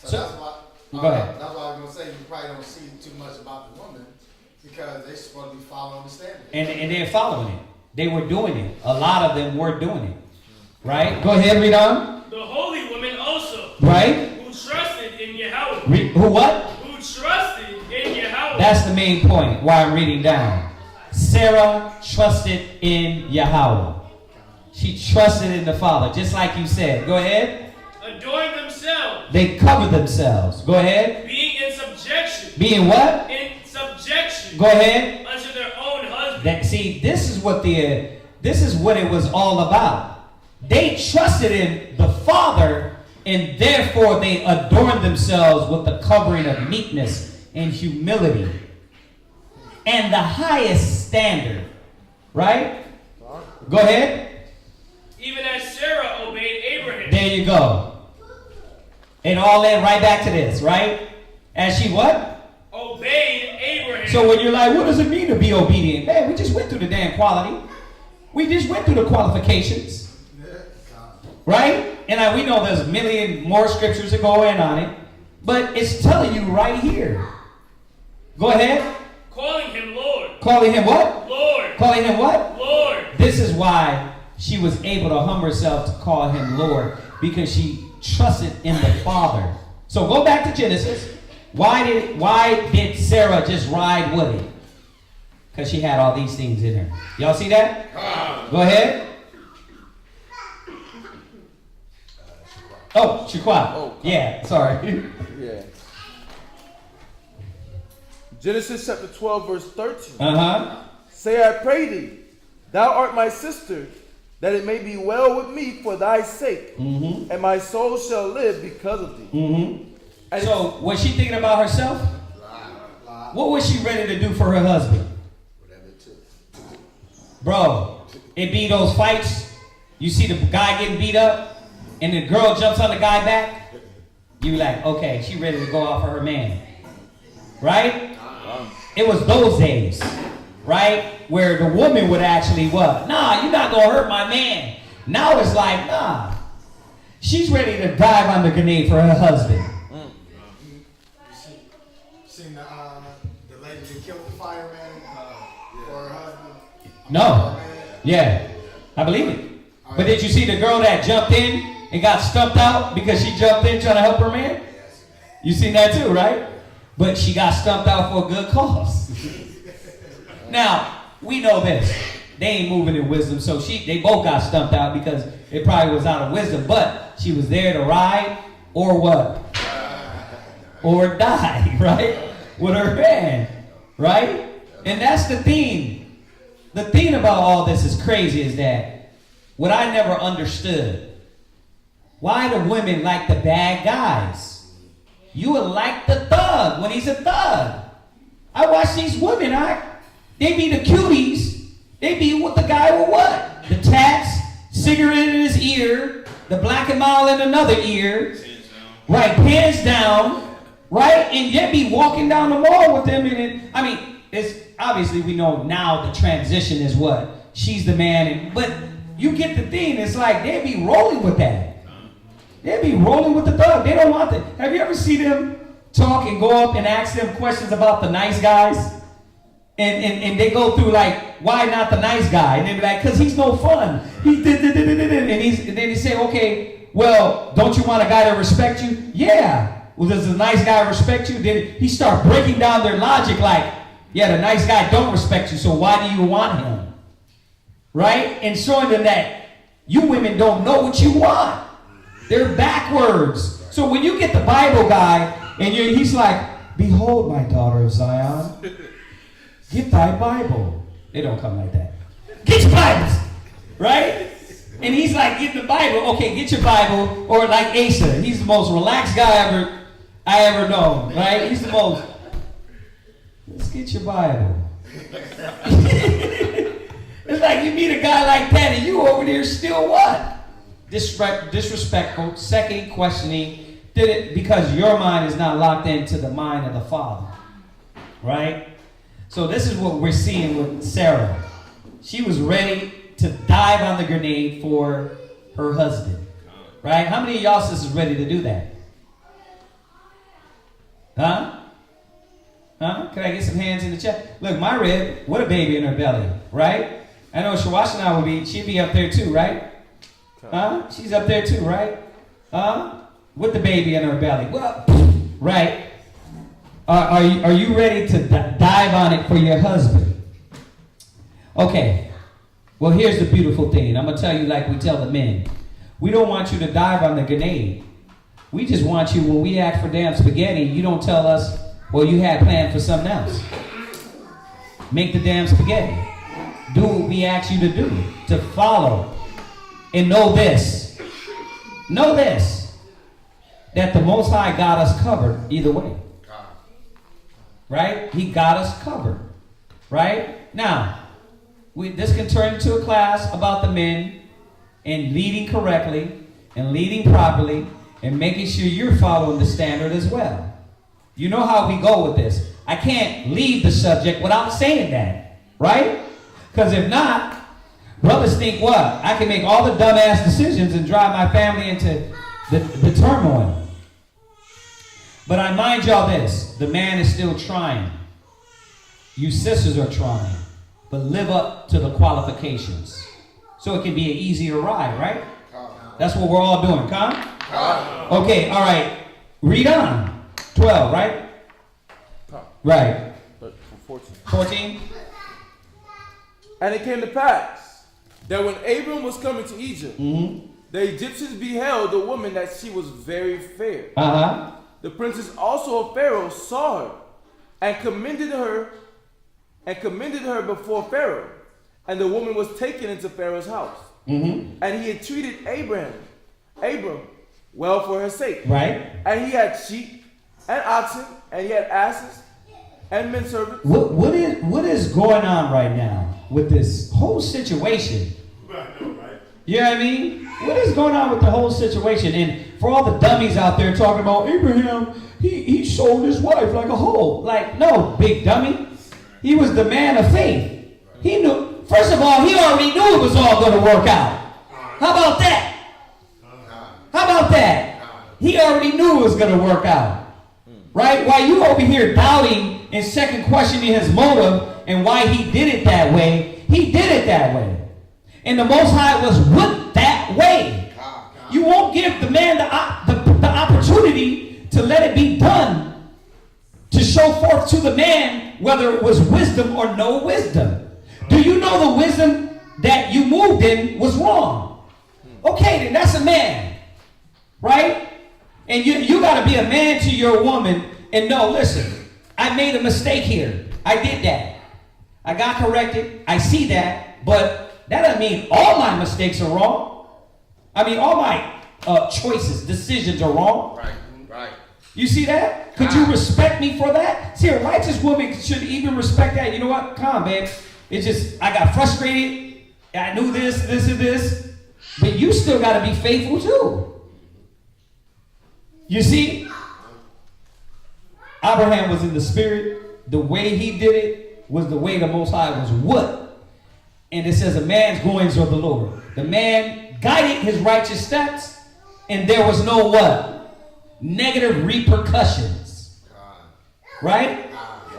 So that's why. Go ahead. That's why I was gonna say you probably don't see too much about the woman because they're supposed to be following the standard. And they're following it. They were doing it. A lot of them were doing it. Right? Go ahead, read on. The holy woman also. Right? Who trusted in Yahweh. Who what? Who trusted in Yahweh. That's the main point why I'm reading down. Sarah trusted in Yahweh. She trusted in the Father, just like you said. Go ahead. Adorned themselves. They covered themselves. Go ahead. Being in subjection. Being what? In subjection. Go ahead. Unto their own husband. See, this is what it was all about. They trusted in the Father, and therefore they adorned themselves with the covering of meekness and humility and the highest standard. Right? Go ahead. Even as Sarah obeyed Abraham. There you go. It all led right back to this, right? As she what? Obeyed Abraham. So when you're like, what does it mean to be obedient? Man, we just went through the damn quality. We just went through the qualifications. Right? And we know there's a million more scriptures that go in on it. But it's telling you right here. Go ahead. Calling him Lord. Calling him what? Lord. Calling him what? Lord. This is why she was able to humble herself to call him Lord. Because she trusted in the Father. So go back to Genesis. Why did Sarah just ride with it? Because she had all these things in her. Y'all see that? Go ahead. Oh, Shaquat. Oh, yeah, sorry. Yeah. Genesis chapter 12, verse 13. Uh-huh. Say, I pray thee, thou art my sister, that it may be well with me for thy sake, and my soul shall live because of thee. And so, was she thinking about herself? What was she ready to do for her husband? Bro, it be those fights. You see the guy getting beat up, and the girl jumps on the guy back. You like, okay, she ready to go out for her man. Right? It was those days, right? Where the woman would actually what? Nah, you're not going to hurt my man. Now it's like, nah. She's ready to dive on the grenade for her husband. Seen the lady that killed the fireman for her husband? No. Yeah. I believe it. But did you see the girl that jumped in and got stumped out because she jumped in trying to help her man? You seen that too, right? But she got stumped out for a good cause. Now, we know this. They ain't moving in wisdom, so they both got stumped out because it probably was out of wisdom. But she was there to ride or what? Or die, right? With her man, right? And that's the thing. The thing about all this is crazy is that what I never understood, why do women like the bad guys? You would like the thug when he's a thug. I watch these women act. They be the cuties. They be with the guy with what? The tats, cigarette in his ear, the black and mild in another ear. Right, pants down. Right? And yet be walking down the mall with them. It's obviously we know now the transition is what? She's the man. But you get the thing. It's like they be rolling with that. They be rolling with the thug. They don't want that. Have you ever seen them talk and go up and ask them questions about the nice guys? And they go through like, why not the nice guy? And they be like, because he's no fun. And then they say, okay, well, don't you want a guy to respect you? Yeah. Well, does the nice guy respect you? Then he start breaking down their logic like, yeah, the nice guy don't respect you, so why do you want him? Right? And showing them that you women don't know what you want. They're backwards. So when you get the Bible guy, and he's like, behold, my daughter of Zion, get thy Bible. They don't come like that. Get your Bibles. Right? And he's like, get the Bible. Okay, get your Bible. Or like Asa. He's the most relaxed guy I ever known. Right? He's the most. Let's get your Bible. It's like you meet a guy like that and you over there still what? Disrespectful, second questioning, Did it because your mind is not locked into the mind of the Father. Right? So this is what we're seeing with Sarah. She was ready to dive on the grenade for her husband. Right? How many of y'all sisters ready to do that? Huh? Huh? Can I get some hands in the chat? Look, my rib, what a baby in her belly, right? I know Shawashana would be, she'd be up there too, right? Huh? She's up there too, right? Huh? With the baby in her belly. Well, right? Are you ready to dive on it for your husband? Okay. Well, here's the beautiful thing. I'm going to tell you like we tell the men. We don't want you to dive on the grenade. We just want you, when we ask for damn spaghetti, you don't tell us, well, you had planned for something else. Make the damn spaghetti. Do what we ask you to do. To follow. And know this. Know this. That the Most High got us covered either way. Right? He got us covered. Right? Now, this can turn into a class about the men and leading correctly and leading properly and making sure you're following the standard as well. You know how we go with this. I can't leave the subject without saying that. Right? Because if not, brothers think what? I can make all the dumbass decisions and drive my family into the turmoil. But I mind y'all this. The man is still trying. You sisters are trying. But live up to the qualifications. So it can be an easier ride, right? That's what we're all doing. Come? Okay, all right. Read on. 12, right? Right. 14. And it came to pass that when Abram was coming to Egypt, the Egyptians beheld the woman that she was very fair. The princes also of Pharaoh saw her and commended her before Pharaoh. And the woman was taken into Pharaoh's house. And he had treated Abram well for her sake. Right. And he had sheep and oxen, and he had asses and men servants. What is going on right now with this whole situation? You know what I mean? What is going on with the whole situation? And for all the dummies out there talking about Abraham, he sold his wife like a hoe. Like, no, big dummy. He was the man of faith. He knew, first of all, he already knew it was all going to work out. How about that? How about that? He already knew it was going to work out. Right? While you over here doubting and second questioning his motive and why he did it that way, he did it that way. And the Most High was with that way. You won't give the man the opportunity to let it be done, to show forth to the man whether it was wisdom or no wisdom. Do you know the wisdom that you moved in was wrong? Okay, then that's a man. Right? And you got to be a man to your woman and know, listen, I made a mistake here. I did that. I got corrected. I see that. But that doesn't mean all my mistakes are wrong. I mean, all my choices, decisions are wrong. Right. You see that? Could you respect me for that? See, a righteous woman should even respect that. You know what? Come on, babe. It's just, I got frustrated. I knew this, and this. But you still got to be faithful too. You see? Abraham was in the spirit. The way he did it was the way the Most High was what? And it says a man's goings are the Lord. The man guided his righteous steps, and there was no what? Negative repercussions. Right?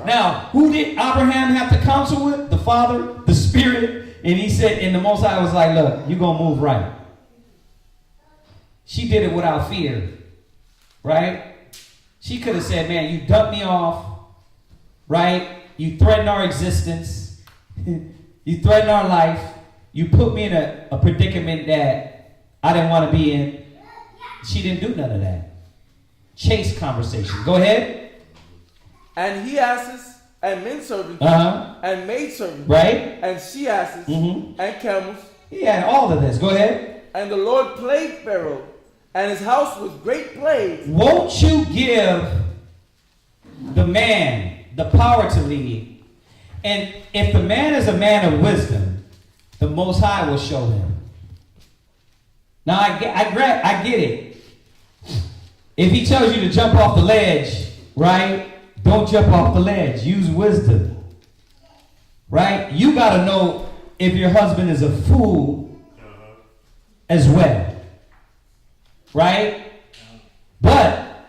Now, who did Abraham have to counsel with? The Father, the Spirit. And he said, and the Most High was like, look, you're going to move right. She did it without fear. Right? She could have said, man, you dumped me off. Right? You threatened our existence. You threatened our life. You put me in a predicament that I didn't want to be in. She didn't do none of that. Chase conversation. Go ahead. And he asses and men servants and maid servants. Right. And she asses and camels. He had all of this. Go ahead. And the Lord plagued Pharaoh and his house with great plagues. Won't you give the man the power to lead? And if the man is a man of wisdom, the Most High will show him. Now, I get it. If he tells you to jump off the ledge, right? Don't jump off the ledge. Use wisdom. Right? You got to know if your husband is a fool as well. Right? But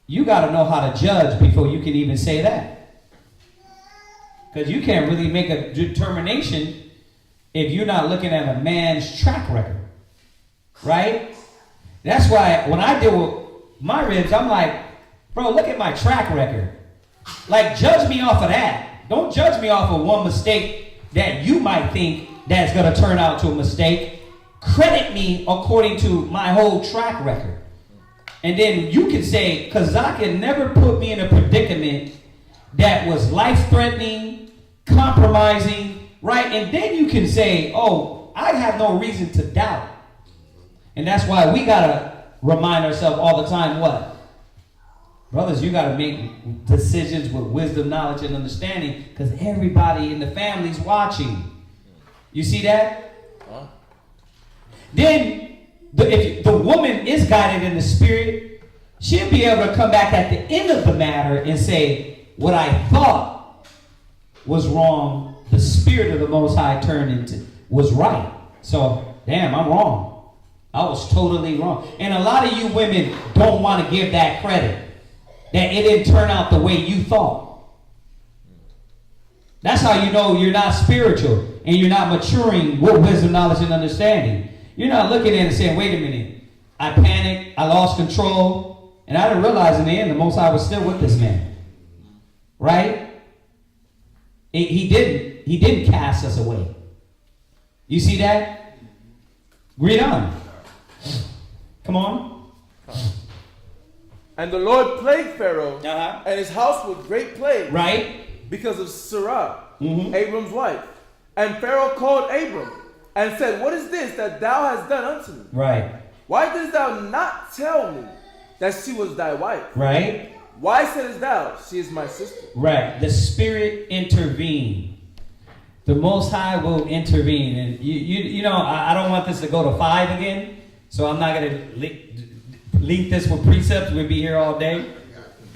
you got to know how to judge before you can even say that. Because you can't really make a determination if you're not looking at a man's track record. Right? That's why when I deal with my ribs, I'm like, bro, look at my track record. Like, judge me off of that. Don't judge me off of one mistake that you might think that's going to turn out to a mistake. Credit me according to my whole track record. And then you can say, because I can never put me in a predicament that was life-threatening, compromising, right? And then you can say, oh, I have no reason to doubt. And that's why we got to remind ourselves all the time, what? Brothers, you got to make decisions with wisdom, knowledge, and understanding, because everybody in the family's watching. You see that? Then, if the woman is guided in the spirit, she'll be able to come back at the end of the matter and say, what I thought was wrong, the spirit of the Most High turned into, was right. So, damn, I'm wrong. I was totally wrong. And a lot of you women don't want to give that credit, that it didn't turn out the way you thought. That's how you know you're not spiritual and you're not maturing with wisdom, knowledge, and understanding. You're not looking at it and saying, wait a minute, I panicked, I lost control, and I didn't realize in the end the Most High was still with this man. Right? He didn't cast us away. You see that? Read on. Come on. And the Lord plagued Pharaoh and his house with great plague. Right. Because of Sarah, Abram's wife. And Pharaoh called Abram and said, what is this that thou hast done unto me? Right. Why didst thou not tell me that she was thy wife? Right. Why saidst thou, she is my sister? Right. The Spirit intervened. The Most High will intervene. And you know, I don't want this to go to 5 again, so I'm not going to link this with precepts. We'll be here all day.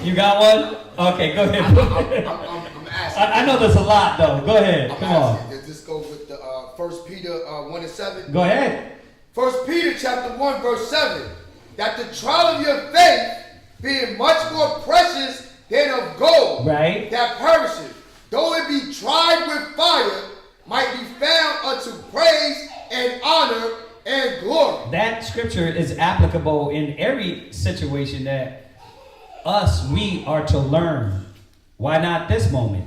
You got one? Okay, go ahead. I'm asking. I know there's a lot, though. Go ahead. Come on. Does this go with the 1 Peter 1 and 7? Go ahead. 1 Peter chapter 1 verse 7. That the trial of your faith, being much more precious than of gold, right, that perishes, though it be tried with fire, might be found unto praise and honor and glory. That scripture is applicable in every situation that we are to learn. Why not this moment?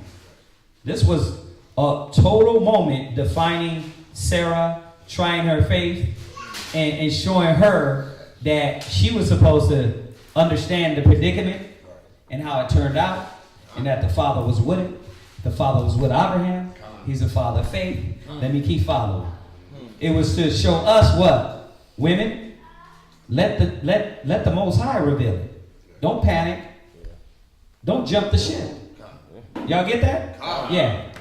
This was a total moment defining Sarah, trying her faith, and showing her that she was supposed to understand the predicament and how it turned out, and that the Father was with it. The Father was with Abraham. He's a father of faith. Let me keep following. It was to show us what? Women, let the Most High reveal it. Don't panic. Don't jump the ship. Y'all get that? Yeah.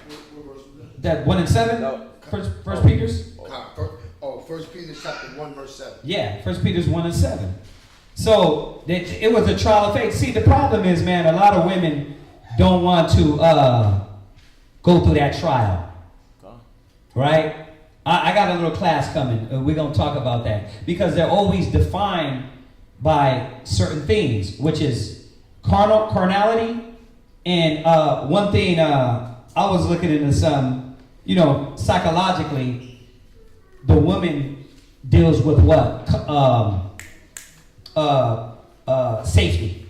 That 1 and 7? First Peter's? 1 Peter chapter 1 verse 7. Yeah, 1 Peter's 1 and 7. So it was a trial of faith. See, the problem is, man, a lot of women don't want to go through that trial. Right? I got a little class coming. We're going to talk about that. Because they're always defined by certain things, which is carnality. And one thing, I was looking into some, psychologically, the woman deals with what? Safety.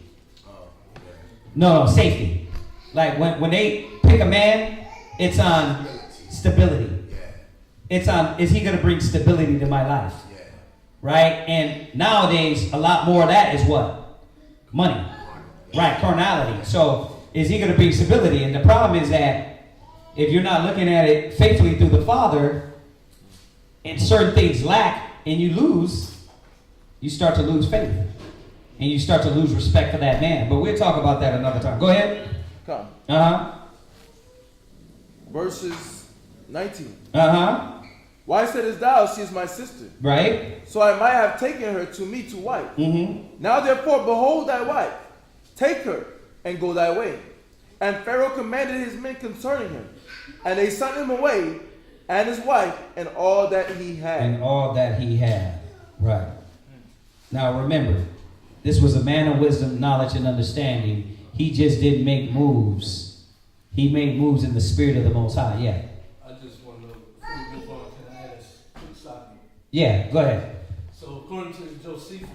No, safety. Like when they pick a man, it's on stability. It's on, is he going to bring stability to my life? Right? And nowadays, a lot more of that is what? Money. Right, carnality. So, is he going to bring stability? And the problem is that if you're not looking at it faithfully through the Father, and certain things lack, and you lose, you start to lose faith. And you start to lose respect for that man. But we'll talk about that another time. Go ahead. Verses 19. Why saidest thou, she is my sister? Right? So I might have taken her to me to wife. Now therefore, behold thy wife. Take her, and go thy way. And Pharaoh commanded his men concerning him. And they sent him away, and his wife, and all that he had. And all that he had. Right. Now remember, this was a man of wisdom, knowledge, and understanding. He just didn't make moves. He made moves in the spirit of the Most High. Yeah. I just want to know, before we move on, can I ask, quick stop you? Yeah, go ahead. So according to Josephus,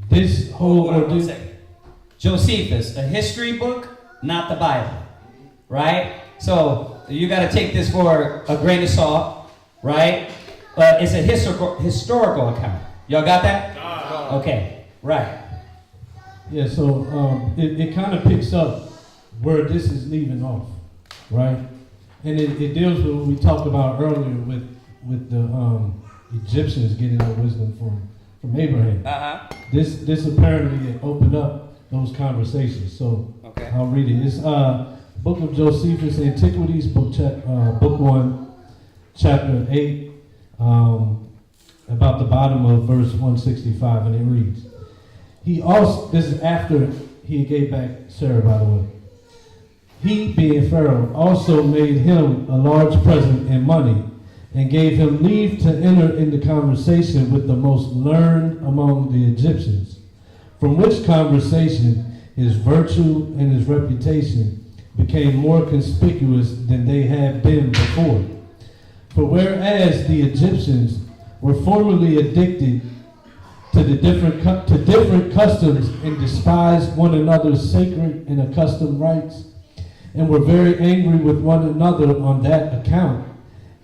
this whole Hold on one second. Josephus, a history book, not the Bible. Right? So you got to take this for a grain of salt. Right? It's a historical account. Y'all got that? Okay. Right. Yeah, so it kind of picks up where this is leaving off, right? And it deals with what we talked about earlier with the Egyptians getting their wisdom from Abraham. This apparently opened up those conversations. So I'll read it. It's Book of Josephus, Antiquities, book 1, chapter 8, about the bottom of verse 165, and it reads, he also, this is after he gave back Sarah, by the way. He, being Pharaoh, also made him a large present in money, and gave him leave to enter into conversation with the most learned among the Egyptians, from which conversation his virtue and his reputation became more conspicuous than they had been before. For whereas the Egyptians were formerly addicted to different customs and despised one another's sacred and accustomed rites, and were very angry with one another on that account,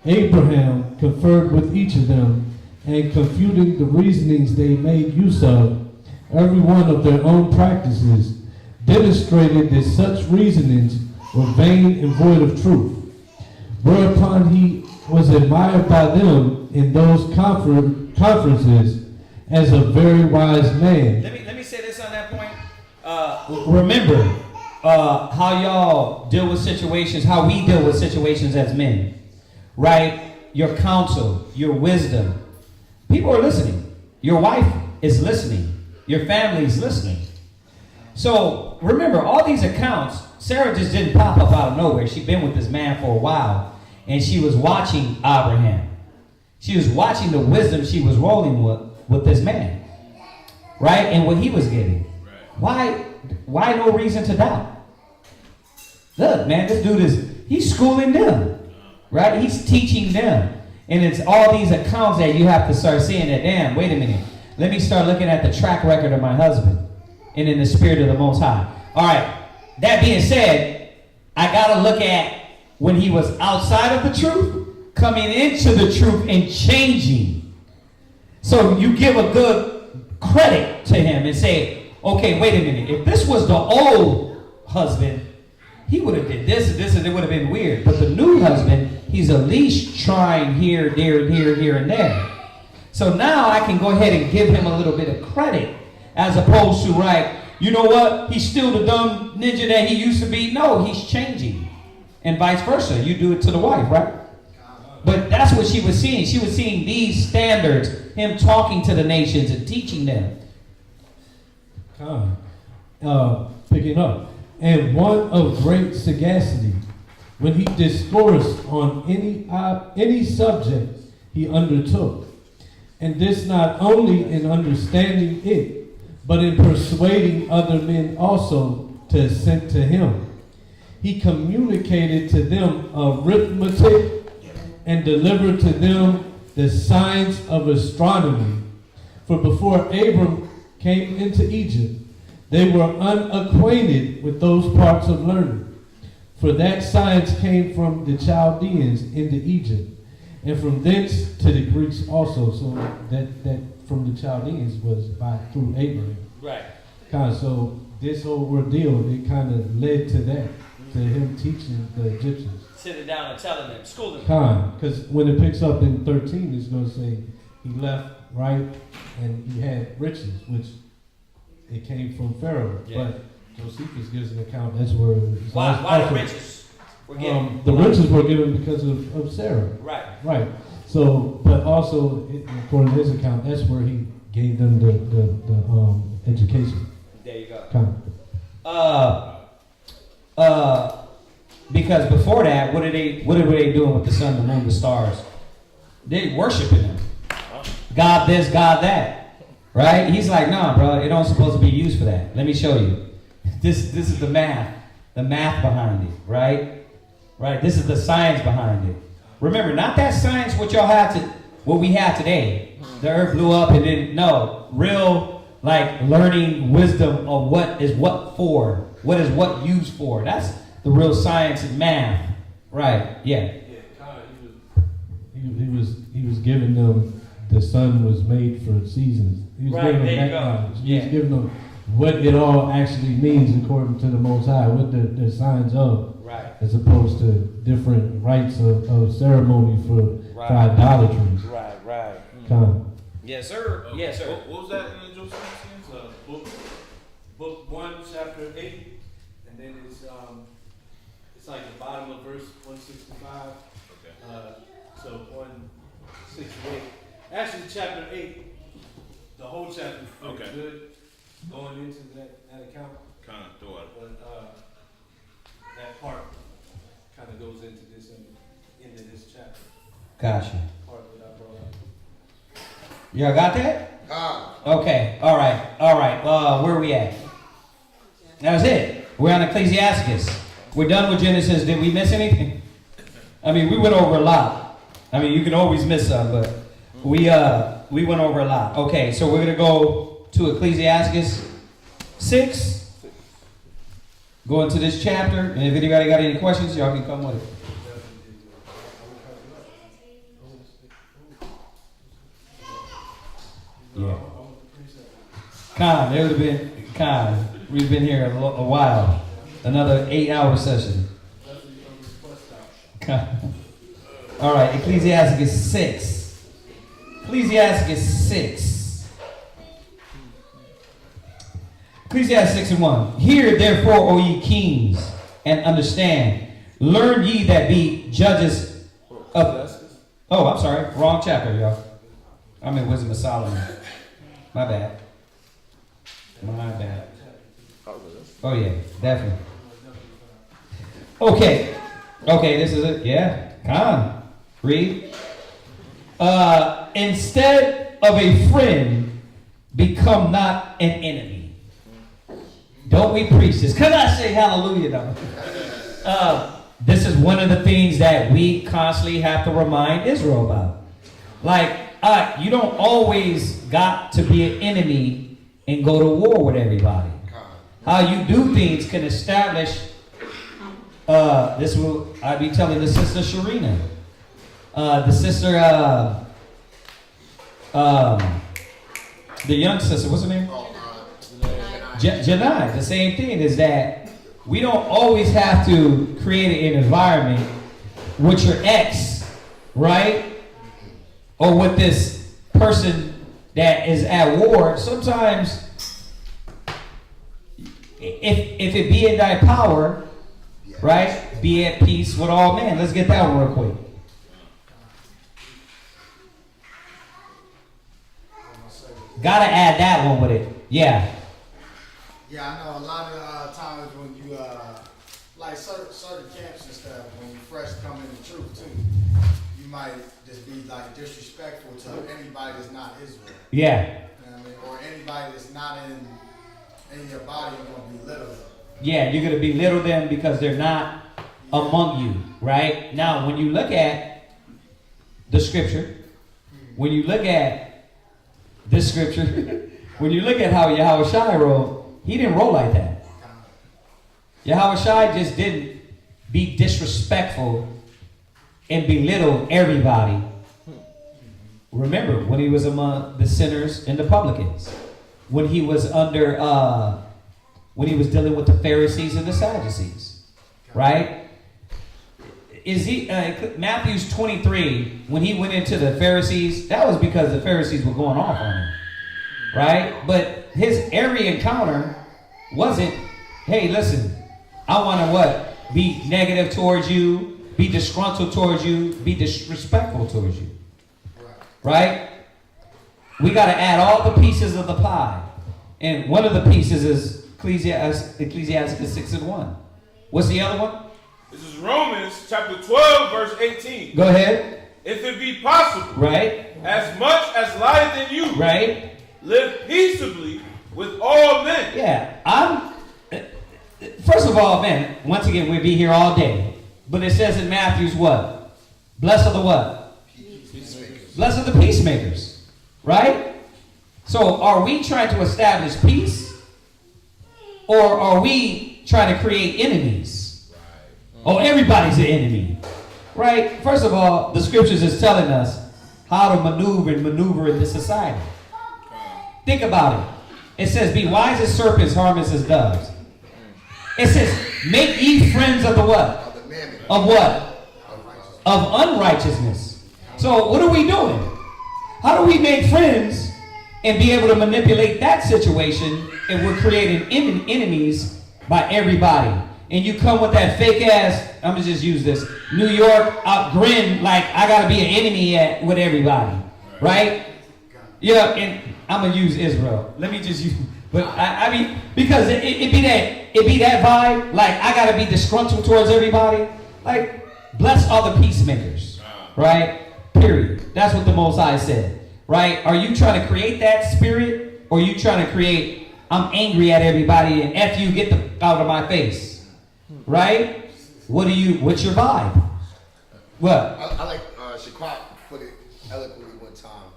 Abraham conferred with each of them, and confuting the reasonings they made use of, every one of their own practices, demonstrated that such reasonings were vain and void of truth. Whereupon he was admired by them in those conferences as a very wise man. Let me say this on that point. Remember how y'all deal with situations, how we deal with situations as men, right? Your counsel, your wisdom. People are listening. Your wife is listening. Your family is listening. So remember, all these accounts, Sarah just didn't pop up out of nowhere. She'd been with this man for a while, and she was watching Abraham. She was watching the wisdom she was rolling with this man, right? And what he was getting. Why no reason to doubt? Look, man, this dude he's schooling them, right? He's teaching them. And it's all these accounts that you have to start seeing that, damn, wait a minute. Let me start looking at the track record of my husband and in the spirit of the Most High. All right, that being said, I got to look at when he was outside of the truth, coming into the truth and changing. So you give a good credit to him and say, okay, wait a minute. If this was the old husband, he would have did this and this, and it would have been weird. But the new husband, he's at least trying here, there, here, and there. So now I can go ahead and give him a little bit of credit, as opposed to, right, you know what? He's still the dumb ninja that he used to be. No, he's changing. And vice versa. You do it to the wife, right? But that's what she was seeing. She was seeing these standards, him talking to the nations and teaching them. Picking up. And one of great sagacity, when he discoursed on any subject he undertook, and this not only in understanding it, but in persuading other men also to assent to him. He communicated to them arithmetic and delivered to them the science of astronomy. For before Abram came into Egypt, they were unacquainted with those parts of learning. For that science came from the Chaldeans into Egypt, and from thence to the Greeks also. So that from the Chaldeans was through Abraham. Right. So this whole ordeal, it kind of led to that, to him teaching the Egyptians. Sitting down and telling them, schooling them. Because when it picks up in 13, it's going to say he left, right, and he had riches, which it came from Pharaoh. Yeah. But Josephus gives an account, that's where it's Why the riches? were given. The riches were given because of Sarah. Right. Right. So, but also, according to his account, that's where he gave them the education. There you go. Kind Because before that, what were they doing with the sun, the moon, the stars? They worshiping them. God this, God that. Right? He's like, nah, bro, it don't supposed to be used for that. Let me show you. This is the math behind it, right? Right? This is the science behind it. Remember, not that science what we have today. The earth blew up and then, no, real like learning wisdom of what is what for, what is what used for. That's the real science and math. Right, yeah. He was giving them, the sun was made for seasons. He was giving them that knowledge. He was giving them what it all actually means according to the Most High, what the signs of. Right. As opposed to different rites of ceremony for idolatry. Right. Yes, sir. Yes, sir. What was that in Josephus? Book 1, chapter 8, and then it's like the bottom of verse 165. Okay. So 168. Actually, chapter 8, the whole chapter is pretty good. Going into that account. Kind of throw it. But that part kind of goes into this into this chapter. Gotcha. Part that I brought up. Y'all got that? Okay. All right. Where are we at? That was it. We're on Ecclesiasticus. We're done with Genesis. Did we miss anything? I mean, we went over a lot. I mean, you can always miss some, but we went over a lot. Okay, so we're gonna go to Ecclesiasticus 6. Go into this chapter, and if anybody got any questions, y'all can come with it. Yeah. It would have been we've been here a while. Another 8-hour session. All right, Ecclesiasticus 6. Ecclesiasticus 6. Ecclesiastes 6:1. Hear therefore, O ye kings, and understand. Learn ye that be judges of... Oh, I'm sorry. Wrong chapter, y'all. I'm in Wisdom of Solomon. My bad. Oh, yeah. Definitely. Okay, this is it. Yeah. Come on. Read. Instead of a friend, become not an enemy. Don't we preach this? Can I say hallelujah though? This is one of the things that we constantly have to remind Israel about. Like, you don't always got to be an enemy and go to war with everybody. How you do things can establish. This will I be telling the sister Sharina, the sister, the young sister. What's her name? Janai. The same thing is that we don't always have to create an environment with your ex, right? Or with this person that is at war. Sometimes, if it be in thy power, right? Be at peace with all men. Let's get that one real quick. Gotta add that one with it. Yeah. Yeah, I know a lot of times when you, like certain camps and stuff, when you fresh come into truth too, you might just be like disrespectful to anybody that's not Israel. Yeah. You know what I mean? Or anybody that's not in your body, you're going to belittle them. Yeah, you're going to belittle them because they're not among you, right? Now, when you look at the scripture, when you look at this scripture, when you look at how Yahweh Shai rolled, he didn't roll like that. Yahweh Shai just didn't be disrespectful and belittle everybody. Remember, when he was among the sinners and the publicans, when he was under, when he was dealing with the Pharisees and the Sadducees, right? Matthew's 23, when he went into the Pharisees, that was because the Pharisees were going off on him, right? But his every encounter wasn't, hey, listen, I want to what? be negative towards you, be disgruntled towards you, be disrespectful towards you. Right? We got to add all the pieces of the pie. And one of the pieces is Ecclesiasticus 6:1. What's the other one? This is Romans chapter 12, verse 18. Go ahead. If it be possible, right, as much as lieth in you, right, live peaceably with all men. Yeah, first of all, man, once again, we'll be here all day. But it says in Matthew's what? Blessed are the what? Peacemakers. Blessed are the peacemakers. Right? So are we trying to establish peace? Or are we trying to create enemies? Oh, everybody's an enemy. Right? First of all, the scriptures is telling us how to maneuver in this society. Think about it. It says, be wise as serpents, harmless as doves. It says, make ye friends of the what? Of what? Of unrighteousness. So what are we doing? How do we make friends and be able to manipulate that situation if we're creating enemies by everybody? And you come with that fake ass, I'm going to just use this, New York grin like I got to be an enemy with everybody. Right? Yeah, and I'm going to use Israel. Let me just use, but I mean, because it be that vibe, like I got to be disgruntled towards everybody. Like, bless all the peacemakers. Right? Period. That's what the Most High said. Right? Are you trying to create that spirit? Or are you trying to create, I'm angry at everybody and F you, get the out of my face? Right? What's your vibe? What? I like Shaquat put it eloquently one time.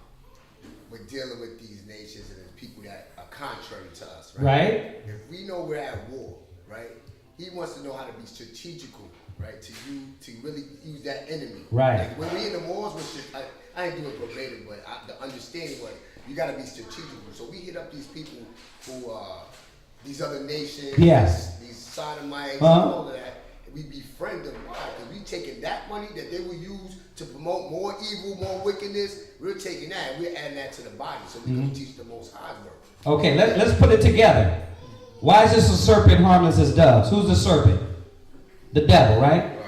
We're dealing with these nations and the people that are contrary to us, right? Right. If we know we're at war, right? He wants to know how to be strategical, right? To really use that enemy. Right. Like when we in the wars, I ain't doing verbatim, but the understanding was you got to be strategical. So we hit up these people who these other nations, yes, these sodomites, and all of that. We befriend them. Why? Because we taking that money that they will use to promote more evil, more wickedness. We're taking that and we're adding that to the body. So we can teach the Most High work. Okay, let's put it together. Why is this a serpent harmless as doves? Who's the serpent? The devil, right?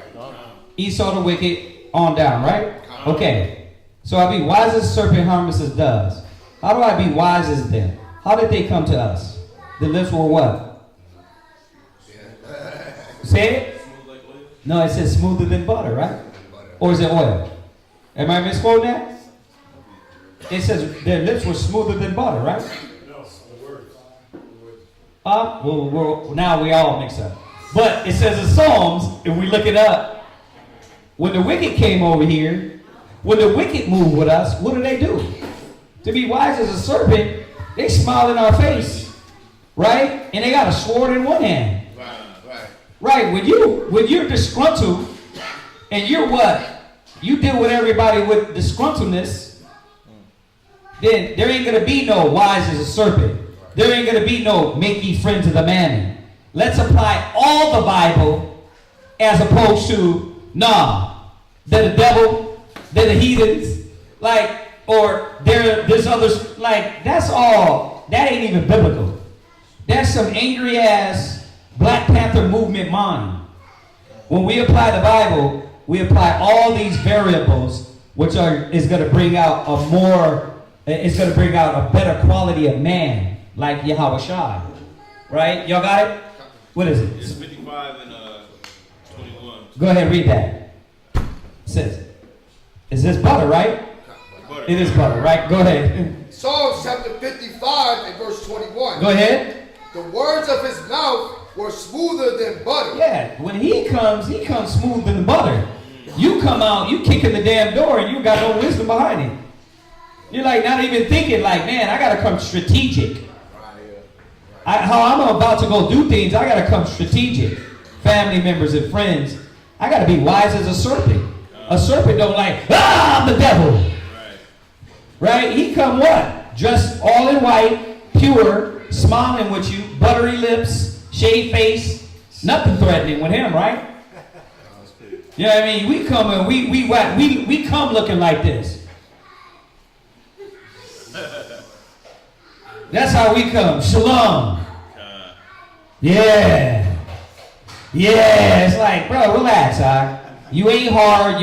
Esau the wicked, on down, right? Okay. So I be wise as a serpent, harmless as doves. How do I be wise as them? How did they come to us? The lips were what? Say it? No, it says smoother than butter, right? Or is it oil? Am I misquoting that? It says their lips were smoother than butter, right? Well, now we all mix up. But it says in Psalms, if we look it up, when the wicked came over here, when the wicked moved with us, what do? To be wise as a serpent, they smile in our face, right? And they got a sword in one hand. Right, when you're disgruntled and you're what? You deal with everybody with disgruntledness, then there ain't gonna be no wise as a serpent. There ain't gonna be no make ye friends of the mammon. Let's apply all the Bible as opposed to they're the devil, they're the heathens, like, or there's others, like, that's all, that ain't even biblical. That's some angry ass Black Panther movement mind. When we apply the Bible, we apply all these variables, which is going to bring out a better quality of man, like Yahweh Shai. Right? Y'all got it? What is it? It's 55 and 21. Go ahead, read that. It says, is this butter, right? Butter. It is butter, right? Go ahead. Psalms chapter 55 and verse 21. Go ahead. The words of his mouth were smoother than butter. Yeah, when he comes smooth than butter. You come out, you kick in the damn door, and you got no wisdom behind it. You're like not even thinking like, man, I gotta come strategic. How I'm about to go do things, I gotta come strategic. Family members and friends, I gotta be wise as a serpent. A serpent don't like, I'm the devil. Right? He come what? Dressed all in white, pure, smiling with you, buttery lips, shaved face, nothing threatening with him, right? You know what I mean? We come and we come looking like this. That's how we come. Shalom. Yeah. Yeah, it's like, bro, relax, you ain't hard.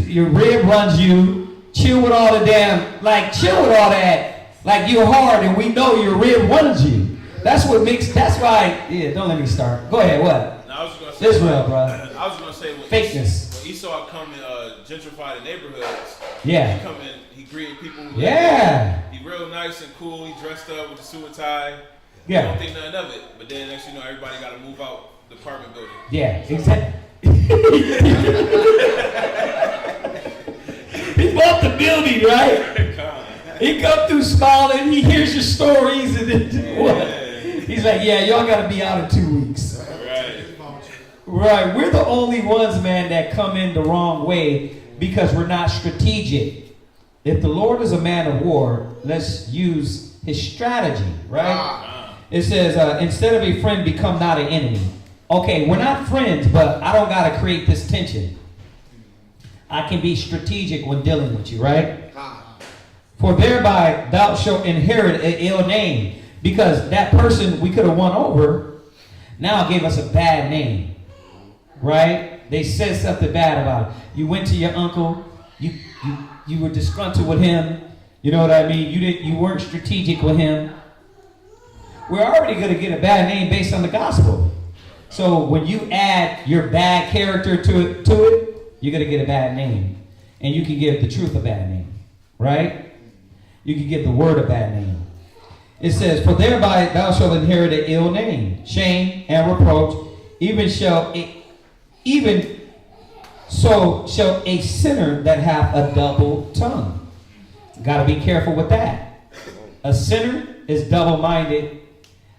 Your rib runs you. Chill with all the damn, chill with all that. Like, you're hard, and we know your rib runs you. That's what makes. That's why. Yeah, don't let me start. Go ahead. What? No, I was just gonna say. Israel, bro. I was gonna say fakeness. When Esau come and gentrify the neighborhoods. Yeah. He come in. He greeting people. Yeah. He real nice and cool. He dressed up with a suit and tie. Yeah. You don't think nothing of it, but then next you know, everybody got to move out the apartment building. Yeah, exactly. He bought the building, right? He come through smiling. He hears your stories, and then what? He's like, "Yeah, y'all got to be out in 2 weeks." Right. We're the only ones, man, that come in the wrong way because we're not strategic. If the Lord is a man of war, let's use his strategy, right? It says, instead of a friend, become not an enemy. Okay, we're not friends, but I don't got to create this tension. I can be strategic when dealing with you, right? For thereby thou shalt inherit an ill name. Because that person we could have won over now gave us a bad name. Right? They said something bad about it. You went to your uncle, you were disgruntled with him. You know what I mean? You weren't strategic with him. We're already going to get a bad name based on the gospel. So when you add your bad character to it, you're going to get a bad name. And you can give the truth a bad name. Right? You can give the word a bad name. It says, for thereby thou shalt inherit an ill name, shame and reproach, even so shall a sinner that hath a double tongue. Got to be careful with that. A sinner is double-minded.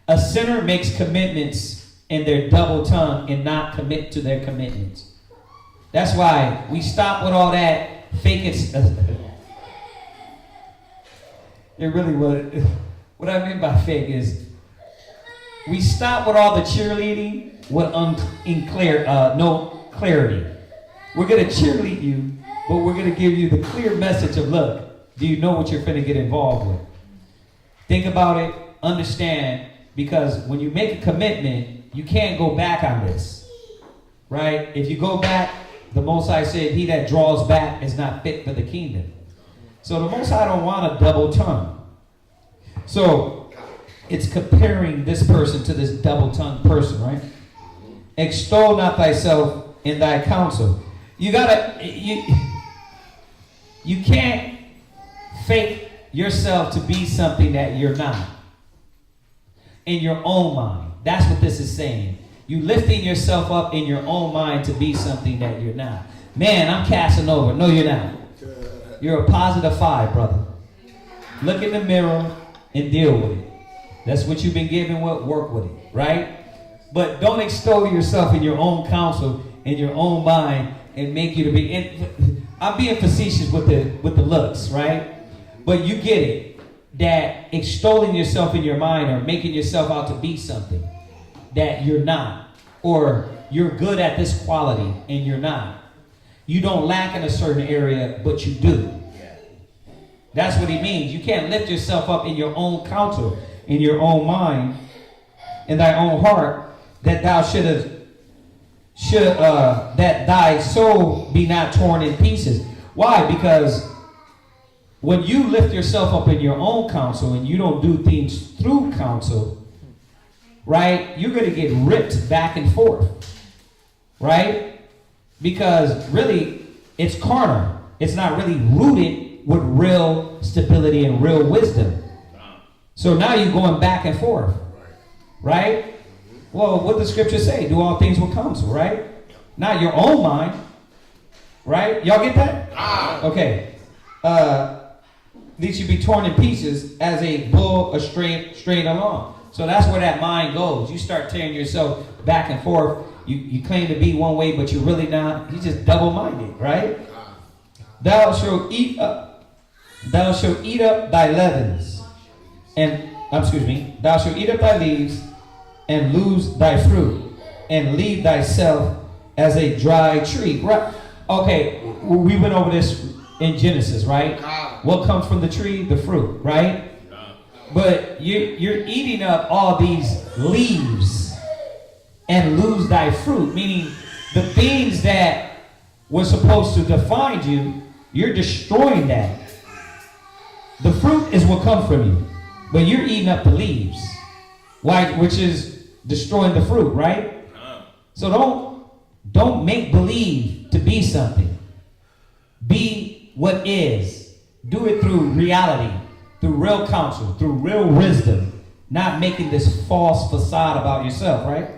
A sinner makes commitments in their double tongue and not commit to their commitments. That's why we stop with all that fake it. It really was. What I mean by fake is we stop with all the cheerleading with no clarity. We're going to cheerlead you, but we're going to give you the clear message of, look, do you know what you're finna get involved with? Think about it, understand, because when you make a commitment, you can't go back on this, right? If you go back, the Most High said, he that draws back is not fit for the kingdom. So the Most High don't want a double tongue. So it's comparing this person to this double-tongued person, right? Extol not thyself in thy counsel. You can't fake yourself to be something that you're not. In your own mind. That's what this is saying. You lifting yourself up in your own mind to be something that you're not. Man, I'm casting over. No, you're not. You're a positive 5, brother. Look in the mirror and deal with it. That's what you've been given with. Work with it, right? But don't extol yourself in your own counsel, in your own mind, and make you to be. I'm being facetious with the looks, right? But you get it. That extolling yourself in your mind or making yourself out to be something that you're not, or you're good at this quality and you're not. You don't lack in a certain area, but you do. That's what he means. You can't lift yourself up in your own counsel, in your own mind, in thy own heart, that thou that thy soul be not torn in pieces. Why? Because when you lift yourself up in your own counsel and you don't do things through counsel, right, you're going to get ripped back and forth, right? Because really, it's carnal. It's not really rooted with real stability and real wisdom. So now you're going back and forth, right? Well, what does Scripture say? Do all things with counsel, right? Not your own mind, right? Y'all get that? Okay. These should be torn in pieces as a bull straying along. So that's where that mind goes. You start tearing yourself back and forth. You claim to be one way, but you're really not. You're just double-minded, right? Thou shalt eat up thy leavens, thou shalt eat up thy leaves, and lose thy fruit, and leave thyself as a dry tree. Right? Okay, we went over this in Genesis, right? What comes from the tree? The fruit, right? But you're eating up all these leaves and lose thy fruit. Meaning the things that were supposed to define you, you're destroying that. The fruit is what comes from you, but you're eating up the leaves, which is destroying the fruit, right? So don't make believe to be something. Be what is. Do it through reality, through real counsel, through real wisdom, not making this false facade about yourself, right?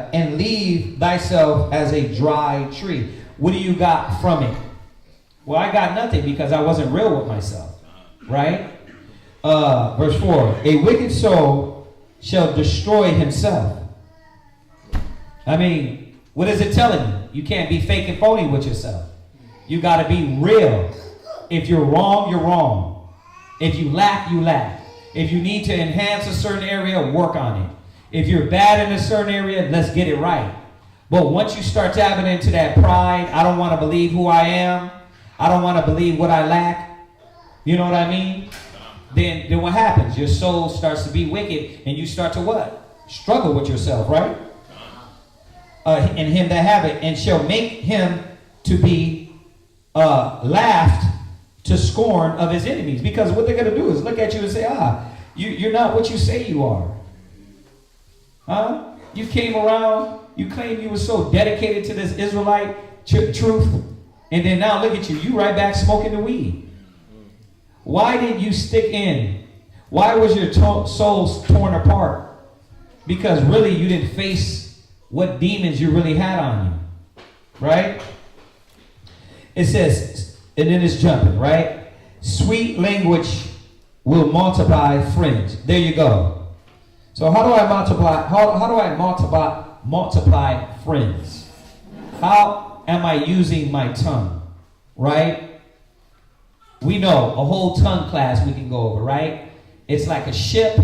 And leave thyself as a dry tree. What do you got from it? Well, I got nothing because I wasn't real with myself, right? Verse 4, a wicked soul shall destroy himself. I mean, what is it telling you? You can't be fake and phony with yourself. You got to be real. If you're wrong, you're wrong. If you lack, you lack. If you need to enhance a certain area, work on it. If you're bad in a certain area, let's get it right. But once you start tapping into that pride, I don't want to believe who I am. I don't want to believe what I lack. You know what I mean? Then what happens? Your soul starts to be wicked, and you start to what? Struggle with yourself, right? And him that have it, and shall make him to be laughed to scorn of his enemies. Because what they're going to do is look at you and say, you're not what you say you are. Huh? You came around, you claimed you were so dedicated to this Israelite truth, and then now look at you. You right back smoking the weed. Why did you stick in? Why was your soul torn apart? Because really you didn't face what demons you really had on you. Right? It says, and then it's jumping, right? Sweet language will multiply friends. There you go. So how do I multiply? How do I multiply friends? How am I using my tongue? Right? We know a whole tongue class we can go over, right? It's like a ship.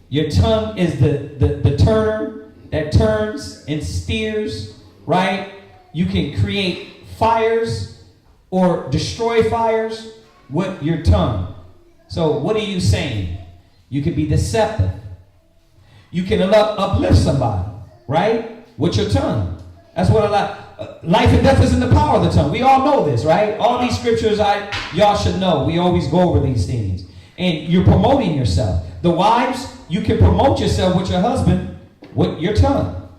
Your tongue is the turner that turns and steers, right? You can create fires or destroy fires with your tongue. So what are you saying? You can be deceptive. You can uplift somebody, right? With your tongue. That's what life and death is in the power of the tongue. We all know this, right? All these scriptures y'all should know. We always go over these things. And you're promoting yourself. The wives, you can promote yourself with your husband with your tongue.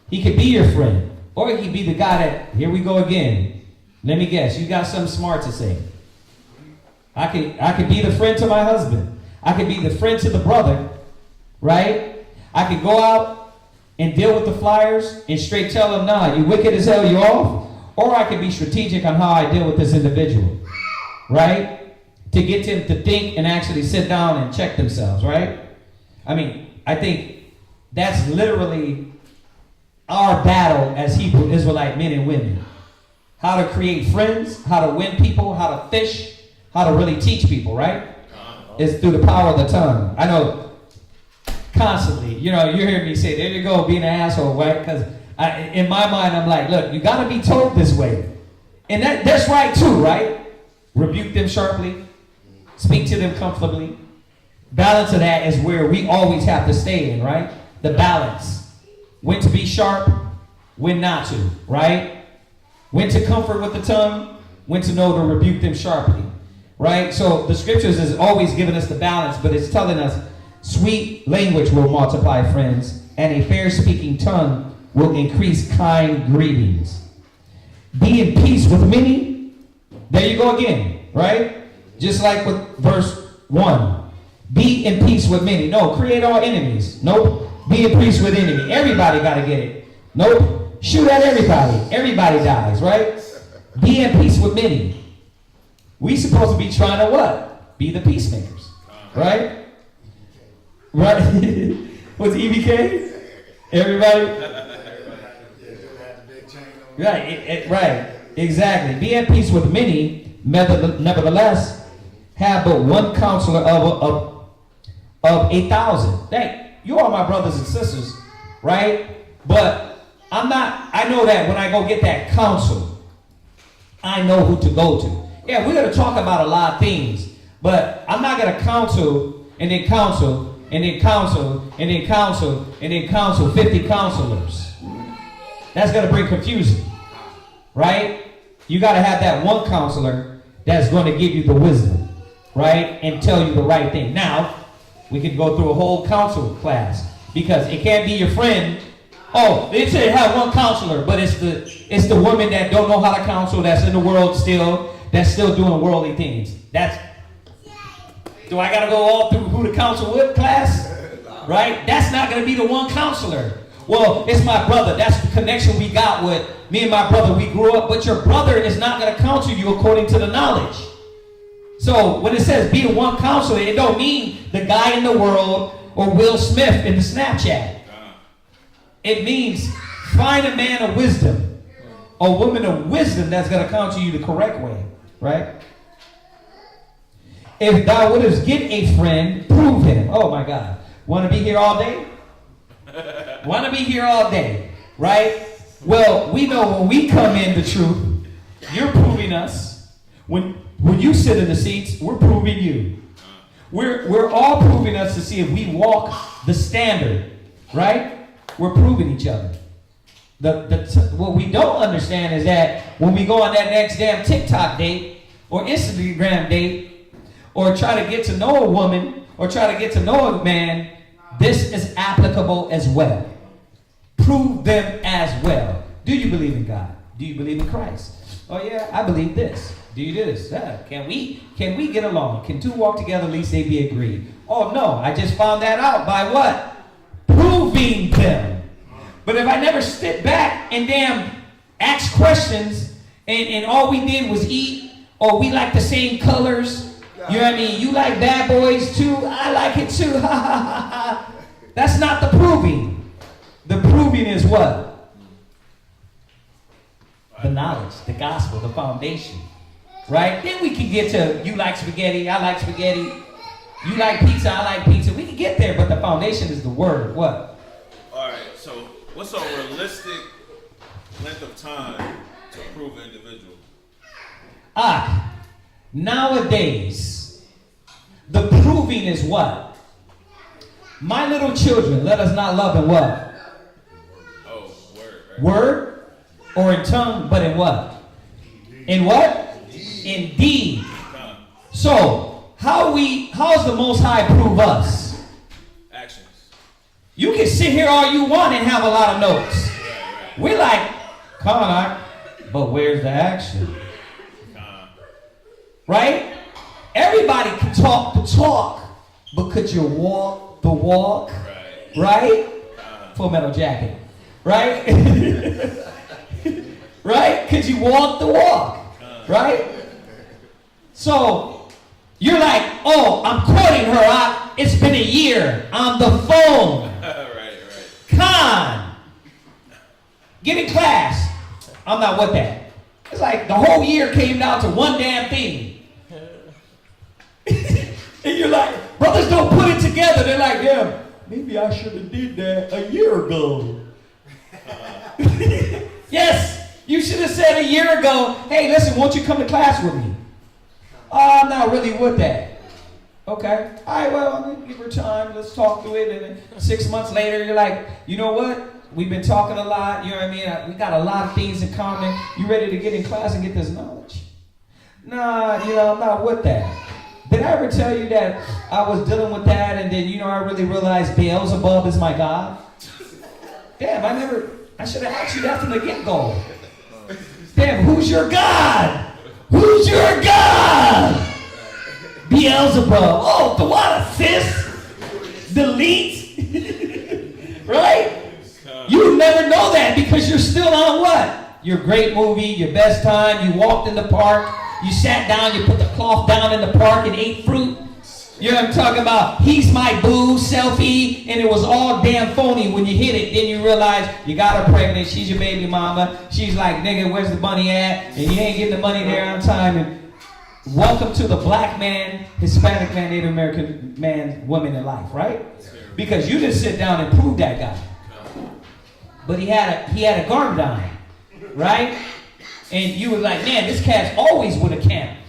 He could be your friend. Or he could be the guy that, here we go again. Let me guess, you got something smart to say. I could be the friend to my husband. I could be the friend to the brother, right? I could go out and deal with the flyers and straight tell them, nah, you wicked as hell, you off. Or I could be strategic on how I deal with this individual, right? To get them to think and actually sit down and check themselves, right? I mean, I think that's literally our battle as Hebrew Israelite men and women. How to create friends, how to win people, how to fish, how to really teach people, right? It's through the power of the tongue. I know constantly, you hear me say, there you go, being an asshole, right? Because in my mind, I'm like, look, you got to be told this way. And that's right too, right? Rebuke them sharply. Speak to them comfortably. Balance of that is where we always have to stay in, right? The balance. When to be sharp, when not to, right? When to comfort with the tongue, when to know to rebuke them sharply, right? So the scriptures is always giving us the balance, but it's telling us sweet language will multiply friends, and a fair-speaking tongue will increase kind greetings. Be in peace with many. There you go again, right? Just like with verse 1. Be in peace with many. No, create all enemies. Nope. Be in peace with enemy. Everybody got to get it. Nope. Shoot at everybody. Everybody dies, right? Be in peace with many. We supposed to be trying to what? Be the peacemakers, right? Right? What's EBK? Everybody? Right, right. Exactly. Be at peace with many, nevertheless, have but one counselor of 1,000. Dang, you are my brothers and sisters, right? But I know that when I go get that counsel, I know who to go to. Yeah, we're going to talk about a lot of things, but I'm not going to counsel and then counsel and then counsel, and then counsel, and then counsel 50 counselors. That's going to bring confusion, right? You got to have that one counselor that's going to give you the wisdom, right? And tell you the right thing. Now, we can go through a whole counsel class because it can't be your friend. Oh, they say have one counselor, but it's the woman that don't know how to counsel, that's in the world still, that's still doing worldly things. Do I got to go all through who to counsel with class? Right? That's not going to be the one counselor. Well, it's my brother. That's the connection we got with me and my brother. We grew up, but your brother is not going to counsel you according to the knowledge. So when it says be the one counselor, it don't mean the guy in the world or Will Smith in the Snapchat. It means find a man of wisdom, a woman of wisdom that's going to counsel you the correct way, right? If thou wouldest get a friend, prove him. Oh my God. Want to be here all day? Want to be here all day, right? Well, we know when we come in the truth, you're proving us. When you sit in the seats, we're proving you. We're all proving us to see if we walk the standard, right? We're proving each other. What we don't understand is that when we go on that next damn TikTok date or Instagram date or try to get to know a woman or try to get to know a man, this is applicable as well. Prove them as well. Do you believe in God? Do you believe in Christ? Oh yeah, I believe this. Do you do this? Can we get along? Can two walk together, at least they be agreed? Oh no, I just found that out by what? Proving them. But if I never sit back and damn ask questions and all we did was eat, or we like the same colors, you know what I mean? You like bad boys too, I like it too. That's not the proving. The proving is what? The knowledge, the gospel, the foundation. Right? Then we can get to you like spaghetti, I like spaghetti. You like pizza, I like pizza. We can get there, but the foundation is the word. What? All right, so what's a realistic length of time to prove an individual? Nowadays, the proving is what? My little children, let us not love in what? Oh, word. Right? Word or in tongue, but in what? In what? In deed. So, how's the Most High prove us? Actions. You can sit here all you want and have a lot of notes. Right. We're like, come on, but where's the action? Right? Everybody can talk the talk, but could you walk the walk? Right? Full Metal Jacket. Right? Right? Could you walk the walk? Right? So, you're like, oh, I'm quoting her. It's been a year on the phone. Right. Con. Get in class. I'm not with that. It's like the whole year came down to one damn thing. And you're like, brothers don't put it together. They're like, yeah, maybe I should have did that a year ago. Yes, you should have said a year ago, hey, listen, won't you come to class with me? Oh, I'm not really with that. Okay. All right, well, give her time. Let's talk through it. And then 6 months later, you're like, you know what? We've been talking a lot. You know what I mean? We got a lot of things in common. You ready to get in class and get this knowledge? Nah, I'm not with that. Did I ever tell you that I was dealing with that and then, I really realized Beelzebub is my God? Damn, I should have asked you that from the get-go. Damn, who's your God? Who's your God? Beelzebub. Oh, the water, sis. Delete. Right? You never know that because you're still on what? Your great movie, your best time. You walked in the park. You sat down. You put the cloth down in the park and ate fruit. You know what I'm talking about? He's my boo, selfie, and it was all damn phony when you hit it. Then you realize you got her pregnant. She's your baby mama. She's like, nigga, where's the money at? And you ain't getting the money there on time. And welcome to the black man, Hispanic man, Native American man, woman in life, right? Because you didn't sit down and prove that guy. But he had a garment on, right? And you were like, man, this cat's always with a camp.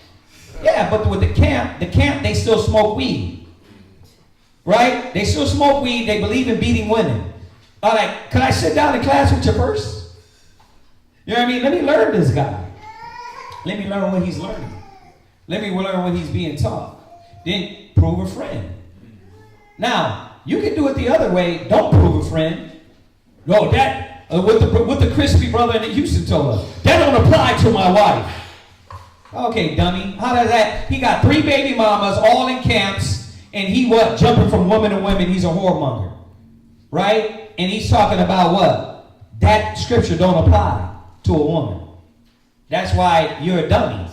Yeah, but with the camp, they still smoke weed. Right? They still smoke weed. They believe in beating women. I'm like, can I sit down in class with you first? You know what I mean? Let me learn this guy. Let me learn what he's learning. Let me learn what he's being taught. Then prove a friend. Now, you can do it the other way. Don't prove a friend. No, that, what the crispy brother in Houston told us. That don't apply to my wife. Okay, dummy. How does that? He got 3 baby mamas all in camps, and he what? Jumping from woman to woman. He's a whoremonger. Right? And he's talking about what? That scripture don't apply to a woman. That's why you're a dummy.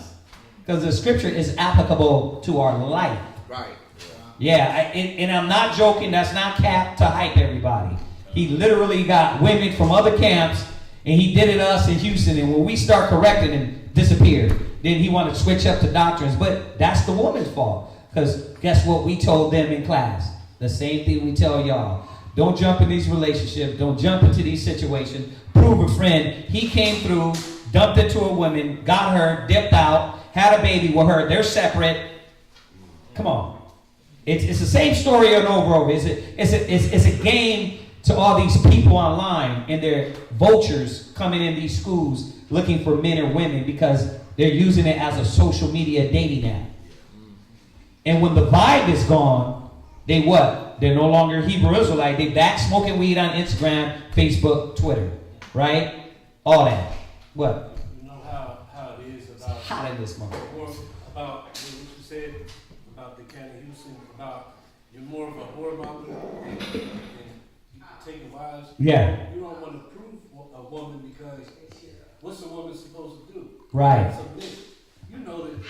Because the scripture is applicable to our life. Right. Yeah, and I'm not joking. That's not cap to hype everybody. He literally got women from other camps, and he did it us in Houston. And when we start correcting and disappeared, then he wanted to switch up to doctrines. But that's the woman's fault. Because guess what we told them in class? The same thing we tell y'all. Don't jump in these relationships. Don't jump into these situations. Prove a friend. He came through, dumped into a woman, got her, dipped out, had a baby with her. They're separate. Come on. It's the same story over. It's a game to all these people online, and they're vultures coming in these schools looking for men or women because they're using it as a social media dating app. And when the vibe is gone, they what? They're no longer Hebrew Israelite. They back smoking weed on Instagram, Facebook, Twitter, right? All that. What? You know how it is about hot in this month. About what you said about the county of Houston, about you're more of a whoremonger and taking wives. Yeah. You don't want to prove a woman because what's a woman supposed to do? Right. Submit. You know that.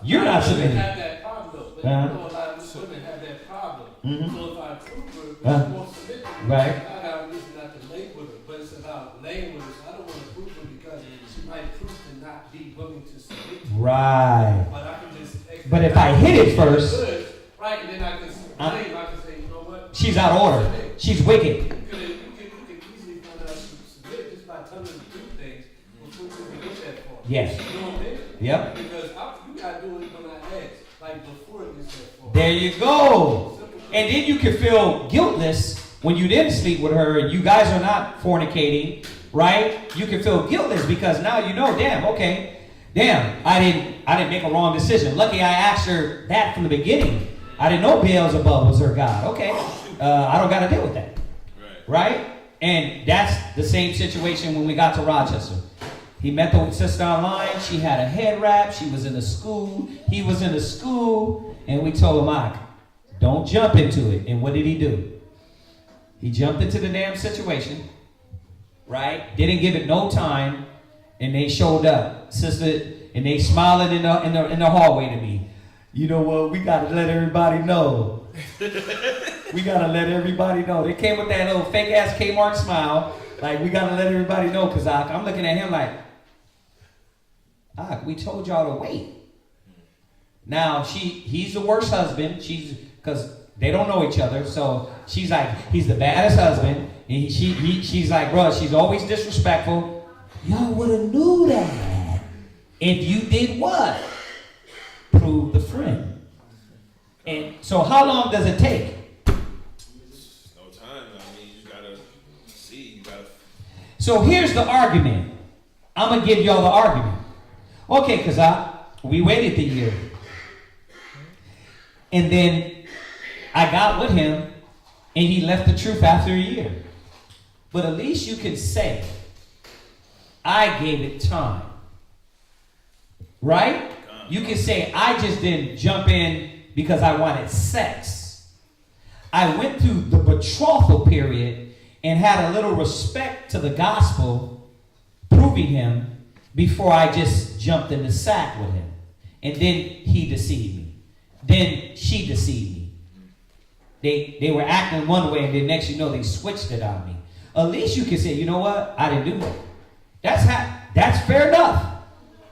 You're not submitting. Have that problem though, but you know a lot of women have that problem. So if I prove her, but she won't submit to me, right. I got a reason not to lay with her, but it's about laying with her. So I don't want to prove her because she might prove to not be willing to submit to me. Right. But I can just. But if I hit it first, good, right, and then I can blame. I can say, you know what? She's out of order. She's wicked. You can easily find out she submit just by telling her to do things before you get that far. Yes. You know what I mean? Yep. Because you gotta do it when I ask, like before it gets that far. There you go. And then you can feel guiltless when you didn't sleep with her and you guys are not fornicating, right? You can feel guiltless because now you know, damn, I didn't make a wrong decision. Lucky I asked her that from the beginning. I didn't know Beelzebub was her God. Okay, I don't got to deal with that, right? And that's the same situation when we got to Rochester. He met the sister online. She had a head wrap. She was in the school. He was in the school. And we told him, Mike, don't jump into it. And what did he do? He jumped into the damn situation, right? Didn't give it no time. And they showed up, sister, and they smiling in the hallway to me. You know what? We got to let everybody know. We got to let everybody know. They came with that little fake-ass Kmart smile. Like, we got to let everybody know. Because I'm looking at him like, we told y'all to wait. Now, he's the worst husband. Because they don't know each other. So she's like, he's the baddest husband. And she's like, bro, she's always disrespectful. Y'all would have knew that. If you did what? Prove the friend. And so how long does it take? No time. I mean, you gotta see. So here's the argument. I'm going to give y'all the argument. Okay, because we waited the year. And then I got with him, and he left the truth after a year. But at least you can say, I gave it time. Right? You can say, I just didn't jump in because I wanted sex. I went through the betrothal period and had a little respect to the gospel, proving him, before I just jumped in the sack with him. And then he deceived me. Then she deceived me. They were acting one way, and then next you know they switched it on me. At least you can say, you know what? I didn't do that. That's fair enough.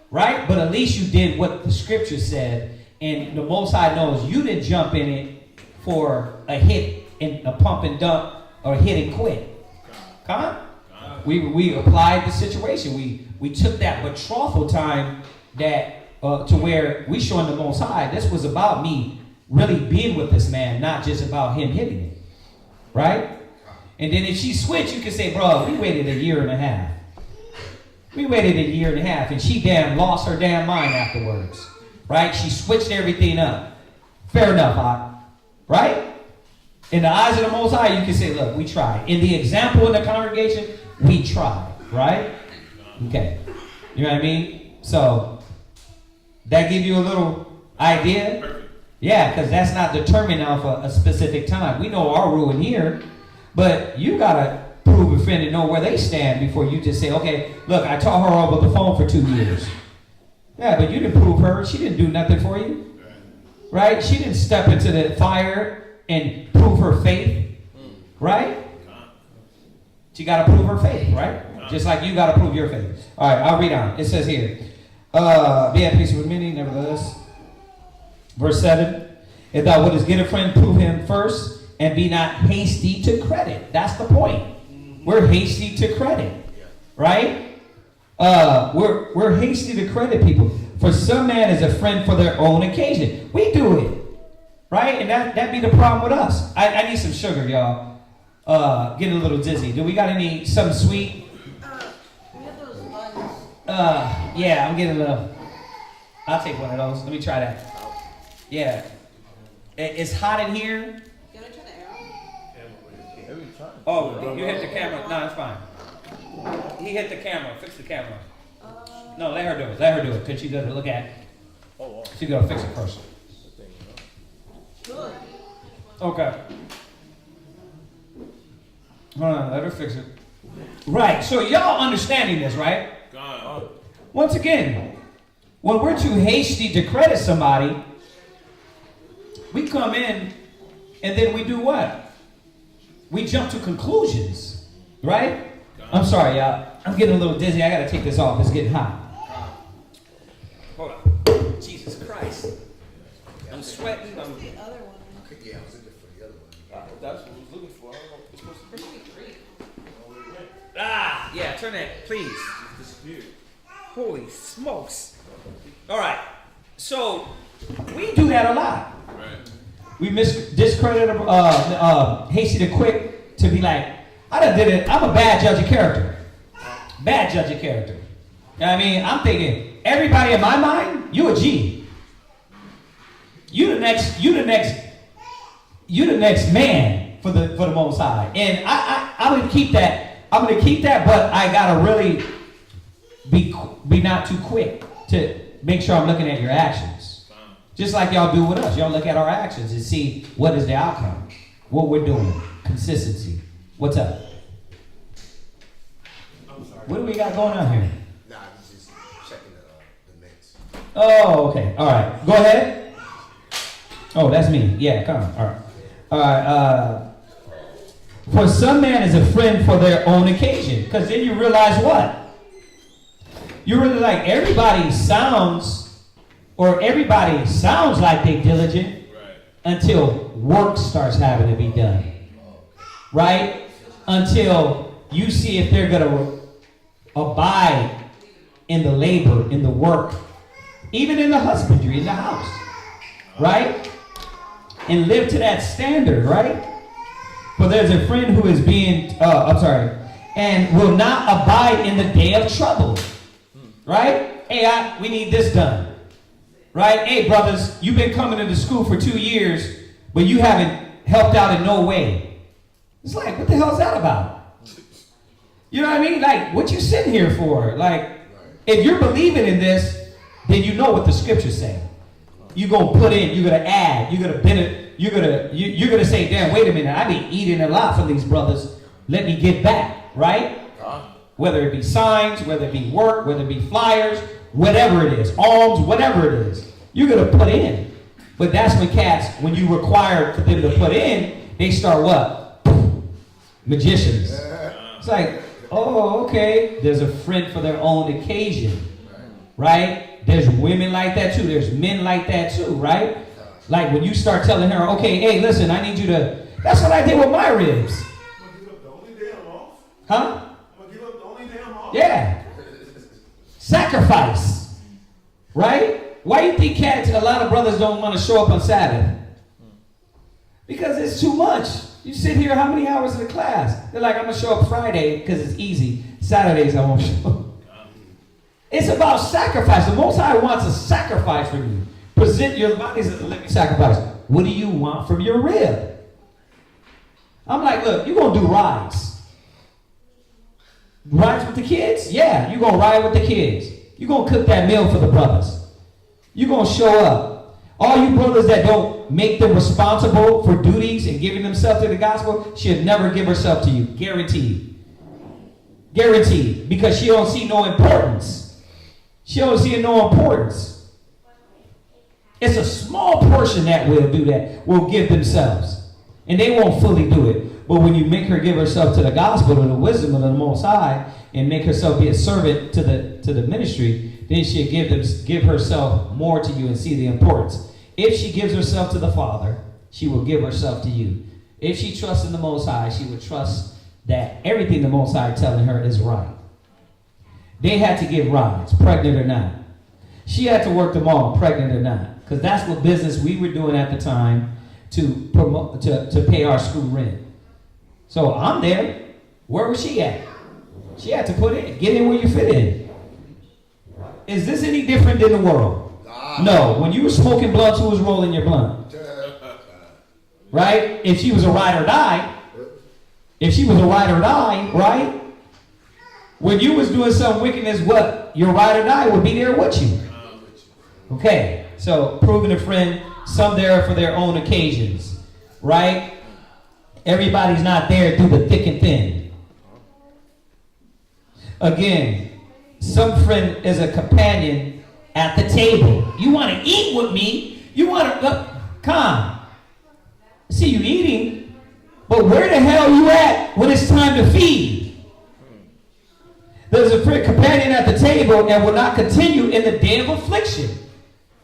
Right? But at least you did what the scripture said, and the Most High knows you didn't jump in it for a hit and a pump and dump or hit and quit. Come on? We applied the situation. We took that betrothal time that to where we showing the Most High. This was about me really being with this man, not just about him hitting it. Right? And then if she switched, you could say, bro, we waited a year and a half. We waited a year and a half, and she damn lost her damn mind afterwards. Right? She switched everything up. Fair enough, right? In the eyes of the Most High, you can say, look, we tried. In the example in the congregation, we tried. Right? Okay. You know what I mean? So, that give you a little idea? Yeah, because that's not determined off a specific time. We know our rule in here, but you got to prove a friend and know where they stand before you just say, okay, look, I taught her over the phone for 2 years. Yeah, but you didn't prove her. She didn't do nothing for you. Right? She didn't step into the fire and prove her faith. Right? She got to prove her faith, right? Just like you got to prove your faith. All right, I'll read on. It says here, be at peace with many, nevertheless. Verse 7, if thou wouldest get a friend, prove him first, and be not hasty to credit. That's the point. We're hasty to credit. Right? We're hasty to credit people. For some man is a friend for their own occasion. We do it. Right? And that be the problem with us. I need some sugar, y'all. Getting a little dizzy. Do we got something sweet? We have those buns. Yeah, I'm getting a little. I'll take one of those. Let me try that. Yeah. It's hot in here. Can I turn the arrow? Oh, you hit the camera. No, it's fine. He hit the camera. Fix the camera. No, let her do it. Let her do it. Because she's going to look at it. She's going to fix it first. Good. Okay. Hold on. Let her fix it. Right. So y'all understanding this, right? God. Once again, when we're too hasty to credit somebody, we come in and then we do what? We jump to conclusions, right? I'm sorry, y'all. I'm getting a little dizzy. I got to take this off. It's getting hot. Hold on. Jesus Christ. I'm sweating. The other one. Yeah, I was looking for the other one. That's what I was looking for. I don't know if it's supposed to be. Yeah, turn that, please. It just disappeared. Holy smokes. All right. So, we do that a lot. Right. We discredit hasty to quick to be like, I done did it. I'm a bad judge of character. Bad judge of character. You know what I mean? I'm thinking, everybody in my mind, you a G. You the next man for the Most High. And I'm gonna keep that. I'm gonna keep that, but I gotta really be not too quick to make sure I'm looking at your actions. Just like y'all do with us. Y'all look at our actions and see what is the outcome. What we're doing. Consistency. What's up? I'm sorry. What do we got going on here? Nah, he's just checking the mix. Oh, okay. All right. Go ahead. Oh, that's me. Yeah, come on. All right. All right. For some man is a friend for their own occasion. Because then you realize what? You really like everybody sounds like they're diligent until work starts having to be done. Right? Until you see if they're going to abide in the labor, in the work, even in the husbandry, in the house. Right? And live to that standard, right? For there's a friend who is and will not abide in the day of trouble. Right? Hey, we need this done. Right? Hey, brothers, you've been coming into school for 2 years, but you haven't helped out in no way. It's like, what the hell is that about? You know what I mean? Like, what you sitting here for? Like, if you're believing in this, then you know what the scriptures say. You're gonna put in, you're gonna add, you're gonna say, damn, wait a minute, I be eating a lot from these brothers. Let me get back, right? Whether it be signs, whether it be work, whether it be flyers, whatever it is, alms, whatever it is, you're gonna put in. But that's when cats, when you require for them to put in, they start what? Magicians. It's like, oh, okay, there's a friend for their own occasion, right? There's women like that too. There's men like that too, right? Like when you start telling her, okay, hey, listen, I need you to, that's what I did with my ribs. Huh? Yeah. Sacrifice. Right? Why you think cats, a lot of brothers don't want to show up on Sabbath? Because it's too much. You sit here, how many hours in the class? They're like, I'm going to show up Friday because it's easy. Saturdays I won't show up. It's about sacrifice. The Most High wants a sacrifice from you. Present your body as a living sacrifice. What do you want from your rib? I'm like, look, you're going to do rides. Rides with the kids? Yeah, you're going to ride with the kids. You're going to cook that meal for the brothers. You're going to show up. All you brothers that don't make them responsible for duties and giving themselves to the gospel, she'll never give herself to you. Guaranteed. Guaranteed. Because she don't see no importance. She don't see no importance. It's a small portion that will do that, will give themselves. And they won't fully do it. But when you make her give herself to the gospel, to the wisdom of the Most High, and make herself be a servant to the ministry, then she'll give herself more to you and see the importance. If she gives herself to the Father, she will give herself to you. If she trusts in the Most High, she will trust that everything the Most High telling her is right. They had to give rides, pregnant or not. She had to work them all, pregnant or not. Because that's what business we were doing at the time to promote, to pay our school rent. So I'm there. Where was she at? She had to put in. Get in where you fit in. Is this any different than the world? No. When you were smoking blunts, who was rolling your blunt? Right? If she was a ride or die. If she was a ride or die, right? When you was doing some wickedness, what? Your ride or die would be there with you. Okay. So, proving a friend, some there for their own occasions. Right? Everybody's not there through the thick and thin. Again, some friend is a companion at the table. You want to eat with me? You want to come? See you eating, but where the hell you at when it's time to feed? There's a friend companion at the table and will not continue in the day of affliction.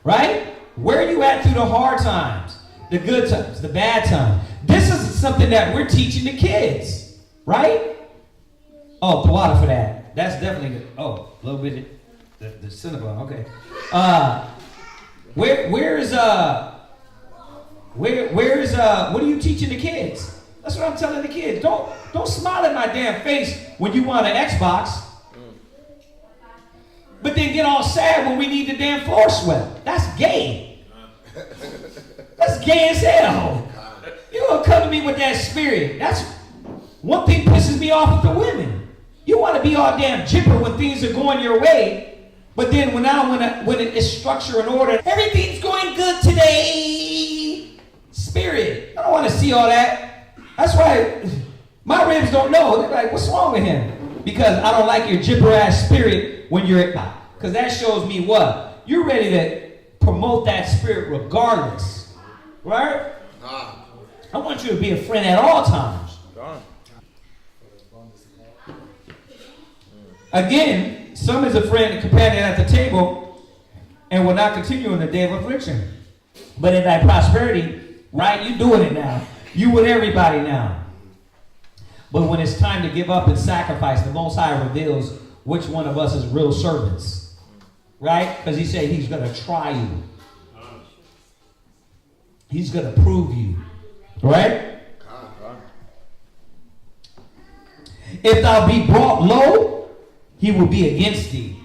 Right? Where are you at through the hard times, the good times, the bad times? This is something that we're teaching the kids, right? Oh, the water for that. That's definitely good. Oh, a little bit of the Cinnabon. Okay. Where's what are you teaching the kids? That's what I'm telling the kids. Don't smile at my damn face when you want an Xbox. But then get all sad when we need the damn floor swept. That's gay. That's gay as hell. You gonna come to me with that spirit. That's one thing pisses me off with the women. You want to be all damn jipper when things are going your way, but then when it is structure and order, everything's going good today. Spirit. I don't want to see all that. That's why my ribs don't know. They're like, what's wrong with him? Because I don't like your jipper ass spirit when you're at, because that shows me what? You're ready to promote that spirit regardless. Right? I want you to be a friend at all times. Again, some is a friend and companion at the table and will not continue in the day of affliction. But in thy prosperity, right, you doing it now. You with everybody now. But when it's time to give up and sacrifice, the Most High reveals which one of us is real servants. Right? Because he said he's going to try you. He's going to prove you. Right? If thou be brought low, he will be against thee.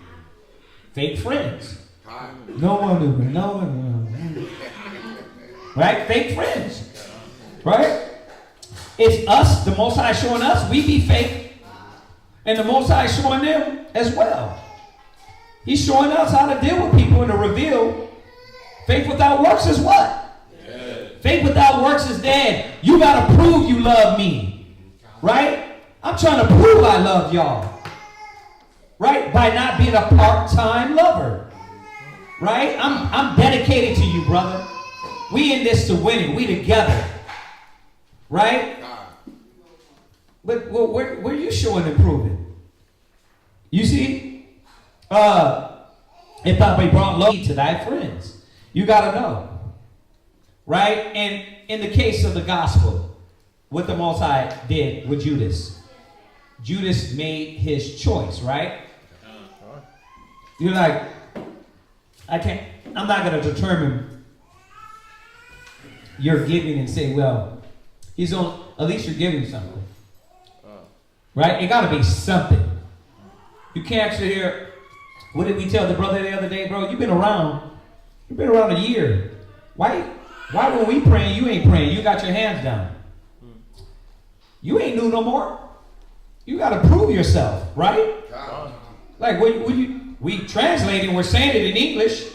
Fake friends. No one. Right? Fake friends. Right? It's us, the Most High showing us, we be fake. And the Most High showing them as well. He's showing us how to deal with people and to reveal. Faith without works is what? Faith without works is dead. You got to prove you love me. Right? I'm trying to prove I love y'all. Right? By not being a part-time lover. Right? I'm dedicated to you, brother. We in this to win it. We together. Right? But where you showing and proving? You see? If thou be brought low to thy friends. You got to know. Right? And in the case of the gospel, what the Most High did with Judas. Judas made his choice, right? You're like, I'm not going to determine you're giving and say, well, at least you're giving something. Right? It got to be something. You can't sit here. What did we tell the brother the other day, bro? You've been around a year. Why when we praying, you ain't praying? You got your hands down. You ain't new no more. You got to prove yourself, right? Like we translating, we're saying it in English.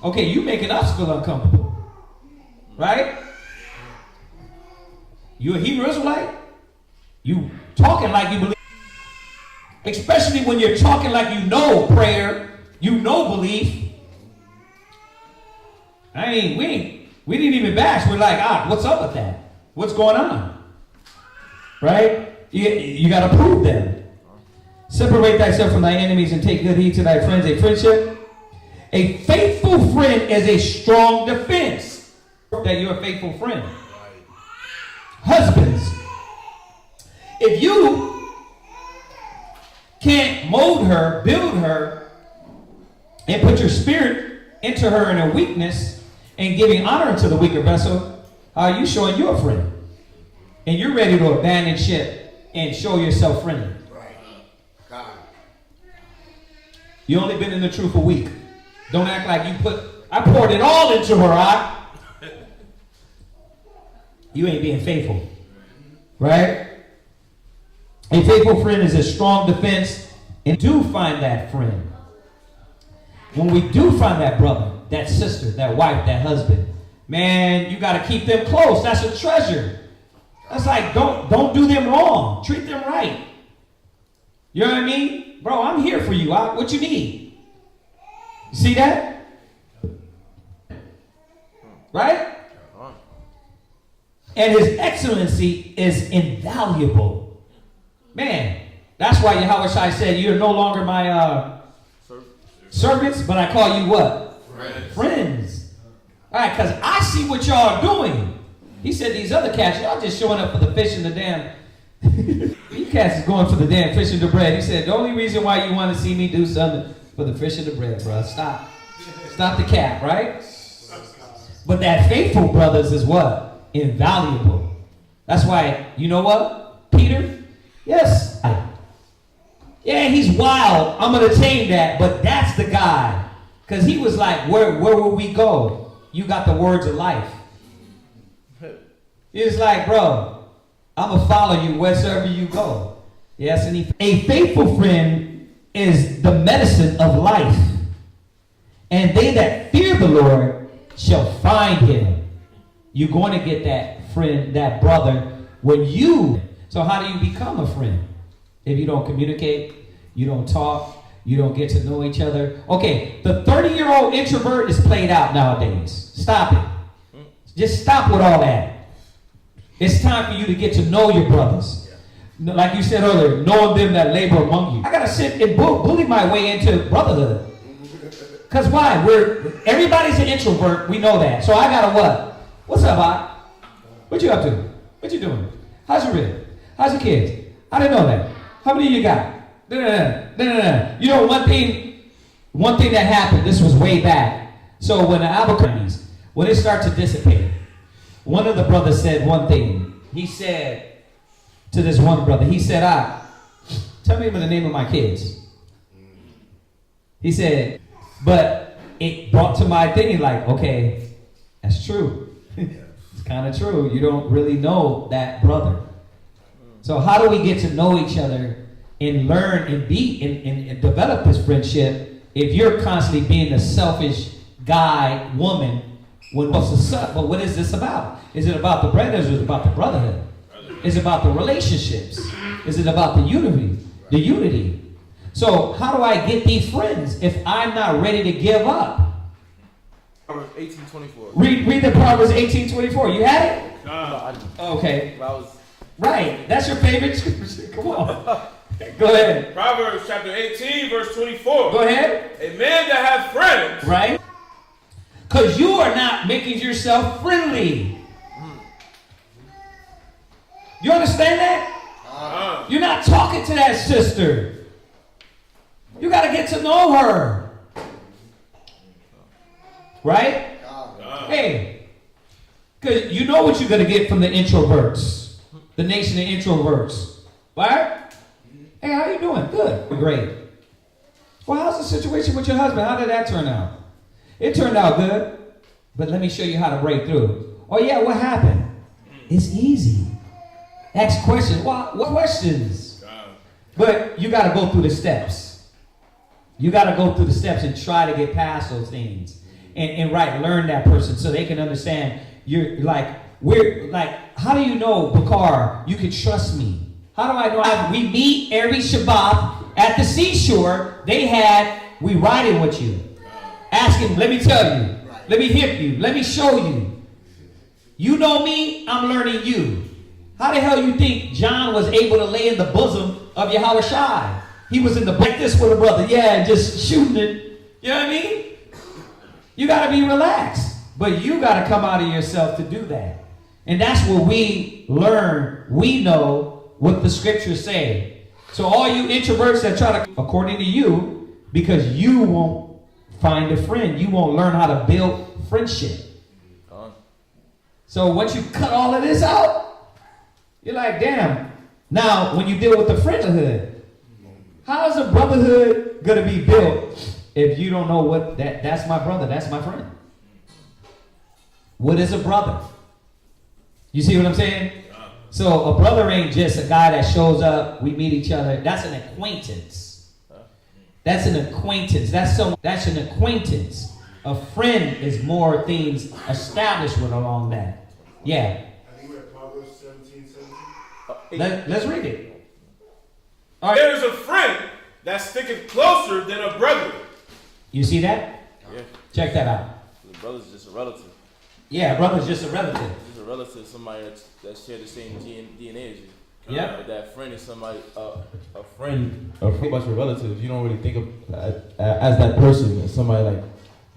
Okay, you making us feel uncomfortable, right? You a Hebrew Israelite? You talking like you believe, especially when you're talking like you know prayer, you know belief. I mean, we didn't even bash. We're like, what's up with that? What's going on? Right? You got to prove them. Separate thyself from thy enemies and take good heed to thy friends. A friendship. A faithful friend is a strong defense that you're a faithful friend. Husbands, if you can't mold her, build her, and put your spirit into her in her weakness and giving honor to the weaker vessel, how are you showing you're a friend? And you're ready to abandon ship and show yourself friendly. You only been in the truth a week. Don't act like I poured it all into her. You ain't being faithful. Right? A faithful friend is a strong defense. And do find that friend. When we do find that brother, that sister, that wife, that husband, man, you got to keep them close. That's a treasure. That's like, don't do them wrong. Treat them right. You know what I mean? Bro, I'm here for you. What you need? You see that? Right? And his excellency is invaluable. Man, that's why Yahweh Shai said, you're no longer my servants, but I call you what? Friends. All right, because I see what y'all are doing. He said these other cats, y'all just showing up for the fish and the damn. You cats is going for the damn fish and the bread. He said the only reason why you want to see me do something for the fish and the bread, bro. Stop the cap, right? But that faithful brothers is what? Invaluable. That's why, you know what? Peter? Yes. Yeah, he's wild. I'm going to tame that, but that's the guy. Because he was like, where will we go? You got the words of life. He was like, bro, I'm going to follow you wherever you go. Yes, and a faithful friend is the medicine of life. And they that fear the Lord shall find him. You're going to get that friend, that brother, when you. So how do you become a friend? If you don't communicate, you don't talk, you don't get to know each other. Okay, the 30-year-old introvert is played out nowadays. Stop it. Just stop with all that. It's time for you to get to know your brothers. Like you said earlier, knowing them that labor among you. I got to sit and bully my way into brotherhood. Because why? Everybody's an introvert. We know that. So I got to what? What's up, Ike? What you up to? What you doing? How's your rib? How's your kids? I didn't know that. How many you got? You know, one thing that happened, this was way back. So when the Albuquerques, when it started to dissipate, one of the brothers said one thing. He said to this one brother, he said, tell me the name of my kids. He said, but it brought to my thinking like, okay, that's true. It's kind of true. You don't really know that brother. So how do we get to know each other and learn and and develop this friendship if you're constantly being a selfish guy, woman, but what is this about? Is it about the bread or is it about the brotherhood? Is it about the relationships? Is it about the unity? The unity. So how do I get these friends if I'm not ready to give up? Proverbs 18:24. Read the Proverbs 18:24. You had it? No, okay. Right. That's your favorite scripture. Come on. Go ahead. Proverbs chapter 18, verse 24. Go ahead. A man that has friends. Right. Because you are not making yourself friendly. You understand that? You're not talking to that sister. You got to get to know her. Right? Hey, Because you know what you're going to get from the introverts. The nation of introverts. Right? Hey, how you doing? Good. Great. Well, how's the situation with your husband? How did that turn out? It turned out good. But let me show you how to break through. Oh, yeah, what happened? It's easy. Ask questions. What questions? But you got to go through the steps. You got to go through the steps and try to get past those things. And learn that person so they can understand. You're like, how do you know, Bakar, you can trust me? How do I know? We meet every Shabbat at the seashore. We riding with you. Asking, let me tell you. Let me hip you. Let me show you. You know me, I'm learning you. How the hell you think John was able to lay in the bosom of Yahushua? He was in the like this with a brother. Yeah, just shooting it. You know what I mean? You got to be relaxed. But you got to come out of yourself to do that. And that's where we learn. We know what the scriptures say. So all you introverts that try to, according to you, because you won't find a friend. You won't learn how to build friendship. So once you cut all of this out, you're like, damn. Now, when you deal with the friendhood, how is a brotherhood going to be built if you don't know what that's my brother, that's my friend? What is a brother? You see what I'm saying? So a brother ain't just a guy that shows up, we meet each other. That's an acquaintance. That's an acquaintance. That's an acquaintance. A friend is more things established with along that. Yeah. I think we're at Proverbs 17:17. Let's read it. All right. There is a friend that sticketh closer than a brother. You see that? Yeah. Check that out. The brother's just a relative. Yeah, a brother's just a relative. Just a relative, somebody that share the same DNA as you. Yeah. That friend is somebody, a friend, pretty much a relative. You don't really think of as that person, as somebody like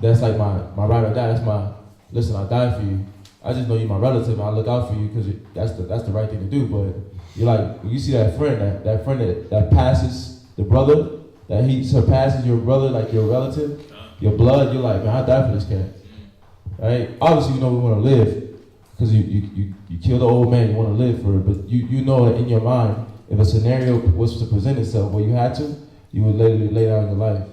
that's like my ride or die. That's my listen. I die for you. I just know you're my relative. And I look out for you because that's the right thing to do. But you're like when you see that friend, that friend that passes the brother, that he surpasses your brother, like your relative, your blood. You're like, man, I die for this cat. Right? Obviously, you know we want to live because you kill the old man. You want to live for it, but you know that in your mind, if a scenario was to present itself where you had to, you would literally lay down your life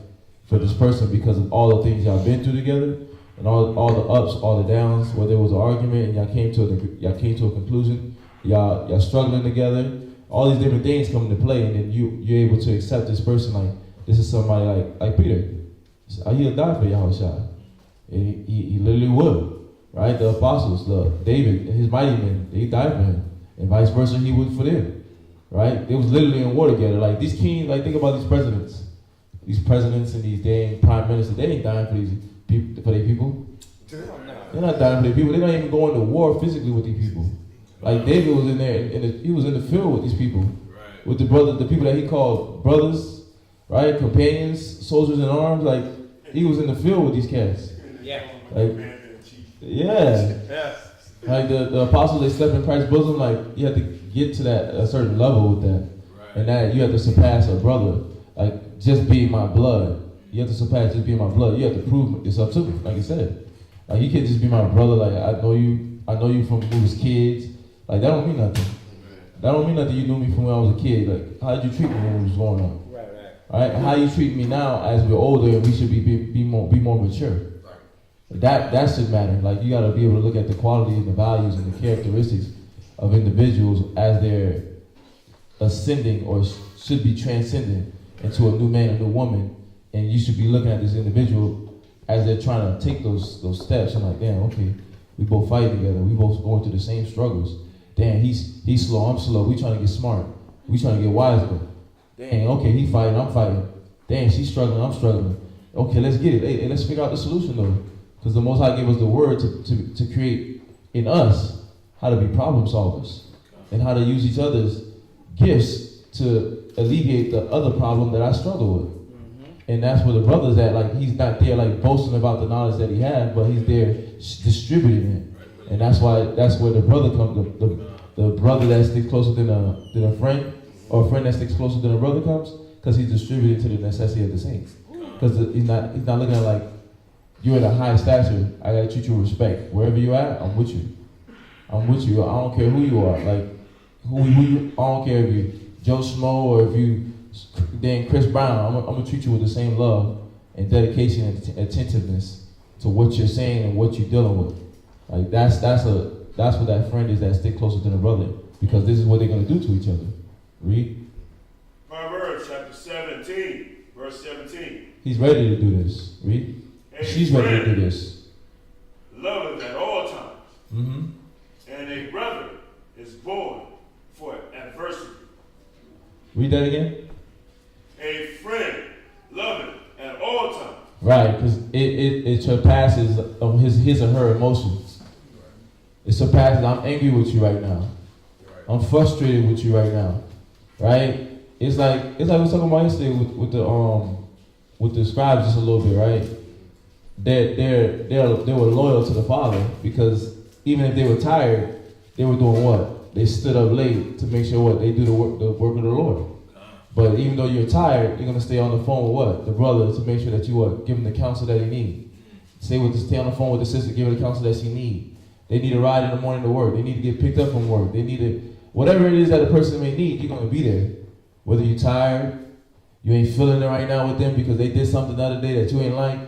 for this person because of all the things y'all been through together and all the ups, all the downs. Where there was an argument and y'all came to a conclusion. Y'all struggling together. All these different things come into play, and then you're able to accept this person like this is somebody like Peter. He'll die for Yahushua. And he literally would, right? The apostles, David, his mighty men, they died for him, and vice versa, he would for them, right? They was literally in war together. Like these kings, like think about these presidents and these dang prime ministers. They ain't dying for these people, for their people. They're not dying for their people. They're not even going to war physically with these people. Like David was in there, he was in the field with these people, with the people that he called brothers, right? Companions, soldiers in arms. Like he was in the field with these cats. Yeah. Like, yeah. Like the apostles, they slept in Christ's bosom. Like you have to get to a certain level with that, and that you have to surpass a brother. Like just being my blood, you have to surpass just being my blood. You have to prove yourself to me, like I said. Like you can't just be my brother. Like I know you from when we was kids. Like that don't mean nothing. That don't mean nothing. You knew me from when I was a kid. Like how did you treat me when we was growing up? Right. How you treat me now as we're older and we should be more mature. That should matter. Like you gotta be able to look at the quality and the values and the characteristics of individuals as they're ascending or should be transcending into a new man, a new woman, and you should be looking at this individual as they're trying to take those steps. I'm like, damn, okay, we both fight together. We both going through the same struggles. Damn, he's slow, I'm slow. We trying to get smart. We trying to get wiser. Dang, okay, he fighting, I'm fighting. Dang, she's struggling, I'm struggling. Okay, let's get it. Hey, let's figure out the solution though. Because the Most High gave us the word to create in us how to be problem solvers and how to use each other's gifts to alleviate the other problem that I struggle with. And that's where the brother's at. Like he's not there like boasting about the knowledge that he has, but he's there distributing it. And that's where the brother comes. The brother that sticks closer than a friend, or a friend that sticks closer than a brother comes, because he's distributed to the necessity of the saints. Because he's not looking at like, you're in a high stature, I gotta treat you with respect. Wherever you're at, I'm with you. I'm with you. I don't care who you are. Like, who you, I don't care if you Joe Schmo or if you then Chris Brown. I'm gonna treat you with the same love and dedication and attentiveness to what you're saying and what you're dealing with. Like that's what that friend is that stick closer than a brother, because this is what they're gonna do to each other. Read. Proverbs chapter 17, verse 17. He's ready to do this. Read. She's ready to do this. Loveth at all times. Mm-hmm. And a brother is born for adversity. Read that again. A friend loveth at all times. Right, because it surpasses his or her emotions. It surpasses, I'm angry with you right now. I'm frustrated with you right now. Right? It's like we were talking about yesterday with the scribes just a little bit, right? They were loyal to the Father, because even if they were tired, they were doing what? They stood up late to make sure what? They do the work of the Lord. But even though you're tired, you're going to stay on the phone with what? The brother, to make sure that you what? Give him the counsel that he needs. Stay on the phone with the sister, give her the counsel that she needs. They need a ride in the morning to work. They need to get picked up from work. They need to, whatever it is that a person may need, you're going to be there. Whether you're tired, you ain't feeling it right now with them because they did something the other day that you ain't like,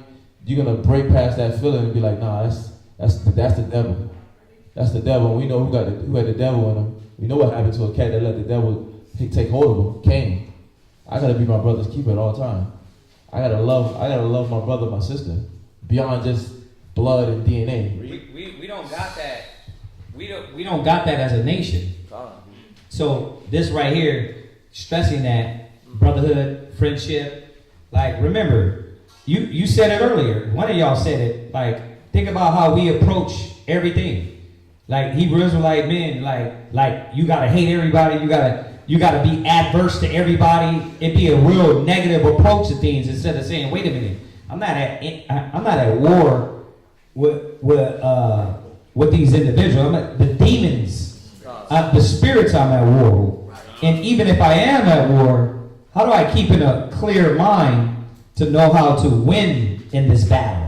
you're going to break past that feeling and be like, nah, that's the devil. That's the devil. And we know who had the devil in him. We know what happened to a cat that let the devil take hold of him. Cain. I gotta be my brother's keeper at all time. I gotta love my brother, my sister, beyond just blood and DNA. We don't got that. We don't got that as a nation. So this right here, stressing that brotherhood, friendship. Like, remember, you said it earlier. One of y'all said it. Like, think about how we approach everything. Like Hebrew Israelite men, like you gotta hate everybody. You gotta be adverse to everybody. It'd be a real negative approach to things instead of saying, wait a minute, I'm not at war with these individuals. The demons, the spirits I'm at war with. And even if I am at war, how do I keep in a clear mind to know how to win in this battle?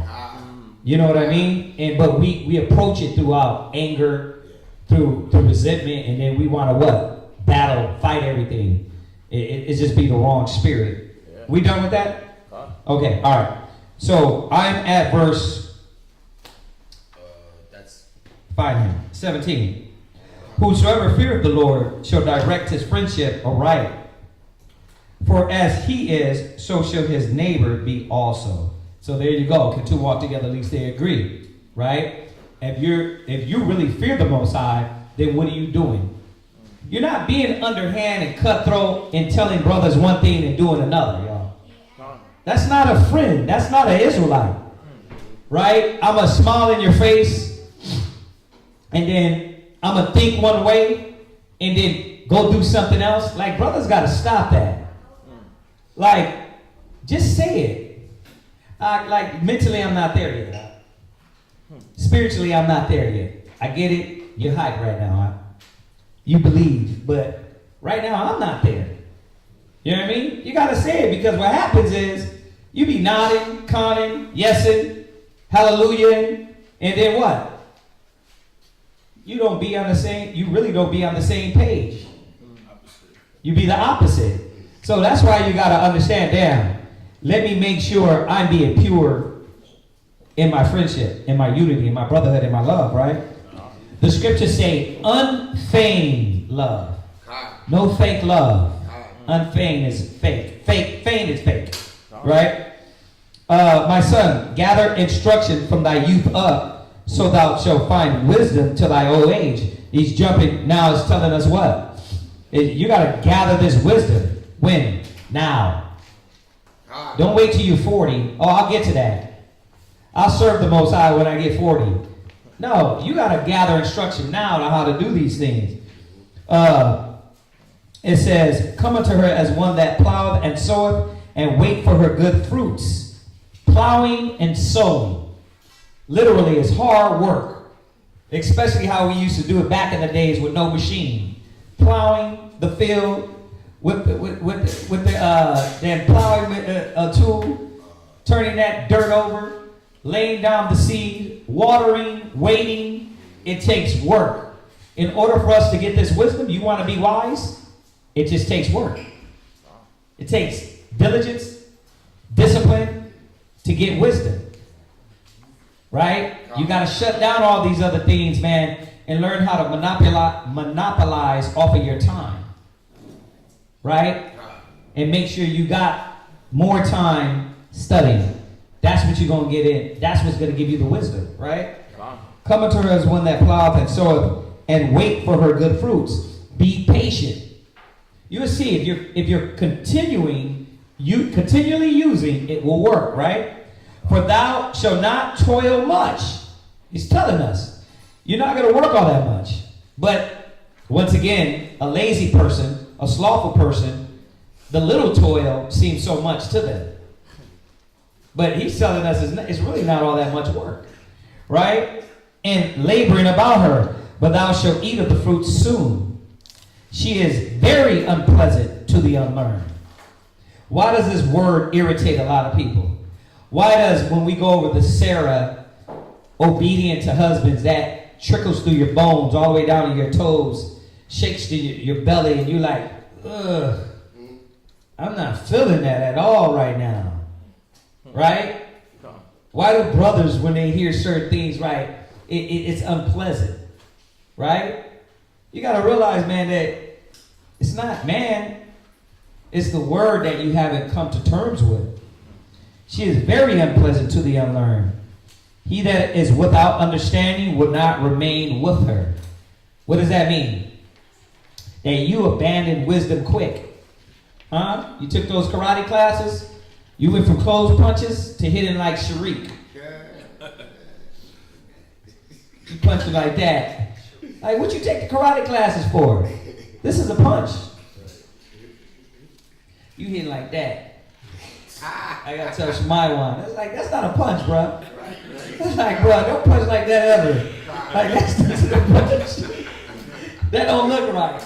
You know what I mean? But we approach it throughout anger, through resentment, and then we want to what? Battle, fight everything. It just be the wrong spirit. Yeah. We done with that? Okay, all right. So I'm at verse. Find him. 17. Whosoever feareth the Lord shall direct his friendship aright. For as he is, so shall his neighbor be also. So there you go. Can two walk together? At least they agree, right? If you really fear the Most High, then what are you doing? You're not being underhand and cutthroat and telling brothers one thing and doing another, y'all. That's not a friend. That's not an Israelite. Right? I'm going to smile in your face, and then I'm going to think one way and then go do something else. Like, brothers got to stop that. Like, just say it. Like, mentally, I'm not there yet. Spiritually, I'm not there yet. I get it. You're hyped right now. You believe, but right now I'm not there. You know what I mean? You gotta say it, because what happens is you be nodding, conning, yesing, hallelujah, and then what? You really don't be on the same page. You be the opposite. So that's why you gotta understand, damn, let me make sure I'm being pure in my friendship, in my unity, in my brotherhood, in my love, right? The scriptures say unfeigned love. No fake love. Unfeigned is fake. Feigned is fake. Right? My son, gather instruction from thy youth up, so thou shalt find wisdom to thy old age. He's jumping now, is telling us what? You got to gather this wisdom. When? Now. Don't wait till you're 40. Oh, I'll get to that. I'll serve the Most High when I get 40. No, you got to gather instruction now on how to do these things. It says, come unto her as one that ploweth and soweth, and wait for her good fruits. Plowing and sowing literally is hard work, especially how we used to do it back in the days with no machine. Plowing the field then plowing with a tool, turning that dirt over, laying down the seed, watering, waiting. It takes work. In order for us to get this wisdom, you want to be wise? It just takes work. It takes diligence, discipline to get wisdom. Right? You got to shut down all these other things, man, and learn how to monopolize off of your time. Right? And make sure you got more time studying. That's what you're going to get in. That's what's going to give you the wisdom. Right? Come unto her as one that ploweth and soweth, and wait for her good fruits. Be patient. You will see if you're continually using, it will work, right? For thou shalt not toil much. He's telling us. You're not going to work all that much. But once again, a lazy person, a slothful person, the little toil seems so much to them. But he's telling us it's really not all that much work. Right? And laboring about her, but thou shalt eat of the fruit soon. She is very unpleasant to the unlearned. Why does this word irritate a lot of people? Why does, when we go over the Sarah, obedient to husbands, that trickles through your bones all the way down to your toes, shakes to your belly, and you're like, ugh, I'm not feeling that at all right now. Right? Why do brothers, when they hear certain things, right, it's unpleasant? Right? You got to realize, man, that it's not man. It's the word that you haven't come to terms with. She is very unpleasant to the unlearned. He that is without understanding would not remain with her. What does that mean? That you abandoned wisdom quick. Huh? You took those karate classes. You went from closed punches to hitting like Sharik. You punched it like that. Like, what you take the karate classes for? This is a punch. You hit like that. I gotta tell Shemai one. That's not a punch, bro. That's like, bro, don't punch like that ever. Like, that's a punch. That don't look right.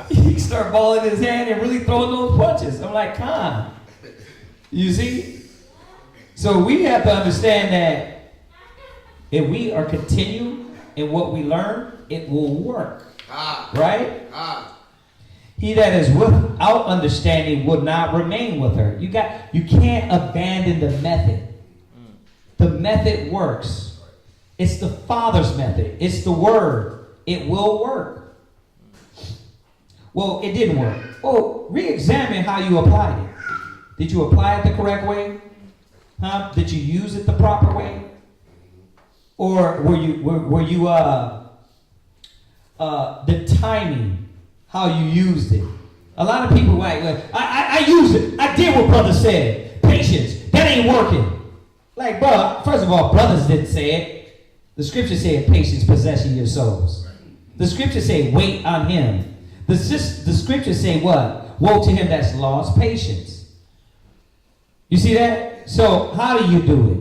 He start balling his hand and really throwing those punches. I'm like, calm. You see? So we have to understand that if we are continue in what we learn, it will work. Right? He that is without understanding would not remain with her. You can't abandon the method. The method works. It's the Father's method. It's the word. It will work. Well, it didn't work. Well, re-examine how you applied it. Did you apply it the correct way? Huh? Did you use it the proper way? Or were you the timing, how you used it? A lot of people like, I used it. I did what brother said. Patience. That ain't working. Like, bro, first of all, brothers didn't say it. The scripture said patience possessing your souls. The scripture say wait on him. The scripture say what? Woe to him that's lost patience. You see that? So how do you do it?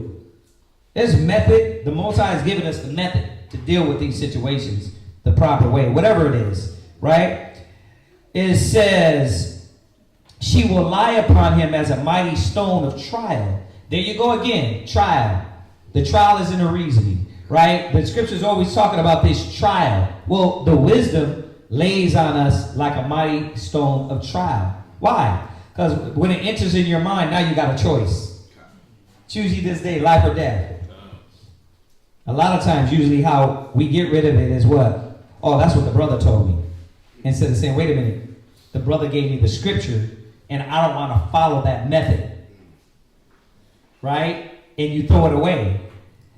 There's method. The Most High has given us the method to deal with these situations the proper way, whatever it is, right? It says, she will lie upon him as a mighty stone of trial. There you go again, trial. The trial is in the reasoning, right? The scripture is always talking about this trial. Well, the wisdom lays on us like a mighty stone of trial. Why? Because when it enters in your mind, now you got a choice. Choose ye this day, life or death. A lot of times, usually how we get rid of it is what? Oh, that's what the brother told me. Instead of saying, wait a minute, the brother gave me the scripture, and I don't want to follow that method. Right? And you throw it away.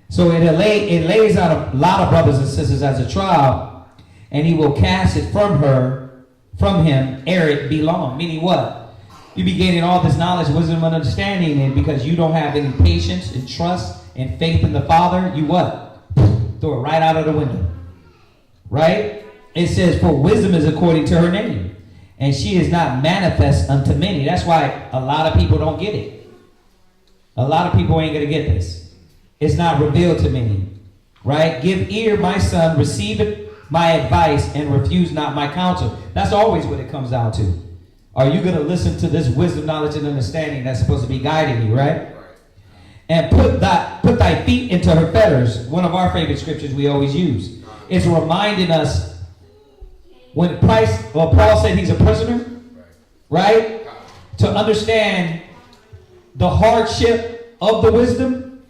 So it lays out a lot of brothers and sisters as a trial, and he will cast it from him, ere it be long. Meaning what? You be gaining all this knowledge, wisdom, and understanding, and because you don't have any patience and trust and faith in the Father, you what? Throw it right out of the window. Right? It says, for wisdom is according to her name, and she is not manifest unto many. That's why a lot of people don't get it. A lot of people ain't going to get this. It's not revealed to many. Right? Give ear, my son, receive it, my advice, and refuse not my counsel. That's always what it comes down to. Are you going to listen to this wisdom, knowledge, and understanding that's supposed to be guiding you, right? And put thy feet into her fetters. One of our favorite scriptures we always use. is reminding us when Paul said he's a prisoner, right? To understand the hardship of the wisdom,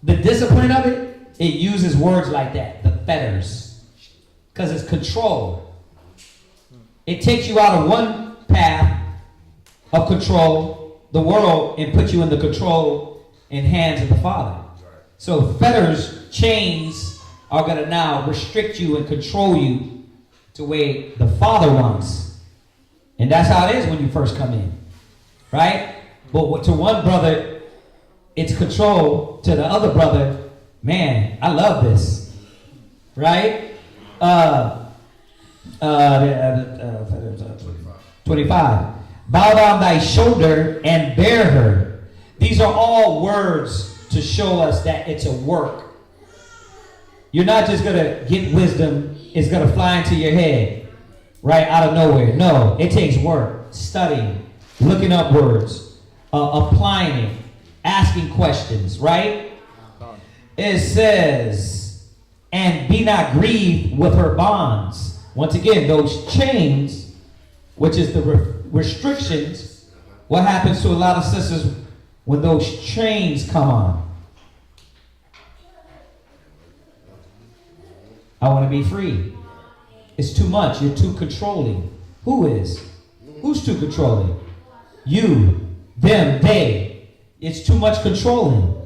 the discipline of it, it uses words like that, the fetters, because it's control. It takes you out of one path of control, the world, and puts you in the control and hands of the Father. So fetters, chains, are going to now restrict you and control you to way the Father wants. And that's how it is when you first come in, right? But to one brother, it's control. To the other brother, man, I love this, right? 25. Bow down thy shoulder and bear her. These are all words to show us that it's a work. You're not just going to get wisdom, it's going to fly into your head right out of nowhere. No, it takes work, studying, looking up words, applying it, asking questions, right? It says, and be not grieved with her bonds. Once again, those chains, which is the restrictions, what happens to a lot of sisters when those chains come on? I want to be free. It's too much. You're too controlling. Who is? Who's too controlling? You, them, they. It's too much controlling.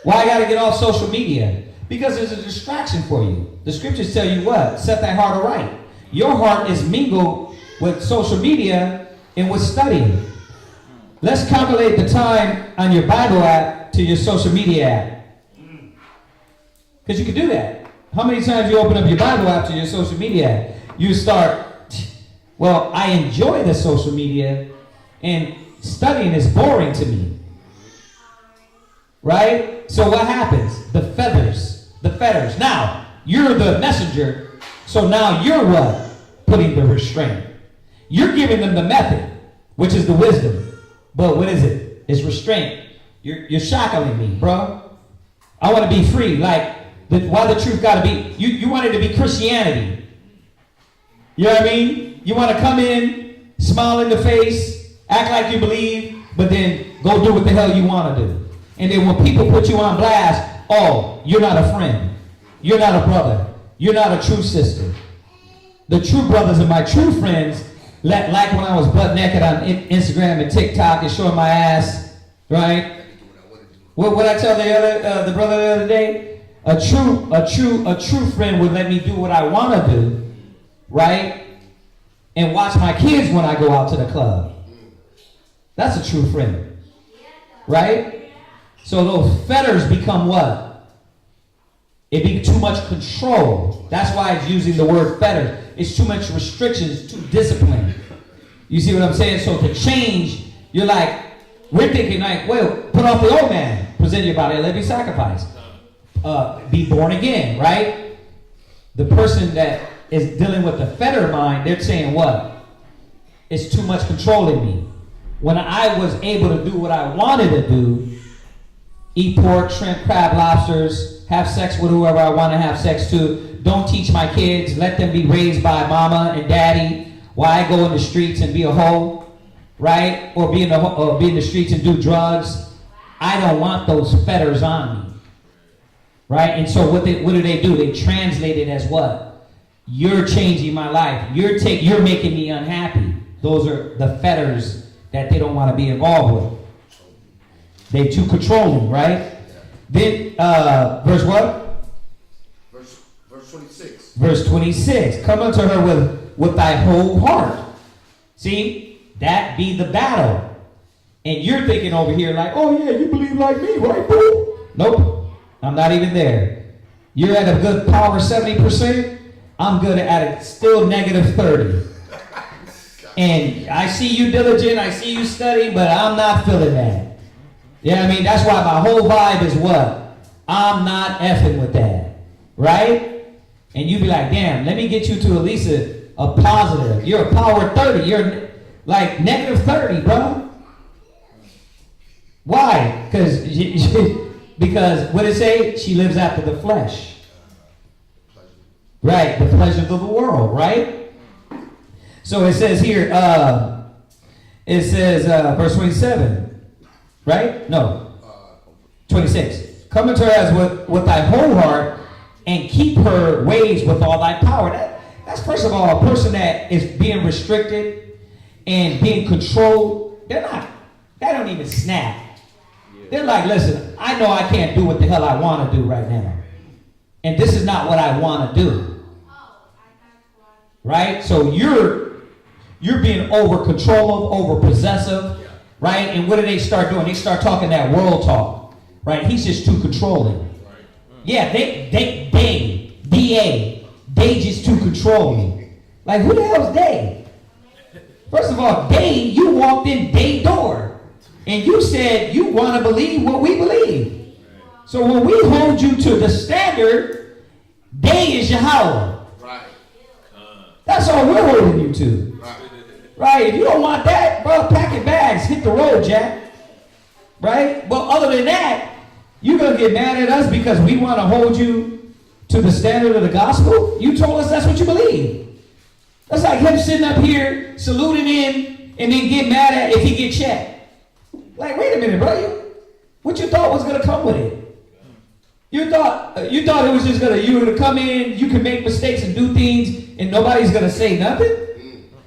Why I got to get off social media? Because it's a distraction for you. The scriptures tell you what? Set thy heart aright. Your heart is mingled with social media and with studying. Let's calculate the time on your Bible app to your social media app. Because you can do that. How many times you open up your Bible app to your social media app? You start, well, I enjoy the social media and studying is boring to me. Right? So what happens? The fetters. Now, you're the messenger, so now you're what? Putting the restraint. You're giving them the method, which is the wisdom. But what is it? It's restraint. You're shackling me, bro. I want to be free. Like, why the truth got to be, you want it to be Christianity. You know what I mean? You want to come in, smile in the face, act like you believe, but then go do what the hell you want to do. And then when people put you on blast, oh, you're not a friend. You're not a brother. You're not a true sister. The true brothers and my true friends, like when I was butt naked on Instagram and TikTok and showing my ass, right? What I tell the brother the other day? A true friend would let me do what I want to do, right? And watch my kids when I go out to the club. That's a true friend, right? So those fetters become what? It be too much control. That's why it's using the word fetters. It's too much restrictions, too disciplined. You see what I'm saying? So to change, you're like, we're thinking like, well, put off the old man, present your body, let it be sacrificed. Be born again, right? The person that is dealing with the fetter mind, they're saying what? It's too much controlling me. When I was able to do what I wanted to do, eat pork, shrimp, crab, lobsters, have sex with whoever I want to have sex to, don't teach my kids, let them be raised by mama and daddy, while I go in the streets and be a hoe, right? Or be in the streets and do drugs. I don't want those fetters on me. Right? And so what do they do? They translate it as what? You're changing my life. You're making me unhappy. Those are the fetters that they don't want to be involved with. They're too controlling, right? Then verse what? Verse 26. Verse 26. Come unto her with thy whole heart. See? That be the battle. And you're thinking over here like, oh yeah, you believe like me, right, boo? Nope. I'm not even there. You're at a good power 70%. I'm good at it, still negative 30. And I see you diligent, I see you studying, but I'm not feeling that. You know what I mean? That's why my whole vibe is what? I'm not effing with that. Right? And you be like, damn, let me get you to at least a positive. You're a power 30. You're like negative 30, bro. Why? Because what it say? She lives after the flesh. Right, the pleasures of the world, right? So it says here, verse 27, right? No, 26. Come unto her as with thy whole heart, and keep her ways with all thy power. That's first of all, a person that is being restricted and being controlled. They don't even snap. They're like, listen, I know I can't do what the hell I want to do right now. And this is not what I want to do. Right? So you're being over controlling, over possessive, right? And what do they start doing? They start talking that world talk, right? He's just too controlling. Yeah, they just too controlling. Like, who the hell's they? First of all, you walked in they door, and you said you want to believe what we believe. So when we hold you to the standard, they is Yahweh. That's all we're holding you to. Right? If you don't want that, bro, pack your bags, hit the road, Jack. Right? But other than that, you're going to get mad at us because we want to hold you to the standard of the gospel? You told us that's what you believe. That's like him sitting up here, saluting in, and then get mad at if he get checked. Like, wait a minute, bro. What you thought was going to come with it? You thought it was just you were going to come in, you can make mistakes and do things, and nobody's going to say nothing?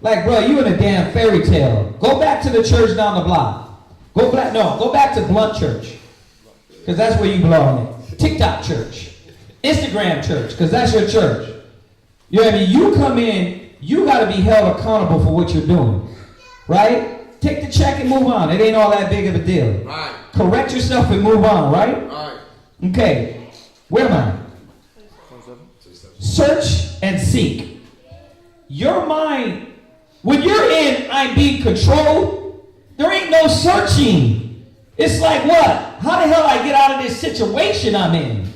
Like, bro, you in a damn fairy tale. Go back to the church down the block. Go back to Blunt Church. Because that's where you belong in. TikTok church. Instagram church. Because that's your church. You know what I mean? You come in, you got to be held accountable for what you're doing. Right? Take the check and move on. It ain't all that big of a deal. Right. Correct yourself and move on, right? Right. Okay. Where am I? Search and seek. Your mind, when you're in I'm being controlled, there ain't no searching. It's like, what? How the hell I get out of this situation I'm in?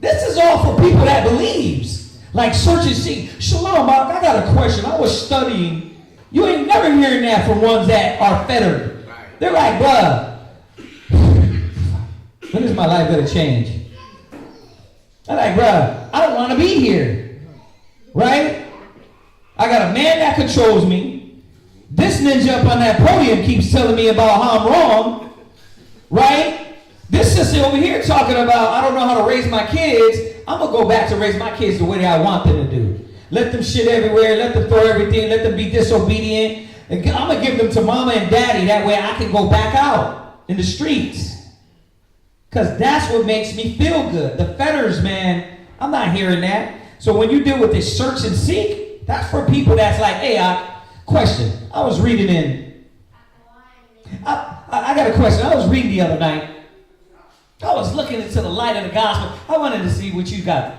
This is all for people that believes. Like search and seek. Shalom, Mark, I got a question. I was studying. You ain't never hearing that from ones that are fettered. They're like, bruh, when is my life going to change? I'm like, bruh, I don't want to be here. Right? I got a man that controls me. This ninja up on that podium keeps telling me about how I'm wrong. Right? This sister over here talking about, I don't know how to raise my kids. I'm going to go back to raise my kids the way that I want them to do. Let them shit everywhere. Let them throw everything. Let them be disobedient. And I'm going to give them to mama and daddy. That way I can go back out in the streets. Because that's what makes me feel good. The fetters, man, I'm not hearing that. So when you deal with this search and seek, that's for people that's like, hey, question. I was reading in. I got a question. I was reading the other night. I was looking into the light of the gospel. I wanted to see what you got.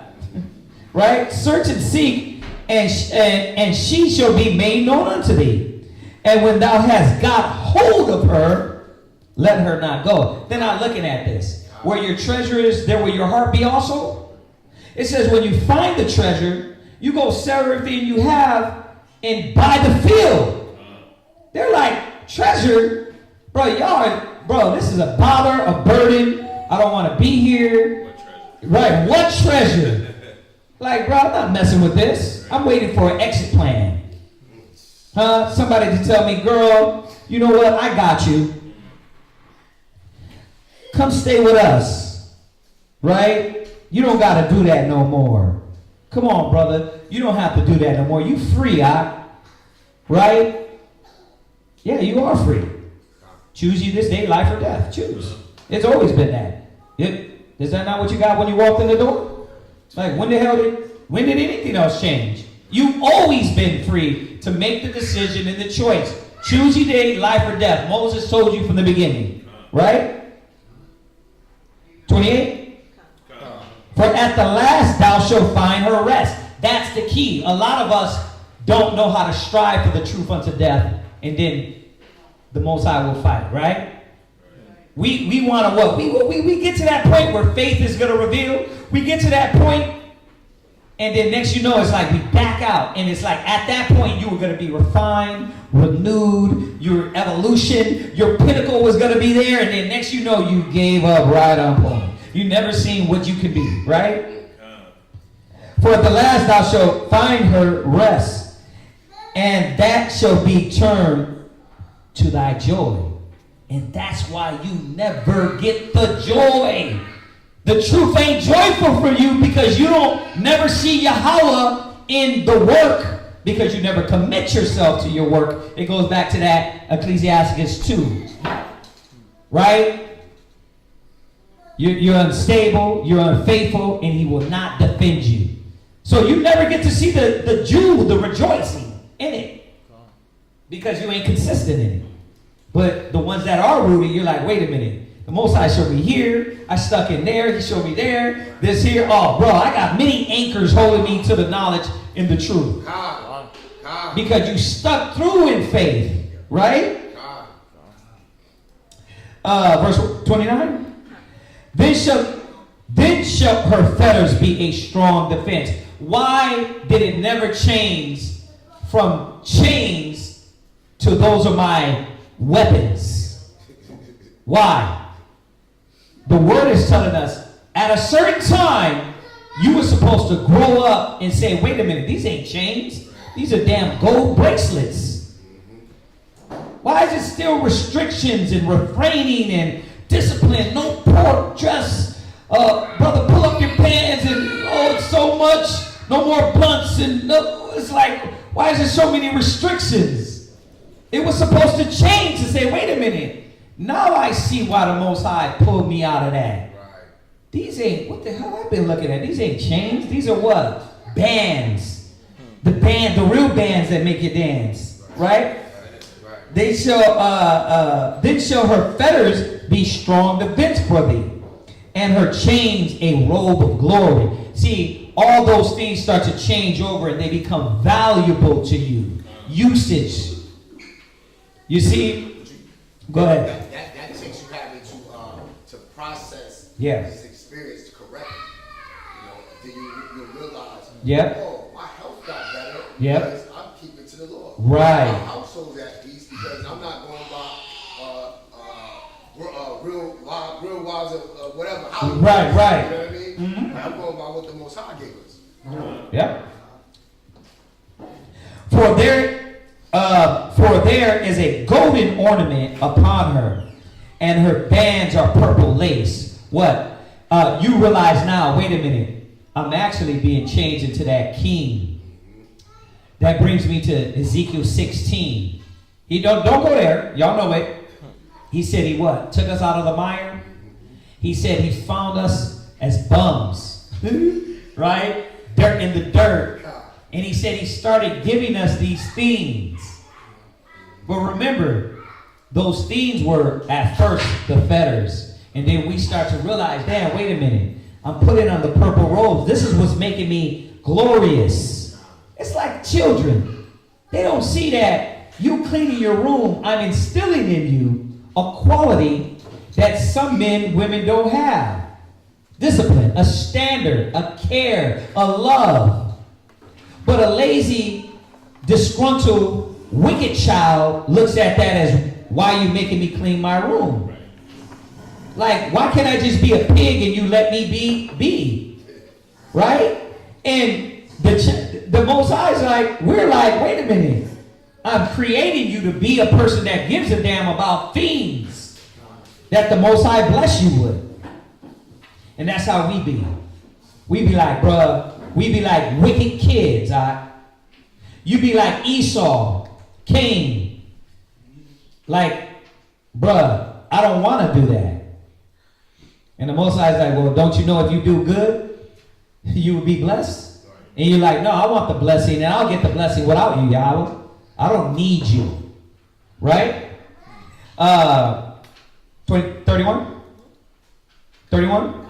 Right? Search and seek, and she shall be made known unto thee. And when thou hast got hold of her, let her not go. They're not looking at this. Where your treasure is, there will your heart be also. It says when you find the treasure, you go sell everything you have and buy the field. They're like, treasure? Bro, this is a bother, a burden. I don't want to be here. What treasure? Right, what treasure? Like, bro, I'm not messing with this. I'm waiting for an exit plan. Somebody to tell me, girl, you know what? I got you. Come stay with us. Right? You don't got to do that no more. Come on, brother. You don't have to do that no more. You free, right? Yeah, you are free. Choose you this day, life or death. Choose. It's always been that. Is that not what you got when you walked in the door? Like, when did anything else change? You've always been free to make the decision and the choice. Choose ye day, life or death. Moses told you from the beginning. Right? 28? For at the last thou shalt find her rest. That's the key. A lot of us don't know how to strive for the truth unto death, and then the Most High will fight, right? We want to what? We get to that point where faith is going to reveal. We get to that point, and then next you know, it's like we back out. And it's like at that point, you were going to be refined, renewed, your evolution, your pinnacle was going to be there. And then next you know, you gave up right on point. You never seen what you could be, right? For at the last thou shalt find her rest, and that shall be turned to thy joy. And that's why you never get the joy. The truth ain't joyful for you because you don't never see Yahweh in the work, because you never commit yourself to your work. It goes back to that Ecclesiasticus 2. Right? You're unstable, you're unfaithful, and he will not defend you. So you never get to see the Jew, the rejoicing in it, because you ain't consistent in it. But the ones that are rooted, you're like, wait a minute. The Most High showed me here. I stuck in there. He showed me there. This here. Oh, bro, I got many anchors holding me to the knowledge and the truth. Because you stuck through in faith. Right? Verse 29. Then shall her fetters be a strong defense. Why did it never change from chains to those are my weapons? Why? The word is telling us at a certain time you were supposed to grow up and say, wait a minute, these ain't chains. These are damn gold bracelets. Why is it still restrictions and refraining and discipline? No pork, dress. Brother, pull up your pants and oh, it's so much. No more blunts and no. It's like, why is there so many restrictions? It was supposed to change to say, wait a minute. Now I see why the Most High pulled me out of that. Right. These ain't, what the hell I've been looking at? These ain't chains. These are what? Bands. The real bands that make you dance. Right? They shall, then shall her fetters be strong defense for thee, and her chains a robe of glory. See, all those things start to change over and they become valuable to you. Usage. You see? Go ahead. That takes you having to process Yes. this experience correctly. Then you realize, Yep. oh, my health got better Yep. because I'm keeping to the Lord. Right. My household's at peace because I'm not going by real wives of whatever. Right, right. You know what I mean? Mm-hmm. I'm going by what the Most High gave us. Yep. For there is a golden ornament upon her, and her bands are purple lace. What? You realize now, wait a minute, I'm actually being changed into that king. That brings me to Ezekiel 16. He don't go there. Y'all know it. He said he what? Took us out of the mire. He said he found us as bums. Right? Dirt in the dirt. And he said he started giving us these things. But remember, those things were at first the fetters. And then we start to realize, damn, wait a minute. I'm putting on the purple robes. This is what's making me glorious. It's like children. They don't see that you cleaning your room, I'm instilling in you a quality that some men, women don't have. Discipline, a standard, a care, a love. But a lazy, disgruntled, wicked child looks at that as, why are you making me clean my room? Like, why can't I just be a pig and you let me be? Right? And the Most High is like, we're like, wait a minute. I'm creating you to be a person that gives a damn about things that the Most High bless you with. And that's how we be. We be like, bruh, we be like wicked kids, all right? You be like Esau, Cain. Like, bruh, I don't want to do that. And the Most High is like, well, don't you know if you do good, you will be blessed? And you're like, no, I want the blessing, and I'll get the blessing without you, Yahweh. I don't need you. Right? 31? 31?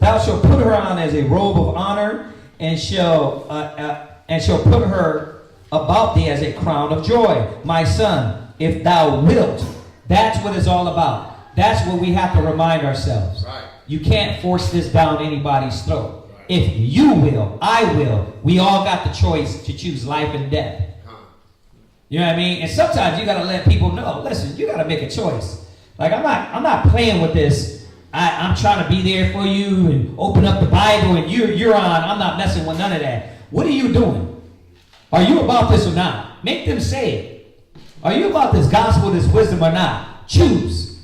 Thou shalt put her on as a robe of honor, and shall put her about thee as a crown of joy. My son, if thou wilt. That's what it's all about. That's what we have to remind ourselves. Right. You can't force this down anybody's throat. Right. If you will, I will. We all got the choice to choose life and death. You know what I mean? And sometimes you got to let people know, listen, you got to make a choice. Like, I'm not playing with this I'm trying to be there for you and open up the Bible and you're on. I'm not messing with none of that. What are you doing? Are you about this or not? Make them say it. Are you about this gospel, this wisdom or not? Choose.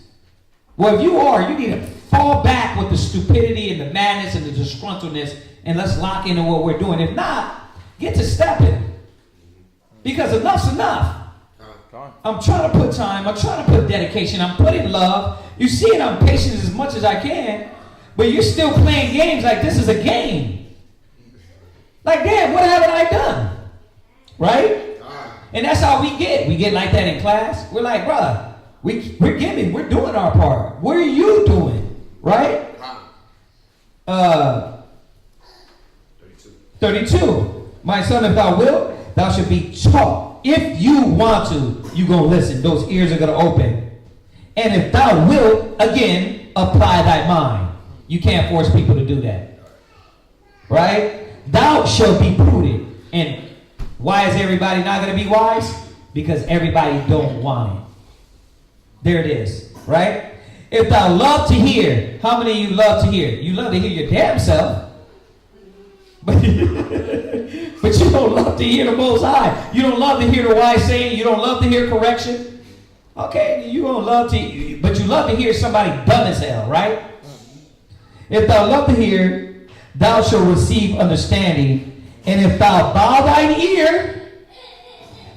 Well, if you are, you need to fall back with the stupidity and the madness and the disgruntledness and let's lock into what we're doing. If not, get to stepping. Because enough's enough. I'm trying to put time. I'm trying to put dedication. I'm putting love. You see it, I'm patient as much as I can. But you're still playing games like this is a game. Like, damn, what haven't I done? Right? And that's how we get. We get like that in class. We're like, bruh, we're giving. We're doing our part. What are you doing? Right? 32. My son, if thou wilt, thou should be taught. If you want to, you're going to listen. Those ears are going to open. And if thou wilt, again, apply thy mind. You can't force people to do that. Right? Thou shalt be prudent. And why is everybody not going to be wise? Because everybody don't want it. There it is. Right? If thou love to hear, how many of you love to hear? You love to hear your damn self. But you don't love to hear the Most High. You don't love to hear the wise saying. You don't love to hear correction. Okay, you don't love to, but you love to hear somebody dumb as hell, right? If thou love to hear, thou shalt receive understanding. And if thou bow thine ear,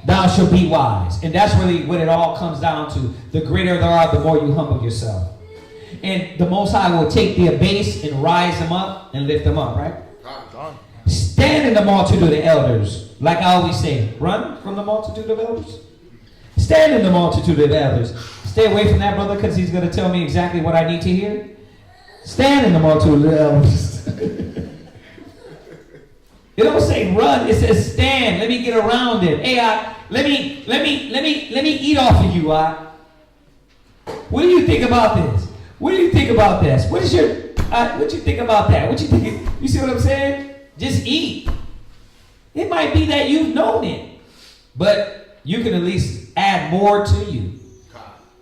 thou shalt be wise. And that's really what it all comes down to. The greater thou art, the more you humble yourself. And the Most High will take the abased and rise them up and lift them up, right? Stand in the multitude of the elders. Like I always say, run from the multitude of elders. Stand in the multitude of the elders. Stay away from that brother because he's going to tell me exactly what I need to hear. Stand in the multitude of the elders. It don't say run. It says stand. Let me get around it. Hey, let me eat off of you. What do you think about this? What do you think about this? What you think about that? What you think? You see what I'm saying? Just eat. It might be that you've known it, but you can at least add more to you.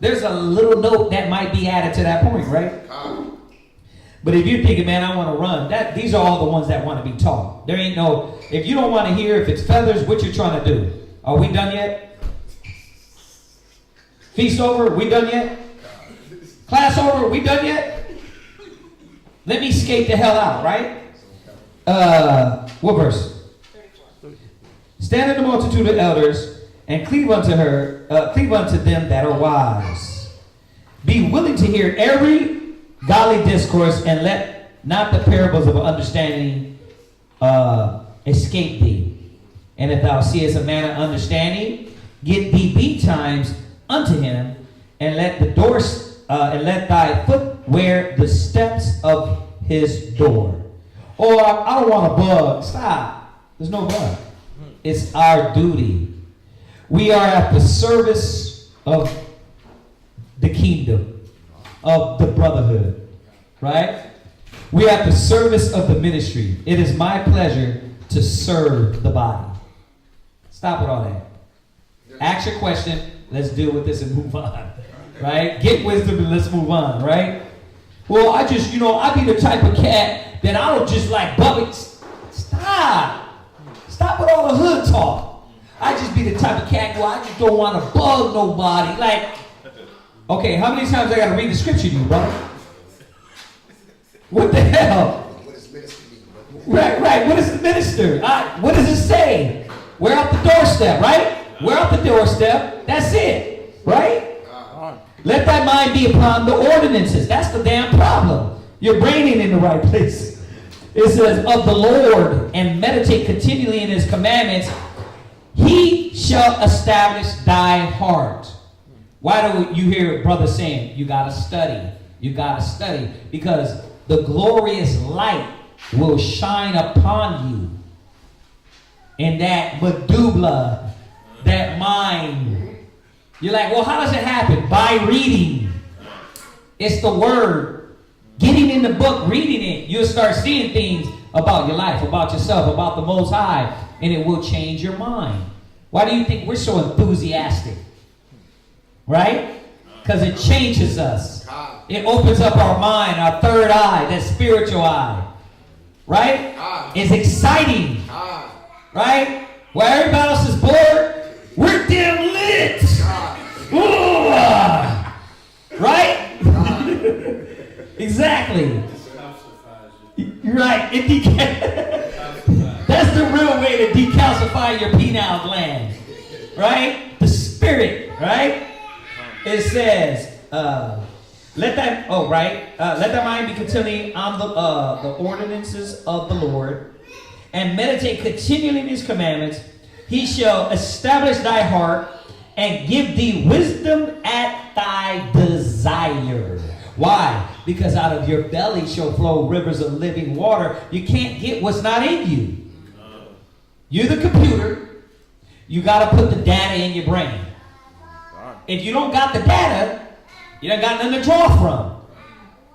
There's a little note that might be added to that point, right? But if you're thinking, man, I want to run, these are all the ones that want to be taught. There ain't no, if you don't want to hear if it's feathers, what you're trying to do. Are we done yet? Feast over? We done yet? Class over? We done yet? Let me skate the hell out, right? What verse? Stand in the multitude of elders and cleave unto them that are wise. Be willing to hear every godly discourse and let not the parables of understanding escape thee. And if thou seest a man of understanding, get thee betimes unto him, and let the doors and let thy foot wear the steps of his door. Or I don't want a bug. Stop. There's no bug. It's our duty. We are at the service of the kingdom, of the brotherhood, right? We are at the service of the ministry. It is my pleasure to serve the body. Stop with all that. Ask your question. Let's deal with this and move on, right? Get wisdom and let's move on, right? Well, I be the type of cat that I don't just like bubbits. Stop. Stop with all the hood talk. I just be the type of cat who I just don't want to bug nobody. Like, okay, how many times I got to read the scripture to you, brother? What the hell? What does minister mean? Right. What does the minister? What does it say? We're out the doorstep, right? We're out the doorstep. That's it, right? Let thy mind be upon the ordinances. That's the damn problem. Your brain ain't in the right place. It says, of the Lord, and meditate continually in his commandments, he shall establish thy heart. Why do you hear brother saying, you got to study? You got to study. Because the glorious light will shine upon you. And that medulla, that mind. You're like, well, how does it happen? By reading. It's the word. Getting in the book, reading it, you'll start seeing things about your life, about yourself, about the Most High, and it will change your mind. Why do you think we're so enthusiastic? Right? Because it changes us. It opens up our mind, our third eye, that spiritual eye. Right? It's exciting. Right? Where everybody else is bored, we're damn lit. Ooh, right? Exactly. You're right. That's the real way to decalcify your pineal gland. Right? The spirit. Right? It says, let that mind be continually on the ordinances of the Lord, and meditate continually in his commandments. He shall establish thy heart and give thee wisdom at thy desire. Why? Because out of your belly shall flow rivers of living water. You can't get what's not in you. You're the computer. You got to put the data in your brain. If you don't got the data, you don't got nothing to draw from.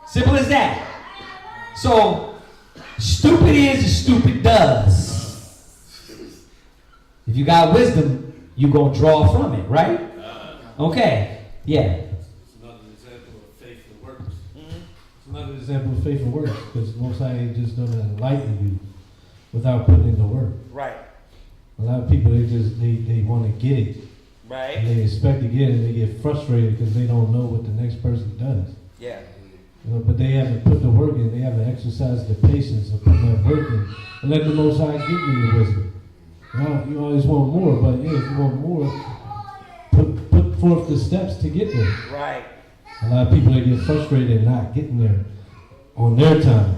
Simple as that. So, stupid is as stupid does. If you got wisdom, you're going to draw from it, right? Okay. Yeah. It's another example of faith that works. It's another example of faith that works, because Most High ain't just going to enlighten you without putting in the work. Right. A lot of people, they want to get it. Right. And they expect to get it, and they get frustrated because they don't know what the next person does. Yeah. You know, but they haven't put the work in. They haven't exercised the patience of putting that work in. And let the Most High give you the wisdom. You always want more, but yeah, if you want more, put forth the steps to get there. Right. A lot of people, they get frustrated and not getting there on their time.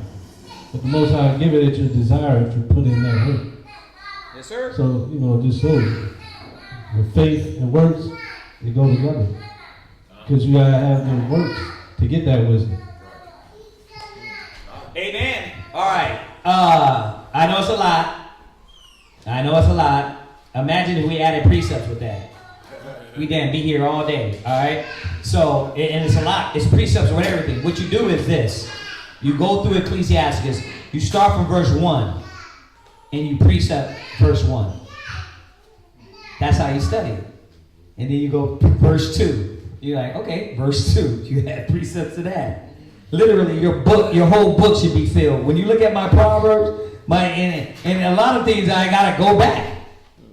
But the Most High give it at your desire if you put in that work. Yes, sir. So, just so with faith and works, they go together. Because you got to have the works to get that wisdom. Amen. All right. I know it's a lot. Imagine if we added precepts with that. We damn be here all day. All right. So, and it's a lot. It's precepts with everything. What you do is this. You go through Ecclesiasticus. You start from verse 1. And you precept verse 1. That's how you study it. And then you go to verse 2. You're like, okay, verse 2. You have precepts to that. Literally, your whole book should be filled. When you look at my Proverbs, and a lot of things I gotta go back.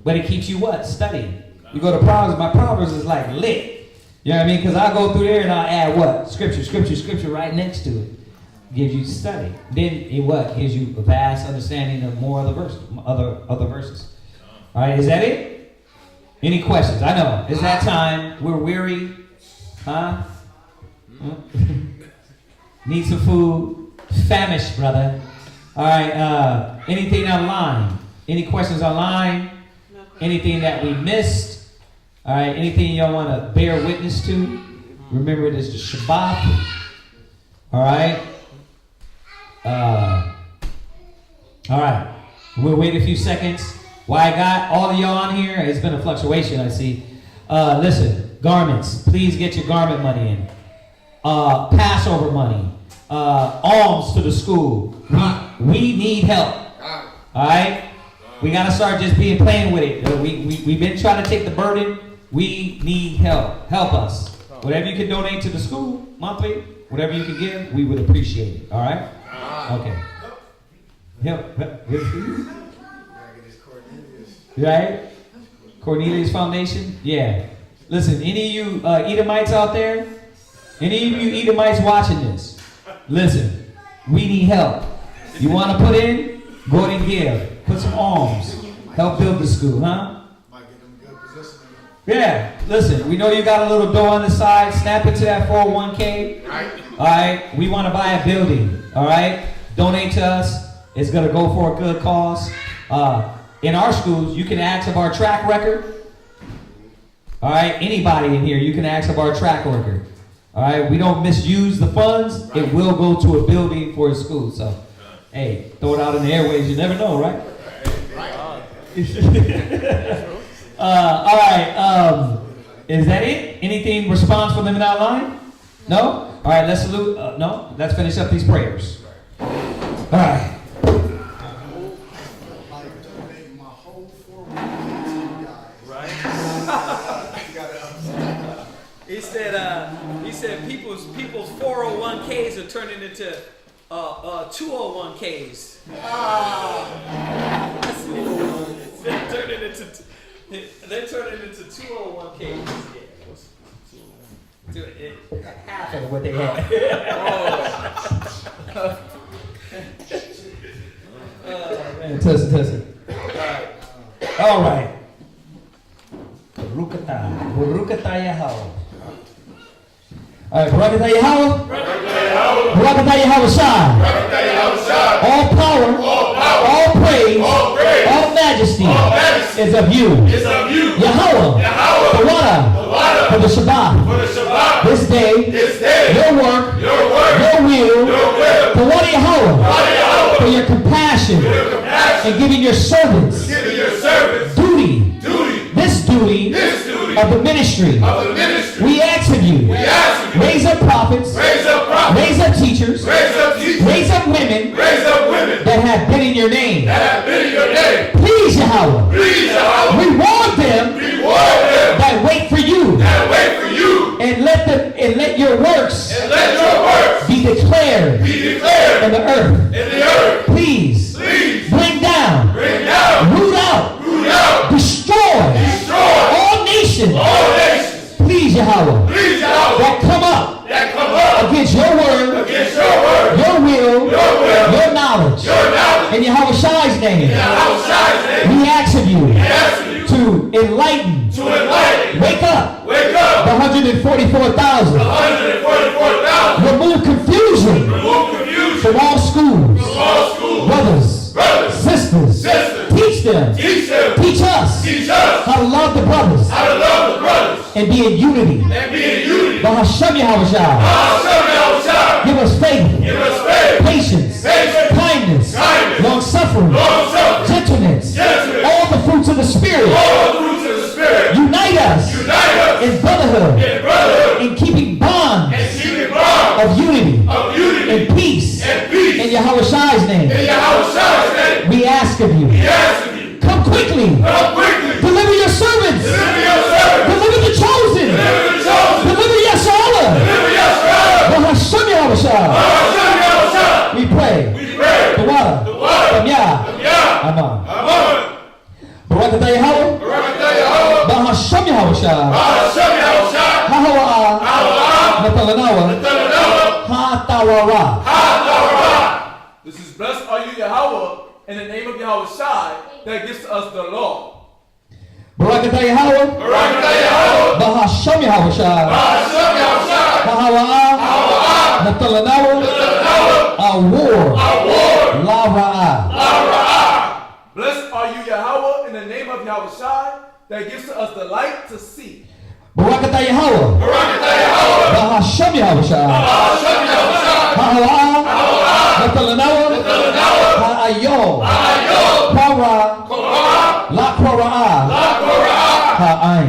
But it keeps you what? Studying. You go to Proverbs, my Proverbs is like lit. You know what I mean? Because I'll go through there and I'll add what? Scripture right next to it. Gives you study. Then it what? Gives you a vast understanding of more of the verses, other verses. All right, is that it? Any questions? I know. It's that time. We're weary. Huh? Need some food. Famished, brother. All right. Anything online? Any questions online? Anything that we missed? All right. Anything y'all want to bear witness to? Remember, it is the Shabbat. All right. All right. We'll wait a few seconds. Why I got all of y'all on here, it's been a fluctuation, I see. Listen, garments. Please get your garment money in. Passover money. Alms to the school. We need help. All right? We got to start just playing with it. We've been trying to take the burden. We need help. Help us. Whatever you can donate to the school monthly, whatever you can give, we would appreciate it. All right? Okay. Help. Right? Cornelius Foundation? Yeah. Listen, any of you Edomites out there? Any of you Edomites watching this? Listen, we need help. You want to put in? Go ahead and give. Put some alms. Help build the school, huh? Yeah. Listen, we know you got a little dough on the side. Snap it to that 401k. All right? We want to buy a building. All right? Donate to us. It's going to go for a good cause. In our schools, you can ask of our track record. All right? Anybody in here, you can ask of our track record. All right? We don't misuse the funds. It will go to a building for a school. So, hey, throw it out in the airways. You never know, right? All right. Is that it? Anything response from them in that line? No? All right, let's salute. No? Let's finish up these prayers. All right. He said people's 401 401ks are turning into 201ks. They're turning into 201ks. Half of what they had. Man, test it. All right. Barukata Yahweh. All right, Barakatah Yahweh. Barakatah Yahweh Shai. All power, all praise, all majesty is of you. Yahweh, the water, for the Shabbat. This day, your work, your will, the water Yahweh, for your compassion, and giving your servants duty. This duty of the ministry. We ask of you. Raise up prophets. Raise up teachers. Raise up women that have been in your name. Please, Yahweh. Reward them that wait for you. And let your works be declared in the earth. Please bring down, root out, destroy all nations. Please, Yahweh, that come up against your word, your will, your knowledge. In Yahweh Shai's name, we ask of you to enlighten, wake up the 144,000, remove confusion from all schools, brothers, sisters, teach them, teach us how to love the brothers, and be in unity. Bahashem Yahweh Shai. Give us faith, patience, kindness, long suffering, gentleness, all the fruits of the Spirit. Unite us in brotherhood, in keeping bonds of unity and peace. In Yahweh Shai's name, we ask of you. Come quickly. Deliver your servants. Deliver the chosen. Deliver S.O.W. Bahashem Yahweh Shai. We pray. The water. From Yah. Amen. Barakatah Yahweh. Bahashem Yahweh Shai. Hahawa'ah. Natalanawa. Ha-tawara. This is blessed are you, Yahweh, in the name of Yahweh Shai, that gives us the law. Barakatah Yahweh. Bahashem Yahweh Shai. Hahawa'ah. Natalanawa. Awar. La Ra'ah. Blessed are you, Yahweh, in the name of Yahweh Shai, that gives to us the light to see. Barakatah Yahweh. Bahashem Yahweh Shai. Hahawa'ah. Natalanawa. Ha'ayo. Kora. La Kora'ah. Ha'ain.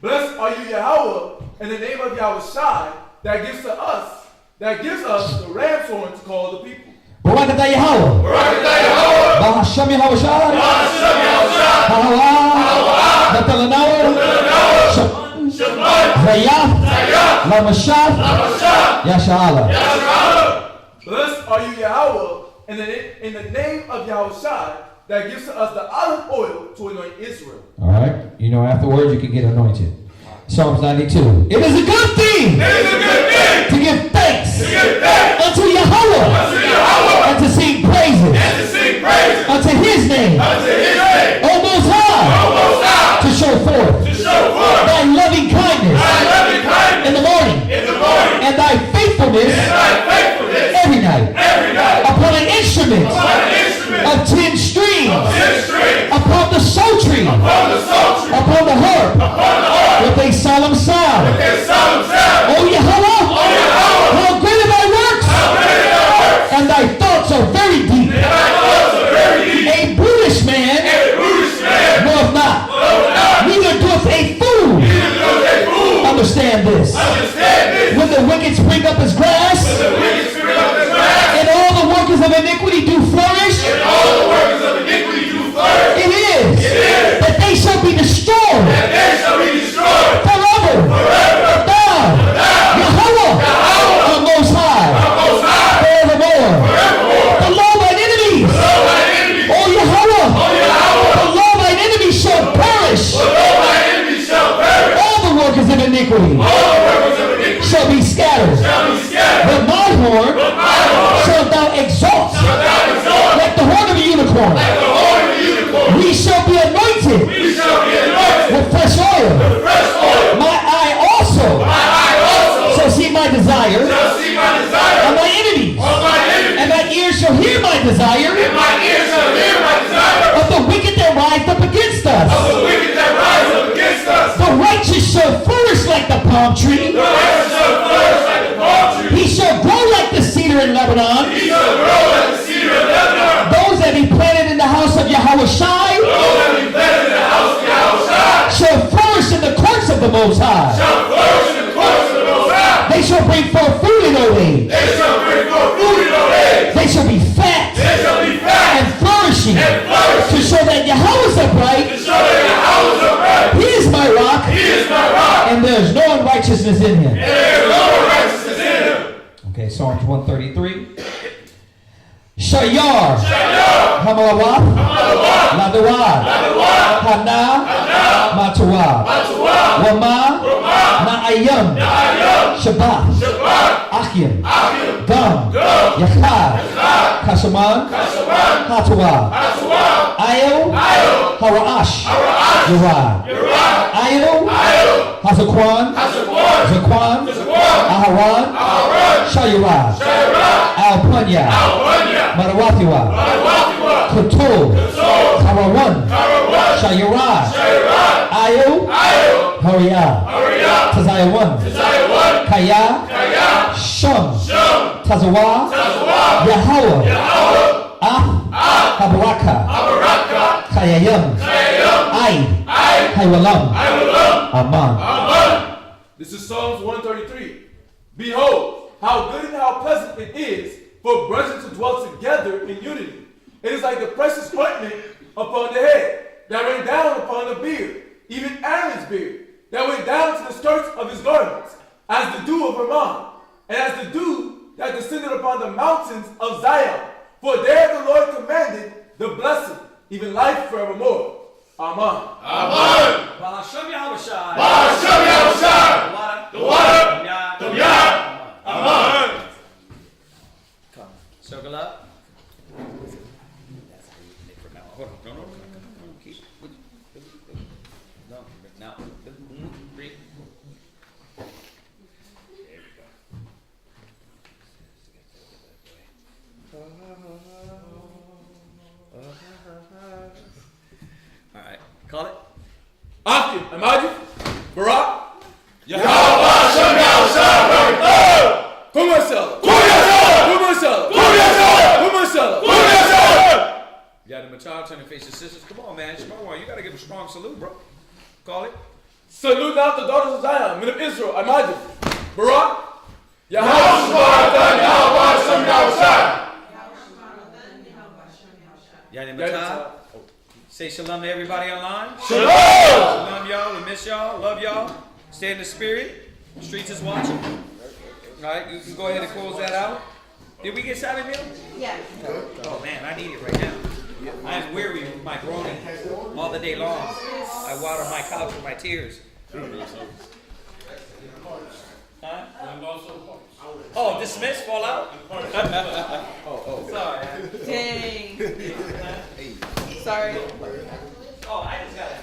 Blessed are you, Yahweh, in the name of Yahweh Shai, that gives us the ram's horn to call the people. Barakatah Yahweh. Bahashem Yahweh Shai. Hahawa'ah. Natalanawa. Zayaf. Lamashaf. Yasha'ala. Blessed are you, Yahweh, in the name of Yahweh Shai, that gives to us the olive oil to anoint Israel. All right. You know, afterwards you can get anointed. Psalms 92. It is a good thing. To give thanks. Unto Yahweh. And to sing praises. Unto His name. O Most High. To show forth. Thy loving kindness. In the morning. And thy faithfulness. Every night. Upon an instrument. Of 10 strings. Upon the psaltery. Upon the harp. With a solemn sound. O Yahweh. How great are thy works. And thy thoughts are very deep. A brutish man knoweth not. Neither doeth a fool. Understand this. When the wicked spring up as grass, my desire of my enemies. And my ears shall hear my desire. And my ears shall hear my desire Of the wicked that rise up against us. of the wicked that rise up against us. The righteous shall flourish like the palm tree. The righteous shall flourish like the palm tree. He shall grow like the cedar in Lebanon. He shall grow like the cedar of Lebanon. Those that be planted in the house of Yahweh Shai Those that be planted in the house of Yahweh shall flourish in the courts of the Most High. shall flourish in the courts of the Most High. They shall bring forth food in old age. They shall bring forth food in old age. They shall be fat They shall be fat and flourishing and flourishing. to show that Yahweh is upright. To show that Yahweh is upright. He is my rock. He is my rock. And there is no unrighteousness in him. And there is no righteousness in him. Okay, Psalms 133. Shayar. Shayar. Hamalawah. Hamalawah. Ladawah. Ladawah. Hana. Hana. Matawah. Matawah. Wama. Wama. Na'ayam. Na'ayam. Shabbat. Shabbat. Achiam. Achiam. Gam. Gam. Yachad. Yachad. Kashaman. Kashaman. Hatawah. Hatawah. Ayo. Ayo. Haraash. Haraash. Yerah. Yerah. Ayo. Ayo. Hazakwan. Hazakwan. Zakwan. Zakwan. Aharan. Aharan. Shayirah. Shayirah. Alpanya. Alpanya. Marawathiwa. Marawathiwa. Kutol. Kutol. Karawan. Karawan. Shayirah. Shayirah. Ayo. Ayo. Huriyah. Huriyah. Tazayawan. Tazayawan. Kaya. Kaya. Shum. Shum. Tazawa. Tazawa. Yahweh. Yahweh. Habaraka. Habaraka. Kayayam. Kayayam. Aid. Aid. Haywalam. Haywalam. Aman. Aman. This is Psalms 133. Behold, how good and how pleasant it is for brethren to dwell together in unity. It is like the precious ointment upon the head, that ran down upon the beard, even Aaron's beard, that went down to the skirts of his garments, as the dew of Hermon, and as the dew that descended upon the mountains of Zion. For there the Lord commanded the blessing, even life forevermore. Amen. Amen. Ba'ashem Yahushai. Ba'ashem Yahushai. The water. The yah. Amen. Come. Circle up. That's how you make from now on. Hold on. No. Keep. No. Now. Breathe. There we go. All right. Call it. Akim, Imagine, Barak, Yahweh Hashem Yahushai. Kumasel, You got the child turning to face his sisters. Come on, man. Shemar, you got to give a strong salute, bro. Call it. Salute not the daughters of Zion, men of Israel. Imagine, Barak, Yahweh Hashem Yahushai. Yadimata. Say shalom to everybody online. Shalom. Shalom, y'all. We miss y'all. Love y'all. Stay in the spirit. The streets is watching. All right, you can go ahead and close that out. Did we get Sabbath meal? Yeah. Oh man, I need it right now. I'm weary with my groaning all the day long. I water my couch with my tears. Huh? Oh, dismiss, fall out? Sorry. Dang. Sorry. Oh, I just got it.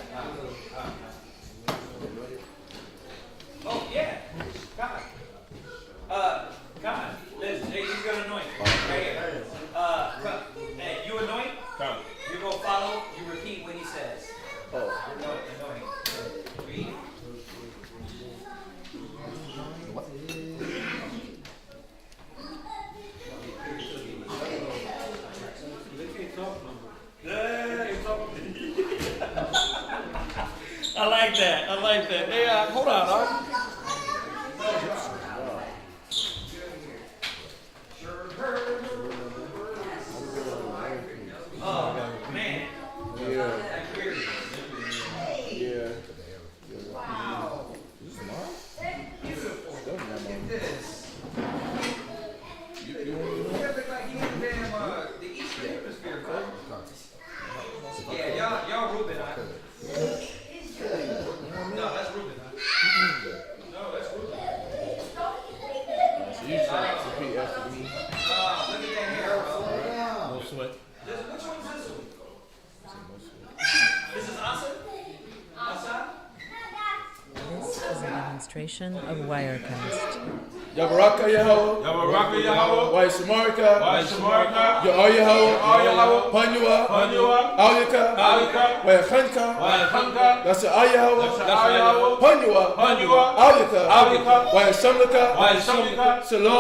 Oh, yeah. God. God. Listen, he's going to anoint. Right here. Hey, you anoint? Come. You go follow, you repeat what he says. Oh. Anoint. Read. I like that. Hey, hold on, Art. Oh, man. Yeah. Yeah. Wow. Look at this. You look like you in the Eastern Hemisphere, bro. Yeah, y'all Reuben, huh? No, that's Reuben, huh? No, that's Reuben. So you just repeat after me. Look at that hair, bro. No sweat. Which one is this one? This is Asa? Asa? This is a demonstration of Wirecast. Yabaraka Yahweh. Yabaraka Yahweh. Wa Shamarika. Wa Shamarika. Ya Yahweh. Yahweh. Panua. Panua. Alika. Alika. Wa Khanka. Wa Khanka. That's Yahweh. That's Yahweh. Panua. Panua. Alika. Alika. Wa Shamlika. Wa Shamlika. Shalom.